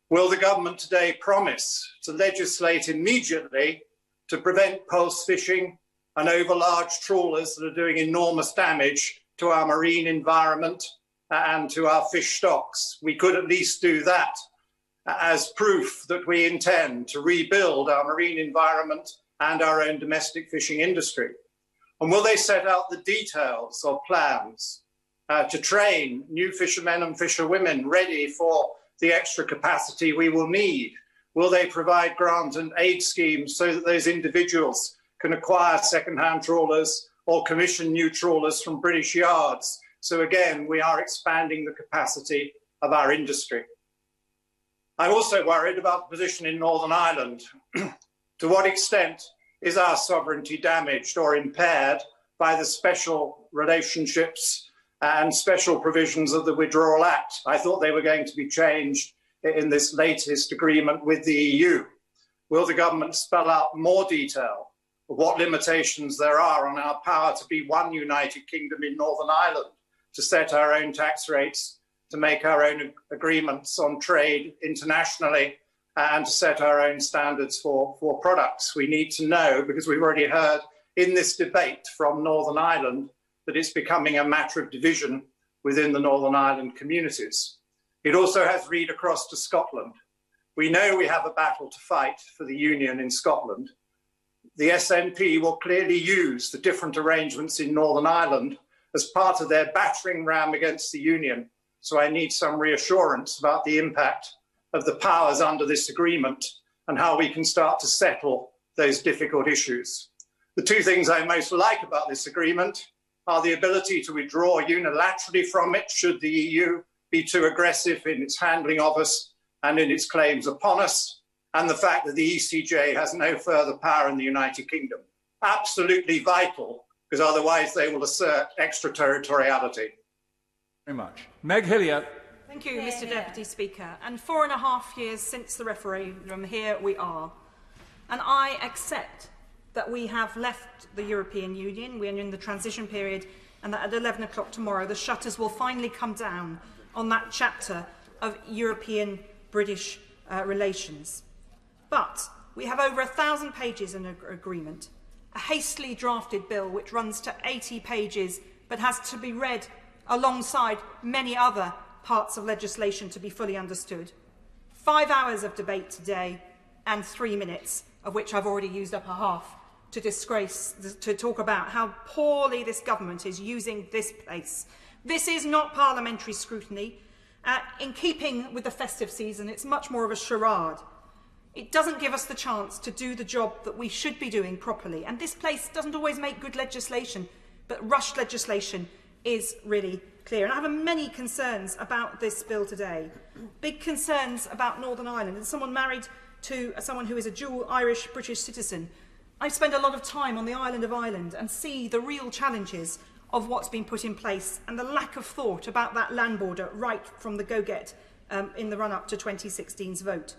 Will the government today promise to legislate immediately to prevent pulse fishing and overlarge trawlers that are doing enormous damage to our marine environment and to our fish stocks? We could at least do that as proof that we intend to rebuild our marine environment and our own domestic fishing industry. And will they set out the details of plans to train new fishermen and fisherwomen ready for the extra capacity we will need? Will they provide grant and aid schemes so that those individuals can acquire second-hand trawlers or commission new trawlers from British yards? So again, we are expanding the capacity of our industry. I'm also worried about the position in Northern Ireland. To what extent is our sovereignty damaged or impaired by the special relationships and special provisions of the Withdrawal Act? I thought they were going to be changed in this latest agreement with the EU. Will the government spell out more detail of what limitations there are on our power to be one United Kingdom in Northern Ireland, to set our own tax rates, to make our own agreements on trade internationally, and to set our own standards for products? We need to know, because we've already heard in this debate from Northern Ireland that it's becoming a matter of division within the Northern Ireland communities. It also has read across to Scotland. We know we have a battle to fight for the Union in Scotland. The SNP will clearly use the different arrangements in Northern Ireland as part of their battering ram against the Union. So I need some reassurance about the impact of the powers under this agreement and how we can start to settle those difficult issues. The two things I most like about this agreement are the ability to withdraw unilaterally from it should the EU be too aggressive in its handling of us and in its claims upon us, and the fact that the ECJ has no further power in the United Kingdom. Absolutely vital, because otherwise they will assert extraterritoriality. Very much. Meg Hillier. Thank you, Mr. Deputy Speaker. And 4.5 years since the referendum, here we are. And I accept that we have left the European Union, we are in the transition period, and that at 11 o'clock tomorrow the shutters will finally come down on that chapter of European-British relations. But we have over 1,000 pages in an agreement, a hastily drafted bill which runs to 80 pages but has to be read alongside many other parts of legislation to be fully understood. 5 hours of debate today and 3 minutes, of which I've already used up a half, to talk about how poorly this government is using this place. This is not parliamentary scrutiny. In keeping with the festive season, it's much more of a charade. It doesn't give us the chance to do the job that we should be doing properly. And this place doesn't always make good legislation, but rushed legislation is really clear. And I have many concerns about this bill today. Big concerns about Northern Ireland. As someone married to someone who is a dual Irish-British citizen, I spend a lot of time on the island of Ireland and see the real challenges of what's been put in place and the lack of thought about that land border right from the go-get in the run-up to 2016's vote.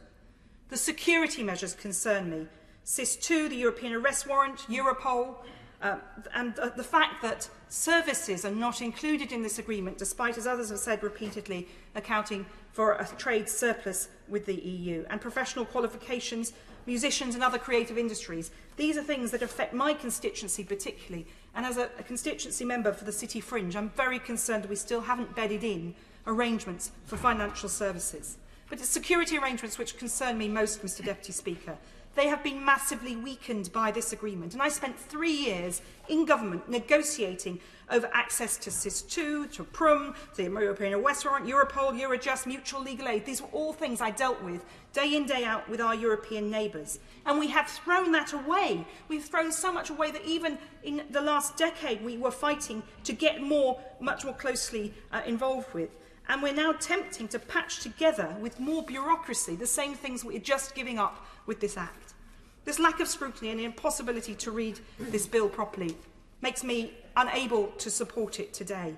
The security measures concern me. SIS2, the European arrest warrant, Europol, and the fact that services are not included in this agreement, despite, as others have said repeatedly, accounting for a trade surplus with the EU, and professional qualifications, musicians and other creative industries. These are things that affect my constituency particularly, and as a constituency member for the City Fringe, I'm very concerned that we still haven't bedded in arrangements for financial services. But it's security arrangements which concern me most, Mr Deputy Speaker. They have been massively weakened by this agreement, and I spent 3 years in government negotiating over access to SIS2, to PRUM, to the European Arrest Warrant, Europol, Eurojust, mutual legal aid. These were all things I dealt with day in, day out with our European neighbours. And we have thrown that away. We've thrown so much away that even in the last decade we were fighting to get much more closely involved with. And we're now attempting to patch together with more bureaucracy the same things we're just giving up with this Act. This lack of scrutiny and the impossibility to read this bill properly makes me unable to support it today.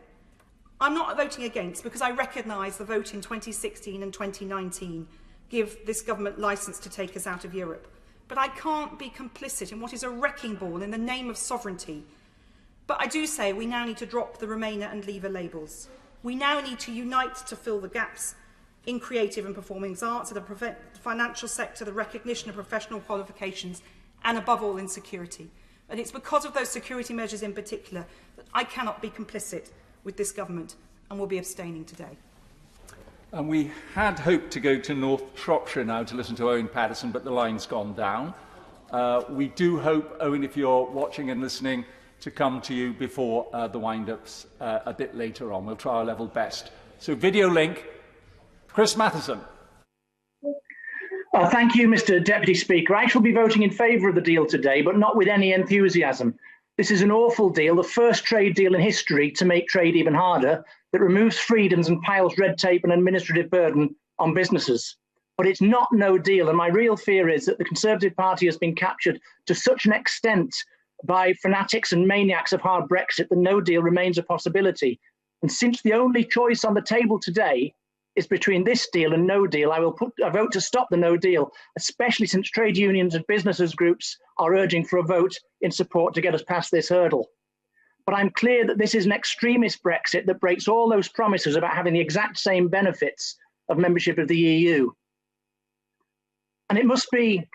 I'm not voting against because I recognise the vote in 2016 and 2019 give this government licence to take us out of Europe. But I can't be complicit in what is a wrecking ball in the name of sovereignty. But I do say we now need to drop the Remainer and Leaver labels. We now need to unite to fill the gaps in creative and performing arts, in the financial sector, the recognition of professional qualifications, and above all in security. And it's because of those security measures in particular that I cannot be complicit with this government and will be abstaining today. And we had hoped to go to North Shropshire now to listen to Owen Paterson, but the line's gone down. We do hope, Owen, if you're watching and listening, to come to you before the wind-ups a bit later on. We'll try our level best. So, video link, Chris Matheson. Thank you, Mr Deputy Speaker. I shall be voting in favour of the deal today, but not with any enthusiasm. This is an awful deal, the first trade deal in history to make trade even harder, that removes freedoms and piles red tape and administrative burden on businesses. But it's not no deal, and my real fear is that the Conservative Party has been captured to such an extent by fanatics and maniacs of hard Brexit that no deal remains a possibility. And since the only choice on the table today is between this deal and no deal, I will put a vote to stop the no deal, especially since trade unions and businesses groups are urging for a vote in support to get us past this hurdle. But I'm clear that this is an extremist Brexit that breaks all those promises about having the exact same benefits of membership of the EU. And it must be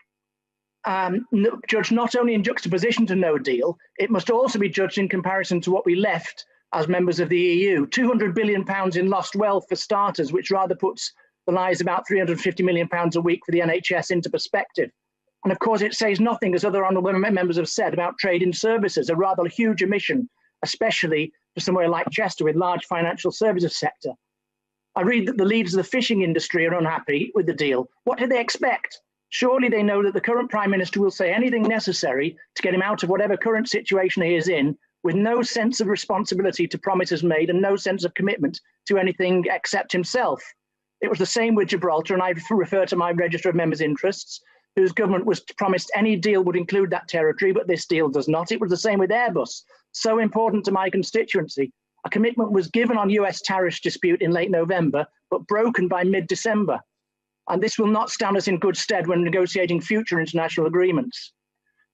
judged not only in juxtaposition to no deal, it must also be judged in comparison to what we left as members of the EU. £200 billion in lost wealth for starters, which rather puts the lives of about £350 million a week for the NHS into perspective. And of course, it says nothing, as other honourable members have said, about trade in services, a rather huge omission, especially for somewhere like Chester with large financial services sector. I read that the leaders of the fishing industry are unhappy with the deal. What do they expect? Surely they know that the current Prime Minister will say anything necessary to get him out of whatever current situation he is in, with no sense of responsibility to promises made and no sense of commitment to anything except himself. It was the same with Gibraltar, and I refer to my register of members' interests, whose government was promised any deal would include that territory, but this deal does not. It was the same with Airbus, so important to my constituency. A commitment was given on US tariff dispute in late November, but broken by mid-December. And this will not stand us in good stead when negotiating future international agreements.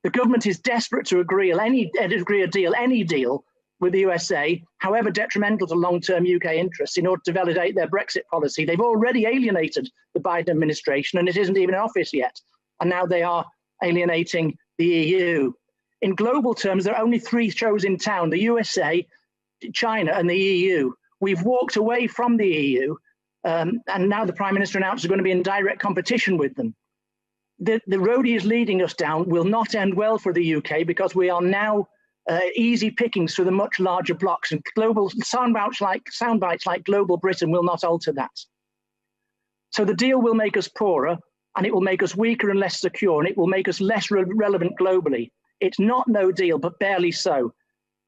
The government is desperate to agree any deal with the USA, however detrimental to long-term UK interests, in order to validate their Brexit policy. They've already alienated the Biden administration, and it isn't even in office yet. And now they are alienating the EU. In global terms, there are only 3 shows in town: the USA, China, and the EU. We've walked away from the EU. and now the Prime Minister announced we're going to be in direct competition with them. The road he is leading us down will not end well for the UK, because we are now easy pickings for the much larger blocks, and global soundbites like Global Britain will not alter that. So the deal will make us poorer, and it will make us weaker and less secure, and it will make us less relevant globally. It's not no deal, but barely so.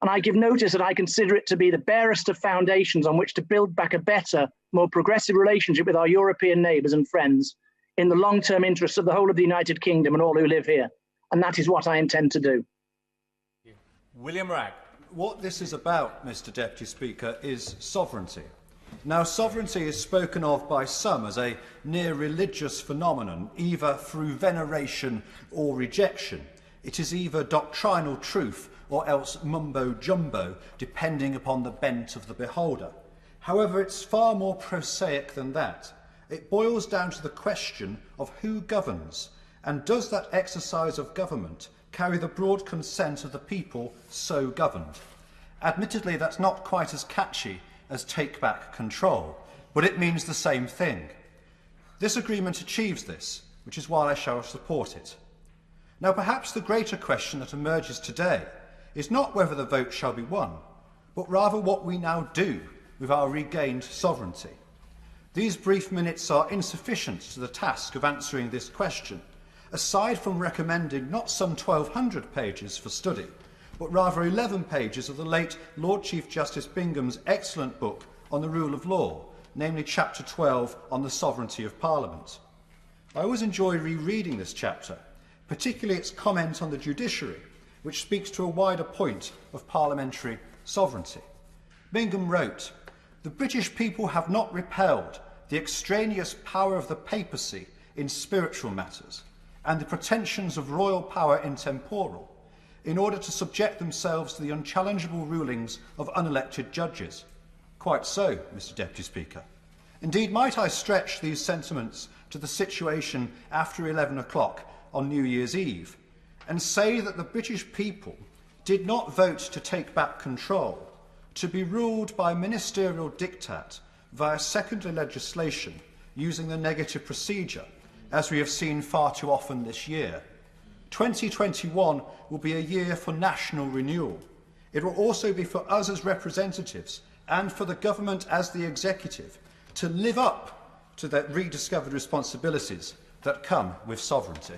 And I give notice that I consider it to be the barest of foundations on which to build back a better, more progressive relationship with our European neighbours and friends in the long-term interests of the whole of the United Kingdom and all who live here. And that is what I intend to do. William Wragg. What this is about, Mr Deputy Speaker, is sovereignty. Now, sovereignty is spoken of by some as a near-religious phenomenon, either through veneration or rejection. It is either doctrinal truth or else mumbo-jumbo, depending upon the bent of the beholder. However, it's far more prosaic than that. It boils down to the question of who governs, and does that exercise of government carry the broad consent of the people so governed? Admittedly, that's not quite as catchy as take back control, but it means the same thing. This agreement achieves this, which is why I shall support it. Now, perhaps the greater question that emerges today is not whether the vote shall be won, but rather what we now do with our regained sovereignty. These brief minutes are insufficient to the task of answering this question, aside from recommending not some 1,200 pages for study, but rather 11 pages of the late Lord Chief Justice Bingham's excellent book on the rule of law, namely Chapter 12 on the sovereignty of Parliament. I always enjoy rereading this chapter, particularly its comment on the judiciary, which speaks to a wider point of parliamentary sovereignty. Bingham wrote, "The British people have not repelled the extraneous power of the papacy in spiritual matters and the pretensions of royal power in temporal, in order to subject themselves to the unchallengeable rulings of unelected judges." Quite so, Mr Deputy Speaker. Indeed, might I stretch these sentiments to the situation after 11 o'clock on New Year's Eve, and say that the British people did not vote to take back control, to be ruled by ministerial diktat via secondary legislation using the negative procedure, as we have seen far too often this year. 2021 will be a year for national renewal. It will also be for us as representatives and for the government as the executive to live up to the rediscovered responsibilities that come with sovereignty.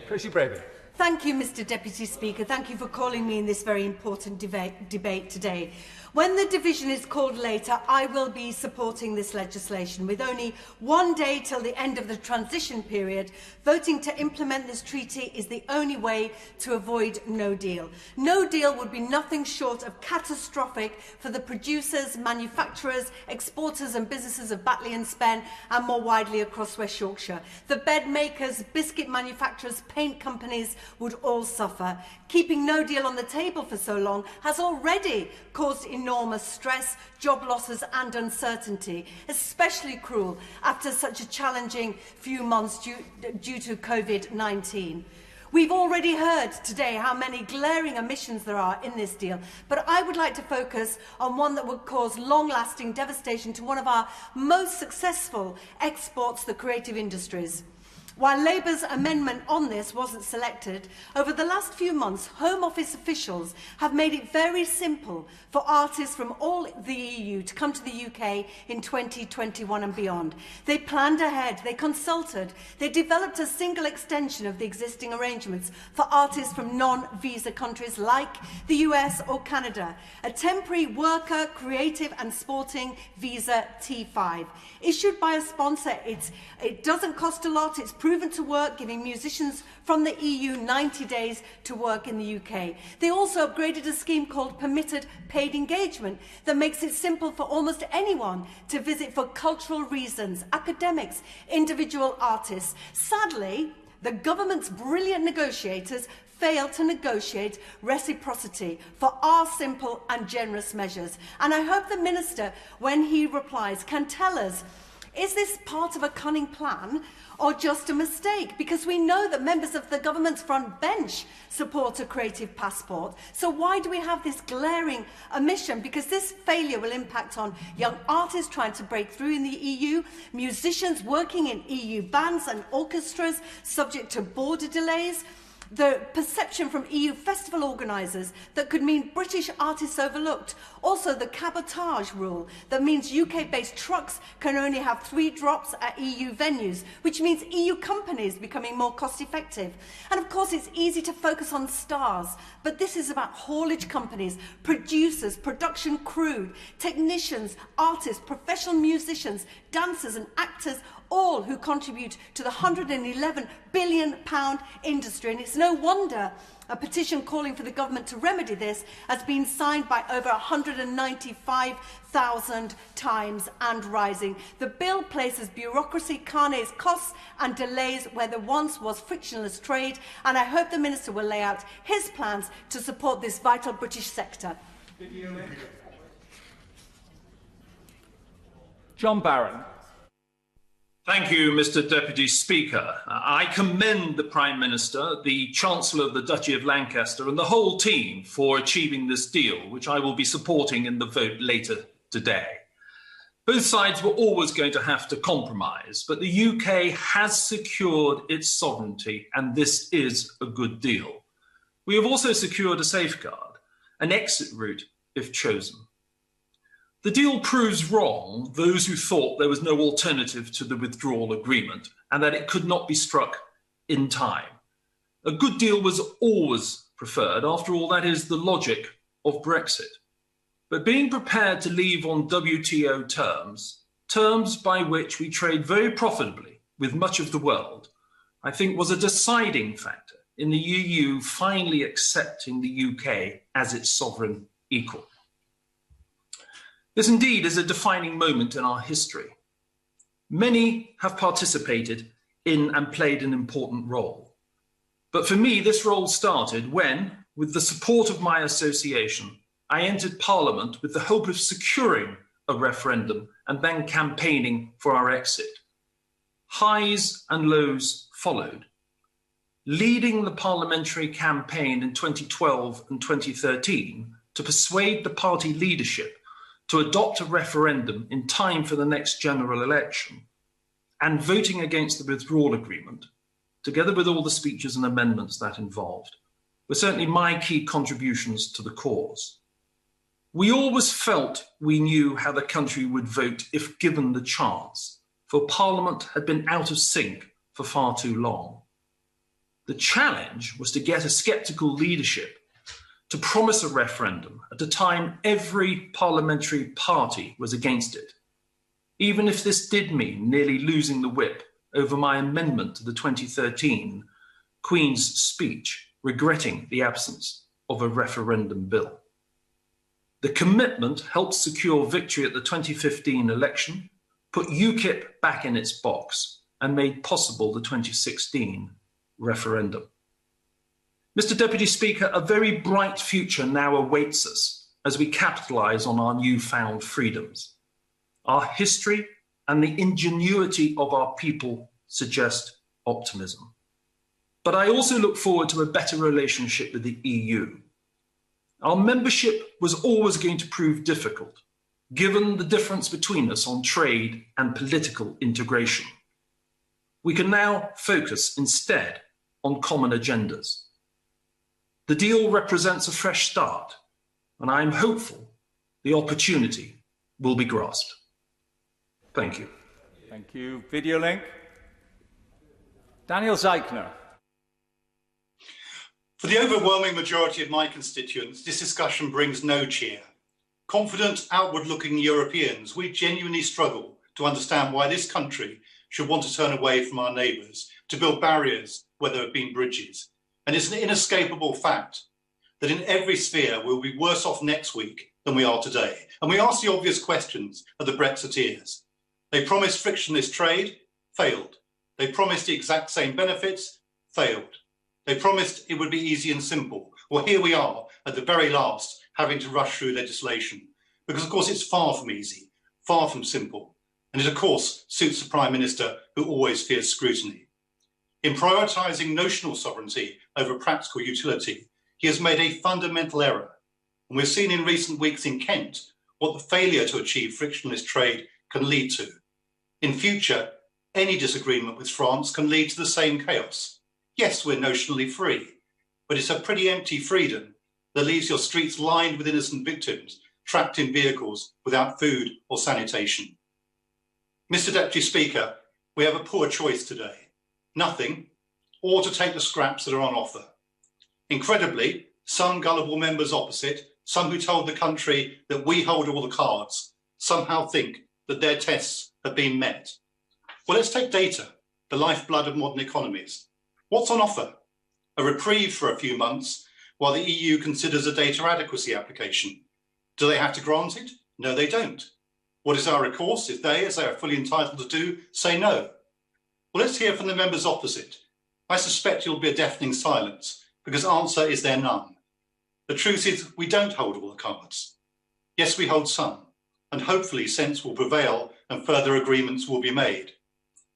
Tracy Brabin. Thank you, Mr Deputy Speaker. Thank you for calling me in this very important debate today. When the division is called later, I will be supporting this legislation. With only one day till the end of the transition period, voting to implement this treaty is the only way to avoid no deal. No deal would be nothing short of catastrophic for the producers, manufacturers, exporters and businesses of Batley and Spen and more widely across West Yorkshire. The bed makers, biscuit manufacturers, paint companies would all suffer. Keeping no deal on the table for so long has already caused enormous stress, job losses and uncertainty, especially cruel after such a challenging few months due to COVID-19. We've already heard today how many glaring omissions there are in this deal, but I would like to focus on one that would cause long-lasting devastation to one of our most successful exports, the creative industries. While Labour's amendment on this wasn't selected, over the last few months, Home Office officials have made it very simple for artists from all the EU to come to the UK in 2021 and beyond. They planned ahead, they consulted, they developed a single extension of the existing arrangements for artists from non-visa countries like the US or Canada, a temporary worker, creative and sporting visa T5. Issued by a sponsor, it doesn't cost a lot, it's proven to work, giving musicians from the EU 90 days to work in the UK. They also upgraded a scheme called Permitted Paid Engagement that makes it simple for almost anyone to visit for cultural reasons, academics, individual artists. Sadly, the government's brilliant negotiators failed to negotiate reciprocity for our simple and generous measures. And I hope the Minister, when he replies, can tell us Is this part of a cunning plan or just a mistake? Because we know that members of the government's front bench support a creative passport. So why do we have this glaring omission? Because this failure will impact on young artists trying to break through in the EU, musicians working in EU bands and orchestras subject to border delays, the perception from EU festival organisers that could mean British artists overlooked. Also, the cabotage rule that means UK-based trucks can only have 3 drops at EU venues, which means EU companies becoming more cost-effective. And of course, it's easy to focus on stars, but this is about haulage companies, producers, production crew, technicians, artists, professional musicians, dancers and actors, all who contribute to the £111 billion industry. And it's no wonder a petition calling for the government to remedy this has been signed by over 195,000 times and rising. The bill places bureaucracy, carnets, costs and delays where there once was frictionless trade, and I hope the Minister will lay out his plans to support this vital British sector. John Barron. Thank you, Mr. Deputy Speaker. I commend the Prime Minister, the Chancellor of the Duchy of Lancaster and the whole team for achieving this deal, which I will be supporting in the vote later today. Both sides were always going to have to compromise, but the UK has secured its sovereignty, and this is a good deal. We have also secured a safeguard, an exit route if chosen. The deal proves wrong those who thought there was no alternative to the withdrawal agreement and that it could not be struck in time. A good deal was always preferred. After all, that is the logic of Brexit. But being prepared to leave on WTO terms, terms by which we trade very profitably with much of the world, I think was a deciding factor in the EU finally accepting the UK as its sovereign equal. This indeed is a defining moment in our history. Many have participated in and played an important role. But for me, this role started when, with the support of my association, I entered Parliament with the hope of securing a referendum and then campaigning for our exit. Highs and lows followed. Leading the parliamentary campaign in 2012 and 2013 to persuade the party leadership to adopt a referendum in time for the next general election, and voting against the withdrawal agreement, together with all the speeches and amendments that involved, were certainly my key contributions to the cause. We always felt we knew how the country would vote if given the chance, for Parliament had been out of sync for far too long. The challenge was to get a sceptical leadership to promise a referendum at a time every parliamentary party was against it, even if this did mean nearly losing the whip over my amendment to the 2013 Queen's speech, regretting the absence of a referendum bill. The commitment helped secure victory at the 2015 election, put UKIP back in its box, and made possible the 2016 referendum. Mr. Deputy Speaker, a very bright future now awaits us as we capitalise on our newfound freedoms. Our history and the ingenuity of our people suggest optimism. But I also look forward to a better relationship with the EU. Our membership was always going to prove difficult, given the difference between us on trade and political integration. We can now focus instead on common agendas. The deal represents a fresh start, and I am hopeful the opportunity will be grasped. Thank you. Thank you. Video link. Daniel Zeichner. For the overwhelming majority of my constituents, this discussion brings no cheer. Confident, outward-looking Europeans, we genuinely struggle to understand why this country should want to turn away from our neighbours, to build barriers where there have been bridges. And it's an inescapable fact that in every sphere we'll be worse off next week than we are today. And we ask the obvious questions of the Brexiteers. They promised frictionless trade, failed. They promised the exact same benefits, failed. They promised it would be easy and simple. Well, here we are at the very last, having to rush through legislation. Because of course it's far from easy, far from simple. and it of course suits the Prime Minister who always fears scrutiny. In prioritising notional sovereignty over practical utility, he has made a fundamental error, and we've seen in recent weeks in Kent what the failure to achieve frictionless trade can lead to. In future, any disagreement with France can lead to the same chaos. Yes, we're notionally free, but it's a pretty empty freedom that leaves your streets lined with innocent victims trapped in vehicles without food or sanitation. Mr. Deputy Speaker, we have a poor choice today. Nothing, or to take the scraps that are on offer. Incredibly, some gullible members opposite, some who told the country that we hold all the cards, somehow think that their tests have been met. Well, let's take data, the lifeblood of modern economies. What's on offer? A reprieve for a few months while the EU considers a data adequacy application. Do they have to grant it? No, they don't. What is our recourse if they, as they are fully entitled to do, say no? Well, let's hear from the members opposite. I suspect you'll be a deafening silence, because answer is there none. The truth is we don't hold all the cards. Yes, we hold some, and hopefully sense will prevail and further agreements will be made.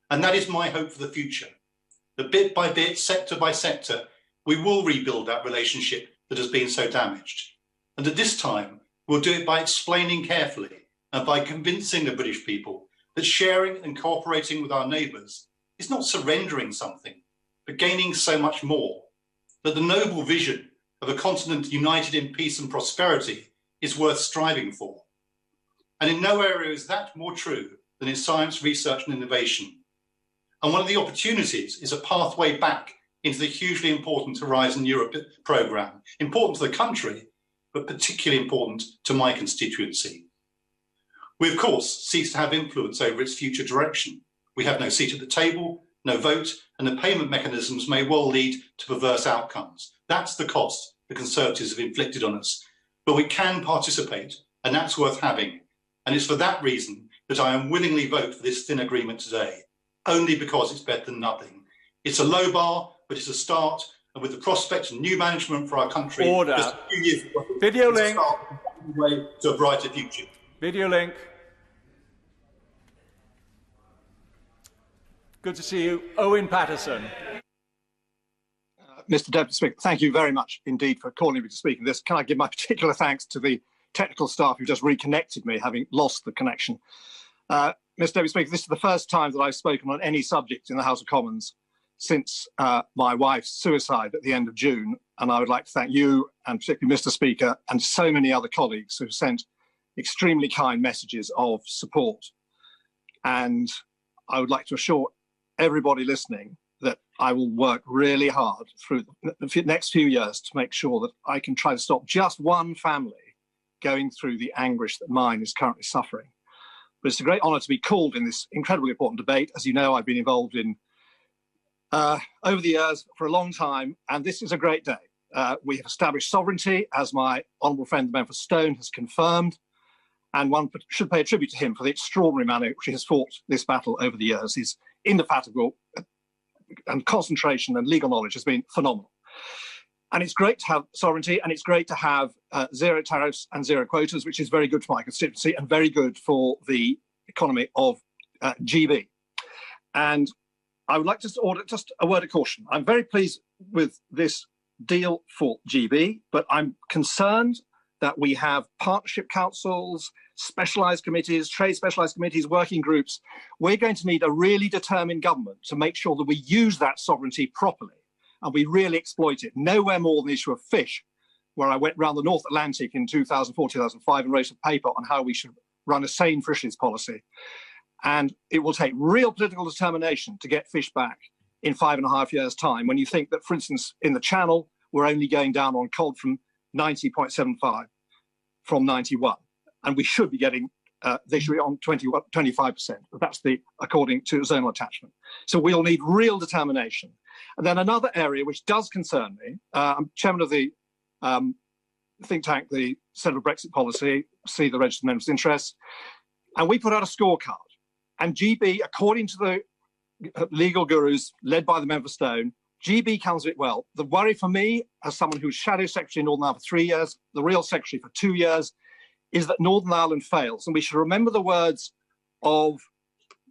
And that is my hope for the future. That bit by bit, sector by sector, we will rebuild that relationship that has been so damaged. And at this time, we'll do it by explaining carefully and by convincing the British people that sharing and cooperating with our neighbours is not surrendering something, but gaining so much more. That the noble vision of a continent united in peace and prosperity is worth striving for. And in no area is that more true than in science, research and innovation. And one of the opportunities is a pathway back into the hugely important Horizon Europe programme, important to the country, but particularly important to my constituency. We, of course, cease to have influence over its future direction. We have no seat at the table, no vote, and the payment mechanisms may well lead to perverse outcomes. That's the cost the Conservatives have inflicted on us. But we can participate, and that's worth having. And it's for that reason that I am willingly vote for this thin agreement today, only because it's better than nothing. It's a low bar, but it's a start, and with the prospect of new management for our country, Order. Just a few years ago, Video it's a link. start on the way to a brighter future. Video link. Good to see you. Owen Paterson. Mr. Deputy Speaker, thank you very much indeed for calling me to speak on this. Can I give my particular thanks to the technical staff who just reconnected me, having lost the connection. Mr. Deputy Speaker, this is the first time that I've spoken on any subject in the House of Commons since my wife's suicide at the end of June. And I would like to thank you, and particularly Mr. Speaker, and so many other colleagues who've sent extremely kind messages of support. And I would like to assure everybody listening that I will work really hard through the next few years to make sure that I can try to stop just one family going through the anguish that mine is currently suffering. But it's a great honour to be called in this incredibly important debate. As you know, I've been involved in over the years for a long time, and this is a great day. We have established sovereignty, as my honourable friend, the member for Stone, has confirmed, and one should pay a tribute to him for the extraordinary manner in which he has fought this battle over the years. His indefatigable and concentration and legal knowledge has been phenomenal. And it's great to have sovereignty, and it's great to have zero tariffs and zero quotas, which is very good for my constituency and very good for the economy of GB. And I would like to order just a word of caution. I'm very pleased with this deal for GB, but I'm concerned that we have partnership councils, specialised committees, trade specialised committees, working groups. We're going to need a really determined government to make sure that we use that sovereignty properly and we really exploit it. Nowhere more than the issue of fish, where I went round the North Atlantic in 2004, 2005 and wrote a paper on how we should run a sane fisheries policy. And it will take real political determination to get fish back in 5.5 years' time, when you think that, for instance, in the Channel, we're only going down on cod from 90.75 from 91. And we should be getting, they should be on 25%. That's according to zonal attachment. So we'll need real determination. And then another area which does concern me, I'm chairman of the think tank, the Centre for Brexit Policy, see the Registered Members' Interest, and we put out a scorecard. And GB, according to the legal gurus led by the member Stone, GB comes of it well. The worry for me, as someone who's shadow secretary in Northern Ireland for 3 years, the real secretary for 2 years, is that Northern Ireland fails. And we should remember the words of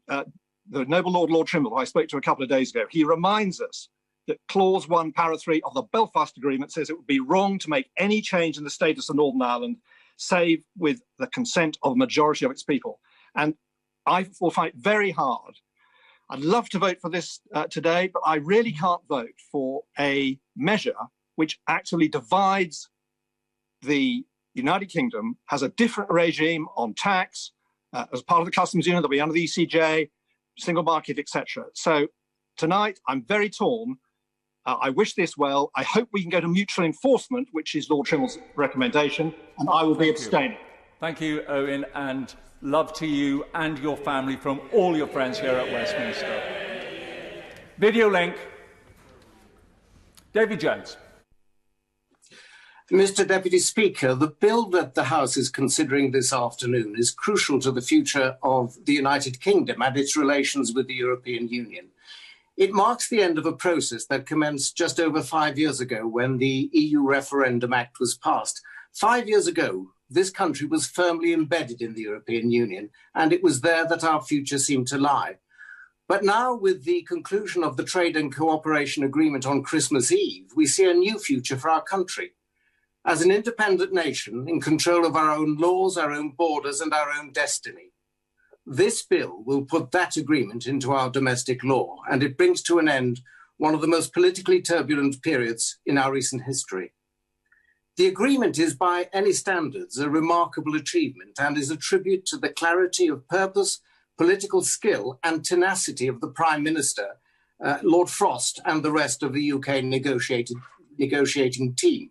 the noble Lord Trimble, who I spoke to a couple of days ago, he reminds us that Clause 1, Para 3 of the Belfast Agreement says it would be wrong to make any change in the status of Northern Ireland save with the consent of a majority of its people. And I will find it very hard. I'd love to vote for this today, but I really can't vote for a measure which actually divides the United Kingdom, has a different regime on tax, as part of the customs union, they'll be under the ECJ, single market, etc. So tonight, I'm very torn. I wish this well. I hope we can go to mutual enforcement, which is Lord Trimble's recommendation, and I will be abstaining. Thank you, Owen, and love to you and your family from all your friends here at Westminster. Video link. David Jones. Mr. Deputy Speaker, the bill that the House is considering this afternoon is crucial to the future of the United Kingdom and its relations with the European Union. It marks the end of a process that commenced just over 5 years ago when the EU Referendum Act was passed. 5 years ago, this country was firmly embedded in the European Union, and it was there that our future seemed to lie. But now, with the conclusion of the Trade and Cooperation Agreement on Christmas Eve, we see a new future for our country. As an independent nation, in control of our own laws, our own borders, and our own destiny. This bill will put that agreement into our domestic law, and it brings to an end one of the most politically turbulent periods in our recent history. The agreement is, by any standards, a remarkable achievement and is a tribute to the clarity of purpose, political skill, and tenacity of the Prime Minister, Lord Frost, and the rest of the UK negotiating team.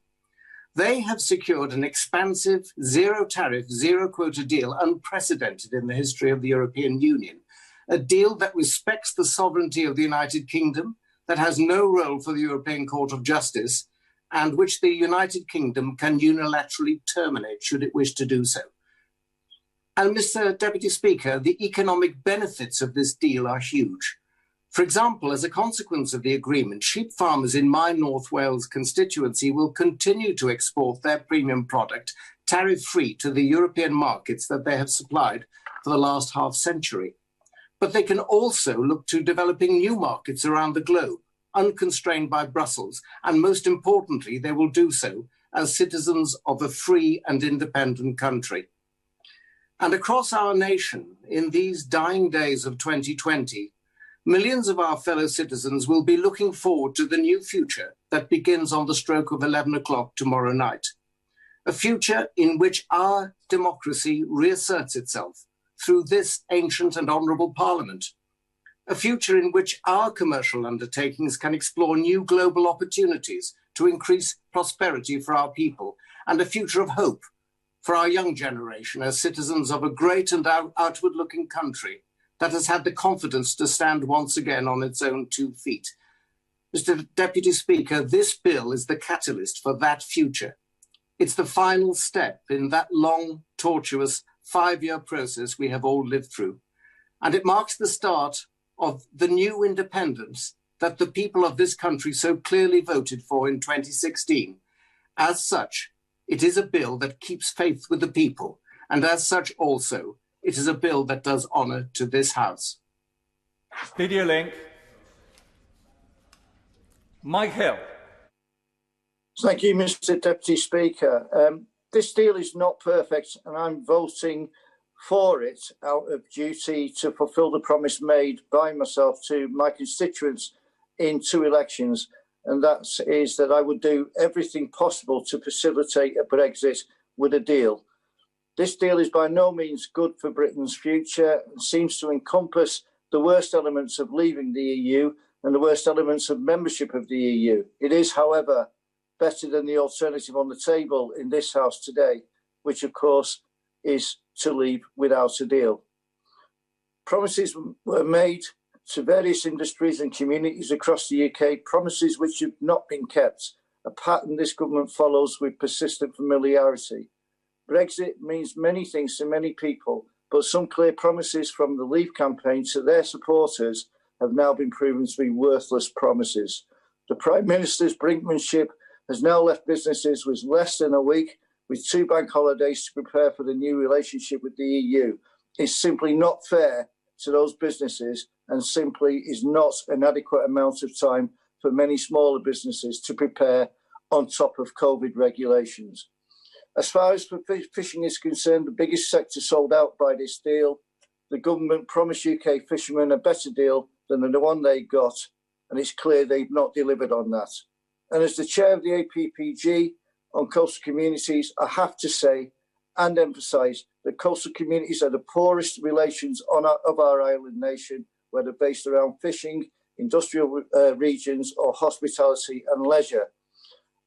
They have secured an expansive, zero-tariff, zero-quota deal unprecedented in the history of the European Union, a deal that respects the sovereignty of the United Kingdom, that has no role for the European Court of Justice, and which the United Kingdom can unilaterally terminate should it wish to do so. And Mr. Deputy Speaker, the economic benefits of this deal are huge. For example, as a consequence of the agreement, sheep farmers in my North Wales constituency will continue to export their premium product tariff-free to the European markets that they have supplied for the last half-century. But they can also look to developing new markets around the globe, unconstrained by Brussels, and most importantly, they will do so as citizens of a free and independent country. And across our nation, in these dying days of 2020, millions of our fellow citizens will be looking forward to the new future that begins on the stroke of 11 o'clock tomorrow night. A future in which our democracy reasserts itself through this ancient and honourable Parliament. A future in which our commercial undertakings can explore new global opportunities to increase prosperity for our people, and a future of hope for our young generation as citizens of a great and outward-looking country that has had the confidence to stand once again on its own 2 feet. Mr. Deputy Speaker, this bill is the catalyst for that future. It's the final step in that long, tortuous 5-year process we have all lived through. And it marks the start of the new independence that the people of this country so clearly voted for in 2016. As such, it is a bill that keeps faith with the people, and as such also, it is a bill that does honour to this House. Video link. Mike Hill. Thank you, Mr. Deputy Speaker. This deal is not perfect, and I'm voting for it out of duty to fulfil the promise made by myself to my constituents in 2 elections, and that is that I would do everything possible to facilitate a Brexit with a deal. This deal is by no means good for Britain's future and seems to encompass the worst elements of leaving the EU and the worst elements of membership of the EU. It is, however, better than the alternative on the table in this House today, which of course is to leave without a deal. Promises were made to various industries and communities across the UK, promises which have not been kept, a pattern this government follows with persistent familiarity. Brexit means many things to many people, but some clear promises from the Leave campaign to their supporters have now been proven to be worthless promises. The Prime Minister's brinkmanship has now left businesses with less than a week, with 2 bank holidays to prepare for the new relationship with the EU. It's simply not fair to those businesses and simply is not an adequate amount of time for many smaller businesses to prepare on top of COVID regulations. As far as fishing is concerned, the biggest sector sold out by this deal. The government promised UK fishermen a better deal than the one they got, and it's clear they've not delivered on that. And as the chair of the APPG on coastal communities, I have to say and emphasise that coastal communities are the poorest relations of our island nation, whether based around fishing, industrial regions or hospitality and leisure.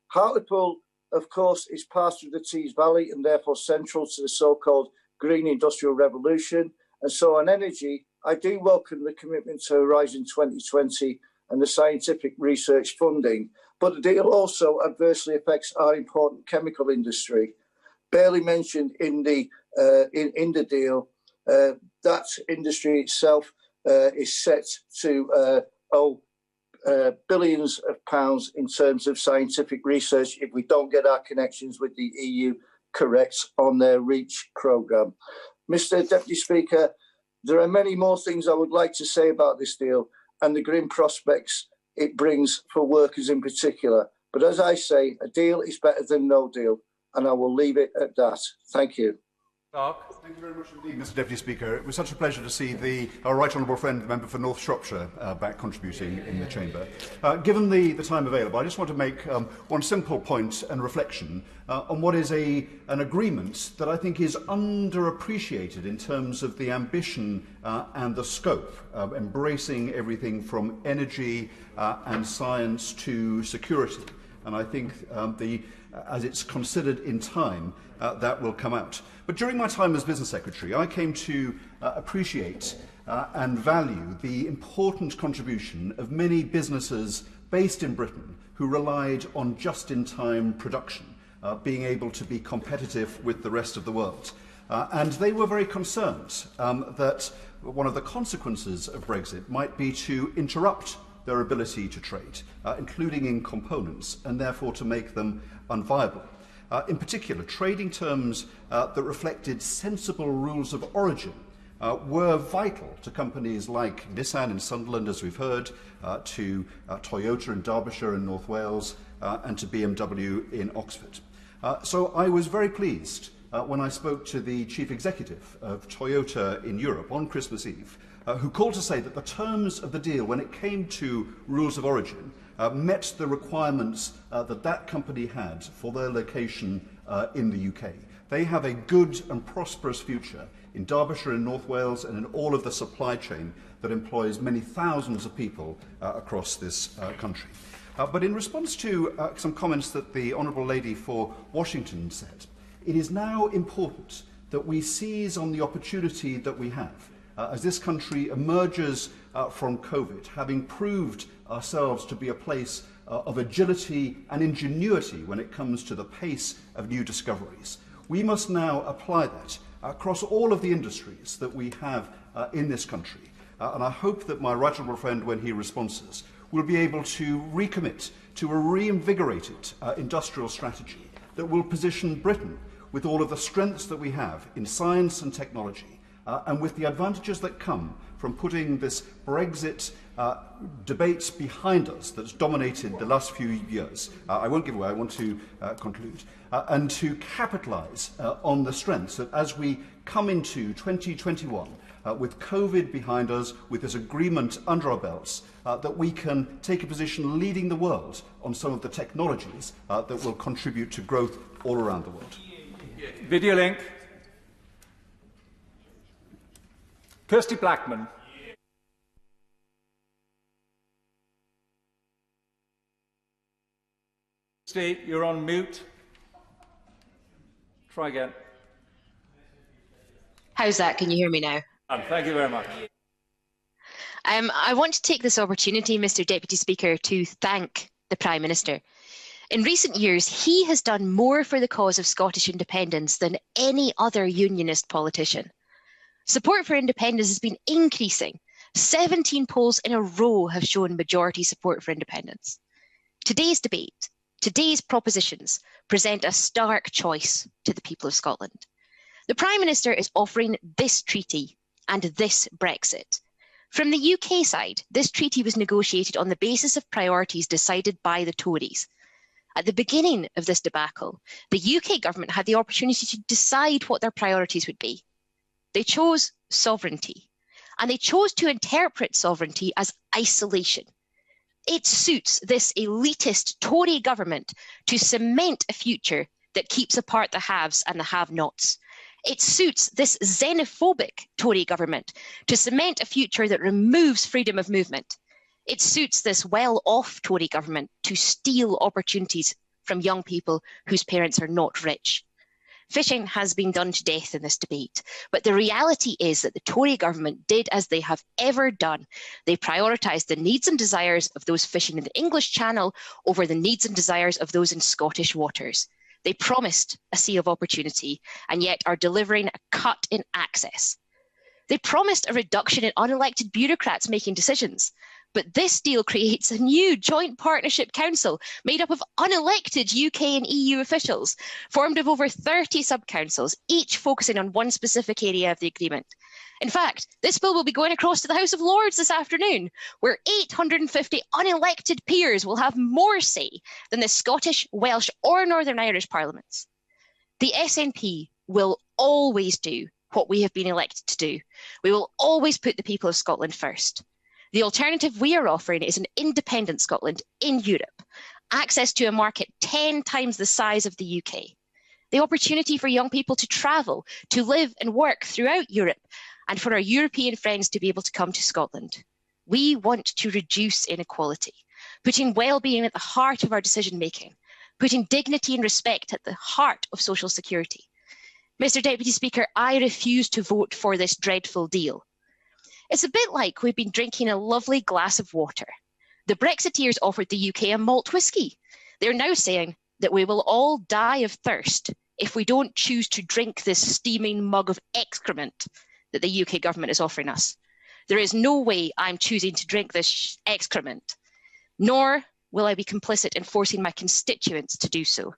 Hartlepool, of course, is part of the Tees Valley and therefore central to the so-called green industrial revolution. And so on energy, I do welcome the commitment to Horizon 2020 and the scientific research funding, but the deal also adversely affects our important chemical industry. Barely mentioned in the deal, that industry itself is set to owe billions of pounds in terms of scientific research if we don't get our connections with the EU correct on their REACH programme. Mr. Deputy Speaker, there are many more things I would like to say about this deal and the grim prospects it brings for workers in particular. But as I say, a deal is better than no deal, and I will leave it at that. Thank you. Thank you very much indeed, Mr. Deputy Speaker. It was such a pleasure to see our right honourable friend, the member for North Shropshire, back contributing in the Chamber. Given the time available, I just want to make one simple point and reflection on what is an agreement that I think is underappreciated in terms of the ambition and the scope, embracing everything from energy and science to security. And I think as it's considered in time, that will come out. But during my time as Business Secretary, I came to appreciate and value the important contribution of many businesses based in Britain who relied on just-in-time production, being able to be competitive with the rest of the world. And they were very concerned that one of the consequences of Brexit might be to interrupt their ability to trade, including in components, and therefore to make them unviable. In particular, trading terms that reflected sensible rules of origin were vital to companies like Nissan in Sunderland, as we've heard, to Toyota in Derbyshire and North Wales, and to BMW in Oxford. So I was very pleased when I spoke to the chief executive of Toyota in Europe on Christmas Eve, who called to say that the terms of the deal, when it came to rules of origin, met the requirements that company had for their location in the UK. They have a good and prosperous future in Derbyshire and North Wales and in all of the supply chain that employs many thousands of people across this country. But in response to some comments that the Honourable Lady for Washington said, it is now important that we seize on the opportunity that we have as this country emerges from COVID, having proved ourselves to be a place of agility and ingenuity when it comes to the pace of new discoveries. We must now apply that across all of the industries that we have in this country. And I hope that my right honourable friend, when he responds, will be able to recommit to a reinvigorated industrial strategy that will position Britain with all of the strengths that we have in science and technology, and with the advantages that come from putting this Brexit debate behind us that's dominated the last few years. I won't give away, I want to conclude. And to capitalise on the strengths that as we come into 2021, with COVID behind us, with this agreement under our belts, that we can take a position leading the world on some of the technologies that will contribute to growth all around the world. Video link. Kirsty Blackman. Steve, you're on mute. Try again. How's that? Can you hear me now? Thank you very much. I want to take this opportunity, Mr. Deputy Speaker, to thank the Prime Minister. In recent years, he has done more for the cause of Scottish independence than any other unionist politician. Support for independence has been increasing. 17 polls in a row have shown majority support for independence. Today's debate, today's propositions present a stark choice to the people of Scotland. The Prime Minister is offering this treaty and this Brexit. From the UK side, this treaty was negotiated on the basis of priorities decided by the Tories. At the beginning of this debacle, the UK government had the opportunity to decide what their priorities would be. They chose sovereignty, and they chose to interpret sovereignty as isolation. It suits this elitist Tory government to cement a future that keeps apart the haves and the have-nots. It suits this xenophobic Tory government to cement a future that removes freedom of movement. It suits this well-off Tory government to steal opportunities from young people whose parents are not rich. Fishing has been done to death in this debate, but the reality is that the Tory government did as they have ever done. They prioritised the needs and desires of those fishing in the English Channel over the needs and desires of those in Scottish waters. They promised a sea of opportunity and yet are delivering a cut in access. They promised a reduction in unelected bureaucrats making decisions, but this deal creates a new joint partnership council made up of unelected UK and EU officials, formed of over 30 sub-councils, each focusing on one specific area of the agreement. In fact, this bill will be going across to the House of Lords this afternoon, where 850 unelected peers will have more say than the Scottish, Welsh or Northern Irish parliaments. The SNP will always do what we have been elected to do. We will always put the people of Scotland first. The alternative we are offering is an independent Scotland in Europe, access to a market 10 times the size of the UK, the opportunity for young people to travel, to live and work throughout Europe, and for our European friends to be able to come to Scotland. We want to reduce inequality, putting well-being at the heart of our decision-making, putting dignity and respect at the heart of social security. Mr. Deputy Speaker, I refuse to vote for this dreadful deal. It's a bit like we've been drinking a lovely glass of water. The Brexiteers offered the UK a malt whisky. They're now saying that we will all die of thirst if we don't choose to drink this steaming mug of excrement that the UK government is offering us. There is no way I'm choosing to drink this excrement, nor will I be complicit in forcing my constituents to do so.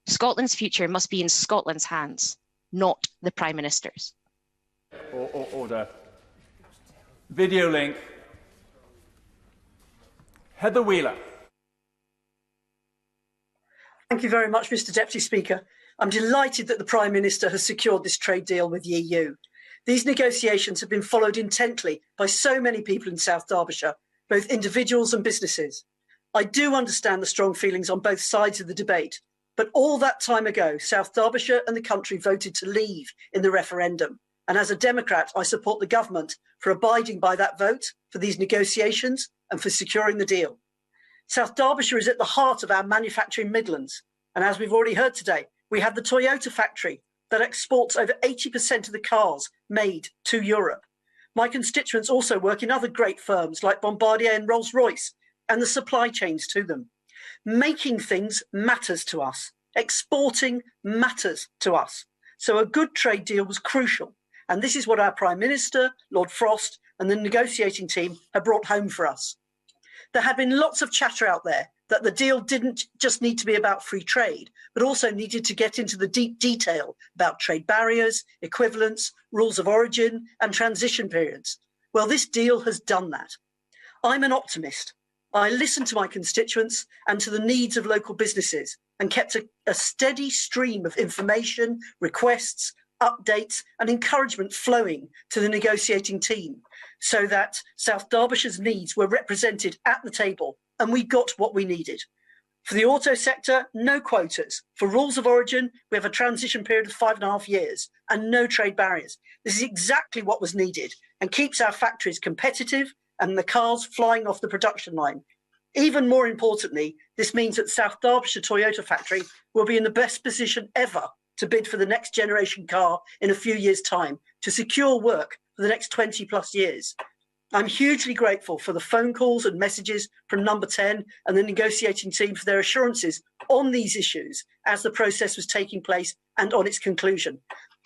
Scotland's future must be in Scotland's hands, not the Prime Minister's. Order. Video link. Heather Wheeler. Thank you very much, Mr. Deputy Speaker. I'm delighted that the Prime Minister has secured this trade deal with the EU. These negotiations have been followed intently by so many people in South Derbyshire, both individuals and businesses. I do understand the strong feelings on both sides of the debate, but all that time ago, South Derbyshire and the country voted to leave in the referendum. And as a Democrat, I support the government for abiding by that vote, for these negotiations and for securing the deal. South Derbyshire is at the heart of our manufacturing Midlands. And as we've already heard today, we have the Toyota factory that exports over 80% of the cars made to Europe. My constituents also work in other great firms like Bombardier and Rolls-Royce and the supply chains to them. Making things matters to us. Exporting matters to us. So a good trade deal was crucial. And this is what our Prime Minister, Lord Frost, and the negotiating team have brought home for us. There had been lots of chatter out there that the deal didn't just need to be about free trade, but also needed to get into the deep detail about trade barriers, equivalence, rules of origin, and transition periods. Well, this deal has done that. I'm an optimist. I listened to my constituents and to the needs of local businesses and kept a steady stream of information, requests, updates and encouragement flowing to the negotiating team so that South Derbyshire's needs were represented at the table and we got what we needed. For the auto sector, no quotas. For rules of origin, we have a transition period of 5.5 years and no trade barriers. This is exactly what was needed and keeps our factories competitive and the cars flying off the production line. Even more importantly, this means that South Derbyshire Toyota factory will be in the best position ever to bid for the next generation car in a few years' time to secure work for the next 20 plus years. I'm hugely grateful for the phone calls and messages from Number 10 and the negotiating team for their assurances on these issues as the process was taking place and on its conclusion.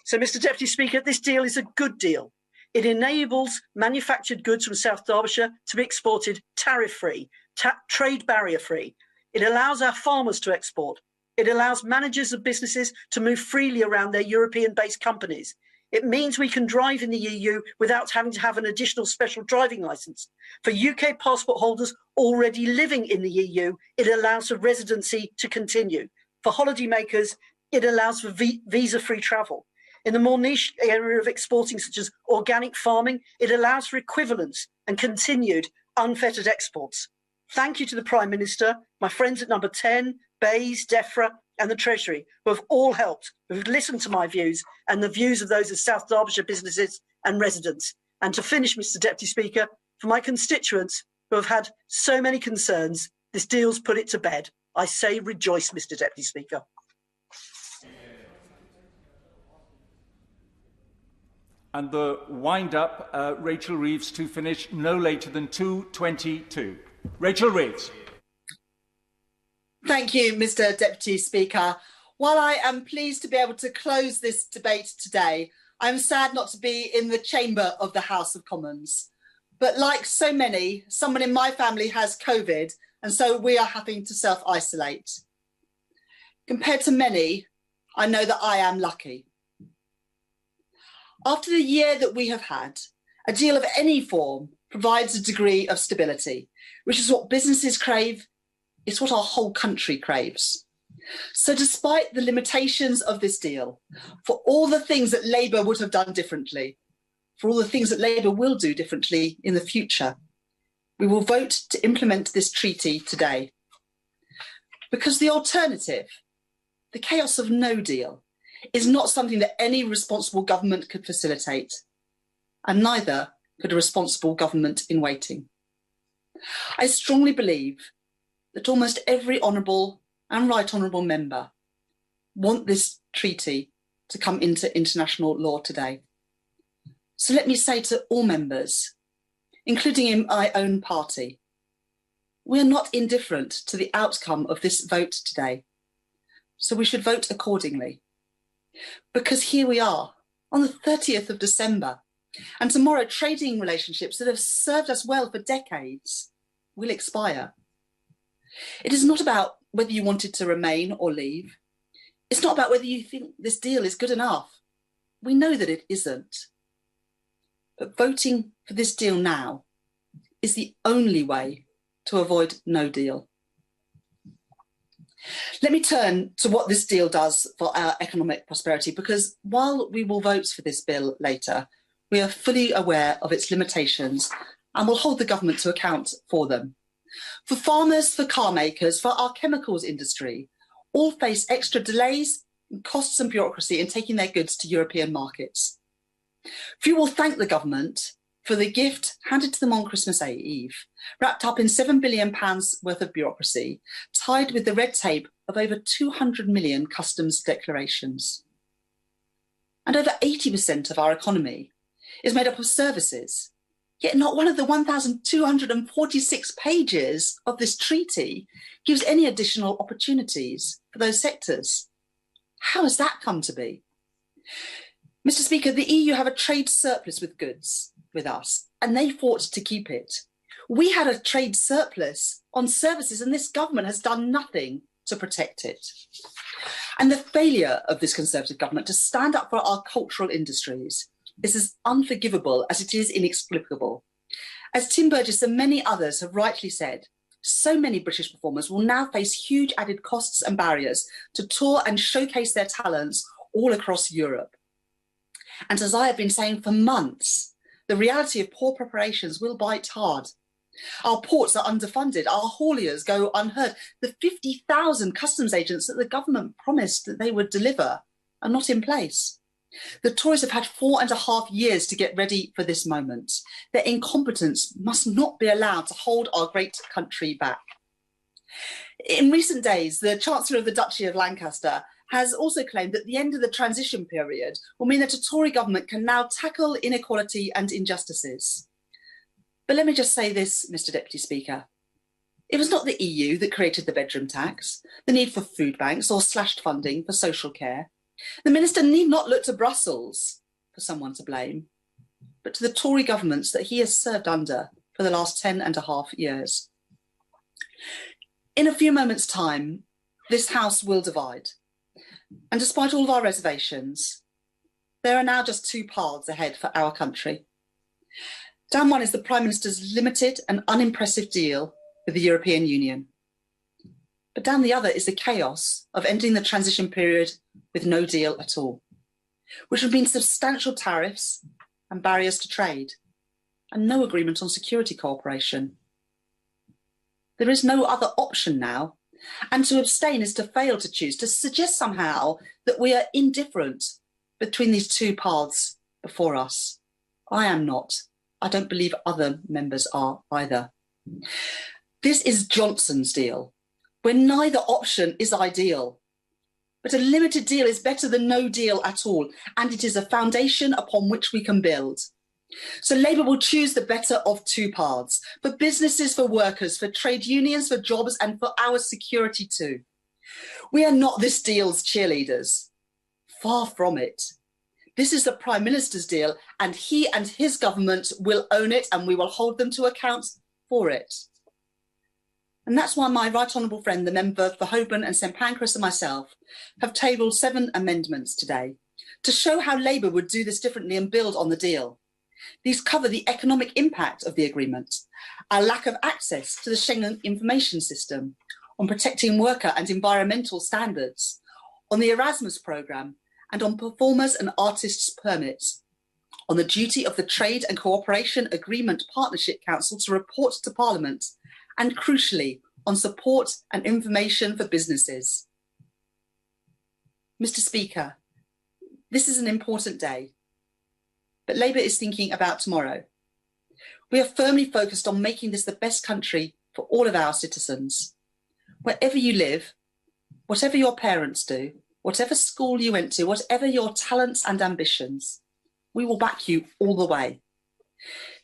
So, Mr. Deputy Speaker, this deal is a good deal. It enables manufactured goods from South Derbyshire to be exported tariff-free, trade barrier-free. It allows our farmers to export. It allows managers of businesses to move freely around their European-based companies. It means we can drive in the EU without having to have an additional special driving licence. For UK passport holders already living in the EU, it allows for residency to continue. For holidaymakers, it allows for visa-free travel. In the more niche area of exporting, such as organic farming, it allows for equivalence and continued unfettered exports. Thank you to the Prime Minister, my friends at Number 10, Bayes, DEFRA and the Treasury, who have all helped, who have listened to my views and the views of those of South Derbyshire businesses and residents. And to finish, Mr Deputy Speaker, for my constituents who have had so many concerns, this deal's put it to bed. I say rejoice, Mr Deputy Speaker. And the wind-up, Rachel Reeves, to finish no later than 2:22. Rachel Reeves. Thank you, Mr Deputy Speaker. While I am pleased to be able to close this debate today, I'm sad not to be in the chamber of the House of Commons. But like so many, someone in my family has COVID, and so we are having to self-isolate. Compared to many, I know that I am lucky. After the year that we have had, a deal of any form provides a degree of stability, which is what businesses crave. It's what our whole country craves. So despite the limitations of this deal, for all the things that Labour would have done differently, for all the things that Labour will do differently in the future, we will vote to implement this treaty today. Because the alternative, the chaos of no deal, is not something that any responsible government could facilitate, and neither could a responsible government in waiting. I strongly believe that almost every honourable and right honourable member want this treaty to come into international law today. So let me say to all members, including in my own party, we are not indifferent to the outcome of this vote today, so we should vote accordingly. Because here we are, on the 30th of December, and tomorrow trading relationships that have served us well for decades will expire. It is not about whether you wanted to remain or leave. It's not about whether you think this deal is good enough. We know that it isn't. But voting for this deal now is the only way to avoid no deal. Let me turn to what this deal does for our economic prosperity, because while we will vote for this bill later, we are fully aware of its limitations and will hold the government to account for them. For farmers, for car makers, for our chemicals industry, all face extra delays, costs and bureaucracy in taking their goods to European markets. Few will thank the government for the gift handed to them on Christmas Eve, wrapped up in £7 billion worth of bureaucracy, tied with the red tape of over 200 million customs declarations. And over 80% of our economy is made up of services, yet not one of the 1,246 pages of this treaty gives any additional opportunities for those sectors. How has that come to be? Mr. Speaker, the EU have a trade surplus with goods with us, and they fought to keep it. We had a trade surplus on services, and this government has done nothing to protect it. And the failure of this Conservative government to stand up for our cultural industries is as unforgivable as it is inexplicable. As Tim Burgess and many others have rightly said, so many British performers will now face huge added costs and barriers to tour and showcase their talents all across Europe. And as I have been saying for months, the reality of poor preparations will bite hard. Our ports are underfunded, our hauliers go unheard. The 50,000 customs agents that the government promised that they would deliver are not in place. The Tories have had 4.5 years to get ready for this moment. Their incompetence must not be allowed to hold our great country back. In recent days, the Chancellor of the Duchy of Lancaster has also claimed that the end of the transition period will mean that a Tory government can now tackle inequality and injustices. But let me just say this, Mr. Deputy Speaker. It was not the EU that created the bedroom tax, the need for food banks or slashed funding for social care. The Minister need not look to Brussels for someone to blame, but to the Tory governments that he has served under for the last 10.5 years. In a few moments' time, this House will divide. And despite all of our reservations, There are now just two paths ahead for our country. Down one is the Prime Minister's limited and unimpressive deal with the European Union. But down the other is the chaos of ending the transition period with no deal at all, which would mean substantial tariffs and barriers to trade, and no agreement on security cooperation. There is no other option now, and to abstain is to fail to choose, to suggest somehow that we are indifferent between these two paths before us. I am not. I don't believe other members are either. This is Johnson's deal, where neither option is ideal. But a limited deal is better than no deal at all, and it is a foundation upon which we can build. So Labour will choose the better of two paths, for businesses, for workers, for trade unions, for jobs, and for our security too. We are not this deal's cheerleaders. Far from it. This is the Prime Minister's deal, and he and his government will own it, and we will hold them to account for it. And that's why my right honourable friend, the member for Holborn and St Pancras, and myself have tabled 7 amendments today to show how Labour would do this differently and build on the deal. These cover the economic impact of the agreement, our lack of access to the Schengen information system, on protecting worker and environmental standards, on the Erasmus programme, and on performers and artists' permits, on the duty of the Trade and Cooperation Agreement Partnership Council to report to Parliament, and crucially, on support and information for businesses. Mr. Speaker, this is an important day, but Labour is thinking about tomorrow. We are firmly focused on making this the best country for all of our citizens. Wherever you live, whatever your parents do, whatever school you went to, whatever your talents and ambitions, we will back you all the way.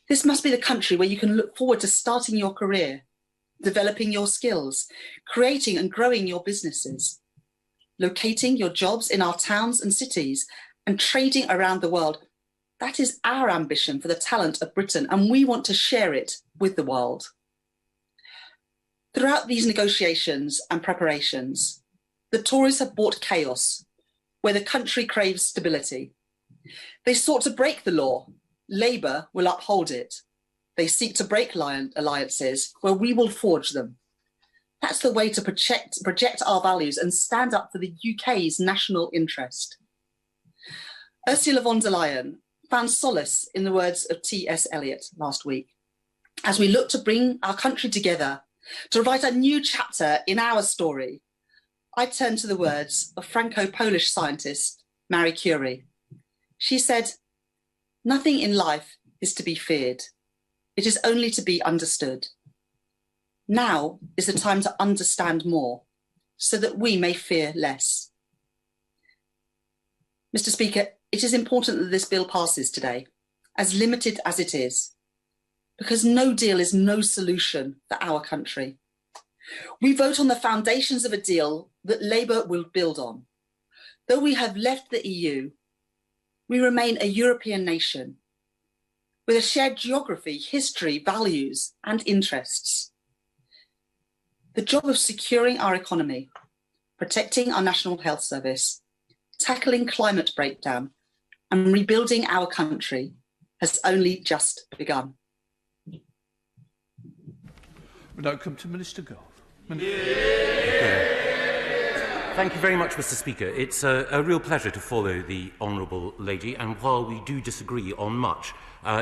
This must be the country where you can look forward to starting your career, developing your skills, creating and growing your businesses, locating your jobs in our towns and cities, and trading around the world. That is our ambition for the talent of Britain, and we want to share it with the world. Throughout these negotiations and preparations, the Tories have brought chaos where the country craves stability. They sought to break the law. Labour will uphold it. They seek to break alliances where we will forge them. That's the way to project our values and stand up for the UK's national interest. Ursula von der Leyen found solace in the words of T.S. Eliot last week. As we look to bring our country together, to write a new chapter in our story, I turn to the words of Franco-Polish scientist Marie Curie. She said, "Nothing in life is to be feared. It is only to be understood. Now is the time to understand more, so that we may fear less." Mr. Speaker, it is important that this bill passes today, as limited as it is, because no deal is no solution for our country. We vote on the foundations of a deal that Labour will build on. Though we have left the EU, we remain a European nation with a shared geography, history, values, and interests. The job of securing our economy, protecting our National Health Service, tackling climate breakdown, and rebuilding our country has only just begun. We now come to Minister Gove. Thank you very much, Mr. Speaker. It's a real pleasure to follow the Honourable Lady, and while we do disagree on much,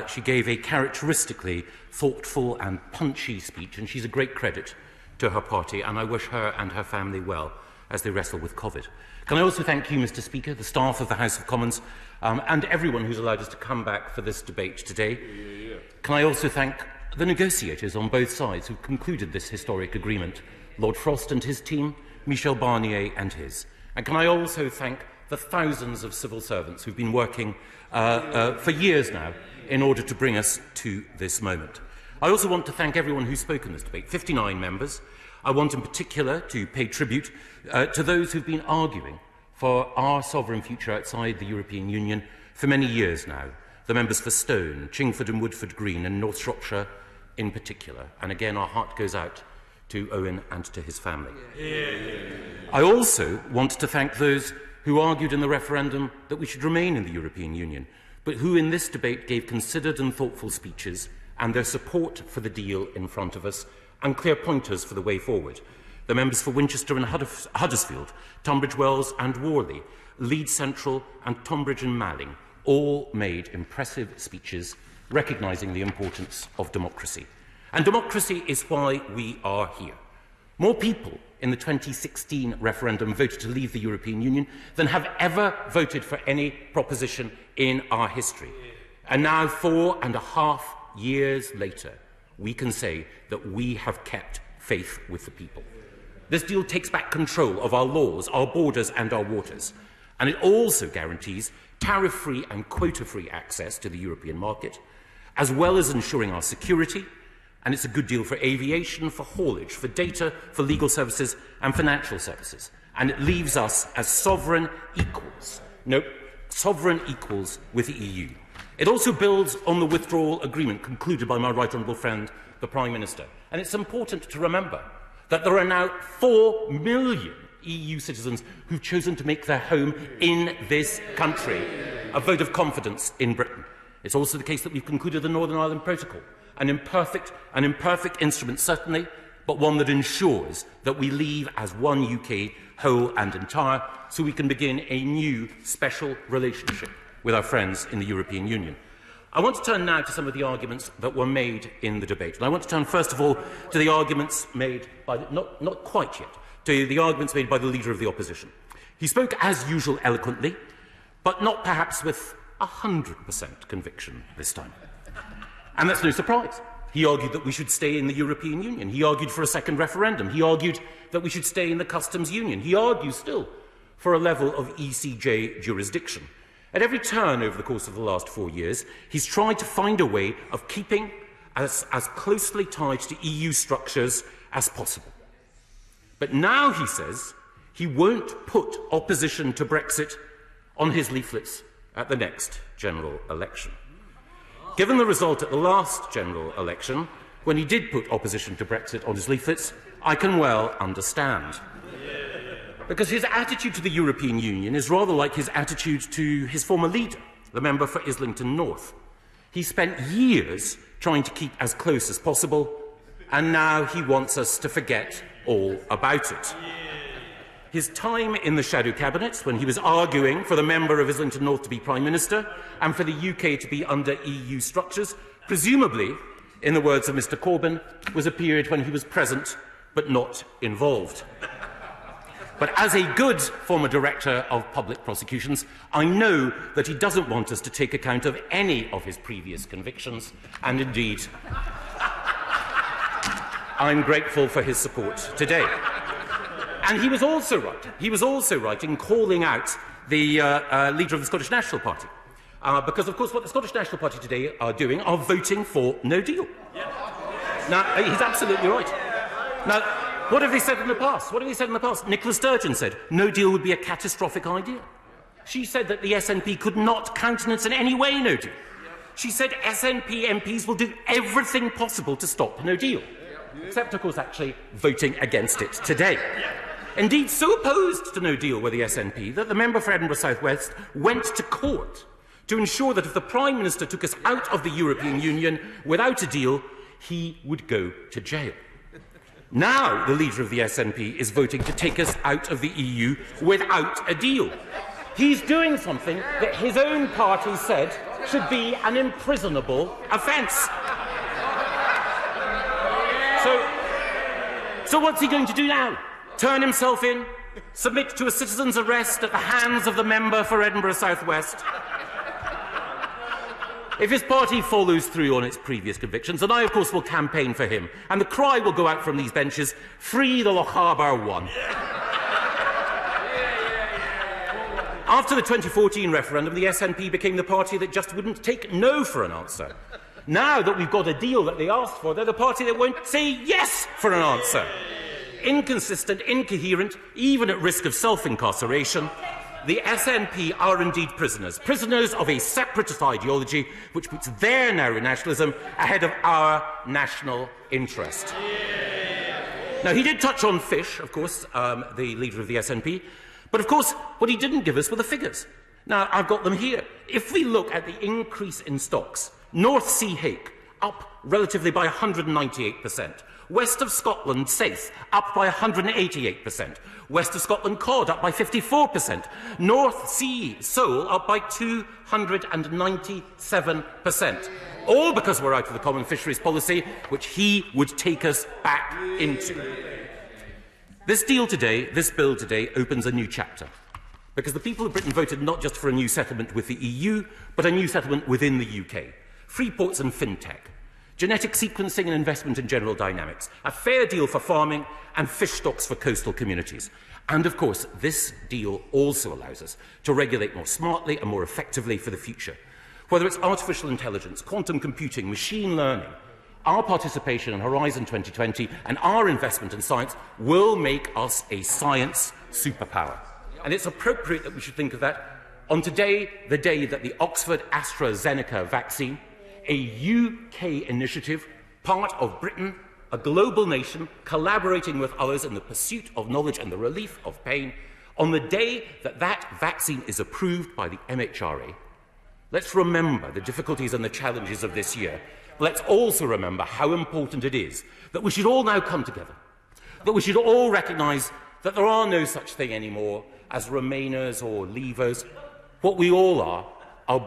she gave a characteristically thoughtful and punchy speech, and she's a great credit to her party, and I wish her and her family well as they wrestle with COVID. Can I also thank you, Mr. Speaker, the staff of the House of Commons, and everyone who's allowed us to come back for this debate today. Can I also thank the negotiators on both sides who concluded this historic agreement, Lord Frost and his team, Michel Barnier and his. And can I also thank the thousands of civil servants who've been working for years now in order to bring us to this moment. I also want to thank everyone who spoke in this debate, 59 members. I want in particular to pay tribute to those who've been arguing for our sovereign future outside the European Union for many years now. The members for Stone, Chingford and Woodford Green and North Shropshire in particular. And again, our heart goes out to Owen and to his family. I also want to thank those who argued in the referendum that we should remain in the European Union, but who in this debate gave considered and thoughtful speeches and their support for the deal in front of us and clear pointers for the way forward. The members for Winchester and Huddersfield, Tunbridge Wells and Worley, Leeds Central and Tonbridge and Malling all made impressive speeches recognising the importance of democracy. And democracy is why we are here. More people in the 2016 referendum voted to leave the European Union than have ever voted for any proposition in our history. And now, 4.5 years later, we can say that we have kept faith with the people. This deal takes back control of our laws, our borders and our waters. And it also guarantees tariff-free and quota-free access to the European market, as well as ensuring our security. And it's a good deal for aviation, for haulage, for data, for legal services and financial services. And it leaves us as sovereign equals. No, sovereign equals with the EU. It also builds on the withdrawal agreement concluded by my right honourable friend, the Prime Minister. And it's important to remember that there are now 4 million EU citizens who've chosen to make their home in this country, a vote of confidence in Britain. It's also the case that we've concluded the Northern Ireland Protocol, an imperfect instrument certainly, but one that ensures that we leave as one UK whole and entire, so we can begin a new special relationship with our friends in the European Union. I want to turn now to some of the arguments that were made in the debate. And I want to turn first of all to the arguments made by, not quite yet, to the arguments made by the Leader of the Opposition. He spoke as usual eloquently, but not perhaps with 100% conviction this time. And that's no surprise. He argued that we should stay in the European Union. He argued for a second referendum. He argued that we should stay in the customs union. He argues still for a level of ECJ jurisdiction. At every turn over the course of the last 4 years, he's tried to find a way of keeping us as closely tied to EU structures as possible. But now he says he won't put opposition to Brexit on his leaflets at the next general election. Given the result at the last general election, when he did put opposition to Brexit on his leaflets, I can well understand. Because his attitude to the European Union is rather like his attitude to his former leader, the member for Islington North. He spent years trying to keep as close as possible, and now he wants us to forget all about it. His time in the shadow cabinet, when he was arguing for the member of Islington North to be Prime Minister and for the UK to be under EU structures, presumably, in the words of Mr Corbyn, was a period when he was present but not involved. But as a good former Director of Public Prosecutions, I know that he doesn't want us to take account of any of his previous convictions, and indeed, I'm grateful for his support today. And he was also right. He was also right in calling out the leader of the Scottish National Party. Because, of course, what the Scottish National Party today are doing are voting for no deal. Now, he's absolutely right. Now, what have they said in the past? What have they said in the past? Nicola Sturgeon said no deal would be a catastrophic idea. She said that the SNP could not countenance in any way no deal. She said SNP MPs will do everything possible to stop no deal. Except, of course, actually voting against it today. Indeed, so opposed to no deal were the SNP that the member for Edinburgh South West went to court to ensure that if the Prime Minister took us out of the European Union without a deal, he would go to jail. Now the leader of the SNP is voting to take us out of the EU without a deal. He's doing something that his own party said should be an imprisonable offence. So what's he going to do now? Turn himself in? Submit to a citizen's arrest at the hands of the member for Edinburgh South West? If his party follows through on its previous convictions, then I, of course, will campaign for him, and the cry will go out from these benches, free the Lochaber one. After the 2014 referendum, the SNP became the party that just wouldn't take no for an answer. Now that we've got a deal that they asked for, they're the party that won't say yes for an answer. Inconsistent, incoherent, even at risk of self-incarceration, the SNP are indeed prisoners. Prisoners of a separatist ideology which puts their narrow nationalism ahead of our national interest. Now, he did touch on fish, of course, the leader of the SNP, But of course, what he didn't give us were the figures. Now, I've got them here. If we look at the increase in stocks, North Sea hake up relatively by 198%. West of Scotland Saith up by 188%. West of Scotland Cod up by 54%. North Sea Sole up by 297%. All because we're out of the common fisheries policy, which he would take us back into. This deal today, this bill today, opens a new chapter. Because the people of Britain voted not just for a new settlement with the EU, but a new settlement within the UK. Free ports and fintech, genetic sequencing and investment in General Dynamics, a fair deal for farming and fish stocks for coastal communities. And of course, this deal also allows us to regulate more smartly and more effectively for the future. Whether it's artificial intelligence, quantum computing, machine learning, our participation in Horizon 2020 and our investment in science will make us a science superpower. And it's appropriate that we should think of that on today, the day that the Oxford AstraZeneca vaccine, a UK initiative, part of Britain, a global nation, collaborating with others in the pursuit of knowledge and the relief of pain, on the day that that vaccine is approved by the MHRA. Let's remember the difficulties and the challenges of this year. Let's also remember how important it is that we should all now come together, that we should all recognise that there are no such thing anymore as Remainers or Leavers. What we all are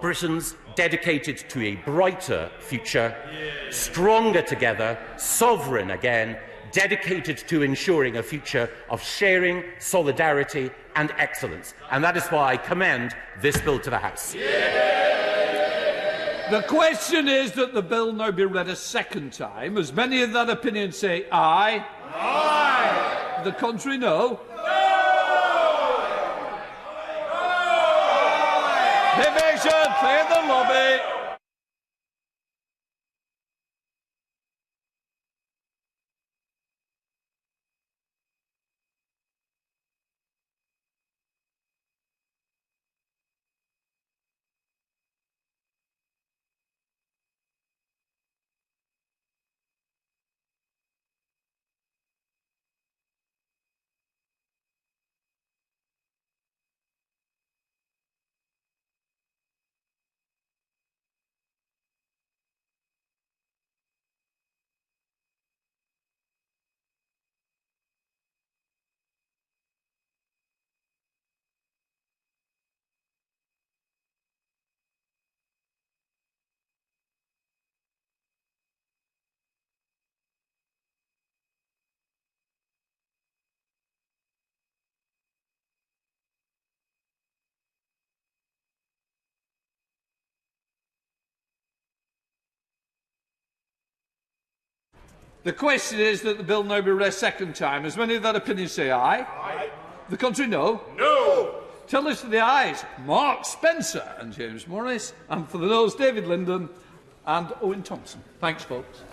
Britons dedicated to a brighter future, stronger together, sovereign again, dedicated to ensuring a future of sharing, solidarity and excellence. And that is why I commend this bill to the House. The question is that the bill now be read a second time. As many of that opinion say aye. Aye. The contrary, no. Division, clear the lobby. The question is that the bill now be read a second time. As many of that opinion say aye. Aye. The contrary, no. No. Tell us for the ayes, Mark Spencer and James Morris, and for the noes, David Linden and Owen Thompson. Thanks, folks.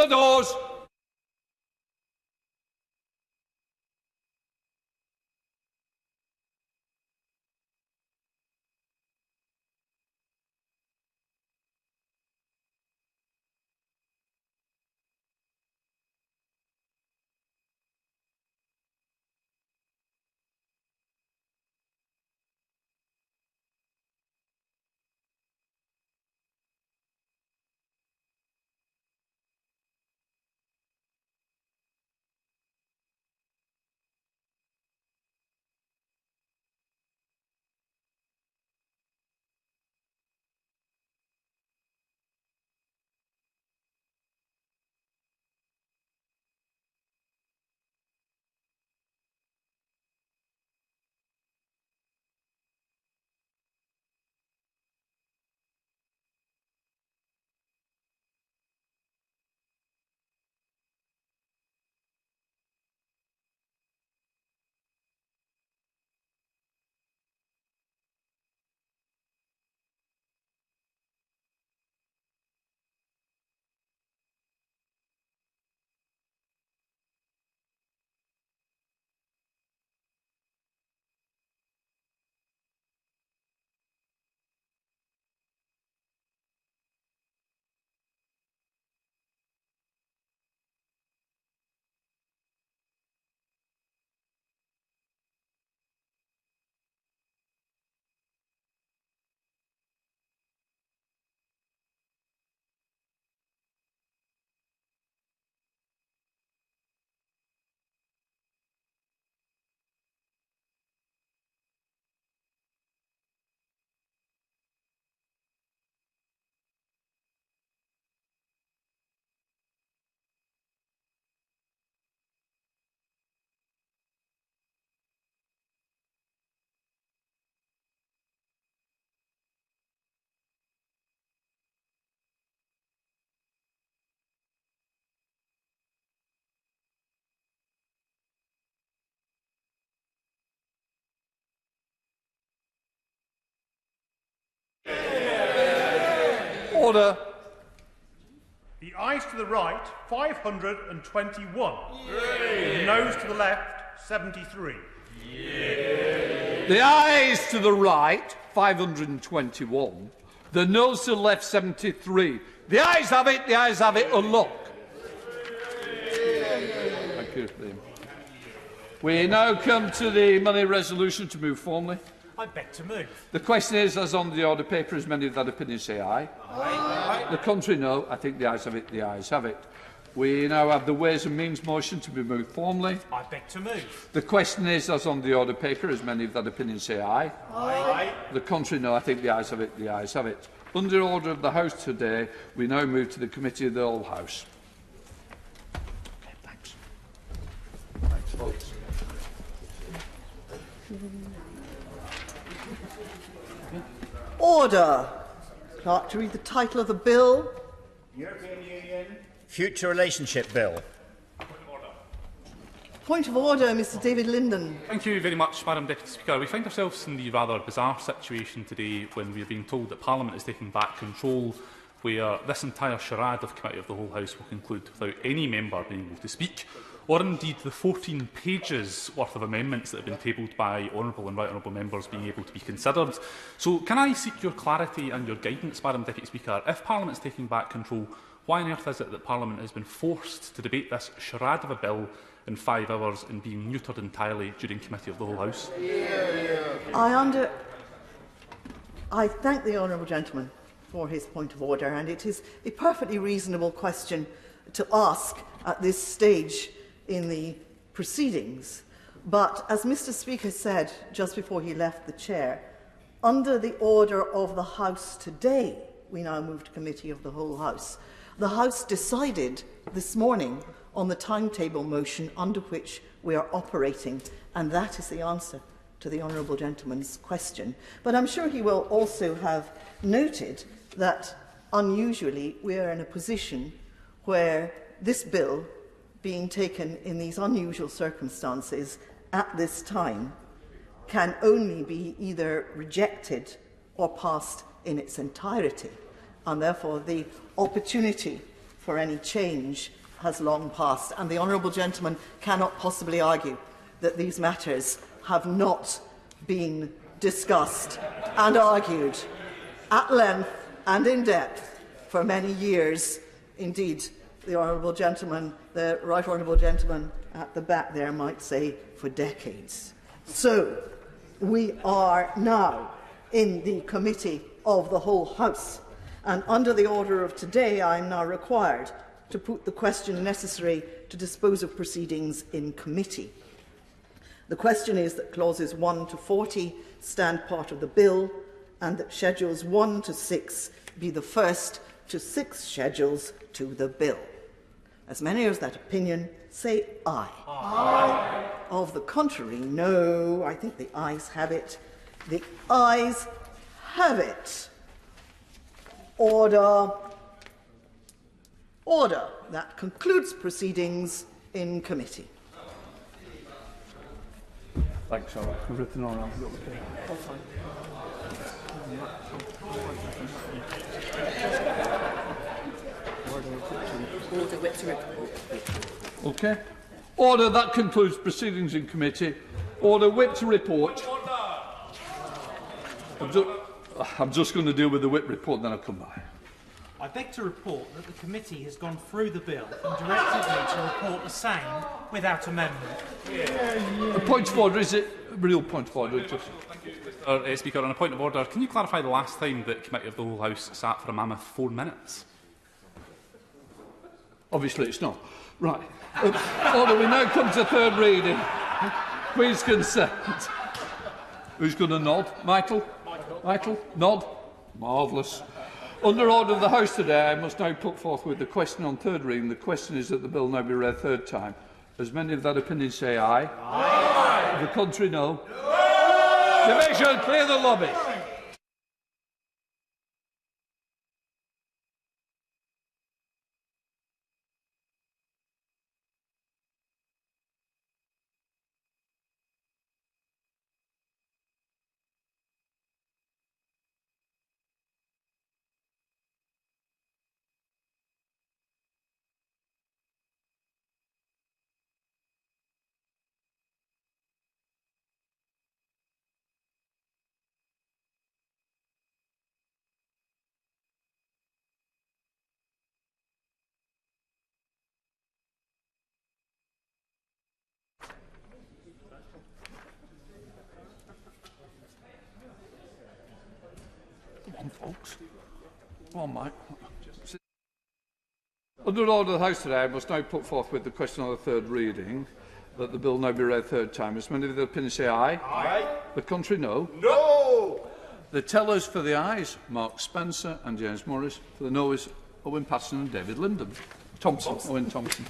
the doors. Order. The ayes to the right, 521. The noes to the left, 73. The ayes to the right, 521. The noes to the left, 73. The ayes have it, the ayes have it. Unlock. Thank you, Liam. We now come to the money resolution to move formally. I beg to move. The question is, as on the order paper, as many of that opinion say aye. Aye. The contrary, no. I think the ayes have it, the ayes have it. We now have the Ways and Means motion to be moved formally. I beg to move. The question is, as on the order paper, as many of that opinion say aye. Aye. The contrary, no. I think the ayes have it, the ayes have it. Under order of the House today, we now move to the Committee of the Whole House. Okay, thanks. Thanks, folks. Order. Clerk to read the title of the bill. European Union Future Relationship Bill. Point of order, Mr David Linden. Thank you very much, Madam Deputy Speaker. We find ourselves in the rather bizarre situation today when we are being told that Parliament is taking back control, where this entire charade of Committee of the Whole House will conclude without any member being able to speak, or indeed the 14 pages worth of amendments that have been tabled by honourable and right honourable members being able to be considered. So can I seek your clarity and your guidance, Madam Deputy Speaker? If Parliament is taking back control, why on earth is it that Parliament has been forced to debate this charade of a bill in 5 hours and being neutered entirely during Committee of the Whole House? I thank the honourable gentleman for his point of order, and it is a perfectly reasonable question to ask at this stage in the proceedings. But as Mr Speaker said just before he left the chair, under the order of the House today, we now move to Committee of the Whole House. The House decided this morning on the timetable motion under which we are operating, and that is the answer to the honourable gentleman's question. But I'm sure he will also have noted that, unusually, we are in a position where this bill, being taken in these unusual circumstances at this time, can only be either rejected or passed in its entirety. And therefore, the opportunity for any change has long passed, and the honourable gentleman cannot possibly argue that these matters have not been discussed and argued at length and in depth for many years. Indeed, the honourable gentleman, the right honourable gentleman at the back there might say for decades. So, we are now in the committee of the whole House, and under the order of today I am now required to put the question necessary to dispose of proceedings in committee. The question is that clauses 1 to 40 stand part of the bill, and that schedules 1 to 6 be the first to 6 schedules to the bill. As many as that opinion, say aye. Aye. Of the contrary, no. I think the ayes have it. The ayes have it. Order. Order. That concludes proceedings in committee. Thanks, I've written on. Okay. Order. That concludes proceedings in committee. Order. Whip to report. I'm just going to deal with the whip report, then I'll come back. I beg to report that the committee has gone through the bill and directed me to report the same without amendment. A point of order, is it? A real point of order. Just... Speaker, on a point of order, can you clarify the last time that Committee of the Whole House sat for a mammoth 4 minutes? Obviously it's not. Right. Order, we now come to third reading. Please consent. Who's going to nod? Michael? Michael? Nod? Marvellous. Under order of the House today, I must now put forth with the question on third reading. The question is that the bill now be read third time. As many of that opinion say aye. Aye. The contrary, no. No. Division, clear the lobby. Folks. Come on, Mike. Under order of the House today, I must now put forth with the question on the third reading that the bill now be read third time. As many of the opinion say aye. Aye. The contrary, no. No. The tellers for the ayes, Mark Spencer and James Morris. For the noes, Owen Paterson and David Linden. Thompson. Owen Thompson.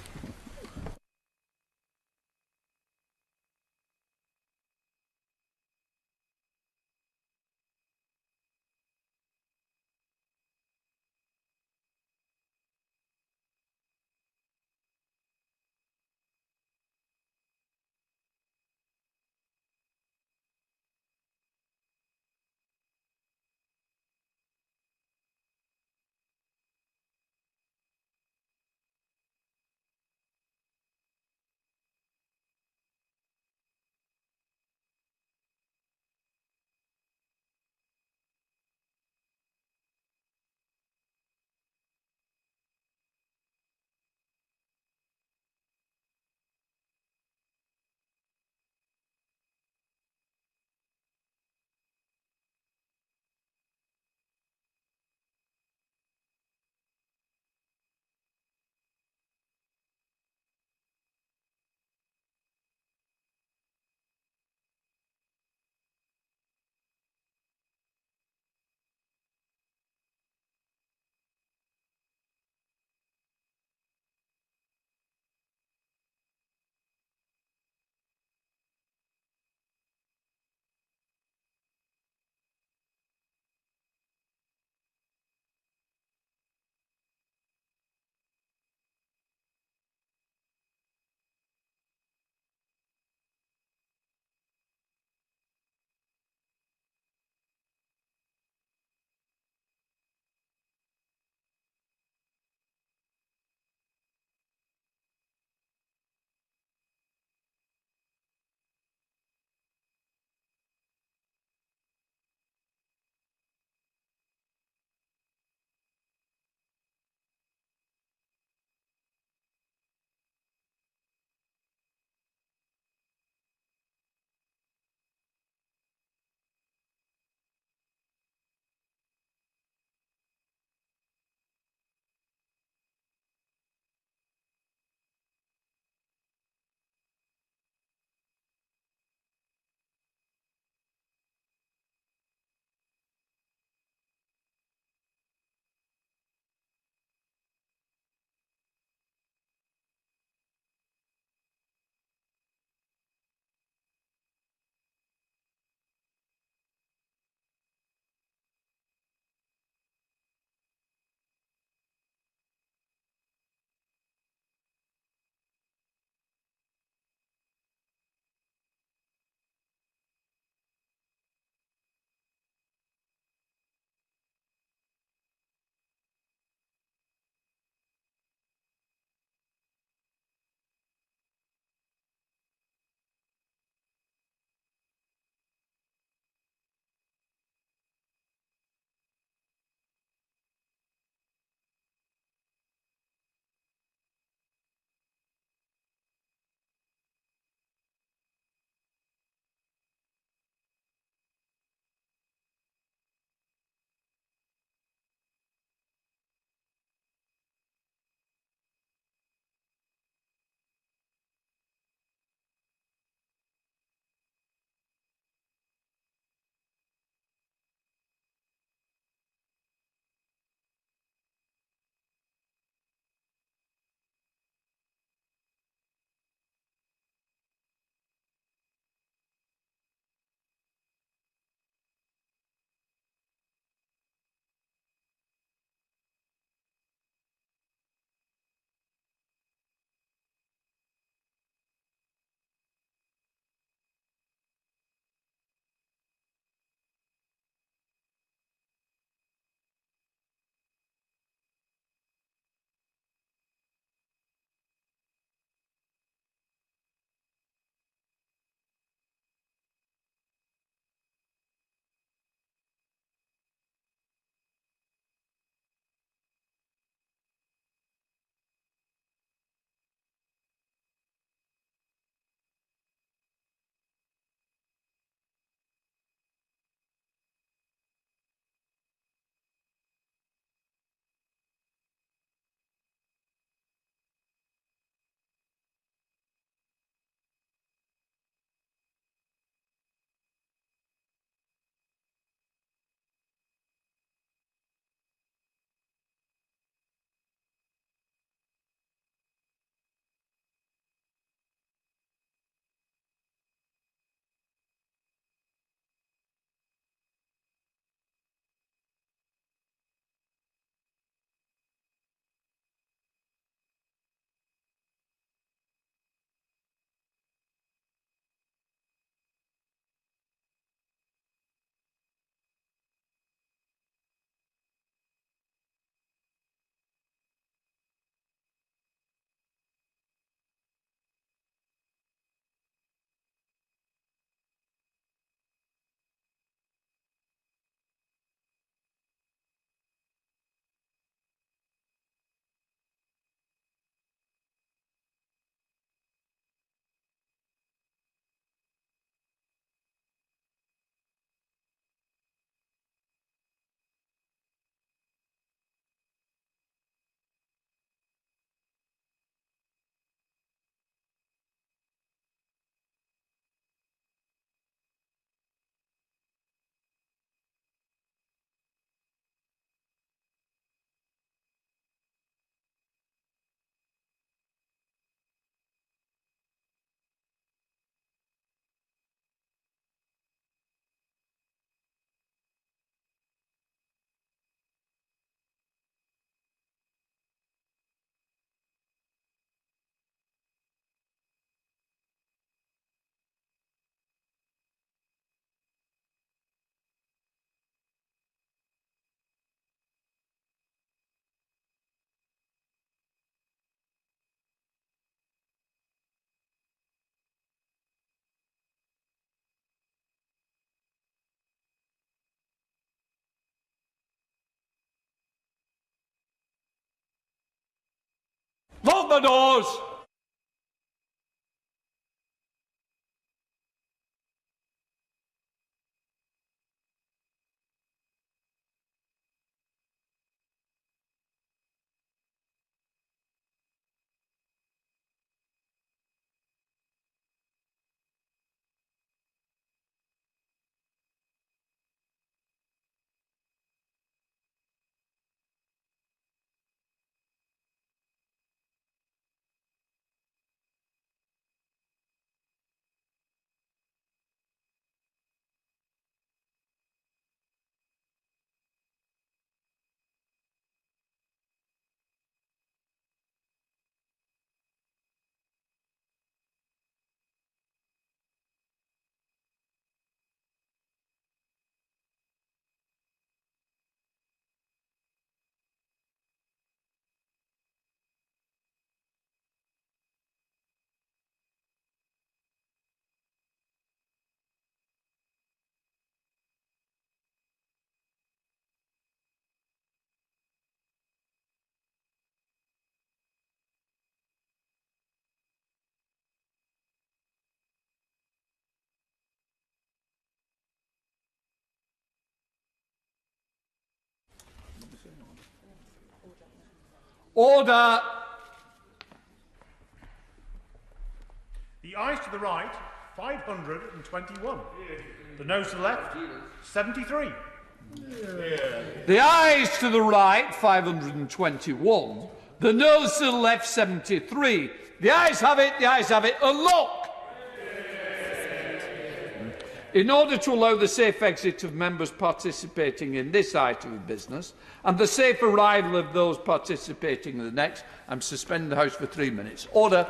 the doors! Order! The ayes to the right, 521. The noes to the left, 73. The ayes to the right, 521. The noes to the left, 73. The ayes have it, unlock! In order to allow the safe exit of members participating in this item of business and the safe arrival of those participating in the next, I'm suspending the House for 3 minutes. Order.